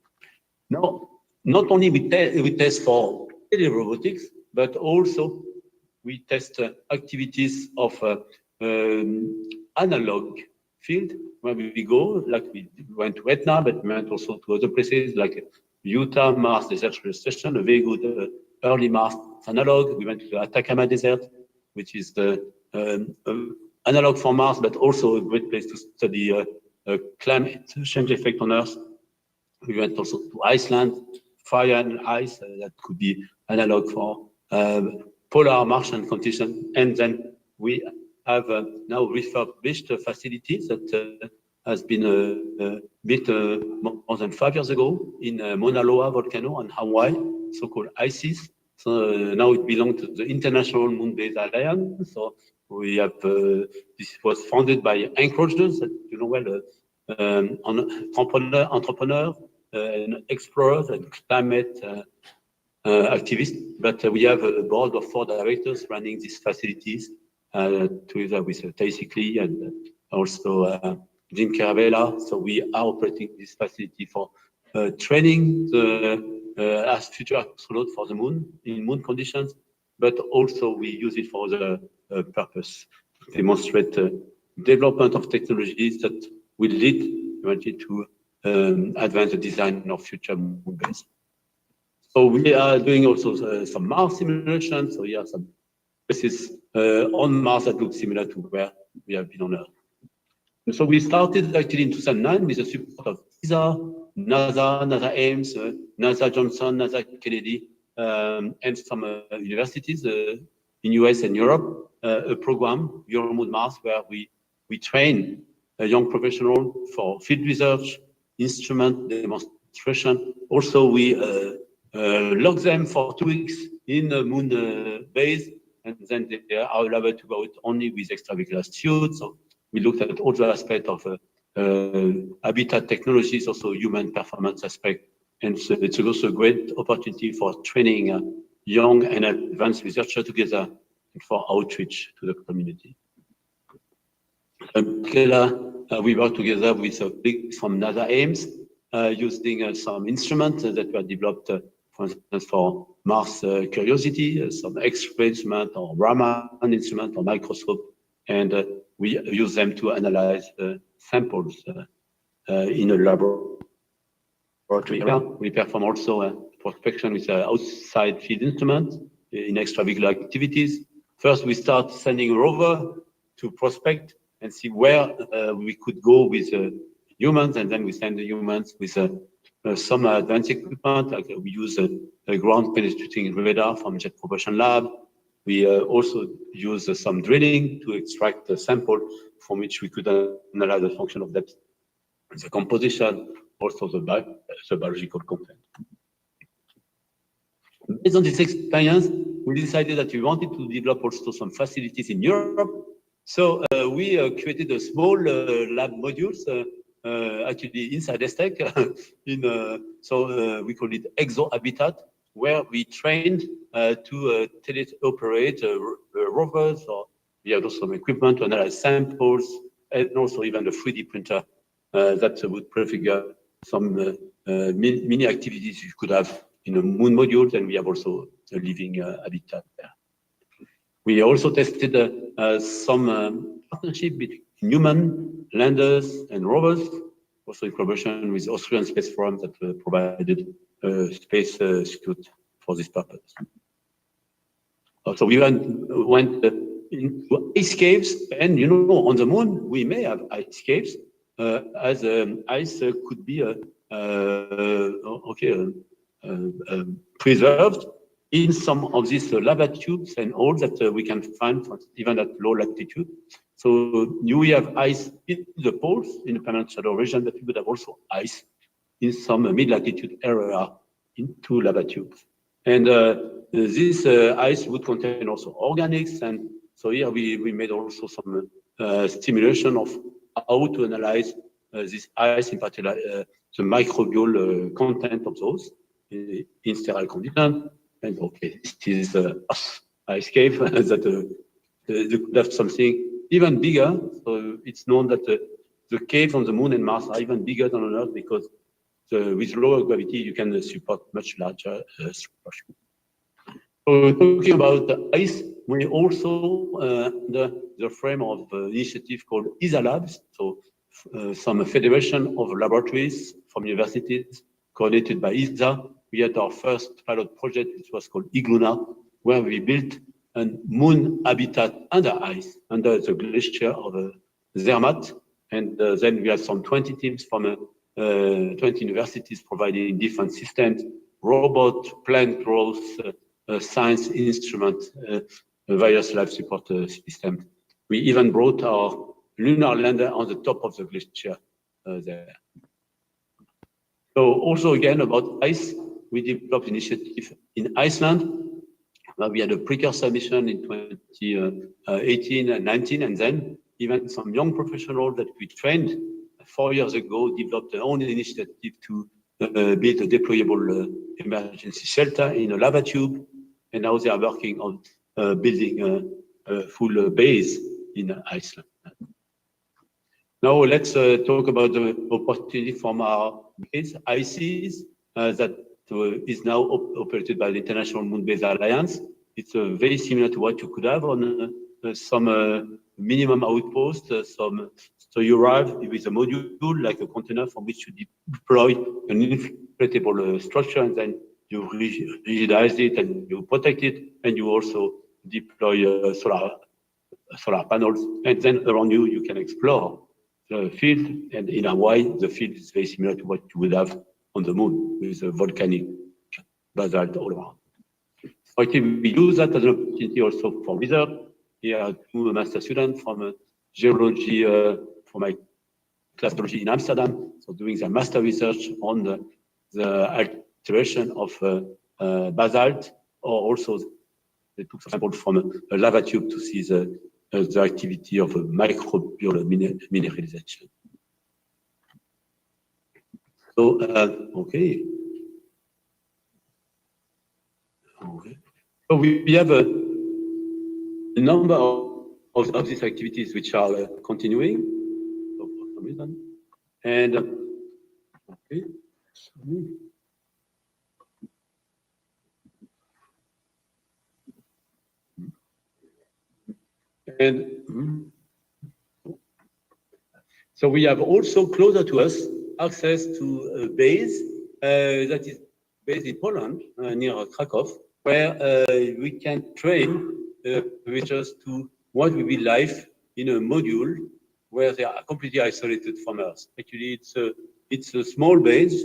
T: Now, not only we test for robotics, but also we test activities of analog field where we go, like we went to Etna, but we went also to other places like Utah Mars Desert Station, a very good early Mars analog. We went to the Atacama Desert, which is the analog for Mars, but also a great place to study climate change effect on Earth. We went also to Iceland, fire and ice, that could be analog for polar Martian conditions. And then we have now refurbished facilities that has been built more than 5 years ago in Mauna Loa volcano on Hawaii, so-called ISIS. So now it belongs to the International Moon-Based Alliance. So we have, this was founded by encroachers that you know well, entrepreneurs and explorers and climate activists, but we have a board of 4 directors running these facilities together with basically and also Jim Caravella. So we are operating this facility for training the as future astronauts for the moon in moon conditions, but also we use it for the purpose to demonstrate development of technologies that will lead eventually to advance the design of future moon base. So we are doing also some Mars simulations. So here are some places on Mars that look similar to where we have been on Earth. And so we started actually in 2009 with the support of ESA, NASA Ames, NASA Johnson, NASA Kennedy, and some universities in US and Europe, a program, EuroMoonMars, where we train a young professional for field research, instrument demonstration. Also, we lock them for 2 weeks in the moon base, and then they are allowed to go out only with extravehicular suits. So we looked at all the aspects of habitat technologies, also human performance aspect. And so it's also a great opportunity for training young and advanced researchers together for outreach to the community. We work together with colleagues from NASA Ames, using some instruments that were developed, for instance, for Mars Curiosity, some X-ray instrument or Raman instrument or microscope, and we use them to analyze samples in a laboratory. We perform also prospection with outside field instruments in extravehicular activities. First, we start sending a rover to prospect and see where we could go with humans, and then we send the humans with some advanced equipment. Like we use a ground penetrating radar from Jet Propulsion Lab. We also use some drilling to extract the sample from which we could analyze the function of depth, the composition, also the biological content. Based on this experience, we decided that we wanted to develop also some facilities in Europe. So we created a small lab modules, actually inside ESTEC, so we call it ExoHabitat, where we trained to teleoperate rovers, or we had also some equipment to analyze samples, and also even the 3D printer that would prefigure some mini activities you could have in a moon module, and we have also a living habitat there. We also tested some partnership between human landers and rovers, also in collaboration with Austrian Space Forum that provided a space suit for this purpose. So we went into ice caves, and on the moon we may have ice caves, as ice could be preserved in some of these lava tubes and holes that we can find even at low latitude. So we have ice in the poles in the permanent shadow region, but we would have also ice in some mid-latitude area into lava tubes. And this ice would contain also organics, and so here we made also some stimulation of how to analyze this ice, in particular the microbial content of those in sterile conditions. And okay, this is ice cave that could have something even bigger. So it's known that the caves on the moon and Mars are even bigger than on Earth, because with lower gravity you can support much larger structure. So talking about the ice, we also the frame of an initiative called ESA Labs, so some federation of laboratories from universities coordinated by ESA. We had our first pilot project, which was called cis-lunar, where we built a moon habitat under ice, under the glacier of Zermatt. And then we had some 20 teams from 20 universities providing different systems, robot, plant growth, science instrument, various life support systems. We even brought our lunar lander on the top of the glacier there. So also again about ice, we developed initiative in Iceland. We had a precursor mission in 2018 and 19, and then even some young professionals that we trained 4 years ago developed their own initiative to built a deployable emergency shelter in a lava tube, and now they are working on building a full base in Iceland. Now let's talk about the opportunity from our base, ICES, that is now operated by the International Moon Base Alliance. It's very similar to what you could have on some minimum outpost. So you arrive with a module, like a container from which you deploy an inflatable structure, and then you rigidize it and you protect it, and you also deploy solar panels, and then around you, you can explore the field, and in Hawaii, the field is very similar to what you would have on the moon, with a volcanic basalt all around. So we use that as an opportunity also for research. Here are two master students from geology, from my class geology in Amsterdam, so doing their master research on the alteration of basalt, or also they took some samples from a lava tube to see the activity of microbial mineralization. So, okay. So we have a number of these activities which are continuing for some reason. And, okay. And so we have also closer to us access to a base that is based in Poland, near Krakow, where we can train researchers to what will be life in a module where they are completely isolated from Earth. Actually, it's a small base,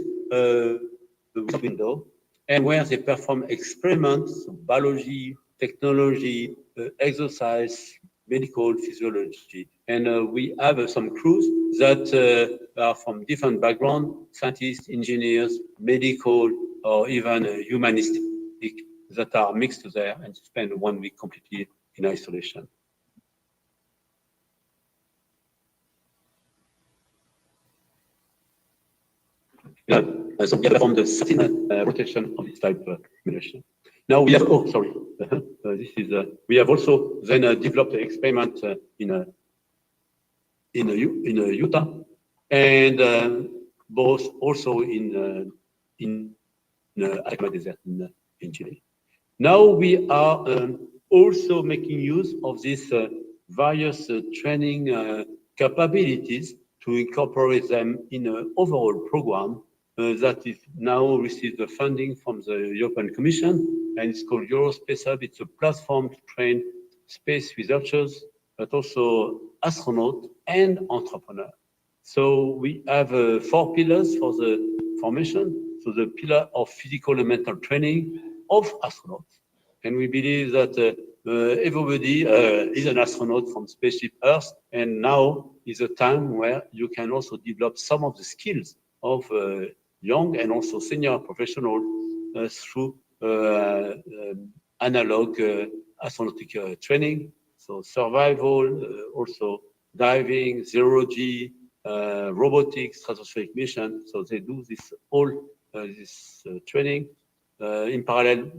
T: window, and where they perform experiments, biology, technology, exercise, medical, physiology. And we have some crews that are from different backgrounds, scientists, engineers, medical, or even humanistic, that are mixed there and spend 1 week completely in isolation. So we have from the 13 rotation of this type of simulation. Now we have, oh, sorry, this is, we have also then developed an experiment in Utah, and both also in Atacama Desert in Chile. Now we are also making use of these various training capabilities to incorporate them in an overall program that is now received the funding from the European Commission, and it's called Eurospace Hub. It's a platform to train space researchers, but also astronauts and entrepreneurs. So we have 4 pillars for the formation. So the pillar of physical and mental training of astronauts. And we believe that everybody is an astronaut from Spaceship Earth, and now is a time where you can also develop some of the skills of young and also senior professionals through analog astronautic training. So survival, also diving, zero-G, robotics, stratospheric mission. So they do this this training. In parallel,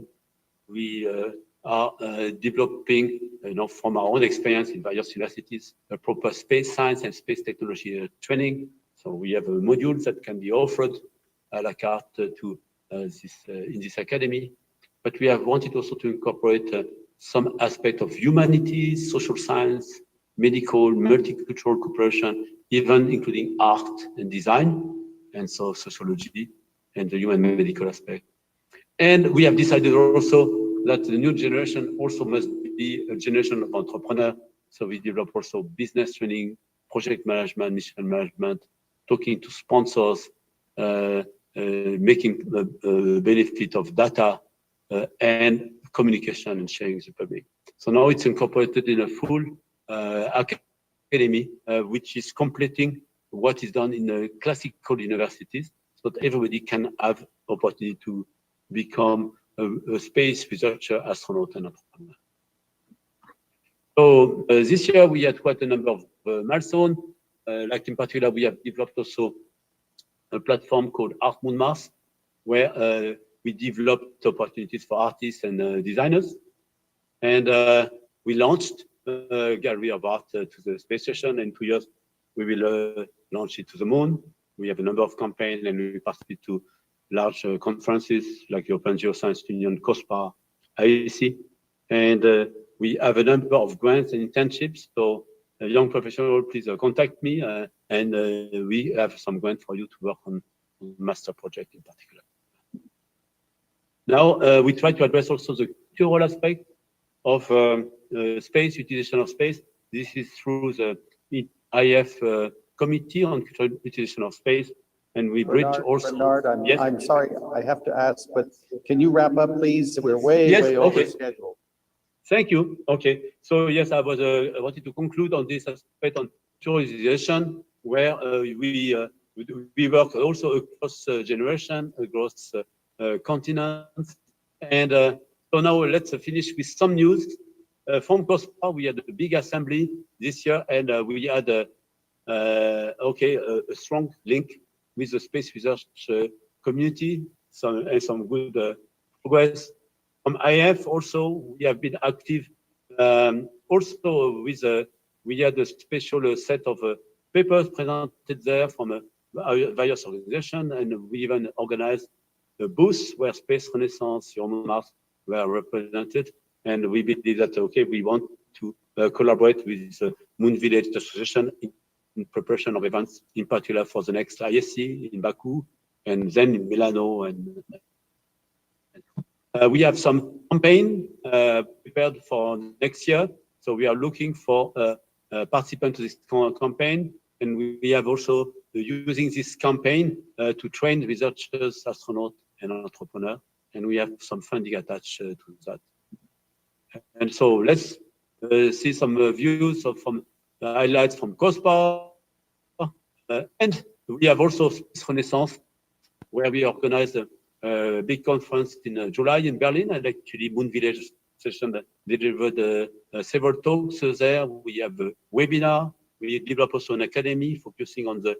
T: we are developing, from our own experience in various universities, a proper space science and space technology training. So we have modules that can be offered a la carte to in this academy. But we have wanted also to incorporate some aspect of humanities, social science, medical, multicultural cooperation, even including art and design, and so sociology and the human medical aspect. And we have decided also that the new generation also must be a generation of entrepreneurs. So we develop also business training, project management, mission management, talking to sponsors, making the benefit of data and communication and sharing with the public. So now it's incorporated in a full academy, which is completing what is done in the classical universities, so that everybody can have opportunity to become a space researcher, astronaut, and entrepreneur. So this year we had quite a number of milestones. Like in particular, we have developed also a platform called EuroMoonMars, where we developed opportunities for artists and designers. And we launched a gallery of art to the space station. In 2 years, we will launch it to the moon. We have a number of campaigns, and we participate to large conferences like European Geoscience Union, COSPA, IEC. And we have a number of grants and internships. So young professional, please contact me, and we have some grants for you to work on master project in particular. Now, we try to address also the cultural aspect of space, utilization of space. This is through the IF Committee on Cultural Utilization of Space, and we bridge also.
A: Bernard,
T: Yes?
A: I'm sorry, I have to ask, but can you wrap up, please? We're way,
T: Yes,
A: way over
T: okay.
A: schedule.
T: Thank you. Okay. So yes, I wanted to conclude on this aspect on tourism, where we work also across generation, across continents. And so now let's finish with some news. From COSPA, we had a big assembly this year, and we had a strong link with the space research community, and some good progress. From IF also, we have been active. Also, we had a special set of papers presented there from various organizations, and we even organized a booth where Space Renaissance, EuroMoonMars were represented. And we believe that, we want to collaborate with the Moon Village Association in preparation of events, in particular for the next ISC in Baku, and then in Milano. And we have some campaign prepared for next year. So we are looking for participants to this campaign. And we have also using this campaign to train researchers, astronauts, and entrepreneurs. And we have some funding attached to that. And so let's see some views from highlights from COSPA. And we have also Space Renaissance, where we organized a big conference in July in Berlin, and actually Moon Village session that delivered several talks there. We have a webinar. We develop also an academy focusing on the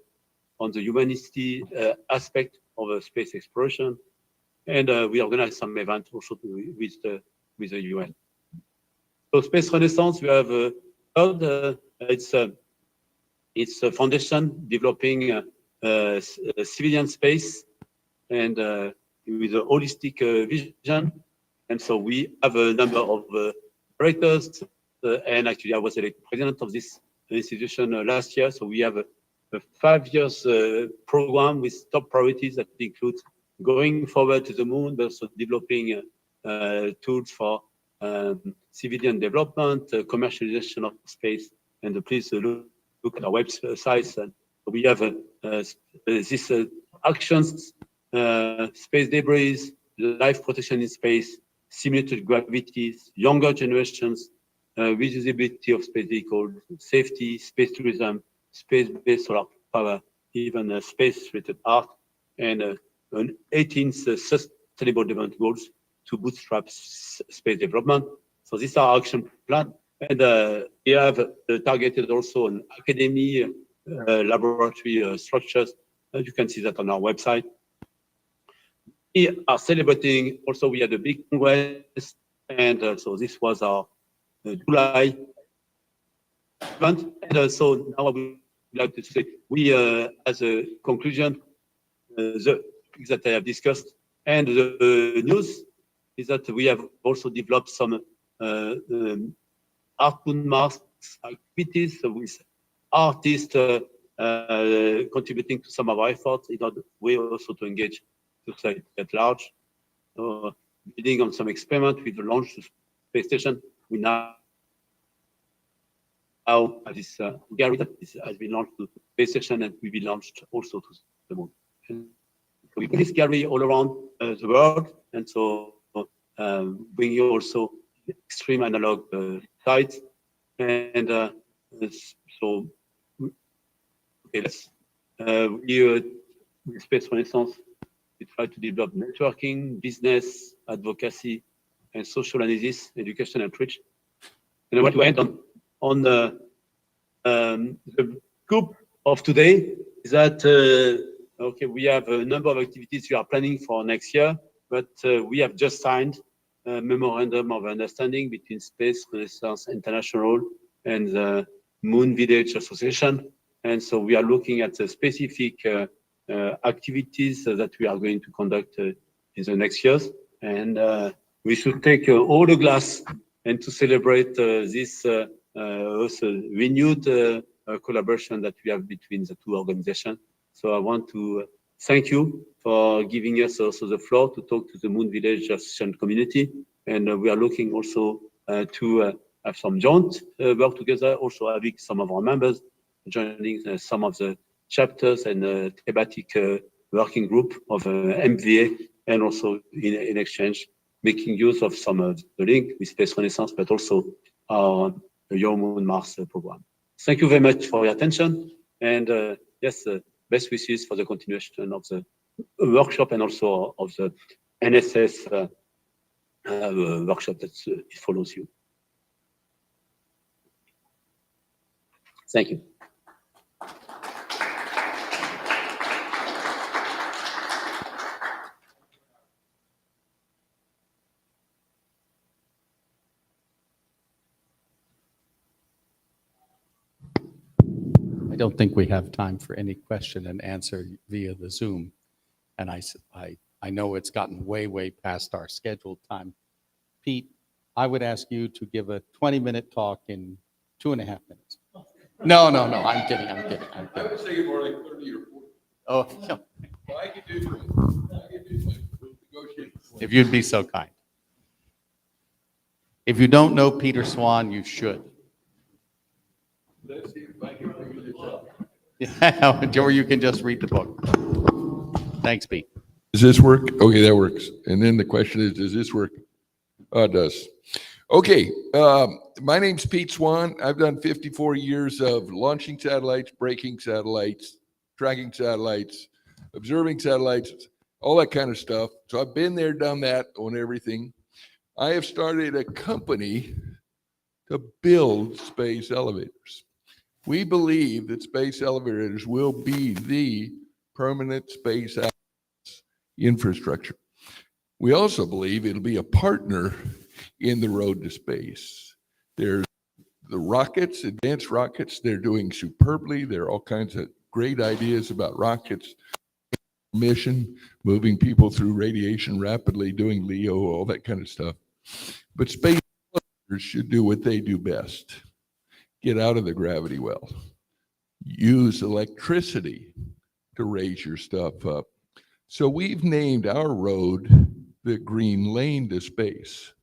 T: humanity aspect of space exploration, and we organize some events also with the UN. So Space Renaissance, we have heard it's a foundation developing civilian space and with a holistic vision. And so we have a number of directors, and actually I was elected president of this institution last year. So we have a 5 years program with top priorities that includes going forward to the moon, but also developing tools for civilian development, commercialization of space. And please look at our website. And we have these actions, space debris, life protection in space, simulated gravities, younger generations, visibility of space vehicles, safety, space tourism, space-based solar power, even space-related art, and 18th Sustainable Development Goals to bootstrap space development. So these are action plan, and we have targeted also an academy, laboratory structures. You can see that on our website. We are celebrating. Also, we had a big congress, and so this was our July event. And so now I would like to say, we, as a conclusion, the things that I have discussed, and the news is that we have also developed some EuroMoonMars activities with artists contributing to some of our efforts in order way also to engage society at large. Building on some experiment, we've launched the space station. We now this gallery that has been launched to the space station, and will be launched also to the moon. And so we bring this gallery all around the world, and so bring you also extreme analog sites. And so okay, let's with Space Renaissance, we try to develop networking, business, advocacy, and social analysis, education, and outreach. And I want to end on the group of today is that Okay, we have a number of activities we are planning for next year, but we have just signed a memorandum of understanding between Space Renaissance International and the Moon Village Association. And so we are looking at the specific activities that we are going to conduct in the next years. And we should take all the glass and to celebrate this also renewed collaboration that we have between the two organizations. So I want to thank you for giving us also the floor to talk to the Moon Village Association community. And we are looking also to have some joint work together, also having some of our members joining some of the chapters and thematic working group of MVA, and also in exchange, making use of some of the link with Space Renaissance, but also our EuroMoonMars program. Thank you very much for your attention. And yes, best wishes for the continuation of the workshop and also of the NSS workshop that follows you. Thank you.
A: I don't think we have time for any question and answer via the Zoom. And I know it's gotten way past our scheduled time. Pete, I would ask you to give a 20-minute talk in 2.5 minutes. No, I'm kidding.
U: I would say more like 30 or 40.
A: Oh, no.
U: Well, I could do negotiate.
A: If you'd be so kind. If you don't know Peter Swan, you should.
U: Let's see if I can figure this out.
A: Yeah, or you can just read the book. Thanks, Pete.
U: Does this work? Okay, that works. And then the question is, does this work? Oh, it does. Okay, my name's Pete Swan. I've done 54 years of launching satellites, breaking satellites, tracking satellites, observing satellites, all that kind of stuff. So I've been there, done that on everything. I have started a company to build space elevators. We believe that space elevators will be the permanent space infrastructure. We also believe it'll be a partner in the road to space. There's the rockets, advanced rockets, they're doing superbly. There are all kinds of great ideas about rockets, mission, moving people through radiation rapidly, doing LEO, all that kind of stuff. But space elevators should do what they do best. Get out of the gravity well. Use electricity to raise your stuff up. So we've named our road the Green Lane to Space.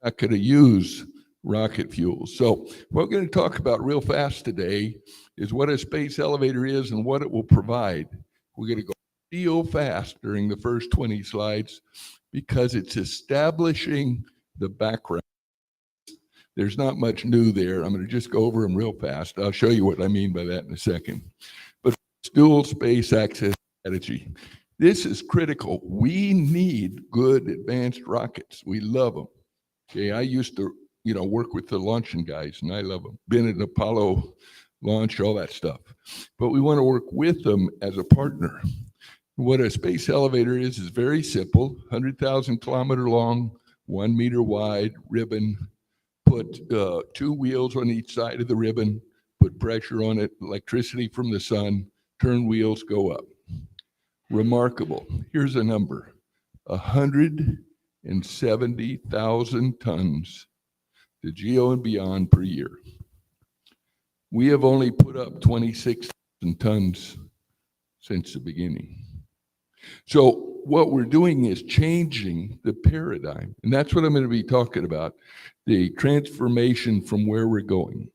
U: Not going to use rocket fuel. So what we're going to talk about real fast today is what a space elevator is and what it will provide. We're going to go real fast during the first 20 slides because it's establishing the background. There's not much new there. I'm going to just go over them real fast. I'll show you what I mean by that in a second. But dual space access strategy. This is critical. We need good advanced rockets. We love them. Okay, I used to, work with the Luncheon guys, and I love them. Been at Apollo launch, all that stuff. But we want to work with them as a partner. What a space elevator is very simple. 100,000 kilometer long, 1 meter wide ribbon. Put 2 wheels on each side of the ribbon, put pressure on it, electricity from the sun, turn wheels, go up. Remarkable. Here's a number, 170,000 tons to GEO and beyond per year. We have only put up 26,000 tons since the beginning. So what we're doing is changing the paradigm. And that's what I'm going to be talking about, the transformation from where we're going.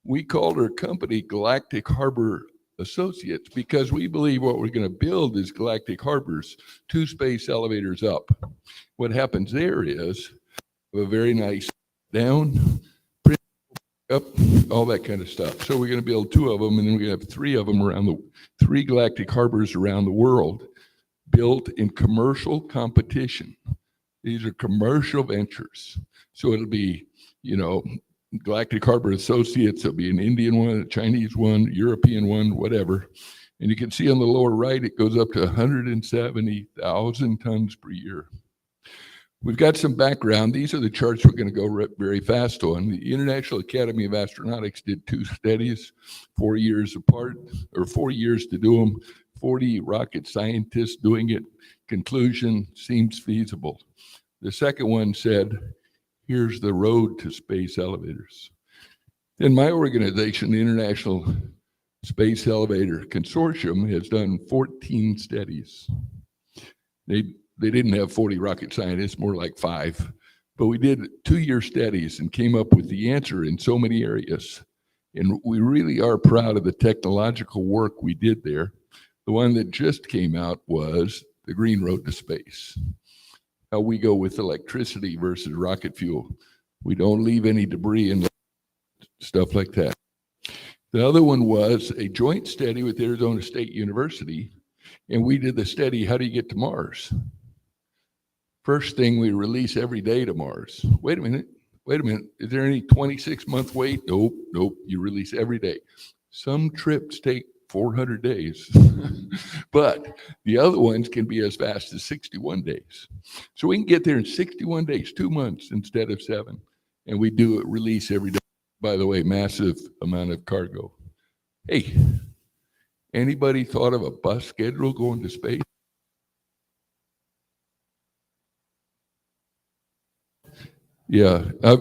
U: We called our company Galactic Harbor Associates because we believe what we're going to build is galactic harbors, 2 space elevators up. What happens there is a very nice down, up, all that kind of stuff. So we're going to build 2 of them, and then we're going to have 3 of them around 3 galactic harbors around the world, built in commercial competition. These are commercial ventures. So it'll be, Galactic Harbor Associates, there'll be an Indian one, a Chinese one, European one, whatever. And you can see on the lower right, it goes up to 170,000 tons per year. We've got some background. These are the charts we're going to go very fast on. The International Academy of Astronautics did 2 studies, 4 years apart, or 4 years to do them, 40 rocket scientists doing it. Conclusion, seems feasible. The second one said, here's the road to space elevators. Then my organization, the International Space Elevator Consortium, has done 14 studies. They didn't have 40 rocket scientists, more like 5. But we did 2-year studies and came up with the answer in so many areas. And we really are proud of the technological work we did there. The one that just came out was the green road to space. How we go with electricity versus rocket fuel. We don't leave any debris and stuff like that. The other one was a joint study with Arizona State University. And we did the study, how do you get to Mars? First thing, we release every day to Mars. Wait a minute. Is there any 26-month wait? Nope. You release every day. Some trips take 400 days, but the other ones can be as fast as 61 days. So we can get there in 61 days, 2 months instead of 7. And we do it release every day. By the way, massive amount of cargo. Hey, anybody thought of a bus schedule going to space? Yeah, I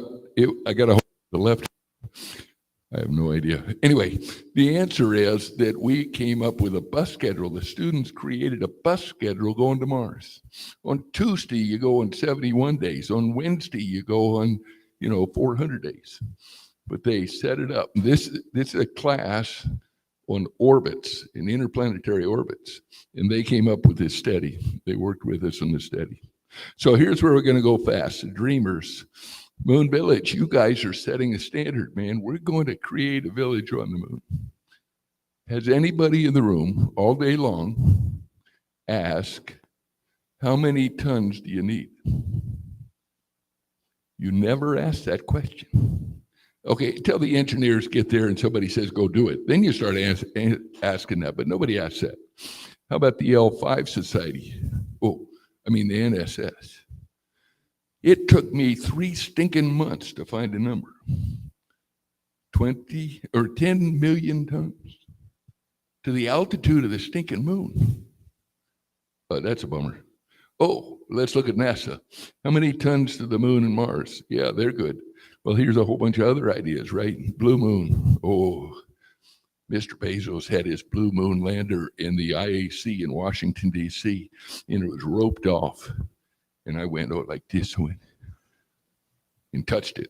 U: got a hold of the left. I have no idea. Anyway, the answer is that we came up with a bus schedule. The students created a bus schedule going to Mars. On Tuesday, you go on 71 days. On Wednesday, you go on, 400 days. But they set it up. This is a class on orbits, in interplanetary orbits. And they came up with this study. They worked with us on the study. So here's where we're going to go fast. The dreamers, Moon Village, you guys are setting a standard, man. We're going to create a village on the moon. Has anybody in the room all day long asked, how many tons do you need? You never ask that question. Okay, till the engineers get there and somebody says, go do it. Then you start asking that, but nobody asks that. How about the L5 Society? The NSS. It took me 3 stinking months to find a number. 20 or 10 million tons to the altitude of the stinking moon. Oh, that's a bummer. Oh, let's look at NASA. How many tons to the moon and Mars? Yeah, they're good. Well, here's a whole bunch of other ideas, right? Blue moon. Oh, Mr. Bezos had his Blue Moon lander in the IAC in Washington, D.C., and it was roped off. And I went like this one and touched it.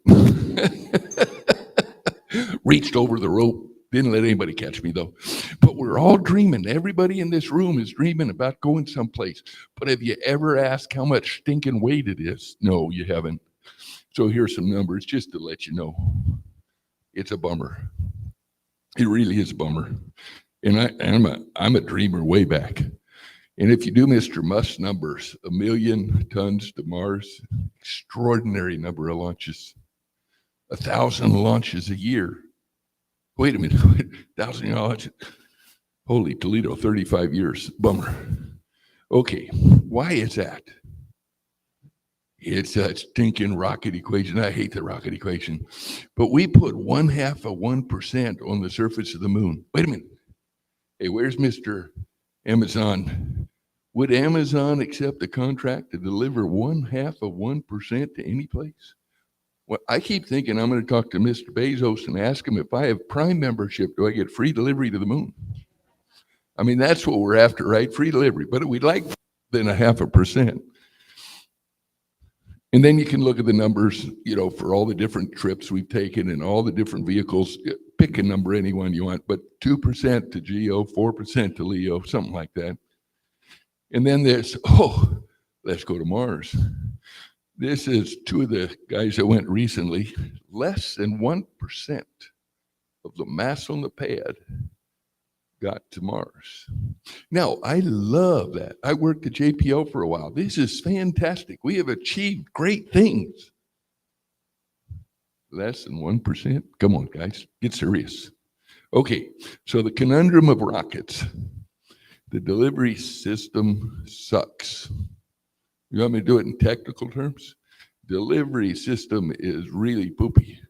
U: Reached over the rope. Didn't let anybody catch me, though. But we're all dreaming. Everybody in this room is dreaming about going someplace. But have you ever asked how much stinking weight it is? No, you haven't. So here's some numbers just to let you know. It's a bummer. It really is a bummer. And I'm a dreamer way back. And if you do Mr. Musk's numbers, 1 million tons to Mars, extraordinary number of launches. 1,000 launches a year. Wait a minute, 1,000 launches. Holy Toledo, 35 years, bummer. Okay, why is that? It's that stinking rocket equation. I hate the rocket equation. But we put 0.5% on the surface of the moon. Wait a minute. Hey, where's Mr. Amazon? Would Amazon accept a contract to deliver 0.5% to any place? Well, I keep thinking I'm going to talk to Mr. Bezos and ask him if I have Prime membership, do I get free delivery to the moon? I mean, that's what we're after, right? Free delivery. But we'd like than 0.5%. And then you can look at the numbers, for all the different trips we've taken and all the different vehicles. Pick a number, any one you want, but 2% to Geo, 4% to Leo, something like that. And then there's, let's go to Mars. This is 2 of the guys that went recently. Less than 1% of the mass on the pad got to Mars. Now, I love that. I worked at JPL for a while. This is fantastic. We have achieved great things. Less than 1%? Come on, guys, get serious. Okay, so the conundrum of rockets. The delivery system sucks. You want me to do it in technical terms? Delivery system is really poopy.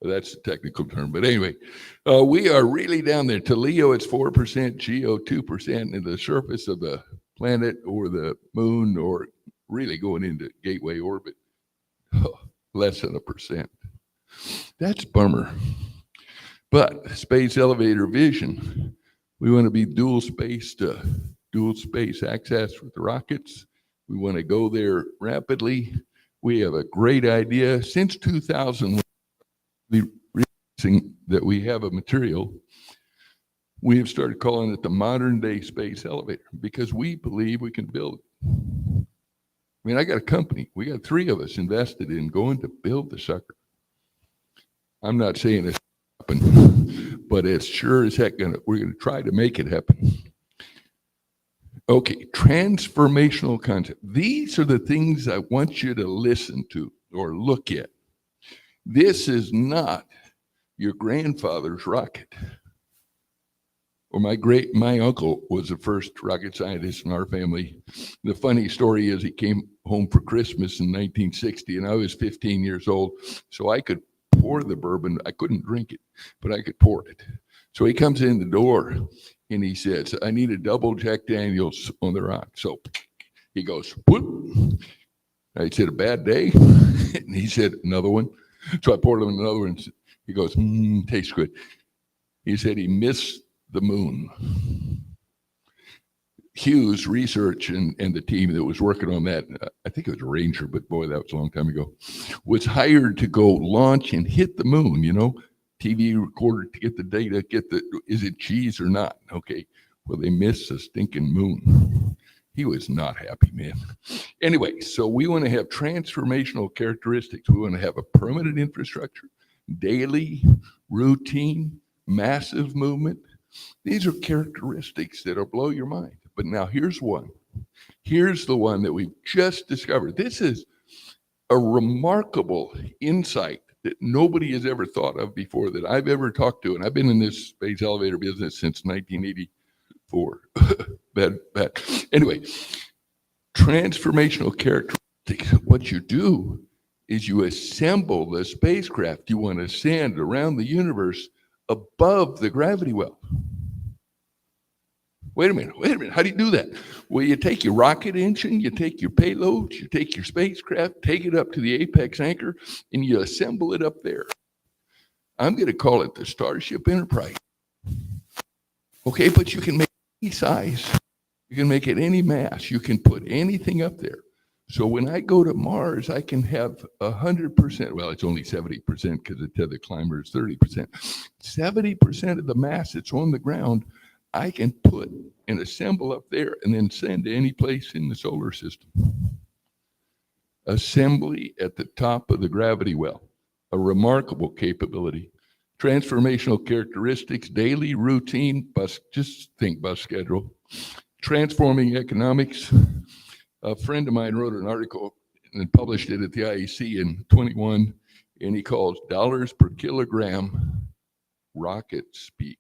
U: That's the technical term. But anyway, we are really down there. To Leo, it's 4%, Geo 2%, and the surface of the planet or the moon, or really going into gateway orbit, less than 1%. That's a bummer. But space elevator vision, we want to be dual space access with the rockets. We want to go there rapidly. We have a great idea. Since 2000, realizing that we have a material, we have started calling it the modern day space elevator because we believe we can build it. I mean, I got a company. We got 3 of us invested in going to build the sucker. I'm not saying it's happen, but it's sure as heck we're gonna try to make it happen. Okay, transformational concept. These are the things I want you to listen to or look at. This is not your grandfather's rocket. Or my uncle was the first rocket scientist in our family. The funny story is he came home for Christmas in 1960 and I was 15 years old. So I could pour the bourbon. I couldn't drink it, but I could pour it. So he comes in the door and he says, I need a double Jack Daniels on the rock. So he goes, whoop. I said, a bad day? And he said, another one. So I poured him another one. He goes, tastes good. He said he missed the moon. Hughes Research and the team that was working on that, I think it was a Ranger, but boy, that was a long time ago, was hired to go launch and hit the moon, TV recorder to get the data, is it cheese or not? Okay, well, they missed the stinking moon. He was not happy, man. Anyway, so we want to have transformational characteristics. We want to have a permanent infrastructure, daily, routine, massive movement. These are characteristics that'll blow your mind. But now here's one. Here's the one that we've just discovered. This is a remarkable insight that nobody has ever thought of before that I've ever talked to. And I've been in this space elevator business since 1984. bad. Anyway, transformational characteristics. What you do is you assemble the spacecraft. You want to ascend around the universe above the gravity well. Wait a minute. How do you do that? Well, you take your rocket engine, you take your payloads, you take your spacecraft, take it up to the apex anchor, and you assemble it up there. I'm going to call it the Starship Enterprise. Okay, but you can make it any size. You can make it any mass. You can put anything up there. So when I go to Mars, I can have 100%, well, it's only 70% because the tethered climber is 30%. 70% of the mass that's on the ground, I can put and assemble up there and then send to any place in the solar system. Assembly at the top of the gravity well, a remarkable capability. Transformational characteristics, daily routine, just think bus schedule. Transforming economics. A friend of mine wrote an article and published it at the IEC in 21, and he calls dollars per kilogram rocket speak.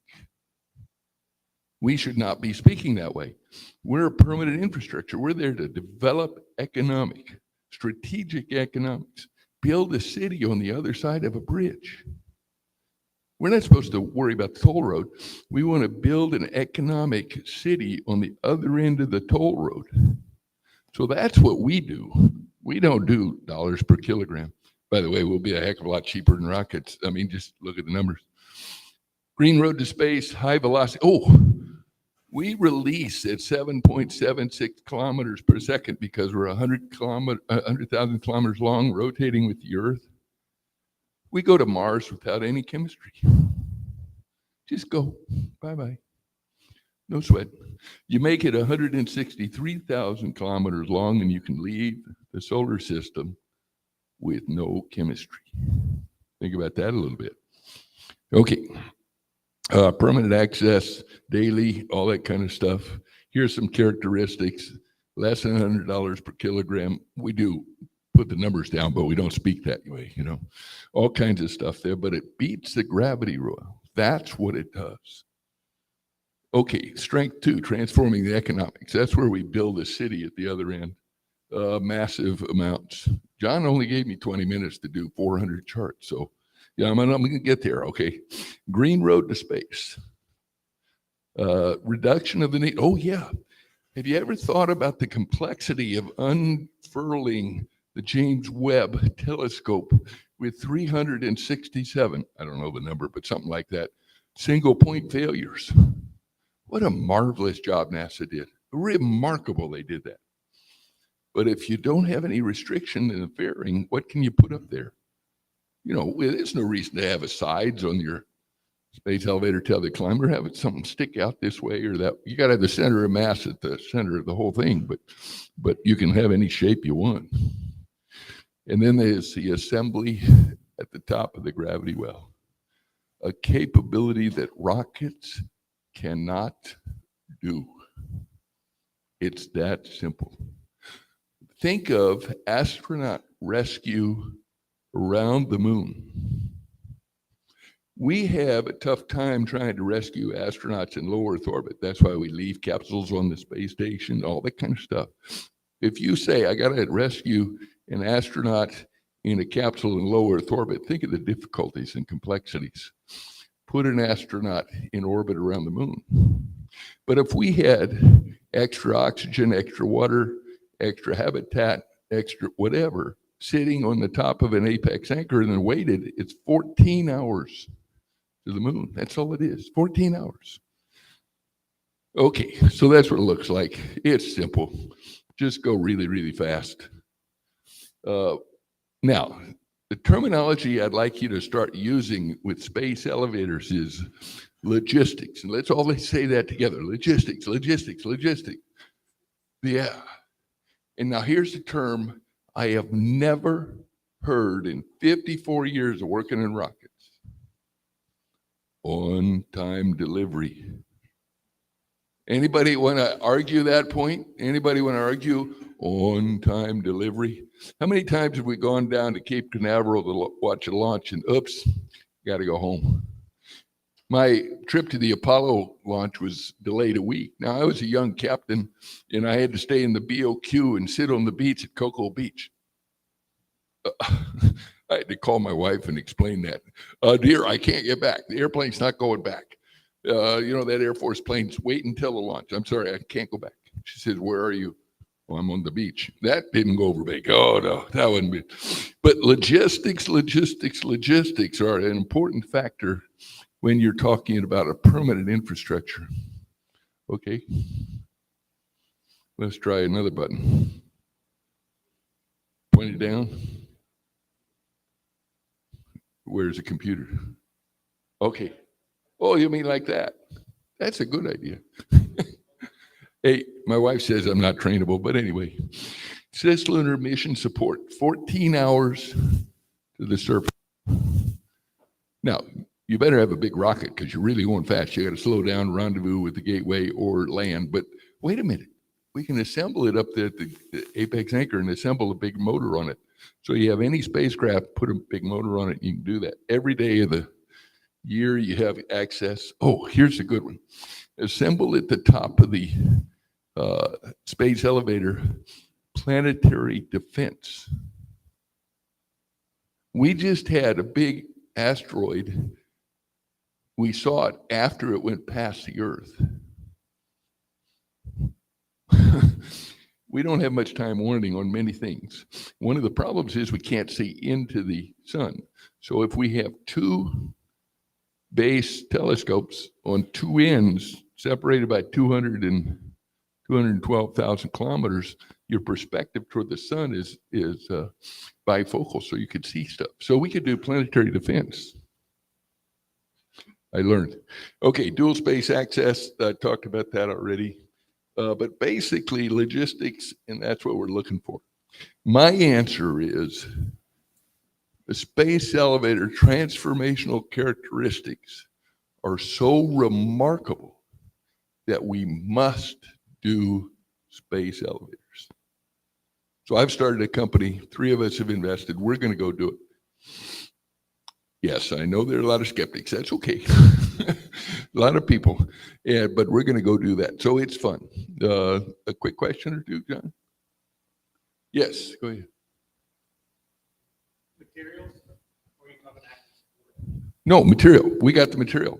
U: We should not be speaking that way. We're a permanent infrastructure. We're there to develop strategic economics, build a city on the other side of a bridge. We're not supposed to worry about the toll road. We want to build an economic city on the other end of the toll road. So that's what we do. We don't do dollars per kilogram. By the way, we'll be a heck of a lot cheaper than rockets. I mean, just look at the numbers. Green road to space, high velocity. Oh, we release at 7.76 kilometers per second because we're 100,000 kilometers long, rotating with the Earth. We go to Mars without any chemistry. Just go. Bye-bye. No sweat. You make it 163,000 kilometers long and you can leave the solar system with no chemistry. Think about that a little bit. Okay. Permanent access, daily, all that kind of stuff. Here's some characteristics. Less than $100 per kilogram. We do put the numbers down, but we don't speak that way, All kinds of stuff there, but it beats the gravity rule. That's what it does. Okay, strength 2, transforming the economics. That's where we build a city at the other end. Massive amounts. John only gave me 20 minutes to do 400 charts. So yeah, I'm going to get there. Okay. Green road to space. Reduction of the need. Oh yeah. Have you ever thought about the complexity of unfurling the James Webb telescope with 367, I don't know the number, but something like that, single point failures? What a marvelous job NASA did. Remarkable they did that. But if you don't have any restriction in the fairing, what can you put up there? You know, there's no reason to have a sides on your space elevator, tell the climber, have it something stick out this way or that. You got to have the center of mass at the center of the whole thing, but you can have any shape you want. And then there's the assembly at the top of the gravity well, a capability that rockets cannot do. It's that simple. Think of astronaut rescue around the moon. We have a tough time trying to rescue astronauts in low Earth orbit. That's why we leave capsules on the space station, all that kind of stuff. If you say, I got to rescue an astronaut in a capsule in low Earth orbit, think of the difficulties and complexities. Put an astronaut in orbit around the moon. But if we had extra oxygen, extra water, extra habitat, extra whatever, sitting on the top of an apex anchor and then waited, it's 14 hours to the moon. That's all it is, 14 hours. Okay, so that's what it looks like. It's simple. Just go really, really fast. Now, the terminology I'd like you to start using with space elevators is logistics. And let's all say that together. Logistics, logistics, logistics. Yeah. And now here's the term I have never heard in 54 years of working in rockets. On-time delivery. Anybody want to argue that point? Anybody want to argue on-time delivery? How many times have we gone down to Cape Canaveral to watch a launch and oops, got to go home? My trip to the Apollo launch was delayed a week. Now, I was a young captain, and I had to stay in the BOQ and sit on the beach at Cocoa Beach. I had to call my wife and explain that. Dear, I can't get back. The airplane's not going back. You know, that Air Force plane's waiting until the launch. I'm sorry, I can't go back. She says, where are you? Well, I'm on the beach. That didn't go over big. Oh, no, that wouldn't be. But logistics are an important factor when you're talking about a permanent infrastructure. Okay. Let's try another button. Point it down. Where's the computer? Okay. Oh, you mean like that? That's a good idea. Hey, my wife says I'm not trainable, but anyway. Cis-lunar mission support, 14 hours to the surface. Now, you better have a big rocket because you're really going fast. You got to slow down, rendezvous with the gateway or land. But wait a minute. We can assemble it up there at the apex anchor and assemble a big motor on it. So you have any spacecraft, put a big motor on it, you can do that. Every day of the year you have access. Oh, here's a good one. Assemble at the top of the space elevator, planetary defense. We just had a big asteroid. We saw it after it went past the Earth. We don't have much time warning on many things. One of the problems is we can't see into the sun. So if we have two base telescopes on two ends separated by 212,000 kilometers, your perspective toward the sun is bifocal, so you could see stuff. So we could do planetary defense. I learned. Okay, dual space access, I talked about that already. But basically logistics, and that's what we're looking for. My answer is the space elevator transformational characteristics are so remarkable that we must do space elevators. So I've started a company, 3 of us have invested, we're going to go do it. Yes, I know there are a lot of skeptics, that's okay. A lot of people, but we're going to go do that. So it's fun. A quick question or two, John? Yes, go ahead.
R: Materials? Or you have an
U: No, material. We got the material.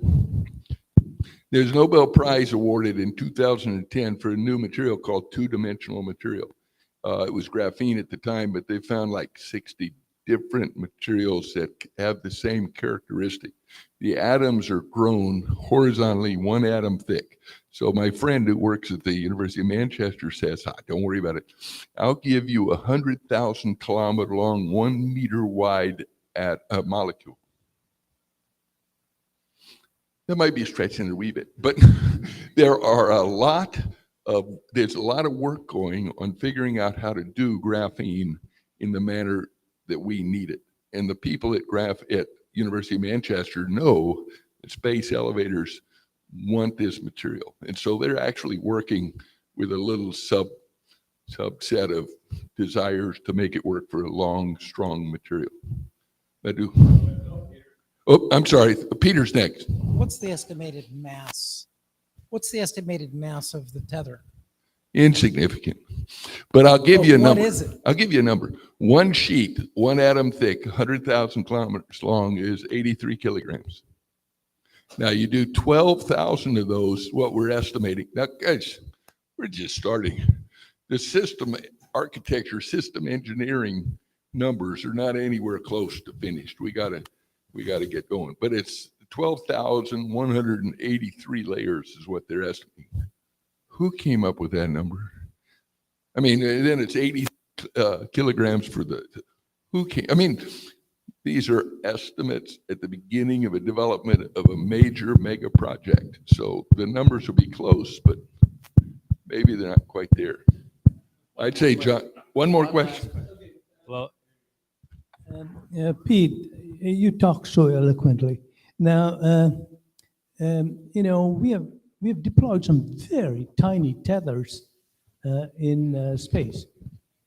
U: There's a Nobel Prize awarded in 2010 for a new material called two-dimensional material. It was graphene at the time, but they found like 60 different materials that have the same characteristic. The atoms are grown horizontally, one atom thick. So my friend who works at the University of Manchester says, don't worry about it. I'll give you 100,000 kilometer long, 1 meter wide molecule. That might be stretching it a wee bit, but there's a lot of work going on figuring out how to do graphene in the manner that we need it. And the people at University of Manchester know that space elevators want this material. And so they're actually working with a little subset of desires to make it work for a long, strong material. Madhu? Oh, I'm sorry. Peter's next.
B: What's the estimated mass? What's the estimated mass of the tether?
U: Insignificant. But I'll give you a number.
B: What is it?
U: I'll give you a number. One sheet, one atom thick, 100,000 kilometers long is 83 kilograms. Now you do 12,000 of those, what we're estimating. Now, guys, we're just starting. The system architecture, system engineering numbers are not anywhere close to finished. We gotta get going. But it's 12,183 layers is what they're estimating. Who came up with that number? I mean, then it's 80 kilograms for these are estimates at the beginning of a development of a major mega project. So the numbers will be close, but maybe they're not quite there. I'd say, John, one more question.
C: Well, Pete, you talk so eloquently. Now, we have deployed some very tiny tethers in space,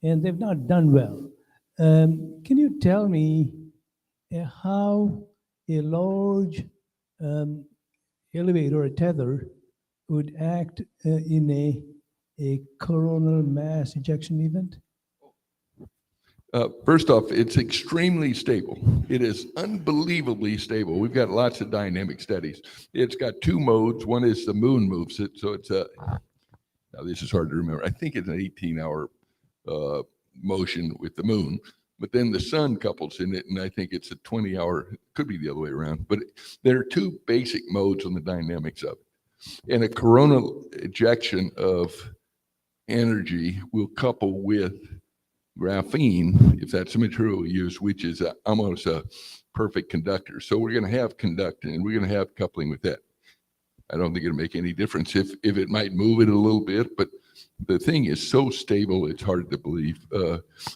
C: and they've not done well. Can you tell me how a large elevator or tether would act in a coronal mass ejection event?
U: First off, it's extremely stable. It is unbelievably stable. We've got lots of dynamic studies. It's got two modes. One is the moon moves it. So it's now this is hard to remember. I think it's an 18-hour motion with the moon, but then the sun couples in it, and I think it's a 20-hour, could be the other way around. But there are two basic modes on the dynamics of it. And a coronal ejection of energy will couple with graphene, if that's the material we use, which is almost a perfect conductor. So we're going to have conducting, and we're going to have coupling with that. I don't think it'll make any difference if it might move it a little bit, but the thing is so stable, it's hard to believe.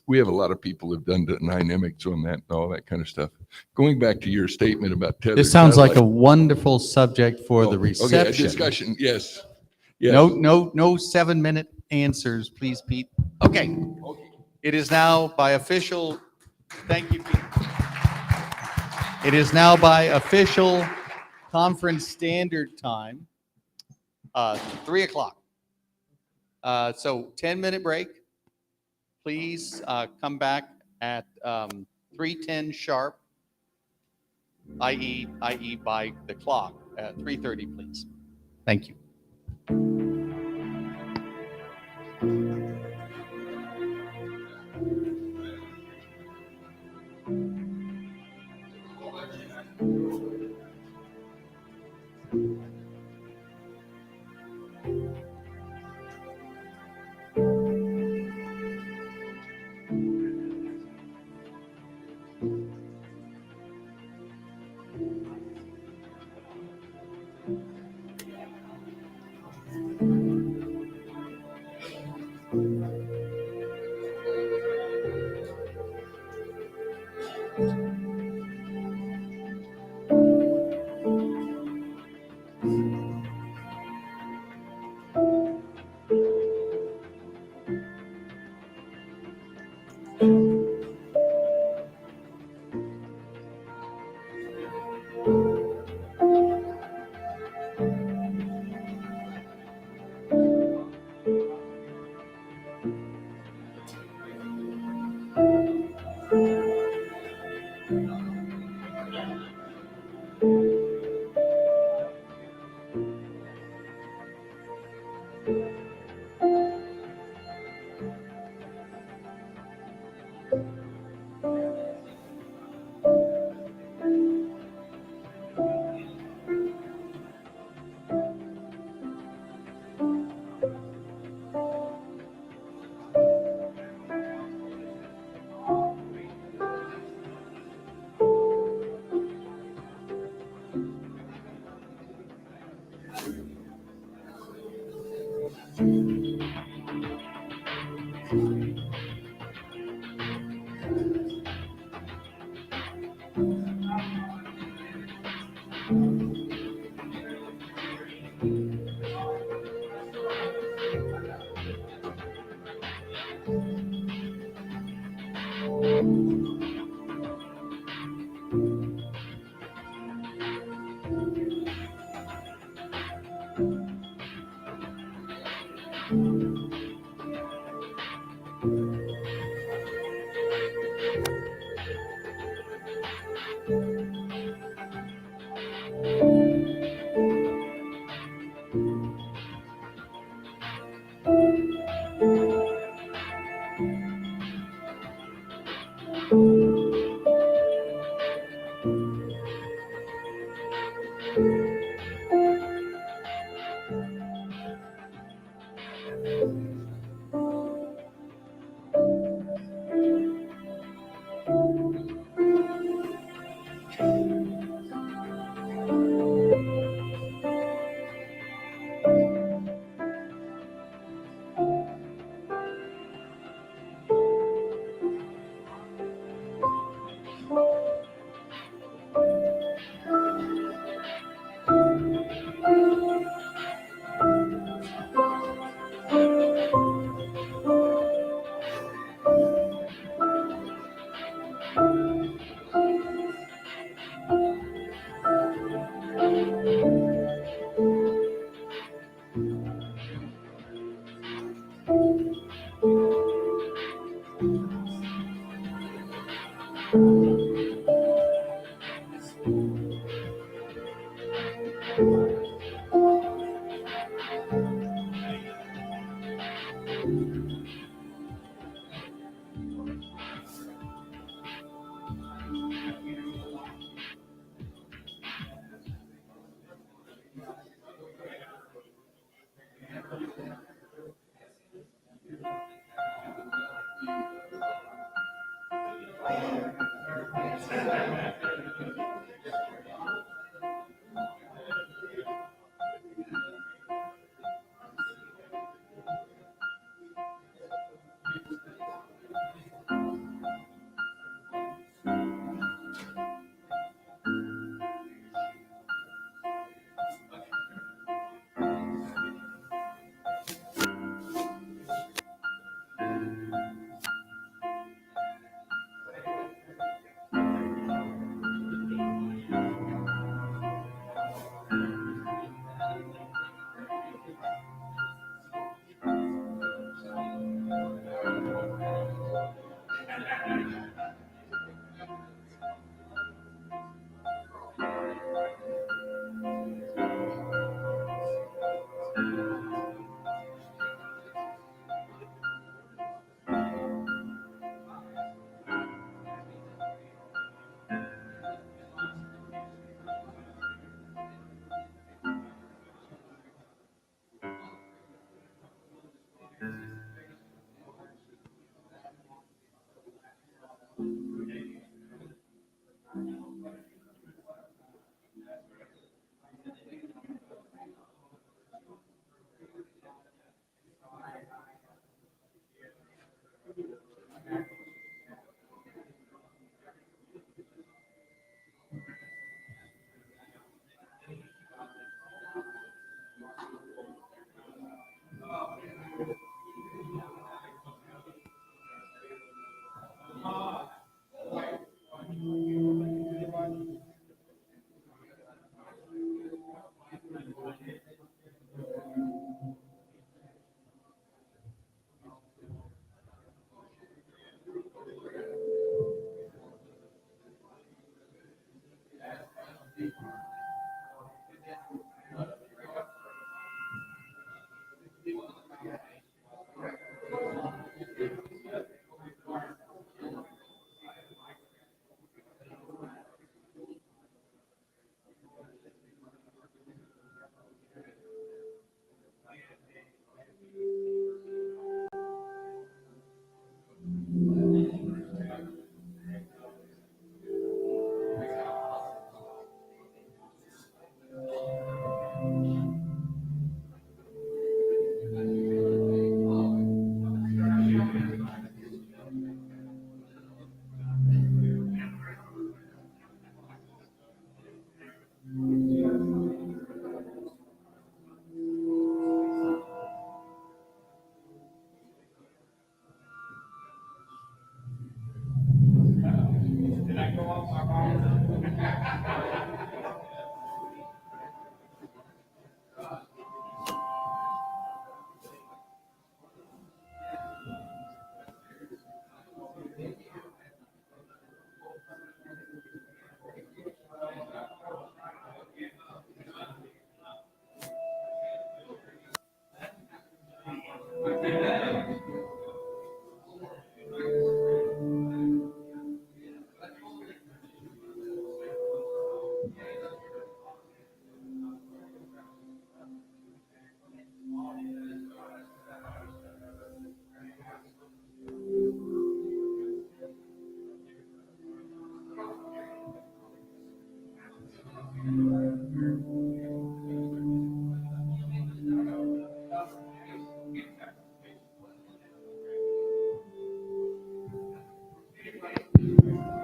U: We have a lot of people who've done dynamics on that and all that kind of stuff. Going back to your statement about tethered
A: This sounds like a
U: satellite-
A: wonderful subject for the reception.
U: Okay, a discussion, yes. Yes.
A: No 7-minute answers, please, Pete. Okay. It is now by official, thank you, Pete. It is now by official conference standard time, 3 o'clock. So 10-minute break. Please come back at 3:10 sharp, i.e. by the clock at 3:30, please. Thank you.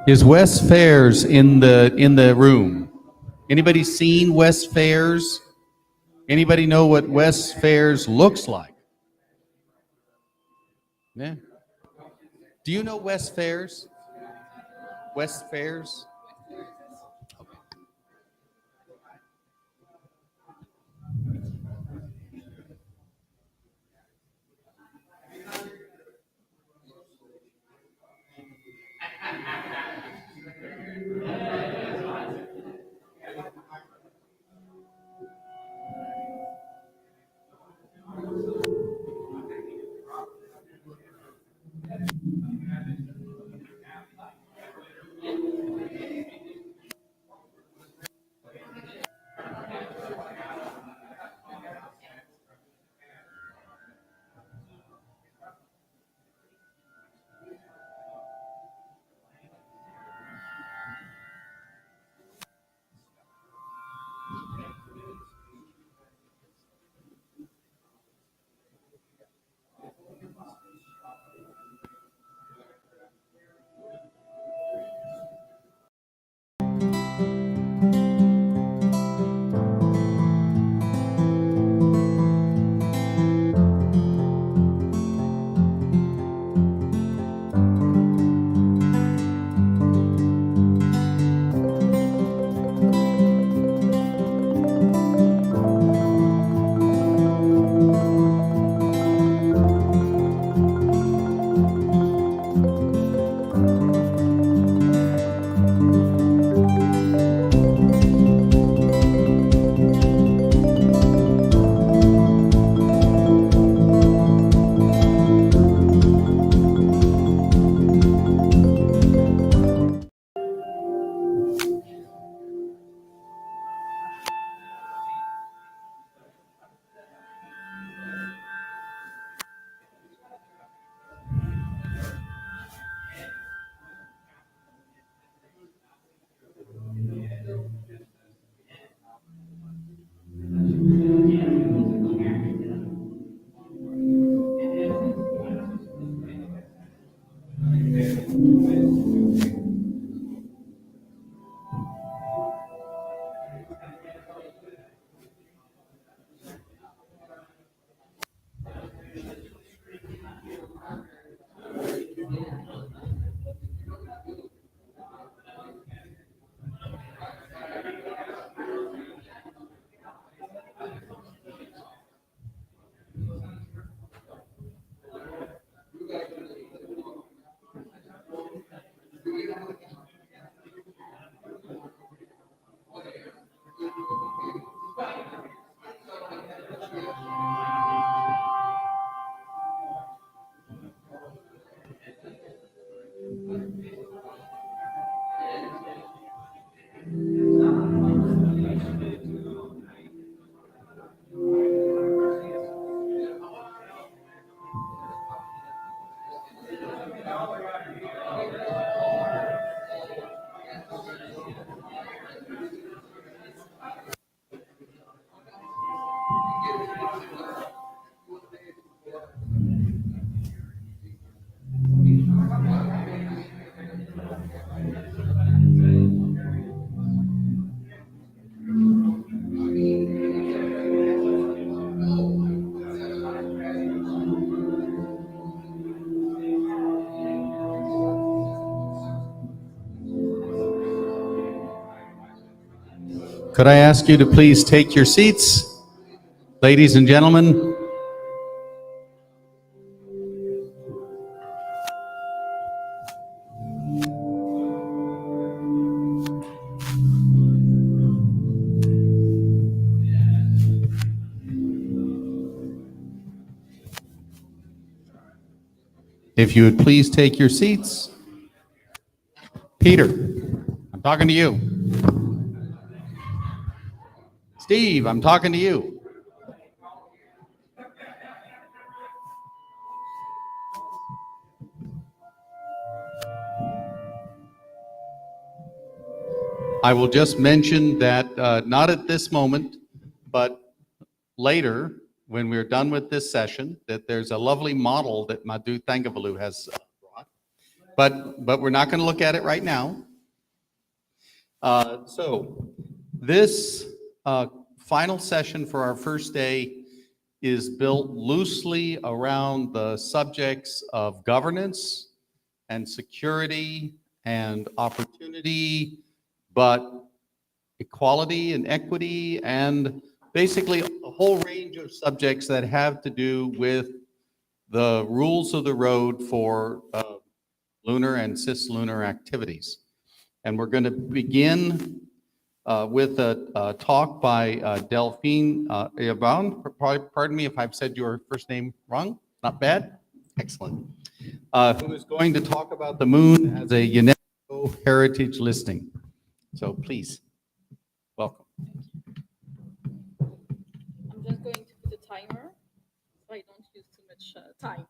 A: Is Wes Fairs in the room? Anybody seen Wes Fairs? Anybody know what Wes Fairs looks like? Yeah. Do you know Wes Fairs? Wes Fairs? Could I ask you to please take your seats, ladies and gentlemen? If you would please take your seats. Peter, I'm talking to you. Steve, I'm talking to you. I will just mention that not at this moment, but later, when we're done with this session, that there's a lovely model that Madhu Thangavelu has brought. but we're not going to look at it right now. So this final session for our first day is built loosely around the subjects of governance and security and opportunity, but equality and equity, and basically a whole range of subjects that have to do with the rules of the road for lunar and cis-lunar activities. And we're going to begin with a talk by Delphine Urbah. Pardon me if I've said your first name wrong. Not bad. Excellent. Who is going to talk about the moon as a UNESCO heritage listing. So please, welcome.
D: I'm just going to put a timer so I don't use too much time.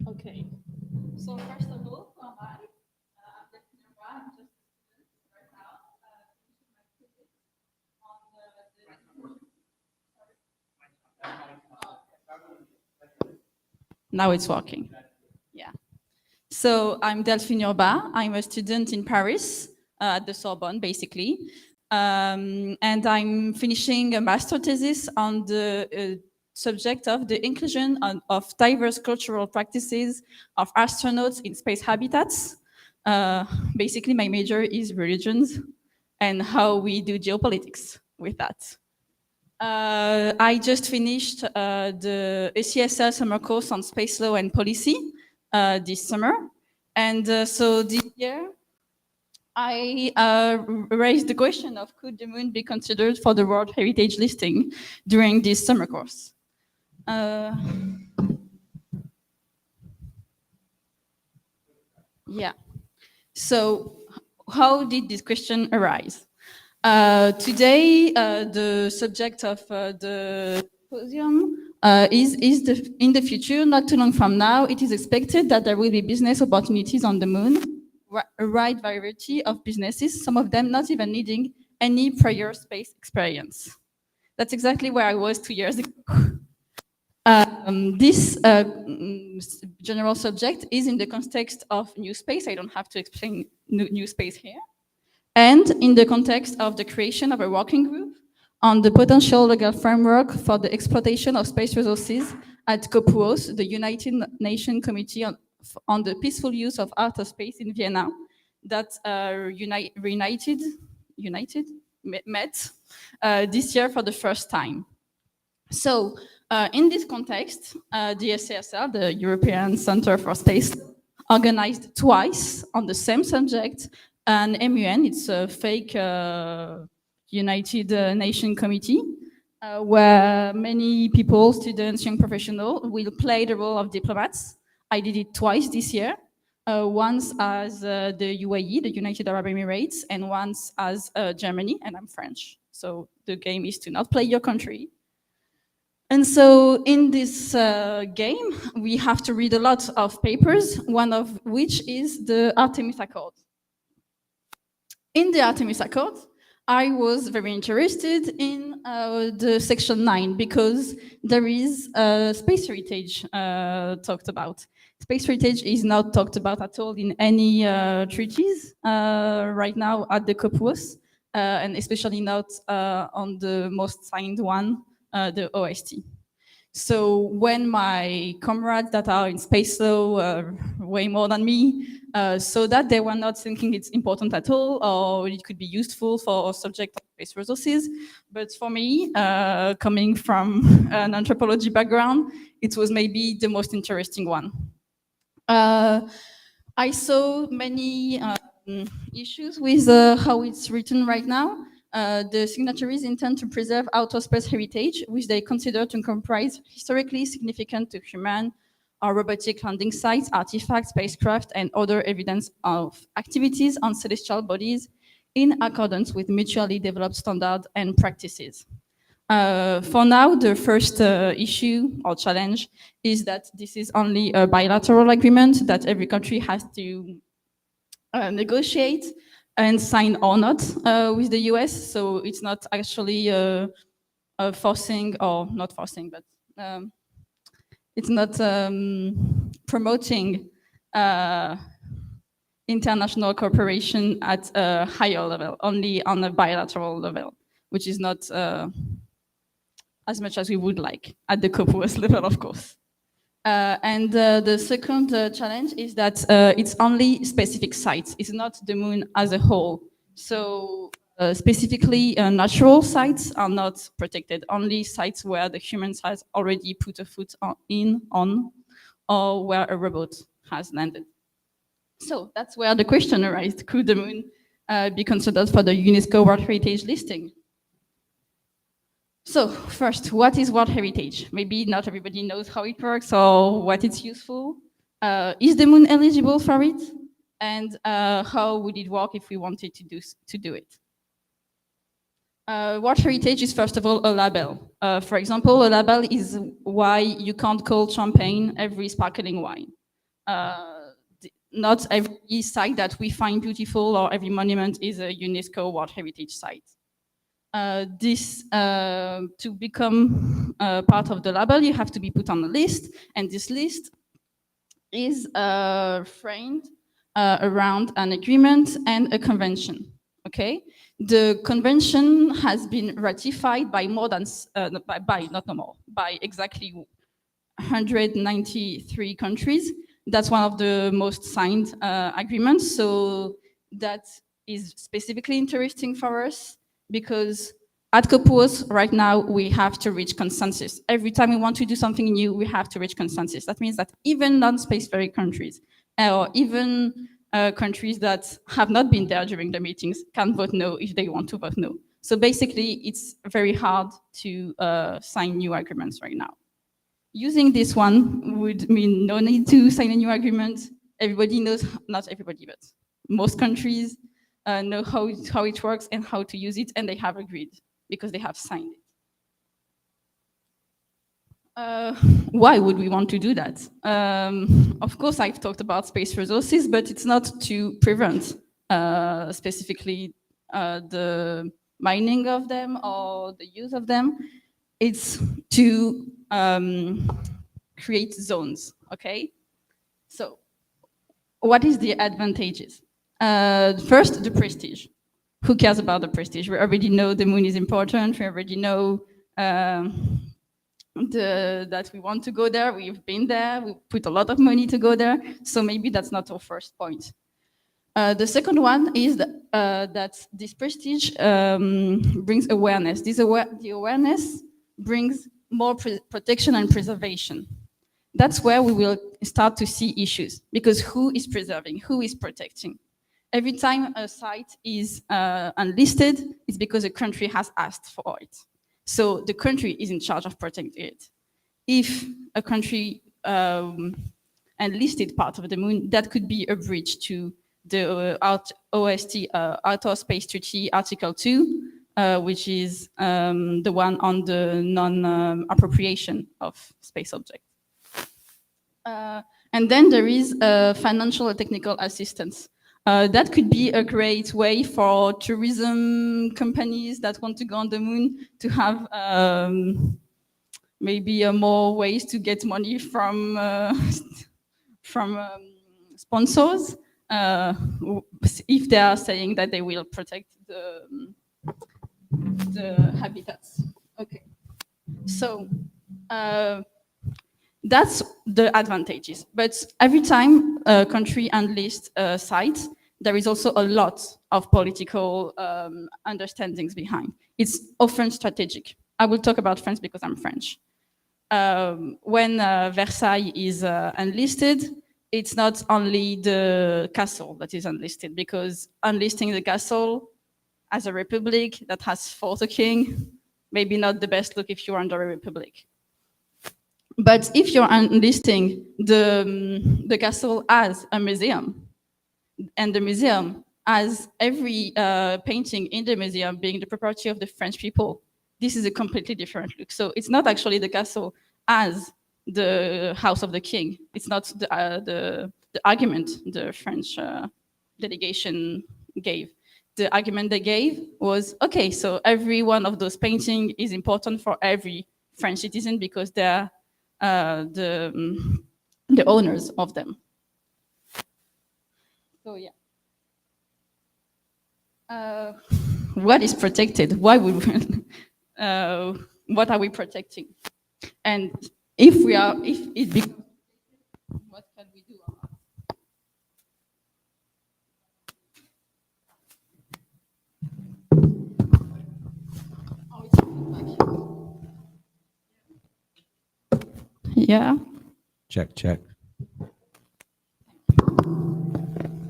D: Okay. So first of all, who am I? I'm Delphine Urbah. I'm just a student right now. Finishing my thesis on Now it's working. Yeah. So I'm Delphine Urbah. I'm a student in Paris at the Sorbonne, basically. And I'm finishing a master thesis on the subject of the inclusion of diverse cultural practices of astronauts in space habitats. Basically, my major is religions and how we do geopolitics with that. I just finished the ACSL summer course on space law and policy this summer. And so this year, I raised the question of could the moon be considered for the World Heritage listing during this summer course. Yeah. So how did this question arise? Today, the subject of the symposium is in the future, not too long from now, it is expected that there will be business opportunities on the moon, a wide variety of businesses, some of them not even needing any prior space experience. That's exactly where I was 2 years ago. This general subject is in the context of new space. I don't have to explain new space here. And in the context of the creation of a working group on the potential legal framework for the exploitation of space resources at COPUOS, the United Nations Committee on the Peaceful Use of Outer Space in Vienna, that met this year for the first time. So in this context, the SCSL, the European Center for Space, organized twice on the same subject an MUN, it's a fake United Nations Committee, where many people, students, young professionals, will play the role of diplomats. I did it twice this year, once as the UAE, the United Arab Emirates, and once as Germany, and I'm French. So the game is to not play your country. And so in this game, we have to read a lot of papers, one of which is the Artemis Accord. In the Artemis Accord, I was very interested in the section 9 because there is space heritage talked about. Space heritage is not talked about at all in any treaties right now at the COPUOS, and especially not on the most signed one, the OST. So when my comrades that are in space law way more than me saw that, they were not thinking it's important at all or it could be useful for a subject of space resources. But for me, coming from an anthropology background, it was maybe the most interesting one. I saw many issues with how it's written right now. The signatories intend to preserve outer space heritage, which they consider to comprise historically significant to human or robotic landing sites, artifacts, spacecraft, and other evidence of activities on celestial bodies in accordance with mutually developed standards and practices. For now, the first issue or challenge is that this is only a bilateral agreement that every country has to negotiate and sign or not with the US. So it's not actually forcing, or not forcing, but it's not promoting international cooperation at a higher level, only on a bilateral level, which is not as much as we would like at the COPUOS level, of course. And the second challenge is that it's only specific sites. It's not the moon as a whole. So specifically, natural sites are not protected. Only sites where the humans has already put a foot on, or where a robot has landed. So that's where the question arises: could the moon be considered for the UNESCO World Heritage listing? So first, what is World Heritage? Maybe not everybody knows how it works or what it's useful. Is the moon eligible for it? And how would it work if we wanted to do it? World Heritage is first of all a label. For example, a label is why you can't call champagne every sparkling wine. Not every site that we find beautiful or every monument is a UNESCO World Heritage site. To become part of the label, you have to be put on a list, and this list is framed around an agreement and a convention. Okay, the convention has been ratified by more than by exactly 193 countries. That's one of the most signed agreements. So that is specifically interesting for us, because at COPUOS right now, we have to reach consensus. Every time we want to do something new, we have to reach consensus. That means that even non-spacefaring countries, or even countries that have not been there during the meetings, can vote no if they want to vote no. So basically, it's very hard to sign new agreements right now. Using this one would mean no need to sign a new agreement. Everybody knows, not everybody, but most countries know how it works and how to use it, and they have agreed because they have signed it. Why would we want to do that? Of course, I've talked about space resources, but it's not to prevent specifically the mining of them or the use of them. It's to create zones, okay? So what is the advantages? First, the prestige. Who cares about the prestige? We already know the moon is important. We already know that we want to go there. We've been there. We put a lot of money to go there. So maybe that's not our first point. The second one is that this prestige brings awareness. The awareness brings more protection and preservation. That's where we will start to see issues, because who is preserving? Who is protecting? Every time a site is unlisted, it's because a country has asked for it. So the country is in charge of protecting it. If a country unlisted part of the moon, that could be a breach to the OST, Outer Space Treaty, Article 2, which is the one on the non-appropriation of space objects. And then there is financial and technical assistance. That could be a great way for tourism companies that want to go on the moon to have maybe more ways to get money from sponsors, if they are saying that they will protect the habitats. Okay, so that's the advantages. But every time a country enlists a site, there is also a lot of political understandings behind. It's often strategic. I will talk about France because I'm French. When Versailles is enlisted, it's not only the castle that is enlisted, because enlisting the castle as a republic that has fought a king, maybe not the best look if you're under a republic. But if you're enlisting the castle as a museum, and the museum as every painting in the museum being the property of the French people, this is a completely different look. So it's not actually the castle as the house of the king. It's not the argument the French delegation gave. The argument they gave was, okay, so every one of those paintings is important for every French citizen because they're the the owners of them. So yeah. What is protected? Why would we, what are we protecting? And if it becomes, what can we do about it? Oh, it's feedback. Yeah.
F: Check, check.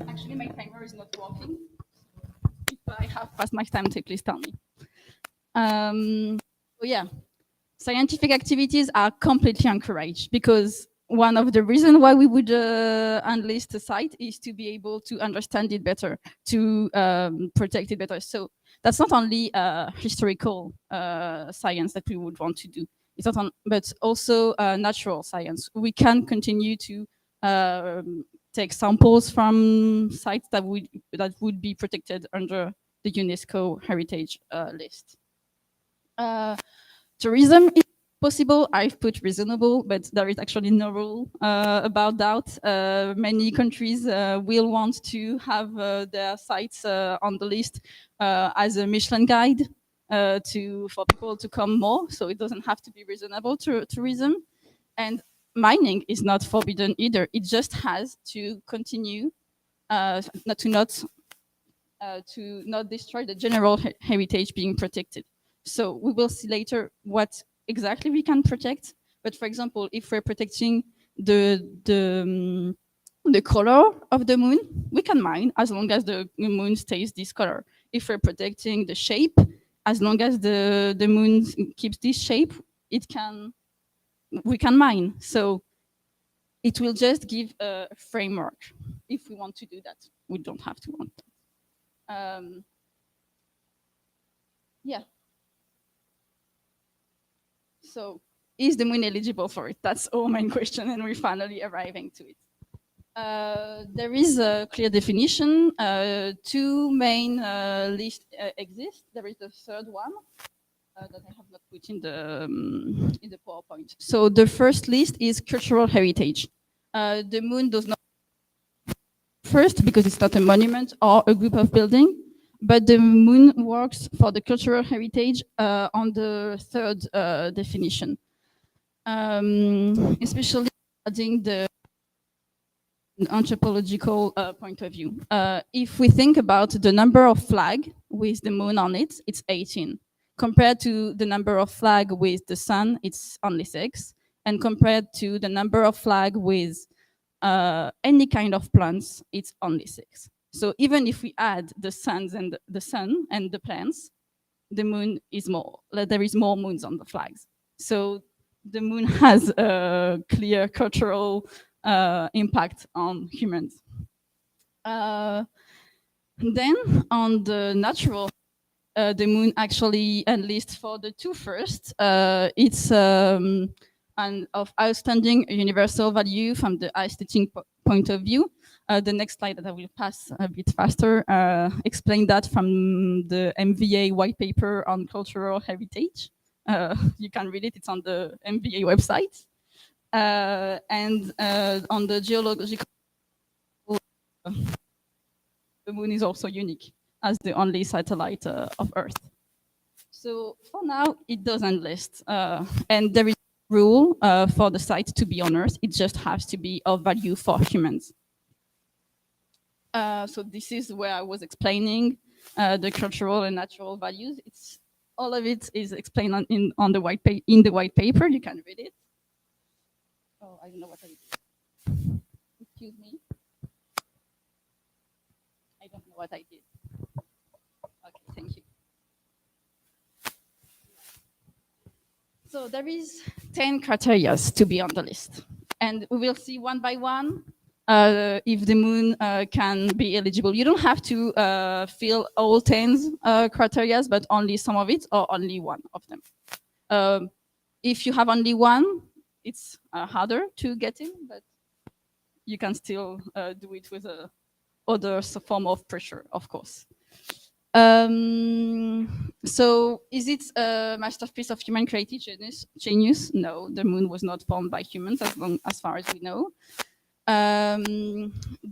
D: Actually, my timer is not working. If I have passed my time, please tell me. So yeah, scientific activities are completely encouraged because one of the reasons why we would enlist a site is to be able to understand it better, to protect it better. So that's not only historical science that we would want to do. It's not on, but also natural science. We can continue to take samples from sites that would be protected under the UNESCO heritage list. Tourism is possible. I've put reasonable, but there is actually no rule about that. Many countries will want to have their sites on the list as a Michelin guide for people to come more. So it doesn't have to be reasonable tourism. And mining is not forbidden either. It just has to continue to not destroy the general heritage being protected. So we will see later what exactly we can protect. But for example, if we're protecting the color of the moon, we can mine as long as the moon stays this color. If we're protecting the shape, as long as the moon keeps this shape, we can mine. So it will just give a framework if we want to do that. We don't have to want that. Yeah. So is the moon eligible for it? That's our main question, and we're finally arriving to it. There is a clear definition. Two main lists exist. There is the third one that I have not put in the PowerPoint. So the first list is cultural heritage. The moon does not first because it's not a monument or a group of buildings, but the moon works for the cultural heritage on the third definition, especially adding the anthropological point of view. If we think about the number of flags with the moon on it, it's 18. Compared to the number of flags with the sun, it's only 6. And compared to the number of flags with any kind of plants, it's only 6. So even if we add the sun and the plants, the moon is more. There is more moons on the flags. So the moon has a clear cultural impact on humans. Then on the natural, the moon actually enlists for the two first. It's of outstanding universal value from the aesthetic point of view. The next slide that I will pass a bit faster explain that from the MVA white paper on cultural heritage. You can read it, it's on the MVA website. And on the geological, the moon is also unique as the only satellite of Earth. So for now, it doesn't list. And there is a rule for the site to be on Earth. It just has to be of value for humans. So this is where I was explaining the cultural and natural values. All of it is explained in the white paper. You can read it. Oh, I don't know what I did. Excuse me. I don't know what I did. Okay, thank you. So there is 10 criteria to be on the list. And we will see one by one if the moon can be eligible. You don't have to fill all 10 criteria, but only some of it or only one of them. If you have only one, it's harder to get in, but you can still do it with other form of pressure, of course. So is it a masterpiece of human creative genius? No, the moon was not formed by humans as far as we know.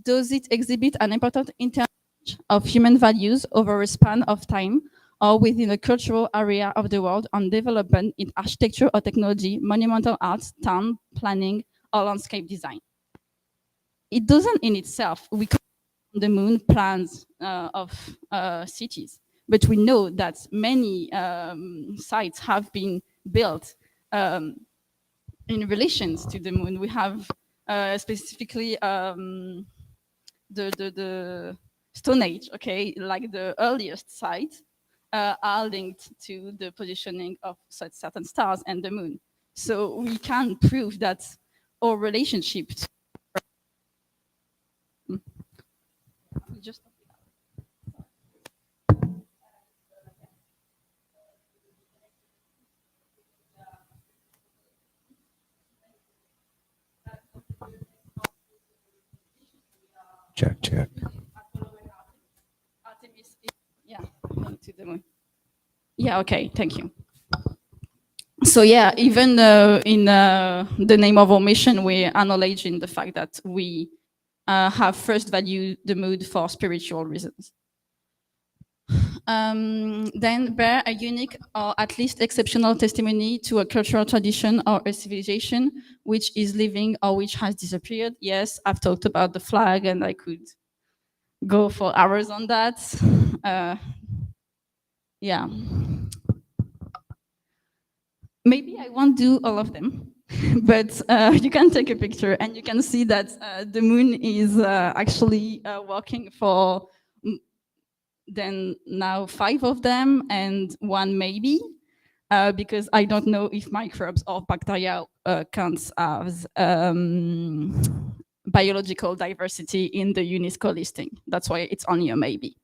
D: Does it exhibit an important interchange of human values over a span of time or within a cultural area of the world on development in architecture or technology, monumental arts, town planning, or landscape design? It doesn't in itself. We could on the moon plans of cities, but we know that many sites have been built in relations to the moon. We have specifically the Stone Age, okay, like the earliest sites are linked to the positioning of certain stars and the moon. So we can prove that our relationship to just
E: Check.
D: Artemis, yeah, to the moon. Yeah, okay, thank you. So yeah, even in the name of our mission, we're acknowledging the fact that we have first valued the moon for spiritual reasons. Then bear a unique or at least exceptional testimony to a cultural tradition or a civilization which is living or which has disappeared. Yes, I've talked about the flag and I could go for hours on that. Yeah. Maybe I won't do all of them, but you can take a picture and you can see that the moon is actually working for then now 5 of them and 1 maybe, because I don't know if microbes or bacteria counts as biological diversity in the UNESCO listing. That's why it's only a maybe.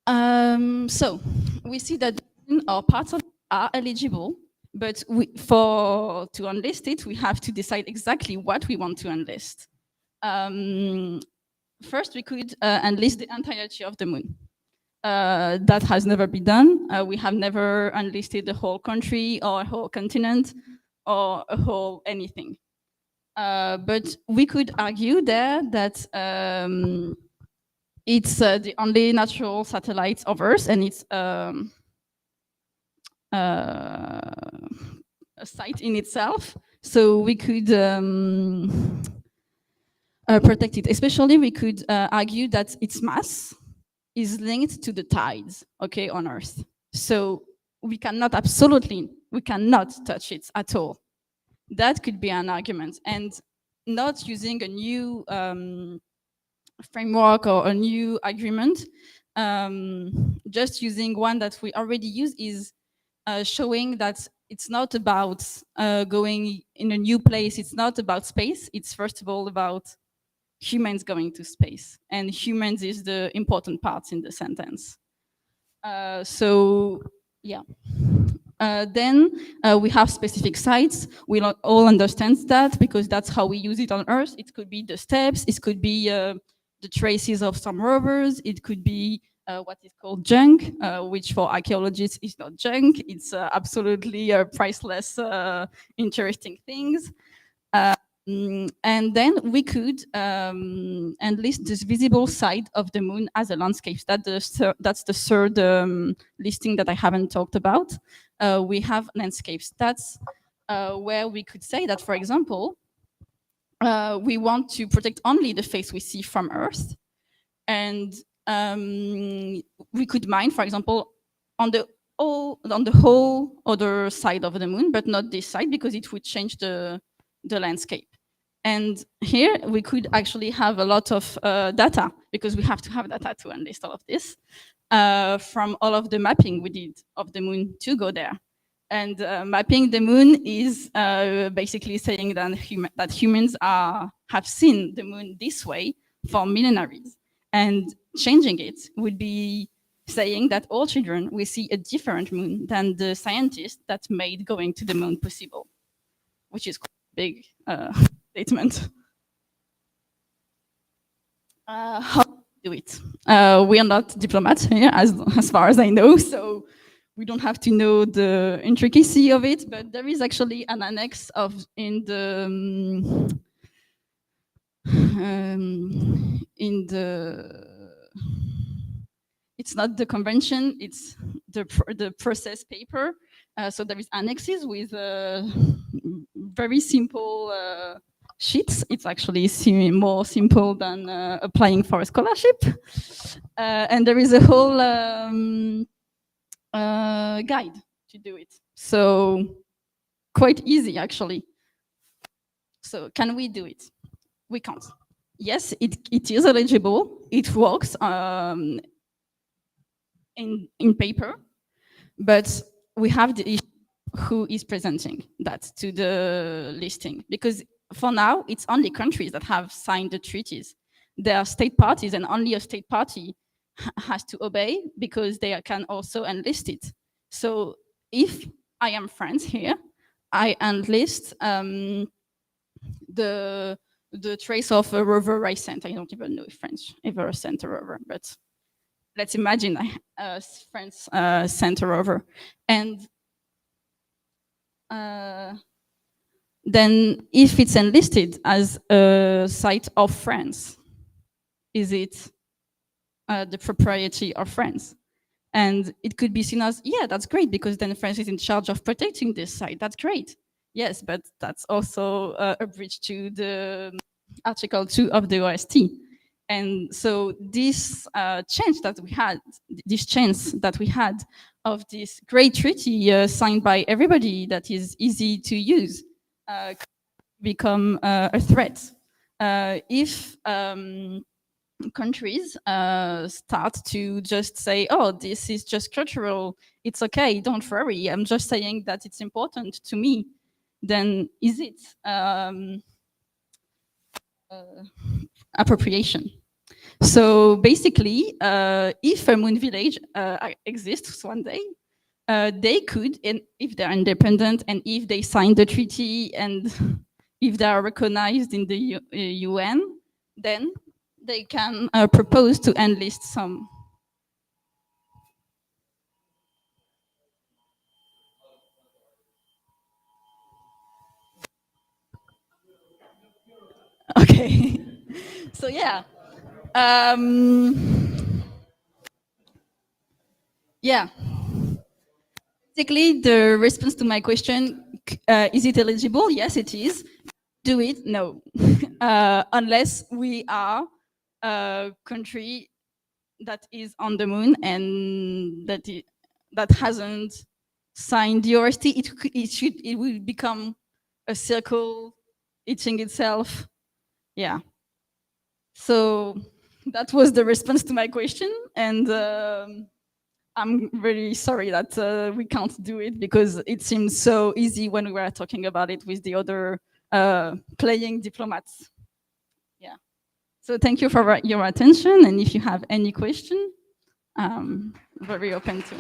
D: So we see that or parts of it are eligible, but to enlist it, we have to decide exactly what we want to enlist. First, we could enlist the entirety of the moon. That has never been done. We have never enlisted the whole country or a whole continent or a whole anything. But we could argue there that it's the only natural satellite of Earth, and it's a site in itself. So we could protect it. Especially, we could argue that its mass is linked to the tides, okay, on Earth. So we cannot touch it at all. That could be an argument, and not using a new framework or a new agreement, just using one that we already use is showing that it's not about going in a new place. It's not about space. It's first of all about humans going to space, and humans is the important part in the sentence. So yeah. Then we have specific sites. We all understand that because that's how we use it on Earth. It could be the steps. It could be the traces of some rovers. It could be what is called junk, which for archaeologists is not junk. It's absolutely priceless, interesting things. And then we could enlist this visible side of the moon as a landscape. That's the third listing that I haven't talked about. We have landscapes. That's where we could say that, for example, we want to protect only the face we see from Earth. And we could mine, for example, on the whole other side of the moon, but not this side, because it would change the landscape. And here we could actually have a lot of data, because we have to have data to enlist all of this, from all of the mapping we did of the moon to go there. And mapping the moon is basically saying that humans have seen the moon this way for millenaries. And changing it would be saying that all children will see a different moon than the scientists that made going to the moon possible, which is quite a big statement. How do it. We are not diplomats here, as far as I know, so we don't have to know the intricacy of it, but there is actually an annex in the it's not the convention, it's the process paper. So there is annexes with very simple sheets. It's actually more simple than applying for a scholarship. And there is a whole guide to do it. So quite easy, actually. So can we do it? We can't. Yes, it is eligible. It works in paper, but we have the issue who is presenting that to the listing, because for now it's only countries that have signed the treaties. There are state parties, and only a state party has to obey because they can also enlist it. So if I am France here, I enlist the trace of a rover I sent. I don't even know if French ever sent a rover, but let's imagine France sent a rover. And then if it's enlisted as a site of France, is it the propriety of France? And it could be seen as, yeah, that's great, because then France is in charge of protecting this site. That's great. Yes, but that's also a breach to the Article 2 of the OST. And so this chance that we had of this great treaty signed by everybody that is easy to use become a threat. If countries start to just say, oh, this is just cultural, it's okay, don't worry, I'm just saying that it's important to me, then is it appropriation? So basically, if a moon village exists one day, they could, and if they're independent, and if they sign the treaty, and if they are recognized in the UN, then they can propose to enlist some. Okay, so yeah. Yeah. Basically, the response to my question, is it eligible? Yes, it is. Do it? No. Unless we are a country that is on the moon and that hasn't signed the OST, it will become a circle eating itself. Yeah. So that was the response to my question, and I'm really sorry that we can't do it, because it seems so easy when we were talking about it with the other playing diplomats. Yeah. So thank you for your attention, and if you have any question, I'm very open to.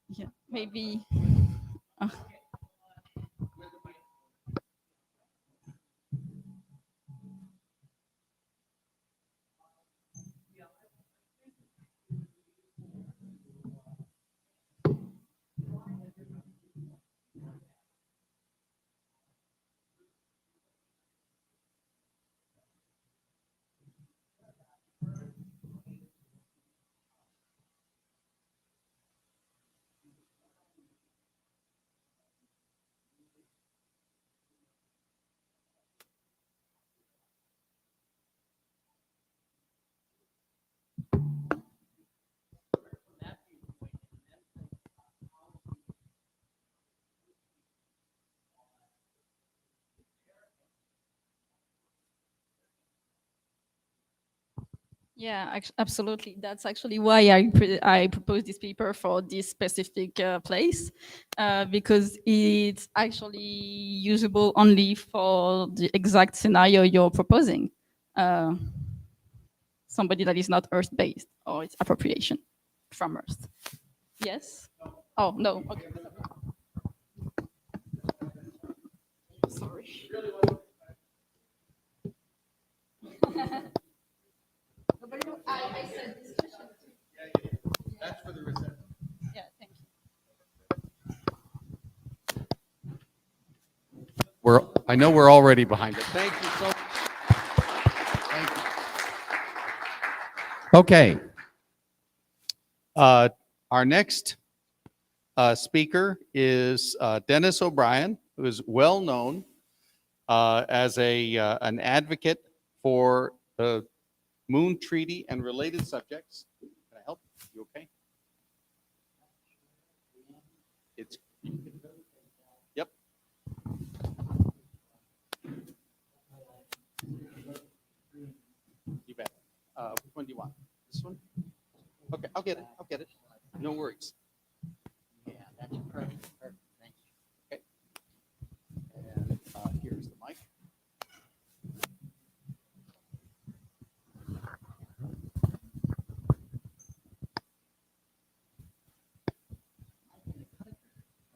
D: Yeah, maybe. Yeah, absolutely. That's actually why I proposed this paper for this specific place, because it's actually usable only for the exact scenario you're proposing. Somebody that is not Earth-based, or it's appropriation from Earth. Yes? Oh, no. Okay. Sorry.
A: I know we're already behind it. Thank you so much. Thank you. Okay. Our next speaker is Dennis O'Brien, who is well known as an advocate for the Moon Treaty and related subjects. Can I help? You okay? It's yep. You bet. Which one do you want? This one? Okay, I'll get it. I'll get it. No worries.
F: Yeah, that's perfect. Perfect. Thank you.
A: Okay. And here's the mic.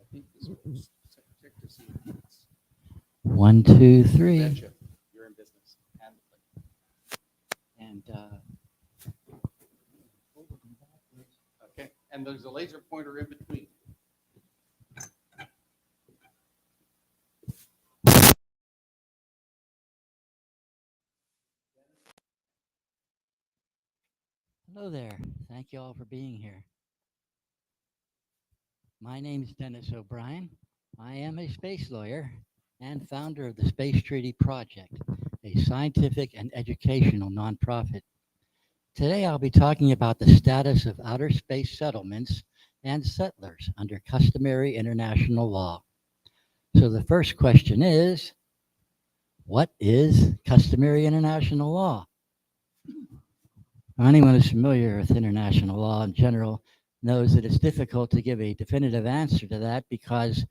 A: I think this works. Check to see if it's
F: 1, 2, 3.
A: betcha. You're in business.
F: And
A: Okay, and there's a laser pointer in between.
F: hello there. Thank you all for being here. My name is Dennis O'Brien. I am a space lawyer and founder of the Space Treaty Project, a scientific and educational nonprofit. Today, I'll be talking about the status of outer space settlements and settlers under customary international law. So the first question is, what is customary international law? Anyone who's familiar with international law in general knows that it's difficult to give a definitive answer to that because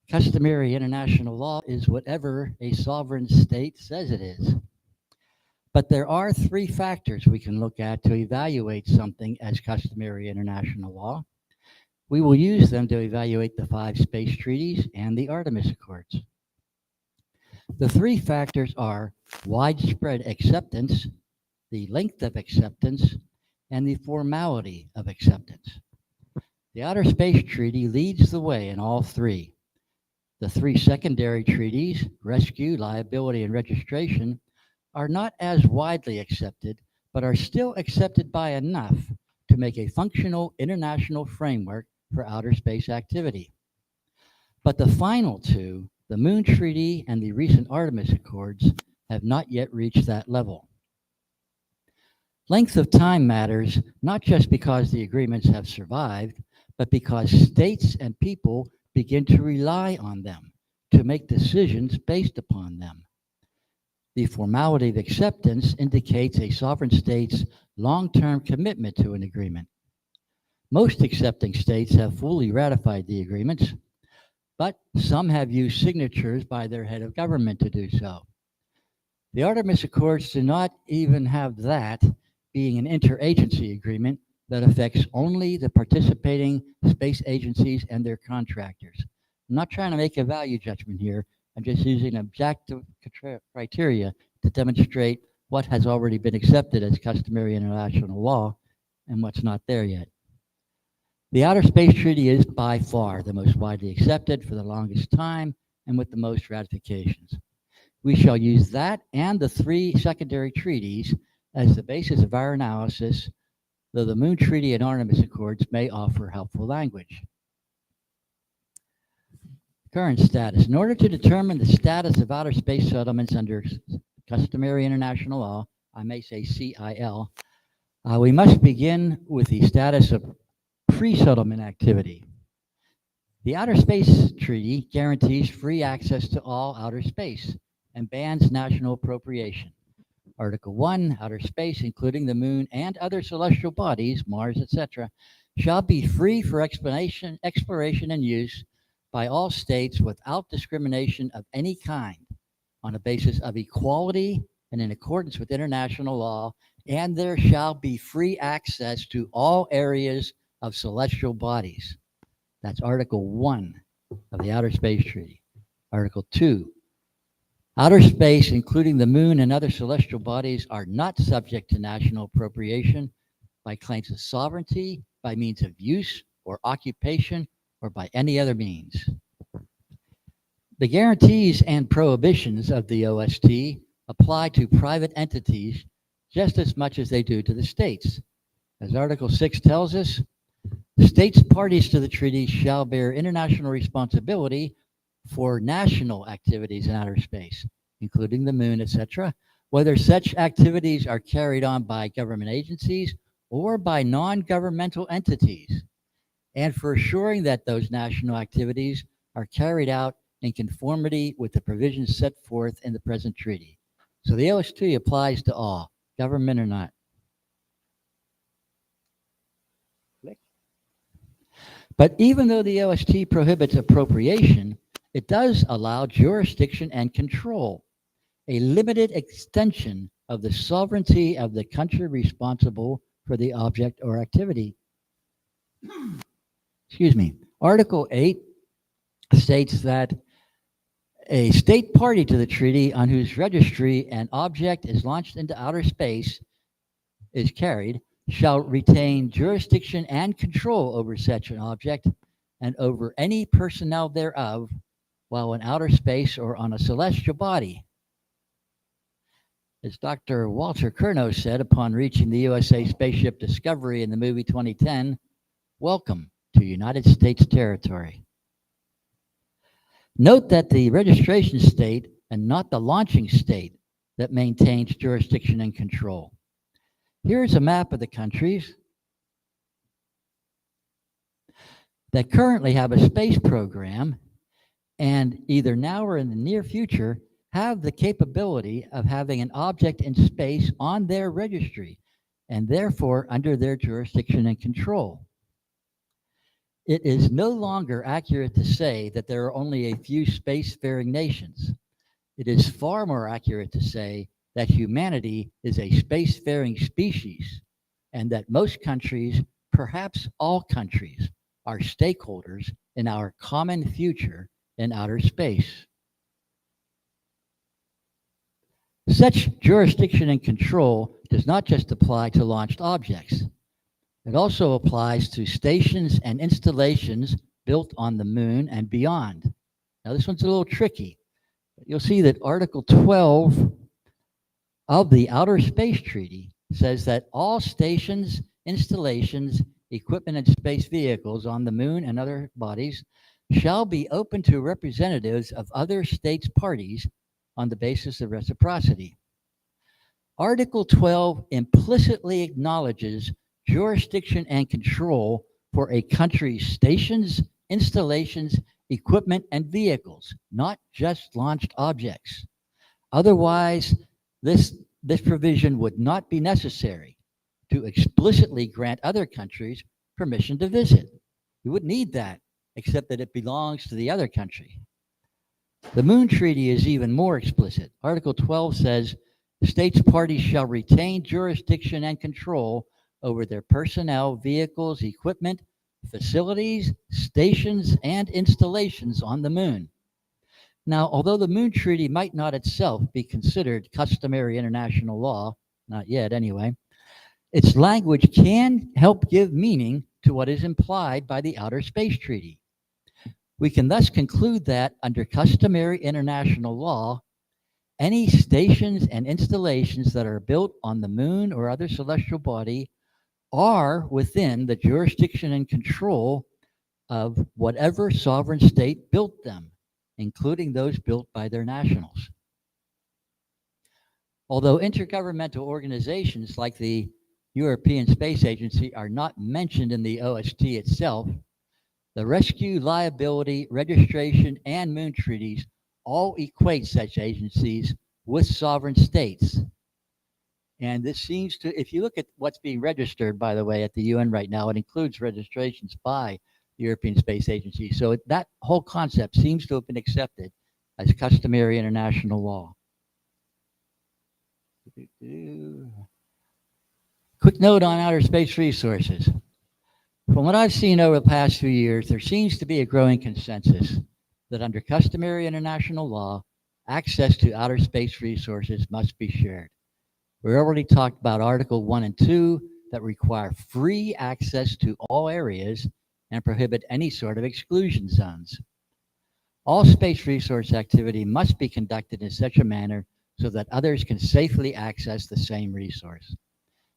F: customary international law is whatever a sovereign state says it is. But there are 3 factors we can look at to evaluate something as customary international law. We will use them to evaluate the 5 space treaties and the Artemis Accords. The 3 factors are widespread acceptance, the length of acceptance, and the formality of acceptance. The Outer Space Treaty leads the way in all 3. The 3 secondary treaties, rescue, liability, and registration, are not as widely accepted, but are still accepted by enough to make a functional international framework for outer space activity. But the final 2, the Moon Treaty and the recent Artemis Accords, have not yet reached that level. Length of time matters not just because the agreements have survived, but because states and people begin to rely on them to make decisions based upon them. The formality of acceptance indicates a sovereign state's long-term commitment to an agreement. Most accepting states have fully ratified the agreements, but some have used signatures by their head of government to do so. The Artemis Accords do not even have that, being an interagency agreement that affects only the participating space agencies and their contractors. I'm not trying to make a value judgment here. I'm just using objective criteria to demonstrate what has already been accepted as customary international law and what's not there yet. The Outer Space Treaty is by far the most widely accepted for the longest time and with the most ratifications. We shall use that and the 3 secondary treaties as the basis of our analysis, though the Moon Treaty and Artemis Accords may offer helpful language. Current status. In order to determine the status of outer space settlements under customary international law, I may say CIL, we must begin with the status of pre-settlement activity. The Outer Space Treaty guarantees free access to all outer space and bans national appropriation. Article 1, outer space, including the moon and other celestial bodies, Mars, etc., shall be free for exploration and use by all states without discrimination of any kind on a basis of equality and in accordance with international law, and there shall be free access to all areas of celestial bodies. That's Article 1 of the Outer Space Treaty. Article 2, outer space, including the moon and other celestial bodies, are not subject to national appropriation by claims of sovereignty, by means of use or occupation, or by any other means. The guarantees and prohibitions of the OST apply to private entities just as much as they do to the states. As Article 6 tells us, states parties to the treaty shall bear international responsibility for national activities in outer space, including the moon, etc., whether such activities are carried on by government agencies or by non-governmental entities, and for assuring that those national activities are carried out in conformity with the provisions set forth in the present treaty. So the OST applies to all, government or not. But even though the OST prohibits appropriation, it does allow jurisdiction and control, a limited extension of the sovereignty of the country responsible for the object or activity. Excuse me. Article 8 states that a state party to the treaty on whose registry an object is launched into outer space is carried shall retain jurisdiction and control over such an object and over any personnel thereof while in outer space or on a celestial body. As Dr. Walter Kurnow said upon reaching the USA spaceship Discovery in the movie 2010, welcome to United States territory. Note that the registration state and not the launching state that maintains jurisdiction and control. Here's a map of the countries that currently have a space program and either now or in the near future have the capability of having an object in space on their registry and therefore under their jurisdiction and control. It is no longer accurate to say that there are only a few spacefaring nations. It is far more accurate to say that humanity is a spacefaring species and that most countries, perhaps all countries, are stakeholders in our common future in outer space. Such jurisdiction and control does not just apply to launched objects. It also applies to stations and installations built on the moon and beyond. Now, this one's a little tricky, but you'll see that Article 12 of the Outer Space Treaty says that all stations, installations, equipment, and space vehicles on the moon and other bodies shall be open to representatives of other states' parties on the basis of reciprocity. Article 12 implicitly acknowledges jurisdiction and control for a country's stations, installations, equipment, and vehicles, not just launched objects. Otherwise, this provision would not be necessary to explicitly grant other countries permission to visit. You wouldn't need that, except that it belongs to the other country. The Moon Treaty is even more explicit. Article 12 says, states parties shall retain jurisdiction and control over their personnel, vehicles, equipment, facilities, stations, and installations on the moon. Now, although the Moon Treaty might not itself be considered customary international law, not yet anyway, its language can help give meaning to what is implied by the Outer Space Treaty. We can thus conclude that under customary international law, any stations and installations that are built on the moon or other celestial body are within the jurisdiction and control of whatever sovereign state built them, including those built by their nationals. Although intergovernmental organizations like the European Space Agency are not mentioned in the OST itself, the rescue, liability, registration, and moon treaties all equate such agencies with sovereign states. And this seems to, if you look at what's being registered, by the way, at the UN right now, it includes registrations by the European Space Agency. So that whole concept seems to have been accepted as customary international law. Quick note on outer space resources. From what I've seen over the past few years, there seems to be a growing consensus that under customary international law, access to outer space resources must be shared. We already talked about Article 1 and 2 that require free access to all areas and prohibit any sort of exclusion zones. All space resource activity must be conducted in such a manner so that others can safely access the same resource.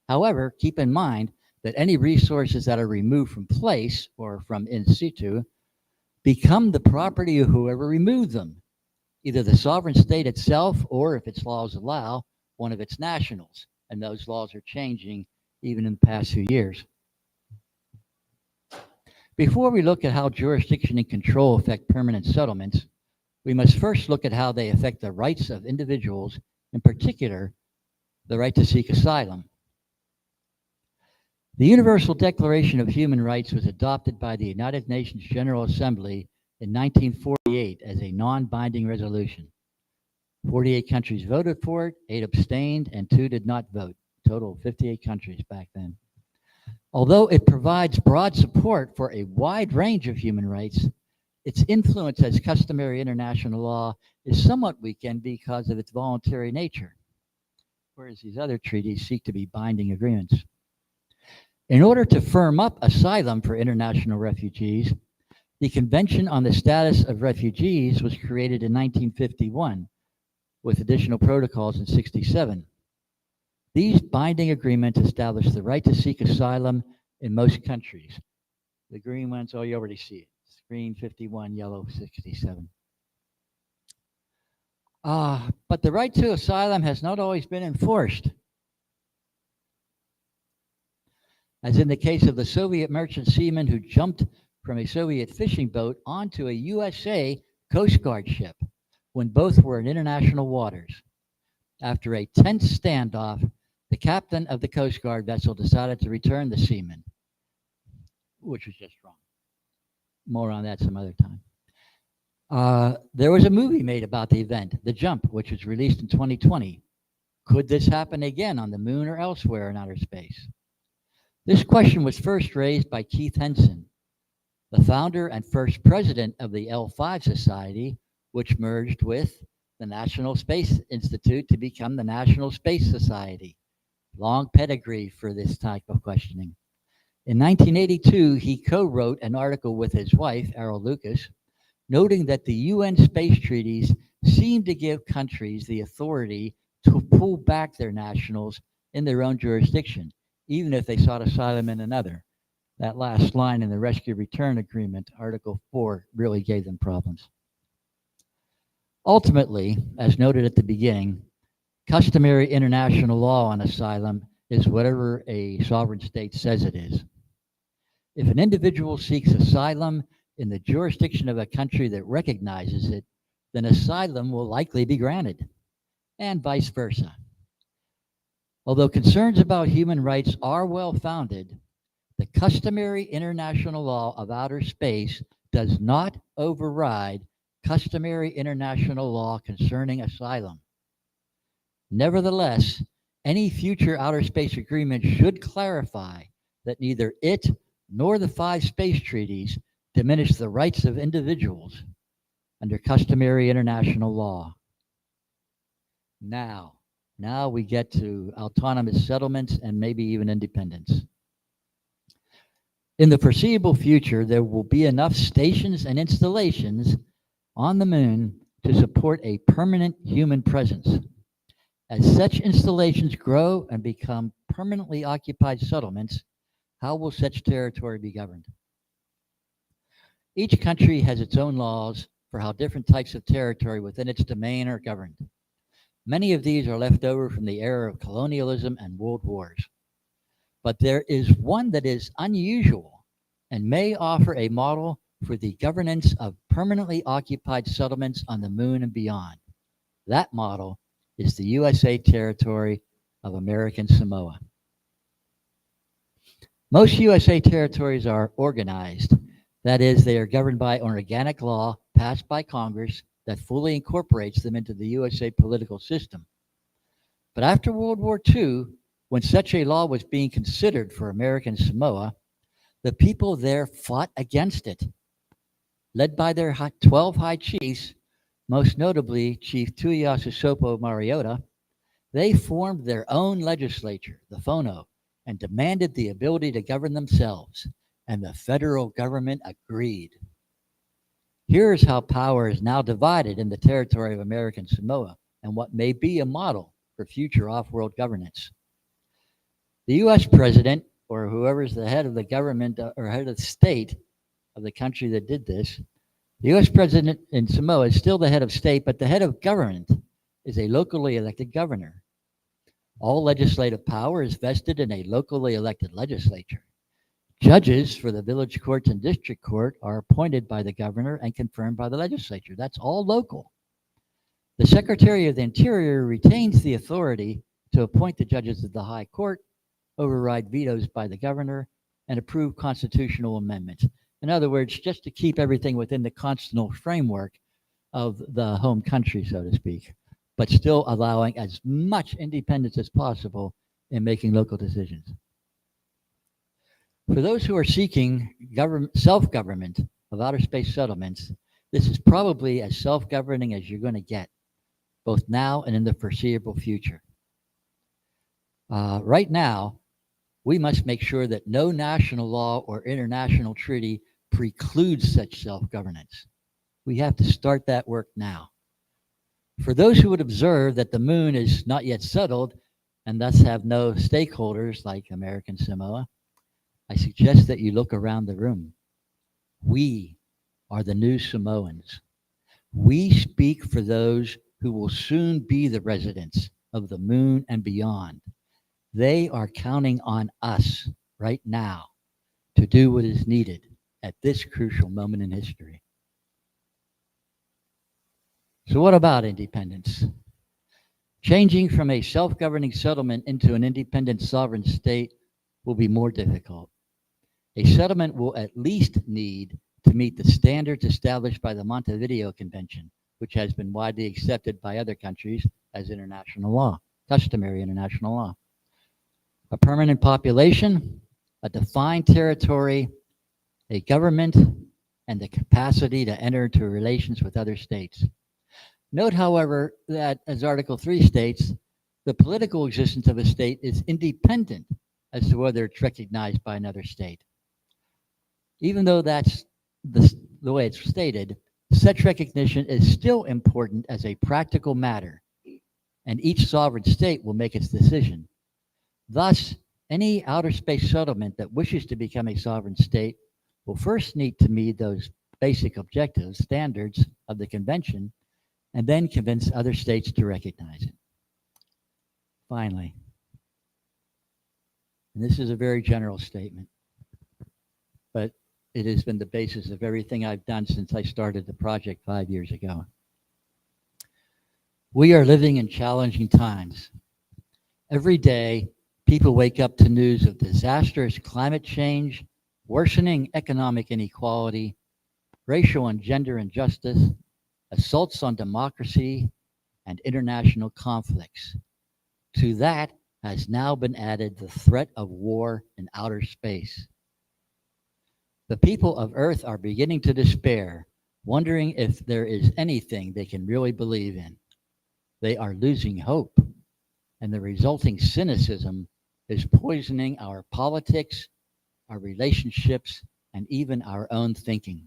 F: However, keep in mind that any resources that are removed from place or from in situ become the property of whoever removed them, either the sovereign state itself or, if its laws allow, one of its nationals. And those laws are changing even in the past few years. Before we look at how jurisdiction and control affect permanent settlements, we must first look at how they affect the rights of individuals, in particular, the right to seek asylum. The Universal Declaration of Human Rights was adopted by the United Nations General Assembly in 1948 as a non-binding resolution. 48 countries voted for it, 8 abstained, and 2 did not vote. Total of 58 countries back then. Although it provides broad support for a wide range of human rights, its influence as customary international law is somewhat weakened because of its voluntary nature, whereas these other treaties seek to be binding agreements. In order to firm up asylum for international refugees, the Convention on the Status of Refugees was created in 1951, with additional protocols in 1967. These binding agreements establish the right to seek asylum in most countries. The green ones, oh, you already see it. It's green 51, yellow 67. But the right to asylum has not always been enforced. As in the case of the Soviet merchant seaman who jumped from a Soviet fishing boat onto a USA Coast Guard ship when both were in international waters. After a tense standoff, the captain of the Coast Guard vessel decided to return the seaman, which was just wrong. More on that some other time. There was a movie made about the event, The Jump, which was released in 2020. Could this happen again on the moon or elsewhere in outer space? This question was first raised by Keith Henson, the founder and first president of the L5 Society, which merged with the National Space Institute to become the National Space Society. Long pedigree for this type of questioning. In 1982, he co-wrote an article with his wife, Errol Lucas, noting that the UN space treaties seem to give countries the authority to pull back their nationals in their own jurisdiction, even if they sought asylum in another. That last line in the Rescue Return Agreement, Article 4, really gave them problems. Ultimately, as noted at the beginning, customary international law on asylum is whatever a sovereign state says it is. If an individual seeks asylum in the jurisdiction of a country that recognizes it, then asylum will likely be granted, and vice versa. Although concerns about human rights are well-founded, the customary international law of outer space does not override customary international law concerning asylum. Nevertheless, any future outer space agreement should clarify that neither it nor the 5 space treaties diminish the rights of individuals under customary international law. Now we get to autonomous settlements and maybe even independence. In the foreseeable future, there will be enough stations and installations on the moon to support a permanent human presence. As such installations grow and become permanently occupied settlements, how will such territory be governed? Each country has its own laws for how different types of territory within its domain are governed. Many of these are left over from the era of colonialism and world wars. But there is one that is unusual and may offer a model for the governance of permanently occupied settlements on the moon and beyond. That model is the USA territory of American Samoa. Most USA territories are organized. That is, they are governed by an organic law passed by Congress that fully incorporates them into the USA political system. But after World War II, when such a law was being considered for American Samoa, the people there fought against it. Led by their 12 high chiefs, most notably Chief Tuiasosopo Mariota, they formed their own legislature, the Fono, and demanded the ability to govern themselves, and the federal government agreed. Here is how power is now divided in the territory of American Samoa and what may be a model for future off-world governance. The US president, or whoever's the head of the government or head of the state of the country that did this, the US president in Samoa is still the head of state, but the head of government is a locally elected governor. All legislative power is vested in a locally elected legislature. Judges for the village courts and district court are appointed by the governor and confirmed by the legislature. That's all local. The Secretary of the Interior retains the authority to appoint the judges of the High Court, override vetoes by the governor, and approve constitutional amendments. In other words, just to keep everything within the constitutional framework of the home country, so to speak, but still allowing as much independence as possible in making local decisions. For those who are seeking self-government of outer space settlements, this is probably as self-governing as you're going to get, both now and in the foreseeable future. Right now, we must make sure that no national law or international treaty precludes such self-governance. We have to start that work now. For those who would observe that the moon is not yet settled and thus have no stakeholders like American Samoa, I suggest that you look around the room. We are the new Samoans. We speak for those who will soon be the residents of the moon and beyond. They are counting on us right now to do what is needed at this crucial moment in history. So what about independence? Changing from a self-governing settlement into an independent sovereign state will be more difficult. A settlement will at least need to meet the standards established by the Montevideo Convention, which has been widely accepted by other countries as international law, customary international law. A permanent population, a defined territory, a government, and the capacity to enter into relations with other states. Note, however, that as Article 3 states, the political existence of a state is independent as to whether it's recognized by another state. Even though that's the way it's stated, such recognition is still important as a practical matter, and each sovereign state will make its decision. Thus, any outer space settlement that wishes to become a sovereign state will first need to meet those basic objectives, standards of the convention, and then convince other states to recognize it. Finally, and this is a very general statement, but it has been the basis of everything I've done since I started the project 5 years ago. We are living in challenging times. Every day, people wake up to news of disastrous climate change, worsening economic inequality, racial and gender injustice, assaults on democracy, and international conflicts. To that has now been added the threat of war in outer space. The people of Earth are beginning to despair, wondering if there is anything they can really believe in. They are losing hope, and the resulting cynicism is poisoning our politics, our relationships, and even our own thinking.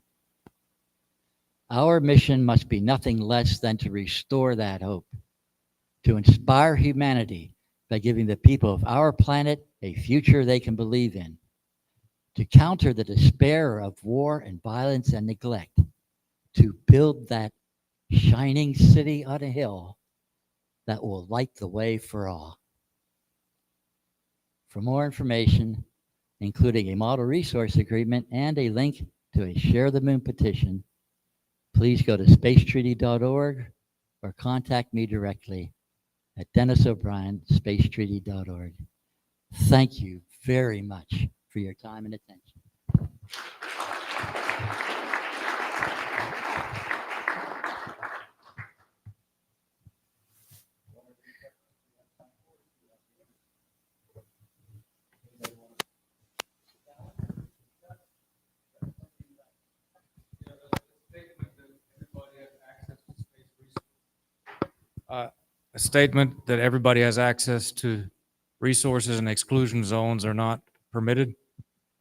F: Our mission must be nothing less than to restore that hope, to inspire humanity by giving the people of our planet a future they can believe in, to counter the despair of war and violence and neglect, to build that shining city on a hill that will light the way for all. For more information, including a model resource agreement and a link to a Share the Moon petition, please go to spacetreaty.org or contact me directly at DennisO'Brien@spacetreaty.org. Thank you very much for your time and attention.
G: A statement that everybody has access to resources and exclusion zones are not permitted.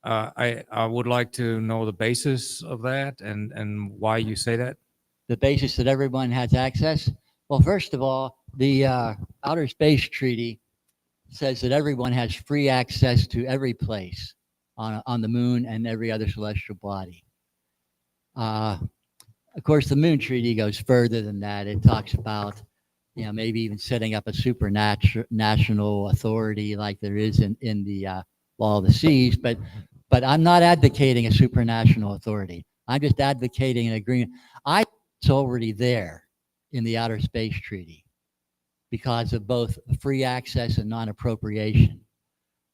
G: I would like to know the basis of that and why you say that.
F: The basis that everyone has access? Well, first of all, the Outer Space Treaty says that everyone has free access to every place on the moon and every other celestial body. Of course, the Moon Treaty goes further than that. It talks about, maybe even setting up a supranational authority like there is in the Law of the Seas. But I'm not advocating a supranational authority. I'm just advocating an agreement. It's already there in the Outer Space Treaty because of both free access and non-appropriation.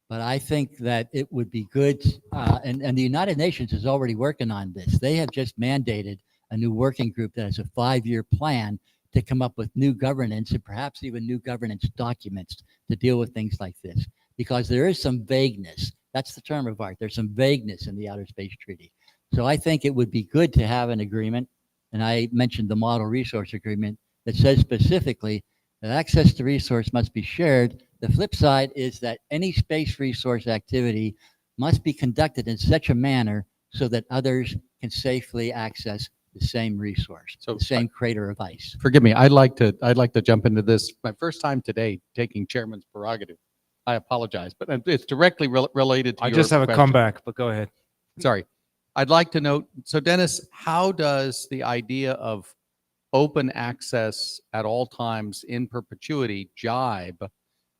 F: But I think that it would be good, and the United Nations is already working on this. They have just mandated a new working group that has a 5-year plan to come up with new governance and perhaps even new governance documents to deal with things like this. Because there is some vagueness. That's the term of art. There's some vagueness in the Outer Space Treaty. So I think it would be good to have an agreement, and I mentioned the Model Resource Agreement, that says specifically that access to resource must be shared. The flip side is that any space resource activity must be conducted in such a manner so that others can safely access the same resource, the same crater of ice.
A: Forgive me, I'd like to jump into this. My first time today taking chairman's prerogative. I apologize, but it's directly related to
G: I
A: your
G: just have a
A: question.
G: comeback, but go ahead.
A: Sorry. I'd like to note, so Dennis, how does the idea of open access at all times in perpetuity jibe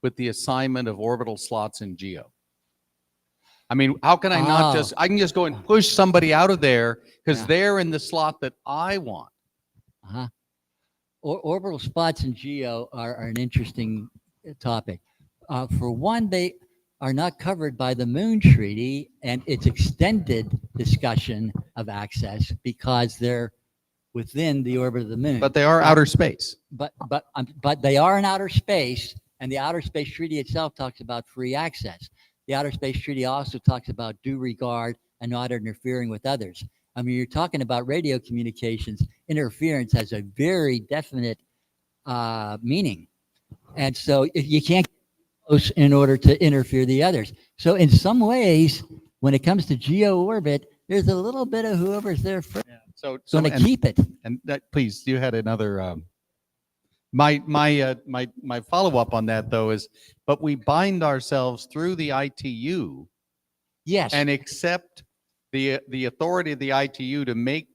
A: with the assignment of orbital slots in GEO? I mean, how can I not I can just go and push somebody out of there because they're in the slot that I want.
F: Orbital spots in GEO are an interesting topic. For one, they are not covered by the Moon Treaty and its extended discussion of access because they're within the orbit of the moon.
A: But they are outer space.
F: But they are in outer space, and the Outer Space Treaty itself talks about free access. The Outer Space Treaty also talks about due regard and not interfering with others. I mean, you're talking about radio communications. Interference has a very definite meaning. And so if you can't get close in order to interfere the others. So in some ways, when it comes to GEO orbit, there's a little bit of whoever's there first.
A: So
F: going to keep it.
A: And that, please, you had another. My follow-up on that though is, but we bind ourselves through the ITU.
F: Yes.
A: And accept the authority of the ITU to make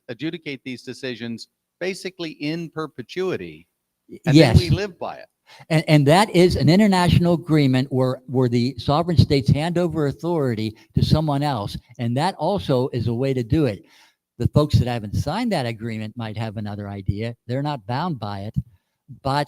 A: adjudicate these decisions basically in perpetuity. And
F: yes.
A: then we live by it.
F: And that is an international agreement where the sovereign states hand over authority to someone else. And that also is a way to do it. The folks that haven't signed that agreement might have another idea. They're not bound by it, but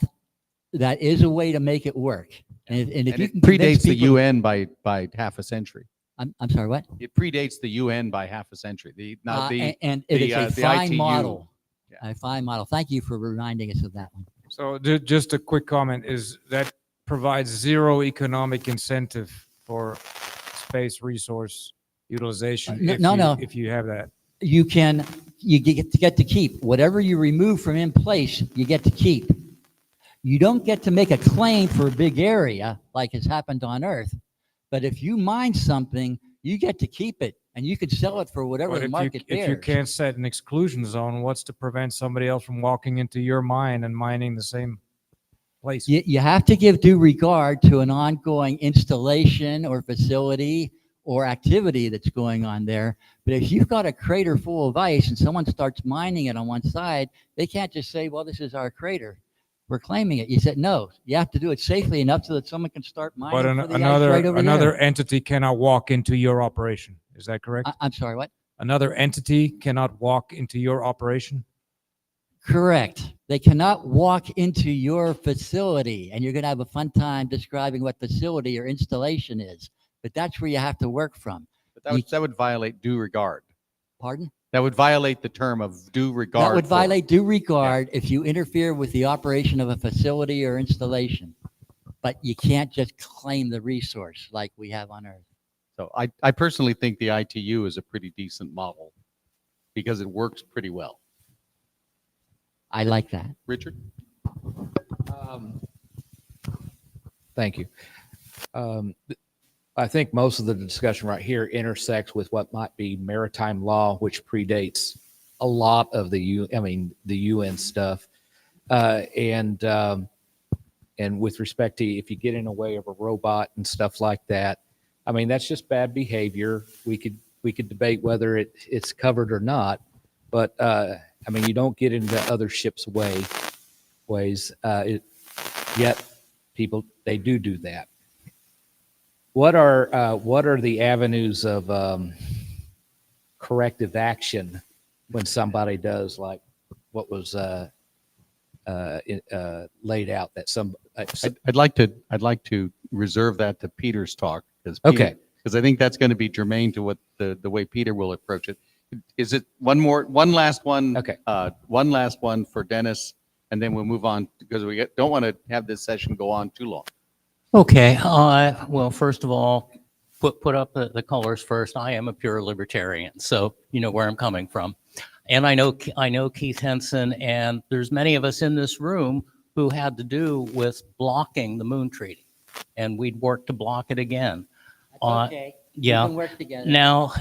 F: that is a way to make it work. And if you
A: it
F: can
A: predates the
F: people,
A: UN by half a century.
F: I'm sorry, what?
A: It predates the UN by half a century.
F: And it is a fine
A: ITU.
F: model. A fine model. Thank you for reminding us of that one.
G: So just a quick comment is that provides zero economic incentive for space resource utilization. If you have that.
F: You get to keep whatever you remove from in place, you get to keep. You don't get to make a claim for a big area like has happened on Earth. But if you mine something, you get to keep it and you could sell it for whatever the market bears.
G: If you can't set an exclusion zone, what's to prevent somebody else from walking into your mine and mining the same place?
F: You have to give due regard to an ongoing installation or facility or activity that's going on there. But if you've got a crater full of ice and someone starts mining it on one side, they can't just say, well, this is our crater. We're claiming it. You said, no, you have to do it safely enough so that someone can start mining.
G: But another entity cannot walk into your operation. Is that correct?
F: I'm sorry, what?
G: Another entity cannot walk into your operation?
F: Correct. They cannot walk into your facility, and you're going to have a fun time describing what facility or installation is. But that's where you have to work from.
A: But that would violate due regard.
F: Pardon?
A: That would violate the term of due regard.
F: That would violate due regard if you interfere with the operation of a facility or installation. But you can't just claim the resource like we have on Earth.
A: So I personally think the ITU is a pretty decent model because it works pretty well.
F: I like that.
A: Richard?
I: Thank you. I think most of the discussion right here intersects with what might be maritime law, which predates a lot of the UN stuff. And with respect to if you get in the way of a robot and stuff like that, I mean, that's just bad behavior. We could debate whether it's covered or not, but I mean, you don't get into other ships' ways. Yet people, they do that. What are the avenues of corrective action when somebody does like what was laid out that some?
A: I'd like to reserve that to Peter's talk because
I: Okay.
A: because I think that's going to be germane to what the way Peter will approach it. Is it one last one?
I: Okay.
A: One last one for Dennis, and then we'll move on because we don't want to have this session go on too long.
Q: Okay, well, first of all, put up the colors first. I am a pure libertarian, so you know where I'm coming from. And I know Keith Henson, and there's many of us in this room who had to do with blocking the Moon Treaty, and we'd work to block it again.
F: Okay.
Q: Yeah.
F: We can work together.
Q: Now,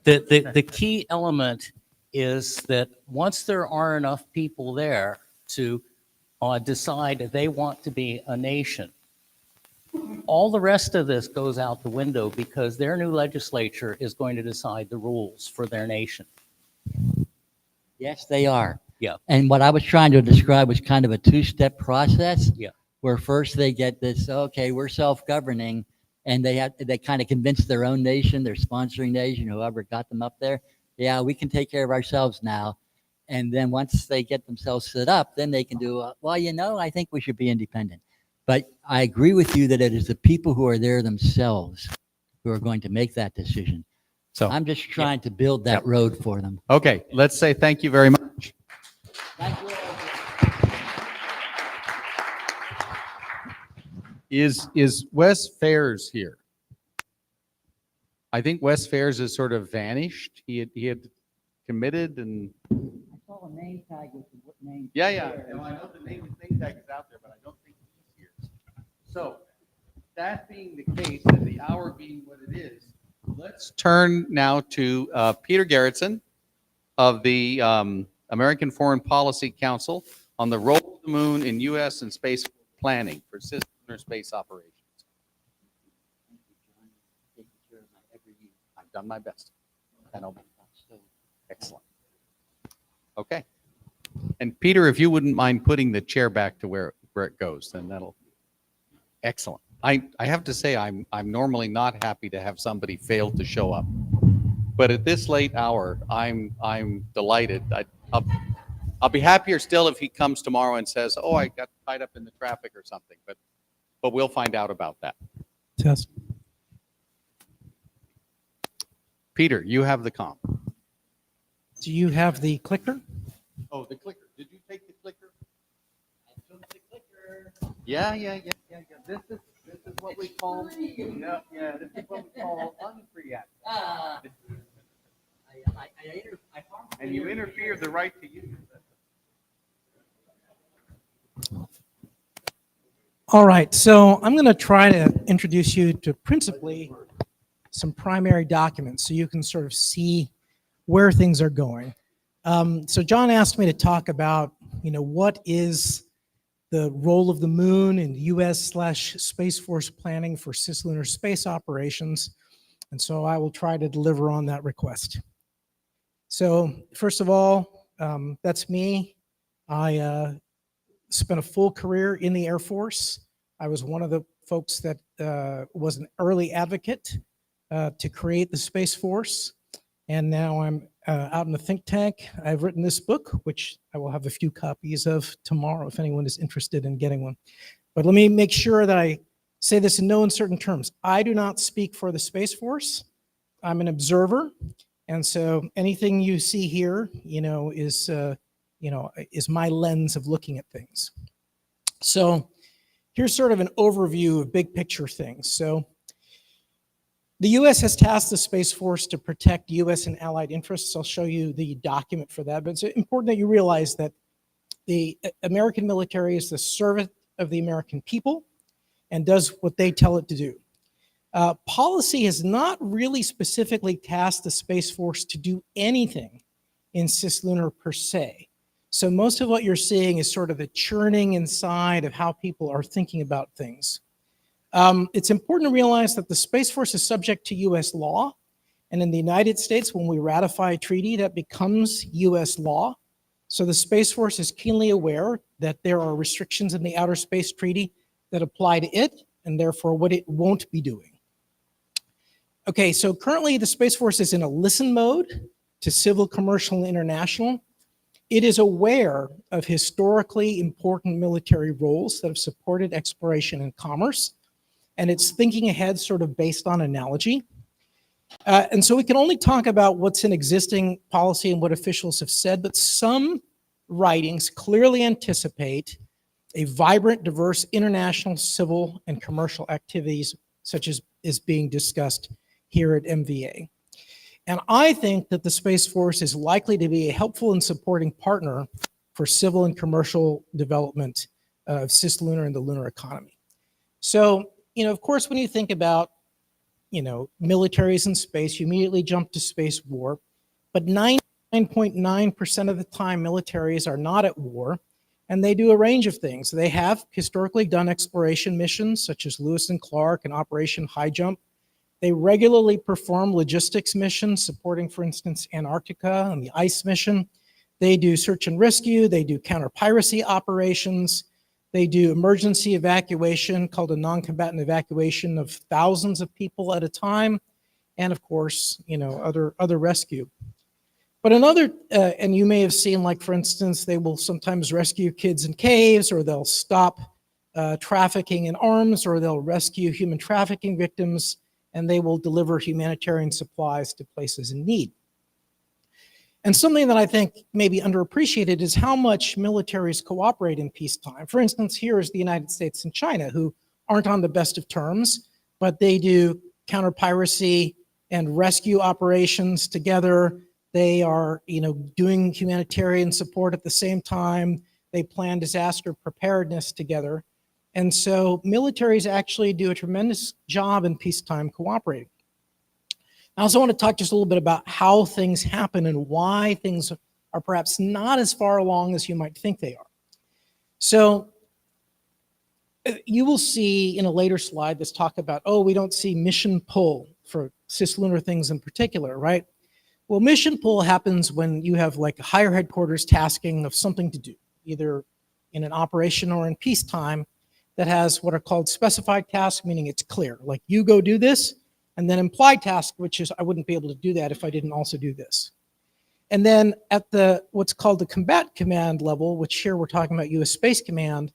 Q: the key element is that once there are enough people there to decide they want to be a nation, all the rest of this goes out the window because their new legislature is going to decide the rules for their nation.
F: Yes, they are.
Q: Yeah.
F: And what I was trying to describe was kind of a two-step process.
Q: Yeah.
F: Where first they get this, okay, we're self-governing, and they kind of convince their own nation, their sponsoring nation, whoever got them up there, yeah, we can take care of ourselves now. And then once they get themselves set up, then they can do, well, you know, I think we should be independent. But I agree with you that it is the people who are there themselves who are going to make that decision.
A: So
F: I'm just trying to build that road for them.
A: Okay, let's say thank you very much.
F: Thank you.
A: Is Wes Fairs here? I think Wes Fairs has sort of vanished. He had committed and.
F: I saw a name tag with the name.
A: Yeah. No, I know the name tag is out there, but I don't think he's here. So that being the case, and the hour being what it is, let's turn now to Peter Gerritsen of the American Foreign Policy Council on the role of the moon in U.S. and space planning for cis-lunar space operations. I've done my best. Excellent. Okay. And Peter, if you wouldn't mind putting the chair back to where it goes, then that'll. Excellent. I have to say I'm normally not happy to have somebody fail to show up, but at this late hour, I'm delighted. I'll be happier still if he comes tomorrow and says, "Oh, I got tied up in the traffic or something," but we'll find out about that.
B: Test.
A: Peter, you have the comp.
B: Do you have the clicker?
A: Oh, the clicker. Did you take the clicker? I took the clicker. Yeah. This is what we call. This is what we call unfree access. And you interfere the right to use it.
B: All right, so I'm going to try to introduce you to principally some primary documents so you can sort of see where things are going. So John asked me to talk about, what is the role of the moon in U.S./Space Force planning for cis-lunar space operations. And so I will try to deliver on that request. So first of all, that's me. I spent a full career in the Air Force. I was one of the folks that was an early advocate to create the Space Force. And now I'm out in the think tank. I've written this book, which I will have a few copies of tomorrow if anyone is interested in getting one. But let me make sure that I say this in no uncertain terms. I do not speak for the Space Force. I'm an observer. And so anything you see here, is my lens of looking at things. So here's sort of an overview of big picture things. So the U.S. has tasked the Space Force to protect U.S. and allied interests. I'll show you the document for that, but it's important that you realize that the American military is the servant of the American people and does what they tell it to do. Policy has not really specifically tasked the Space Force to do anything in cis-lunar per se. So most of what you're seeing is sort of the churning inside of how people are thinking about things. It's important to realize that the Space Force is subject to US law. And in the United States, when we ratify a treaty, that becomes US law. So the Space Force is keenly aware that there are restrictions in the Outer Space Treaty that apply to it, and therefore what it won't be doing. Okay, so currently the Space Force is in a listen mode to civil, commercial, and international. It is aware of historically important military roles that have supported exploration and commerce, and it's thinking ahead sort of based on analogy. And so we can only talk about what's in existing policy and what officials have said, but some writings clearly anticipate a vibrant, diverse international civil and commercial activities such as is being discussed here at MVA. And I think that the Space Force is likely to be a helpful and supporting partner for civil and commercial development of cis-lunar and the lunar economy. So, of course, when you think about, militaries in space, you immediately jump to space war, but 99.9% of the time militaries are not at war, and they do a range of things. They have historically done exploration missions such as Lewis and Clark and Operation High Jump. They regularly perform logistics missions supporting, for instance, Antarctica and the ICE mission. They do search and rescue. They do counter-piracy operations. They do emergency evacuation called a non-combatant evacuation of thousands of people at a time. And of course, other rescue. But another, and you may have seen, like, for instance, they will sometimes rescue kids in caves, or they'll stop trafficking in arms, or they'll rescue human trafficking victims, and they will deliver humanitarian supplies to places in need. And something that I think may be underappreciated is how much militaries cooperate in peacetime. For instance, here is the United States and China, who aren't on the best of terms, but they do counter-piracy and rescue operations together. They are, doing humanitarian support at the same time. They plan disaster preparedness together. And so militaries actually do a tremendous job in peacetime cooperating. I also want to talk just a little bit about how things happen and why things are perhaps not as far along as you might think they are. So you will see in a later slide this talk about, we don't see mission pull for cis-lunar things in particular, right? Well, mission pull happens when you have like a higher headquarters tasking of something to do, either in an operation or in peacetime, that has what are called specified tasks, meaning it's clear, like you go do this, and then implied task, which is I wouldn't be able to do that if I didn't also do this. And then at the what's called the combat command level, which here we're talking about US Space Command,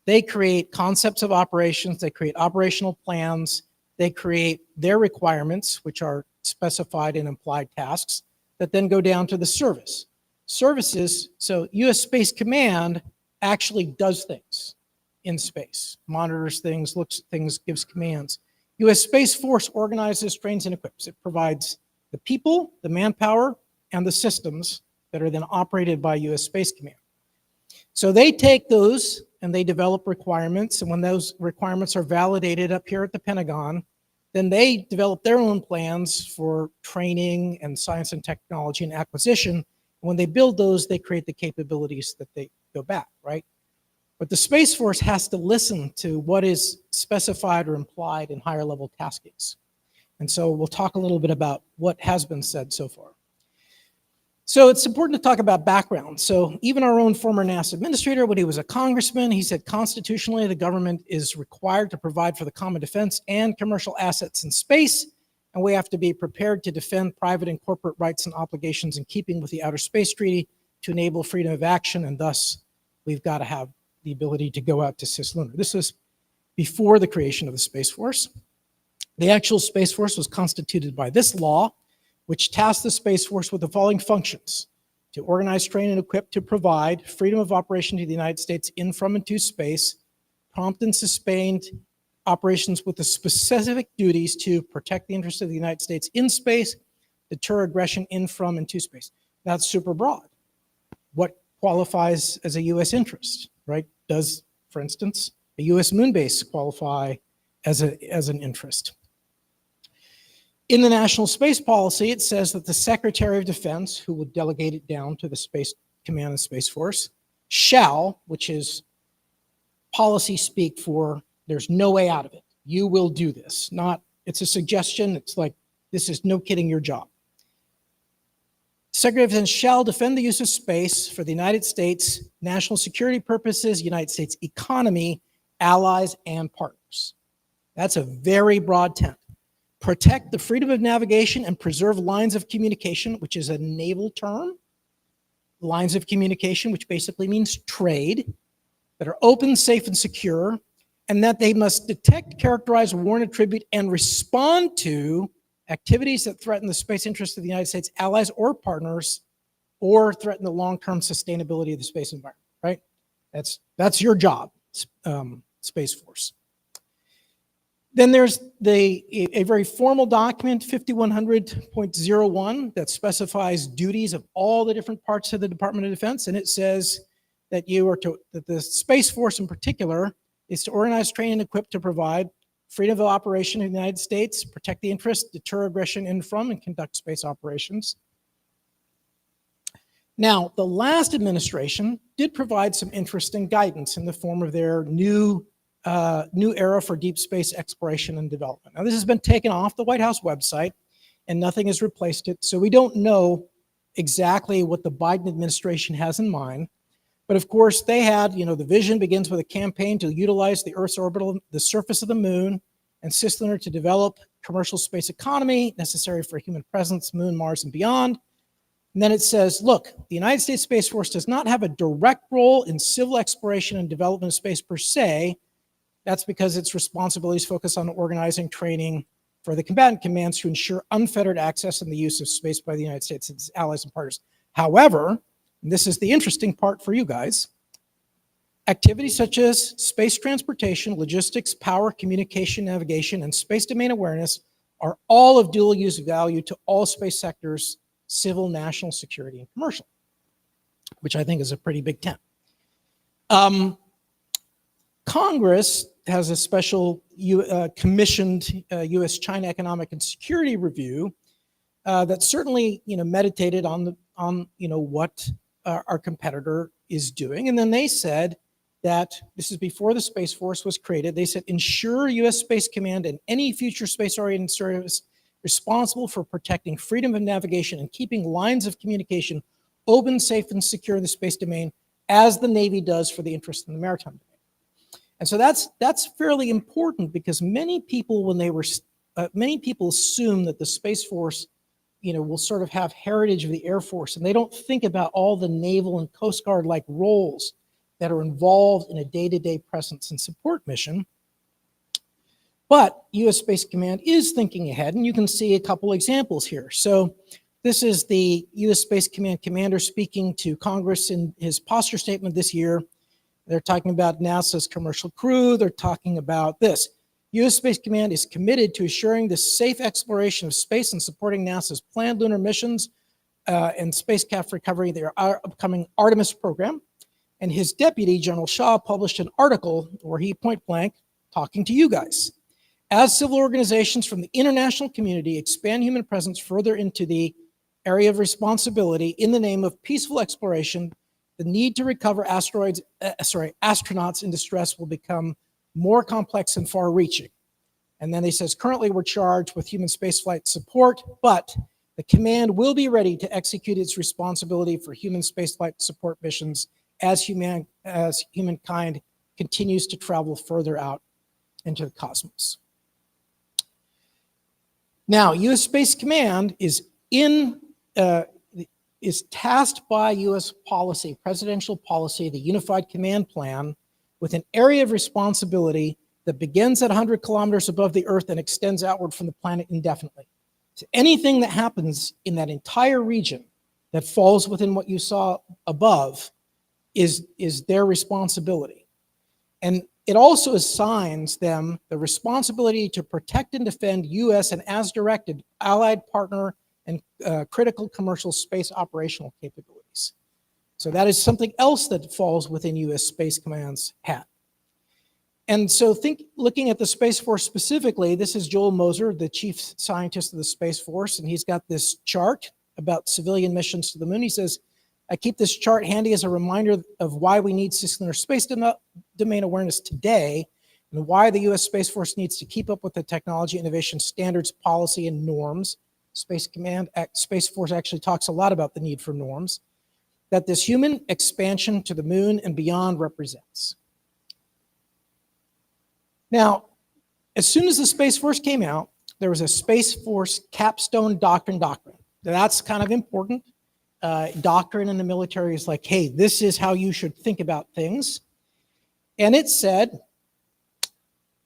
B: they create concepts of operations, they create operational plans, they create their requirements, which are specified in implied tasks, that then go down to the service. Services, so US Space Command actually does things in space, monitors things, looks at things, gives commands. US Space Force organizes, trains, and equips. It provides the people, the manpower, and the systems that are then operated by US Space Command. So they take those and they develop requirements, and when those requirements are validated up here at the Pentagon, then they develop their own plans for training and science and technology and acquisition. And when they build those, they create the capabilities that they go back, right? But the Space Force has to listen to what is specified or implied in higher level taskings. And so we'll talk a little bit about what has been said so far. So it's important to talk about background. So even our own former NASA administrator, when he was a congressman, he said constitutionally the government is required to provide for the common defense and commercial assets in space, and we have to be prepared to defend private and corporate rights and obligations in keeping with the Outer Space Treaty to enable freedom of action, and thus we've got to have the ability to go out to cis-lunar. This was before the creation of the Space Force. The actual Space Force was constituted by this law, which tasked the Space Force with the following functions: to organize, train, and equip to provide freedom of operation to the United States in, from, and to space, prompt and sustained operations with the specific duties to protect the interests of the United States in space, deter aggression in, from, and to space. That's super broad. What qualifies as a U.S. interest, right? Does, for instance, a U.S. moon base qualify as an interest? In the National Space Policy, it says that the Secretary of Defense, who will delegate it down to the Space Command and Space Force, shall, which is policy speak for there's no way out of it. You will do this. Not, it's a suggestion. It's like, this is no kidding your job. Secretary of Defense shall defend the use of space for the United States national security purposes, United States economy, allies, and partners. That's a very broad tent. Protect the freedom of navigation and preserve lines of communication, which is a naval term. Lines of communication, which basically means trade, that are open, safe, and secure, and that they must detect, characterize, warn, attribute, and respond to activities that threaten the space interests of the United States allies or partners, or threaten the long-term sustainability of the space environment, right? That's your job, Space Force. Then there's a very formal document, 5100.01, that specifies duties of all the different parts of the Department of Defense, and it says that that the Space Force in particular is to organize, train, and equip to provide freedom of operation in the United States, protect the interests, deter aggression in from, and conduct space operations. Now, the last administration did provide some interesting guidance in the form of their new era for deep space exploration and development. Now, this has been taken off the White House website, and nothing has replaced it, so we don't know exactly what the Biden administration has in mind. But of course, they had, the vision begins with a campaign to utilize the Earth's orbital, the surface of the moon, and cis-lunar to develop commercial space economy necessary for human presence, Moon, Mars, and beyond. And then it says, look, the United States Space Force does not have a direct role in civil exploration and development of space per se. That's because its responsibilities focus on organizing training for the combatant commands to ensure unfettered access and the use of space by the United States and its allies and partners. However, and this is the interesting part for you guys, activities such as space transportation, logistics, power, communication, navigation, and space domain awareness are all of dual use value to all space sectors, civil, national security, and commercial, which I think is a pretty big tent. Congress has a special commissioned U.S.-China economic and security review that certainly meditated on what our competitor is doing, and then they said that this is before the Space Force was created. They said ensure U.S. Space Command and any future space-oriented service responsible for protecting freedom of navigation and keeping lines of communication open, safe, and secure in the space domain, as the Navy does for the interest in the maritime domain. And so that's fairly important, because many people, many people assume that the Space Force, will sort of have heritage of the Air Force, and they don't think about all the naval and Coast Guard-like roles that are involved in a day-to-day presence and support mission. But U.S. Space Command is thinking ahead, and you can see a couple examples here. So this is the U.S. Space Command commander speaking to Congress in his posture statement this year. They're talking about NASA's commercial crew. They're talking about this. U.S. Space Command is committed to assuring the safe exploration of space and supporting NASA's planned lunar missions and spacecraft recovery, their upcoming Artemis program. And his deputy, General Shaw, published an article where he point blank talking to you guys. As civil organizations from the international community expand human presence further into the area of responsibility in the name of peaceful exploration, the need to recover astronauts in distress will become more complex and far-reaching. And then he says, currently we're charged with human spaceflight support, but the command will be ready to execute its responsibility for human spaceflight support missions as humankind continues to travel further out into the cosmos. Now, U.S. Space Command is tasked by U.S. policy, presidential policy, the Unified Command Plan, with an area of responsibility that begins at 100 kilometers above the Earth and extends outward from the planet indefinitely. So anything that happens in that entire region that falls within what you saw above is their responsibility. And it also assigns them the responsibility to protect and defend U.S. and as directed allied partner and critical commercial space operational capabilities. So that is something else that falls within U.S. Space Command's hat. And so looking at the Space Force specifically, this is Joel Moser, the chief scientist of the Space Force, and he's got this chart about civilian missions to the moon. He says, I keep this chart handy as a reminder of why we need cis-lunar space domain awareness today, and why the US Space Force needs to keep up with the technology, innovation, standards, policy, and norms. Space Force actually talks a lot about the need for norms that this human expansion to the moon and beyond represents. Now, as soon as the Space Force came out, there was a Space Force capstone doctrine. That's kind of important. Doctrine in the military is like, hey, this is how you should think about things. And it said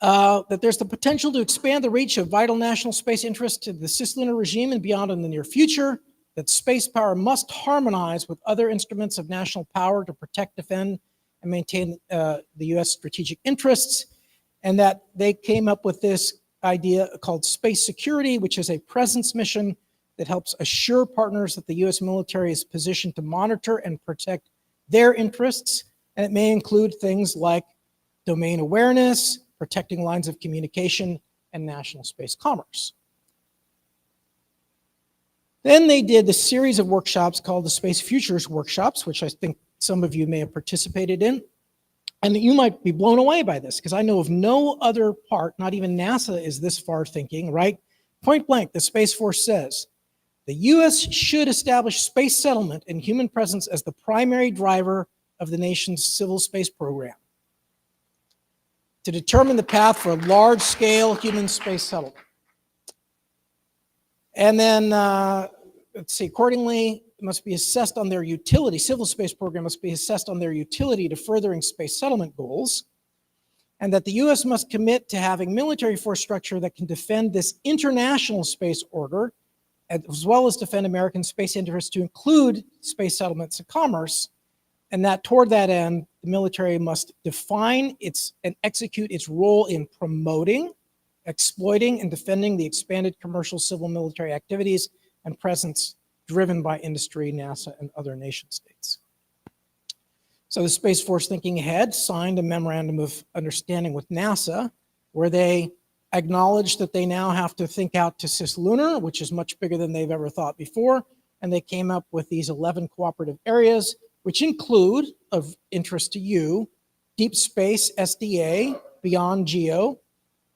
B: that there's the potential to expand the reach of vital national space interests to the cis-lunar regime and beyond in the near future, that space power must harmonize with other instruments of national power to protect, defend, and maintain the US strategic interests, and that they came up with this idea called space security, which is a presence mission that helps assure partners that the US military is positioned to monitor and protect their interests. And it may include things like domain awareness, protecting lines of communication, and national space commerce. Then they did the series of workshops called the Space Futures Workshops, which I think some of you may have participated in. And you might be blown away by this, because I know of no other part, not even NASA is this far thinking, right? Point blank, the Space Force says, the US should establish space settlement and human presence as the primary driver of the nation's civil space program to determine the path for a large-scale human space settlement. And then, let's see, accordingly, it must be assessed on their utility. Civil space program must be assessed on their utility to furthering space settlement goals, and that the US must commit to having military force structure that can defend this international space order, as well as defend American space interests to include space settlements and commerce, and that toward that end, the military must define and execute its role in promoting, exploiting, and defending the expanded commercial civil military activities and presence driven by industry, NASA, and other nation states. So the Space Force, thinking ahead, signed a memorandum of understanding with NASA, where they acknowledged that they now have to think out to cis-lunar, which is much bigger than they've ever thought before, and they came up with these 11 cooperative areas, which include, of interest to you, deep space, SDA, beyond GEO,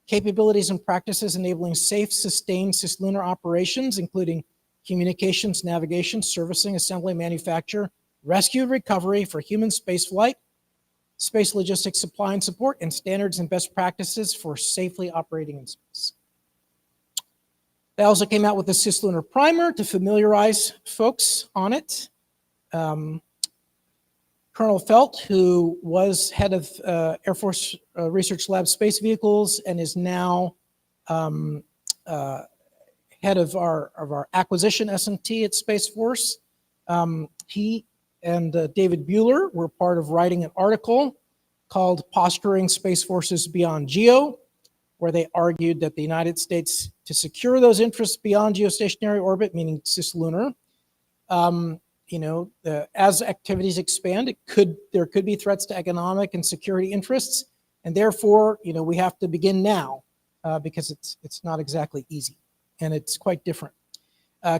B: capabilities and practices enabling safe, sustained cis-lunar operations, including communications, navigation, servicing, assembly, manufacture, rescue, and recovery for human spaceflight, space logistics, supply and support, and standards and best practices for safely operating in space. They also came out with a cis-lunar primer to familiarize folks on it. Colonel Felt, who was head of Air Force Research Lab Space Vehicles and is now head of our acquisition S&T at Space Force, he and David Buehler were part of writing an article called Posturing Space Forces Beyond GEO, where they argued that the United States, to secure those interests beyond geostationary orbit, meaning cis-lunar, as activities expand, there could be threats to economic and security interests, and therefore, we have to begin now because it's not exactly easy, and it's quite different.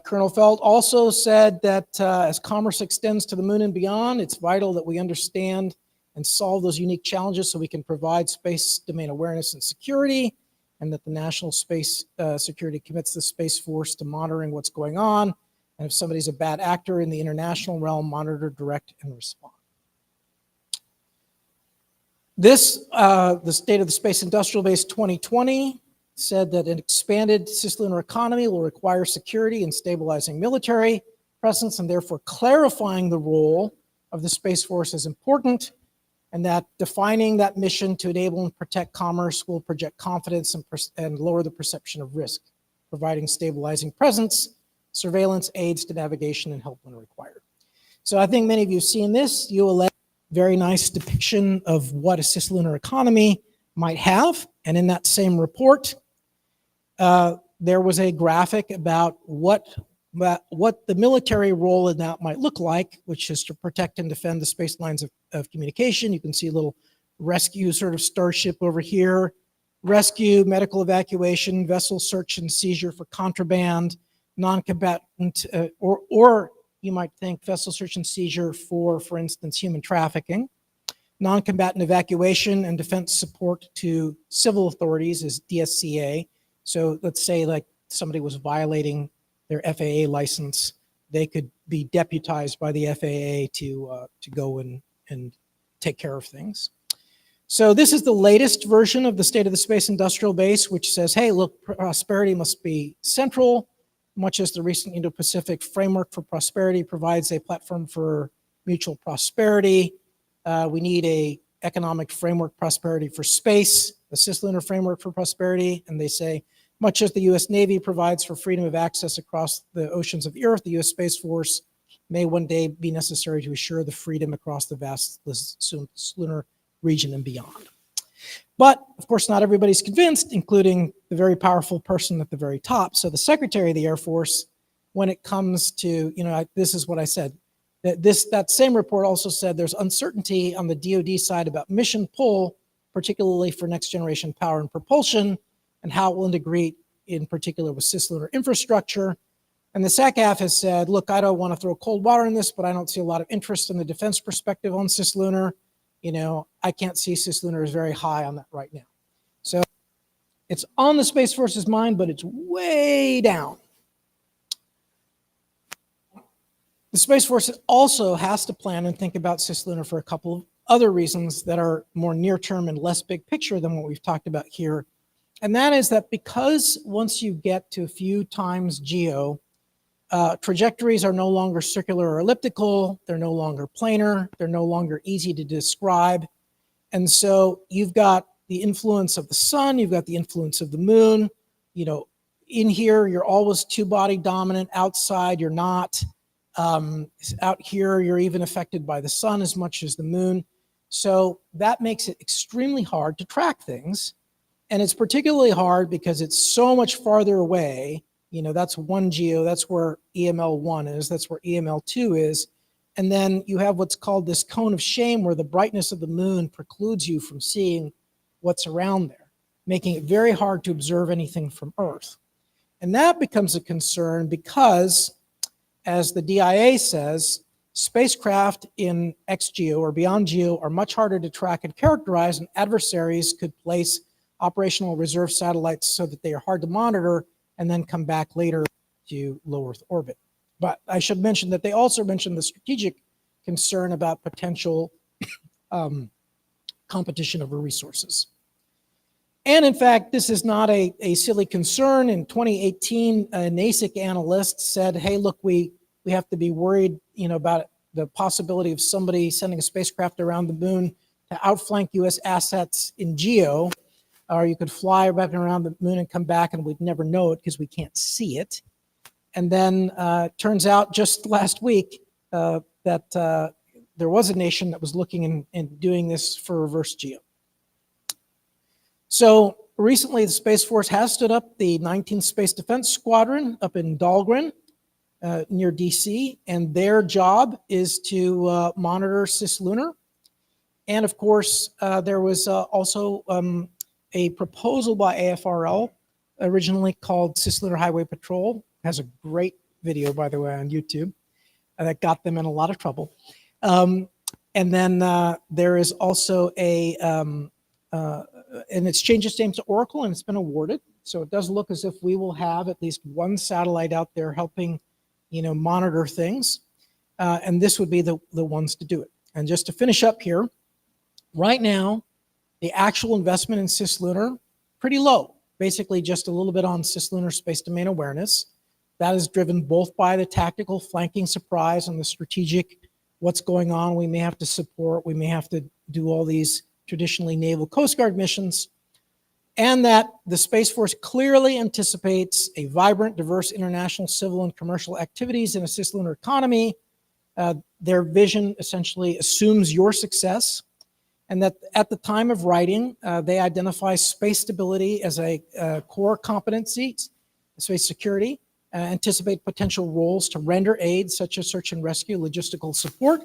B: Colonel Feld also said that as commerce extends to the moon and beyond, it's vital that we understand and solve those unique challenges so we can provide space domain awareness and security, and that the National Space Security commits the Space Force to monitoring what's going on, and if somebody's a bad actor in the international realm, monitor, direct, and respond. This, the State of the Space Industrial Base 2020, said that an expanded cis-lunar economy will require security and stabilizing military presence, and therefore clarifying the role of the Space Force is important, and that defining that mission to enable and protect commerce will project confidence and lower the perception of risk, providing stabilizing presence, surveillance, aids to navigation, and help when required. So I think many of you have seen this. ULA, very nice depiction of what a cis-lunar economy might have, and in that same report, there was a graphic about what the military role in that might look like, which is to protect and defend the space lines of communication. You can see a little rescue sort of starship over here, rescue, medical evacuation, vessel search and seizure for contraband, non-combatant, or you might think vessel search and seizure for instance, human trafficking. Non-combatant evacuation and defense support to civil authorities is DSCA. So let's say like somebody was violating their FAA license, they could be deputized by the FAA to go and take care of things. So this is the latest version of the State of the Space Industrial Base, which says, hey, look, prosperity must be central, much as the recent Indo-Pacific Framework for Prosperity provides a platform for mutual prosperity. We need a economic framework prosperity for space, a cis-lunar framework for prosperity, and they say, much as the US Navy provides for freedom of access across the oceans of the Earth, the US Space Force may one day be necessary to assure the freedom across the vast lunar region and beyond. But of course, not everybody's convinced, including the very powerful person at the very top. So the Secretary of the Air Force, when it comes to, this is what I said, that same report also said there's uncertainty on the DoD side about mission pull, particularly for next generation power and propulsion, and how it will integrate in particular with cis-lunar infrastructure. And the SGACC has said, look, I don't want to throw cold water in this, but I don't see a lot of interest in the defense perspective on cis-lunar. I can't see cis-lunar as very high on that right now. So it's on the Space Force's mind, but it's way down. The Space Force also has to plan and think about cis-lunar for a couple of other reasons that are more near-term and less big picture than what we've talked about here. And that is that because once you get to a few times geo, trajectories are no longer circular or elliptical, they're no longer planar, they're no longer easy to describe. And so you've got the influence of the sun, you've got the influence of the moon. In here, you're always two-body dominant, outside you're not. Out here, you're even affected by the sun as much as the moon. So that makes it extremely hard to track things. And it's particularly hard because it's so much farther away. That's one geo, that's where EML1 is, that's where EML2 is. And then you have what's called this cone of shame, where the brightness of the moon precludes you from seeing what's around there, making it very hard to observe anything from Earth. And that becomes a concern because, as the DIA says, spacecraft in X-geo or beyond geo are much harder to track and characterize, and adversaries could place operational reserve satellites so that they are hard to monitor and then come back later to low Earth orbit. But I should mention that they also mentioned the strategic concern about potential competition over resources. And in fact, this is not a silly concern. In 2018, a NASIC analyst said, hey, look, we have to be worried about the possibility of somebody sending a spacecraft around the moon to outflank US assets in geo. Or you could fly back around the moon and come back and we'd never know it because we can't see it. And then turns out just last week that there was a nation that was looking and doing this for reverse geo. So recently the Space Force has stood up the 19th Space Defense Squadron up in Dahlgren near DC, and their job is to monitor cis-lunar. And of course, there was also a proposal by AFRL, originally called Cis-Lunar Highway Patrol. Has a great video, by the way, on YouTube that got them in a lot of trouble. And then there is also and it's changed its name to Oracle, and it's been awarded. So it does look as if we will have at least one satellite out there helping, monitor things. And this would be the ones to do it. And just to finish up here, right now, the actual investment in cis-lunar, pretty low, basically just a little bit on cis-lunar space domain awareness. That is driven both by the tactical flanking surprise and the strategic what's going on. We may have to support, we may have to do all these traditionally Naval Coast Guard missions, and that the Space Force clearly anticipates a vibrant, diverse international civil and commercial activities in a cis-lunar economy. Their vision essentially assumes your success, and that at the time of writing, they identify space stability as a core competency, space security, anticipate potential roles to render aid, such as search and rescue, logistical support,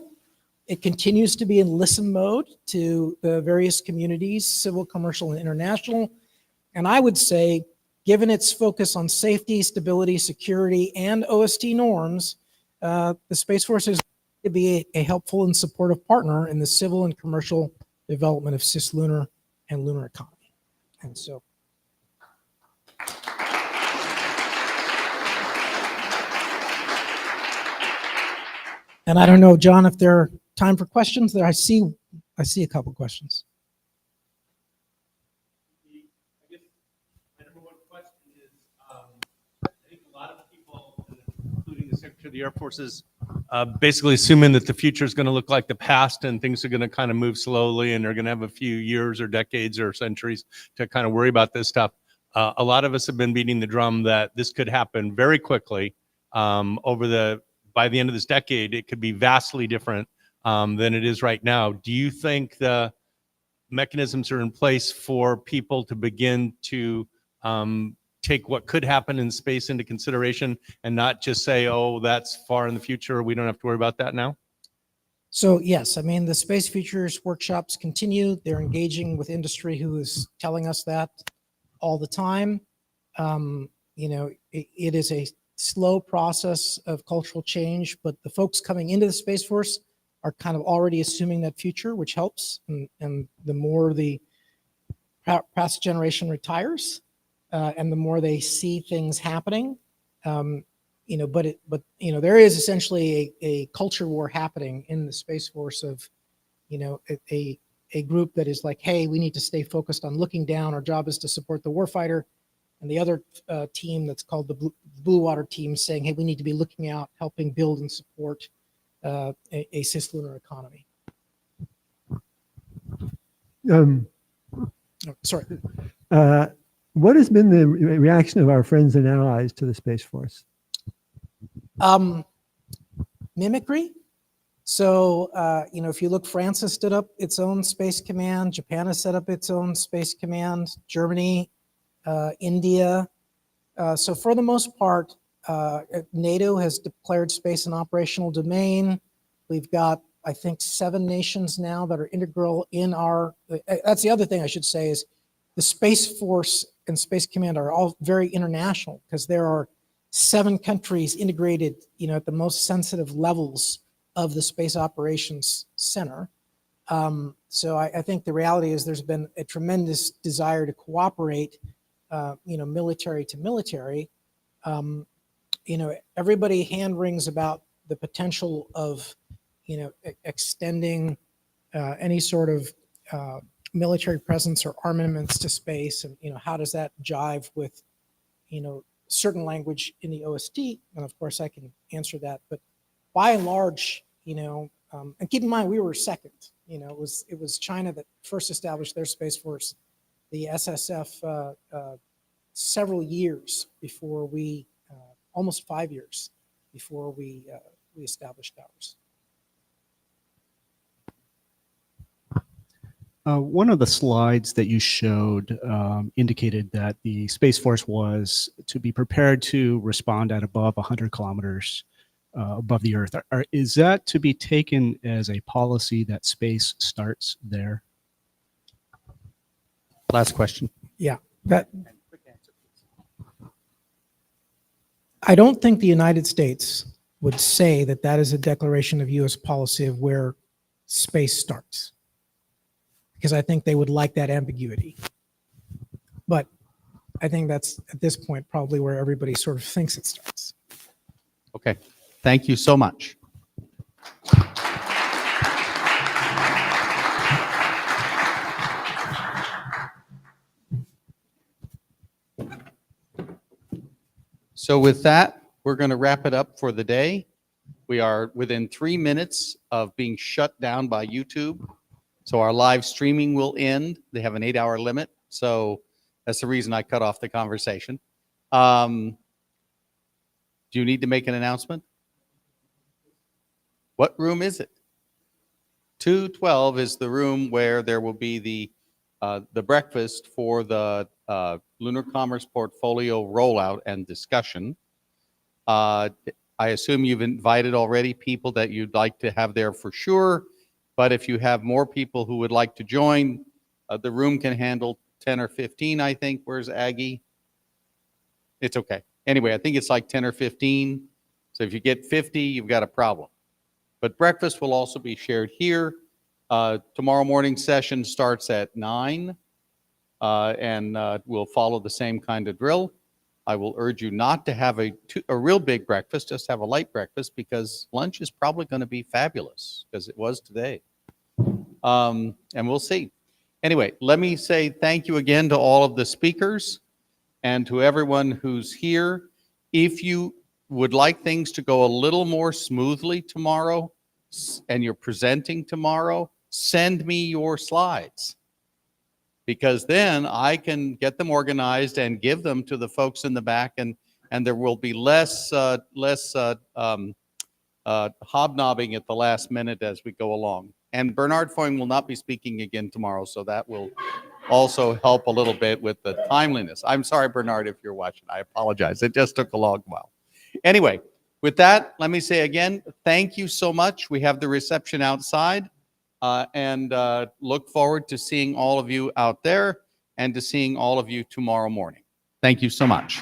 B: It continues to be in listen mode to the various communities, civil, commercial, and international. And I would say, given its focus on safety, stability, security, and OST norms, the Space Force is to be a helpful and supportive partner in the civil and commercial development of cis-lunar and lunar economy. And so. And I don't know, John, if there are time for questions there. I see a couple questions.
J: Including the Secretary of the Air Force is basically assuming that the future is going to look like the past and things are going to kind of move slowly and they're going to have a few years or decades or centuries to kind of worry about this stuff. A lot of us have been beating the drum that this could happen very quickly by the end of this decade. It could be vastly different than it is right now. Do you think the mechanisms are in place for people to begin to take what could happen in space into consideration and not just say, oh, that's far in the future, we don't have to worry about that now?
B: So yes, I mean, the Space Futures workshops continue. They're engaging with industry who is telling us that all the time. You know, it is a slow process of cultural change, but the folks coming into the Space Force are kind of already assuming that future, which helps. And the more the past generation retires, and the more they see things happening, you know, but you know, there is essentially a culture war happening in the Space Force of, you know, a group that is like, hey, we need to stay focused on looking down. Our job is to support the warfighter. And the other team that's called the Blue Water team saying, hey, we need to be looking out, helping build and support a cis-lunar economy. Sorry.
V: What has been the reaction of our friends and allies to the Space Force?
B: Mimicry. So, you know, if you look, France has stood up its own space command. Japan has set up its own space command. Germany, India. So for the most part, NATO has declared space an operational domain. We've got, I think, 7 nations now that are integral in our, that's the other thing I should say is the Space Force and Space Command are all very international because there are 7 countries integrated, you know, at the most sensitive levels of the Space Operations Center. So I think the reality is there's been a tremendous desire to cooperate, you know, military to military. You know, everybody hand wrings about the potential of, you know, extending any sort of military presence or armaments to space, and you know, how does that jive with, you know, certain language in the OST? And of course, I can answer that. But by and large, you know, and keep in mind we were second. You know, it was China that first established their space force, the SSF, several years before we, almost 5 years before we established ours.
W: One of the slides that you showed indicated that the Space Force was to be prepared to respond at above 100 kilometers above the Earth. Is that to be taken as a policy that space starts there?
A: Last question.
B: Yeah, I don't think the United States would say that that is a declaration of U.S. policy of where space starts, because I think they would like that ambiguity. But I think that's, at this point, probably where everybody sort of thinks it starts.
A: Okay, thank you so much. So with that, we're going to wrap it up for the day. We are within 3 minutes of being shut down by YouTube. So our live streaming will end. They have an 8-hour limit. So that's the reason I cut off the conversation. Do you need to make an announcement? What room is it? 212 is the room where there will be the breakfast for the Lunar Commerce Portfolio rollout and discussion. I assume you've invited already people that you'd like to have there for sure. But if you have more people who would like to join, the room can handle 10 or 15, I think. Where's Aggie? It's okay. Anyway, I think it's like 10 or 15. So if you get 50, you've got a problem. But breakfast will also be shared here. Tomorrow morning session starts at 9, and we'll follow the same kind of drill. I will urge you not to have a real big breakfast, just have a light breakfast, because lunch is probably going to be fabulous, because it was today. And we'll see. Anyway, let me say thank you again to all of the speakers and to everyone who's here. If you would like things to go a little more smoothly tomorrow, and you're presenting tomorrow, send me your slides, because then I can get them organized and give them to the folks in the back, and there will be less hobnobbing at the last minute as we go along. And Bernard Foing will not be speaking again tomorrow, so that will also help a little bit with the timeliness. I'm sorry, Bernard, if you're watching. I apologize. It just took a long while. Anyway, with that, let me say again, thank you so much. We have the reception outside, and look forward to seeing all of you out there and to seeing all of you tomorrow morning. Thank you so much.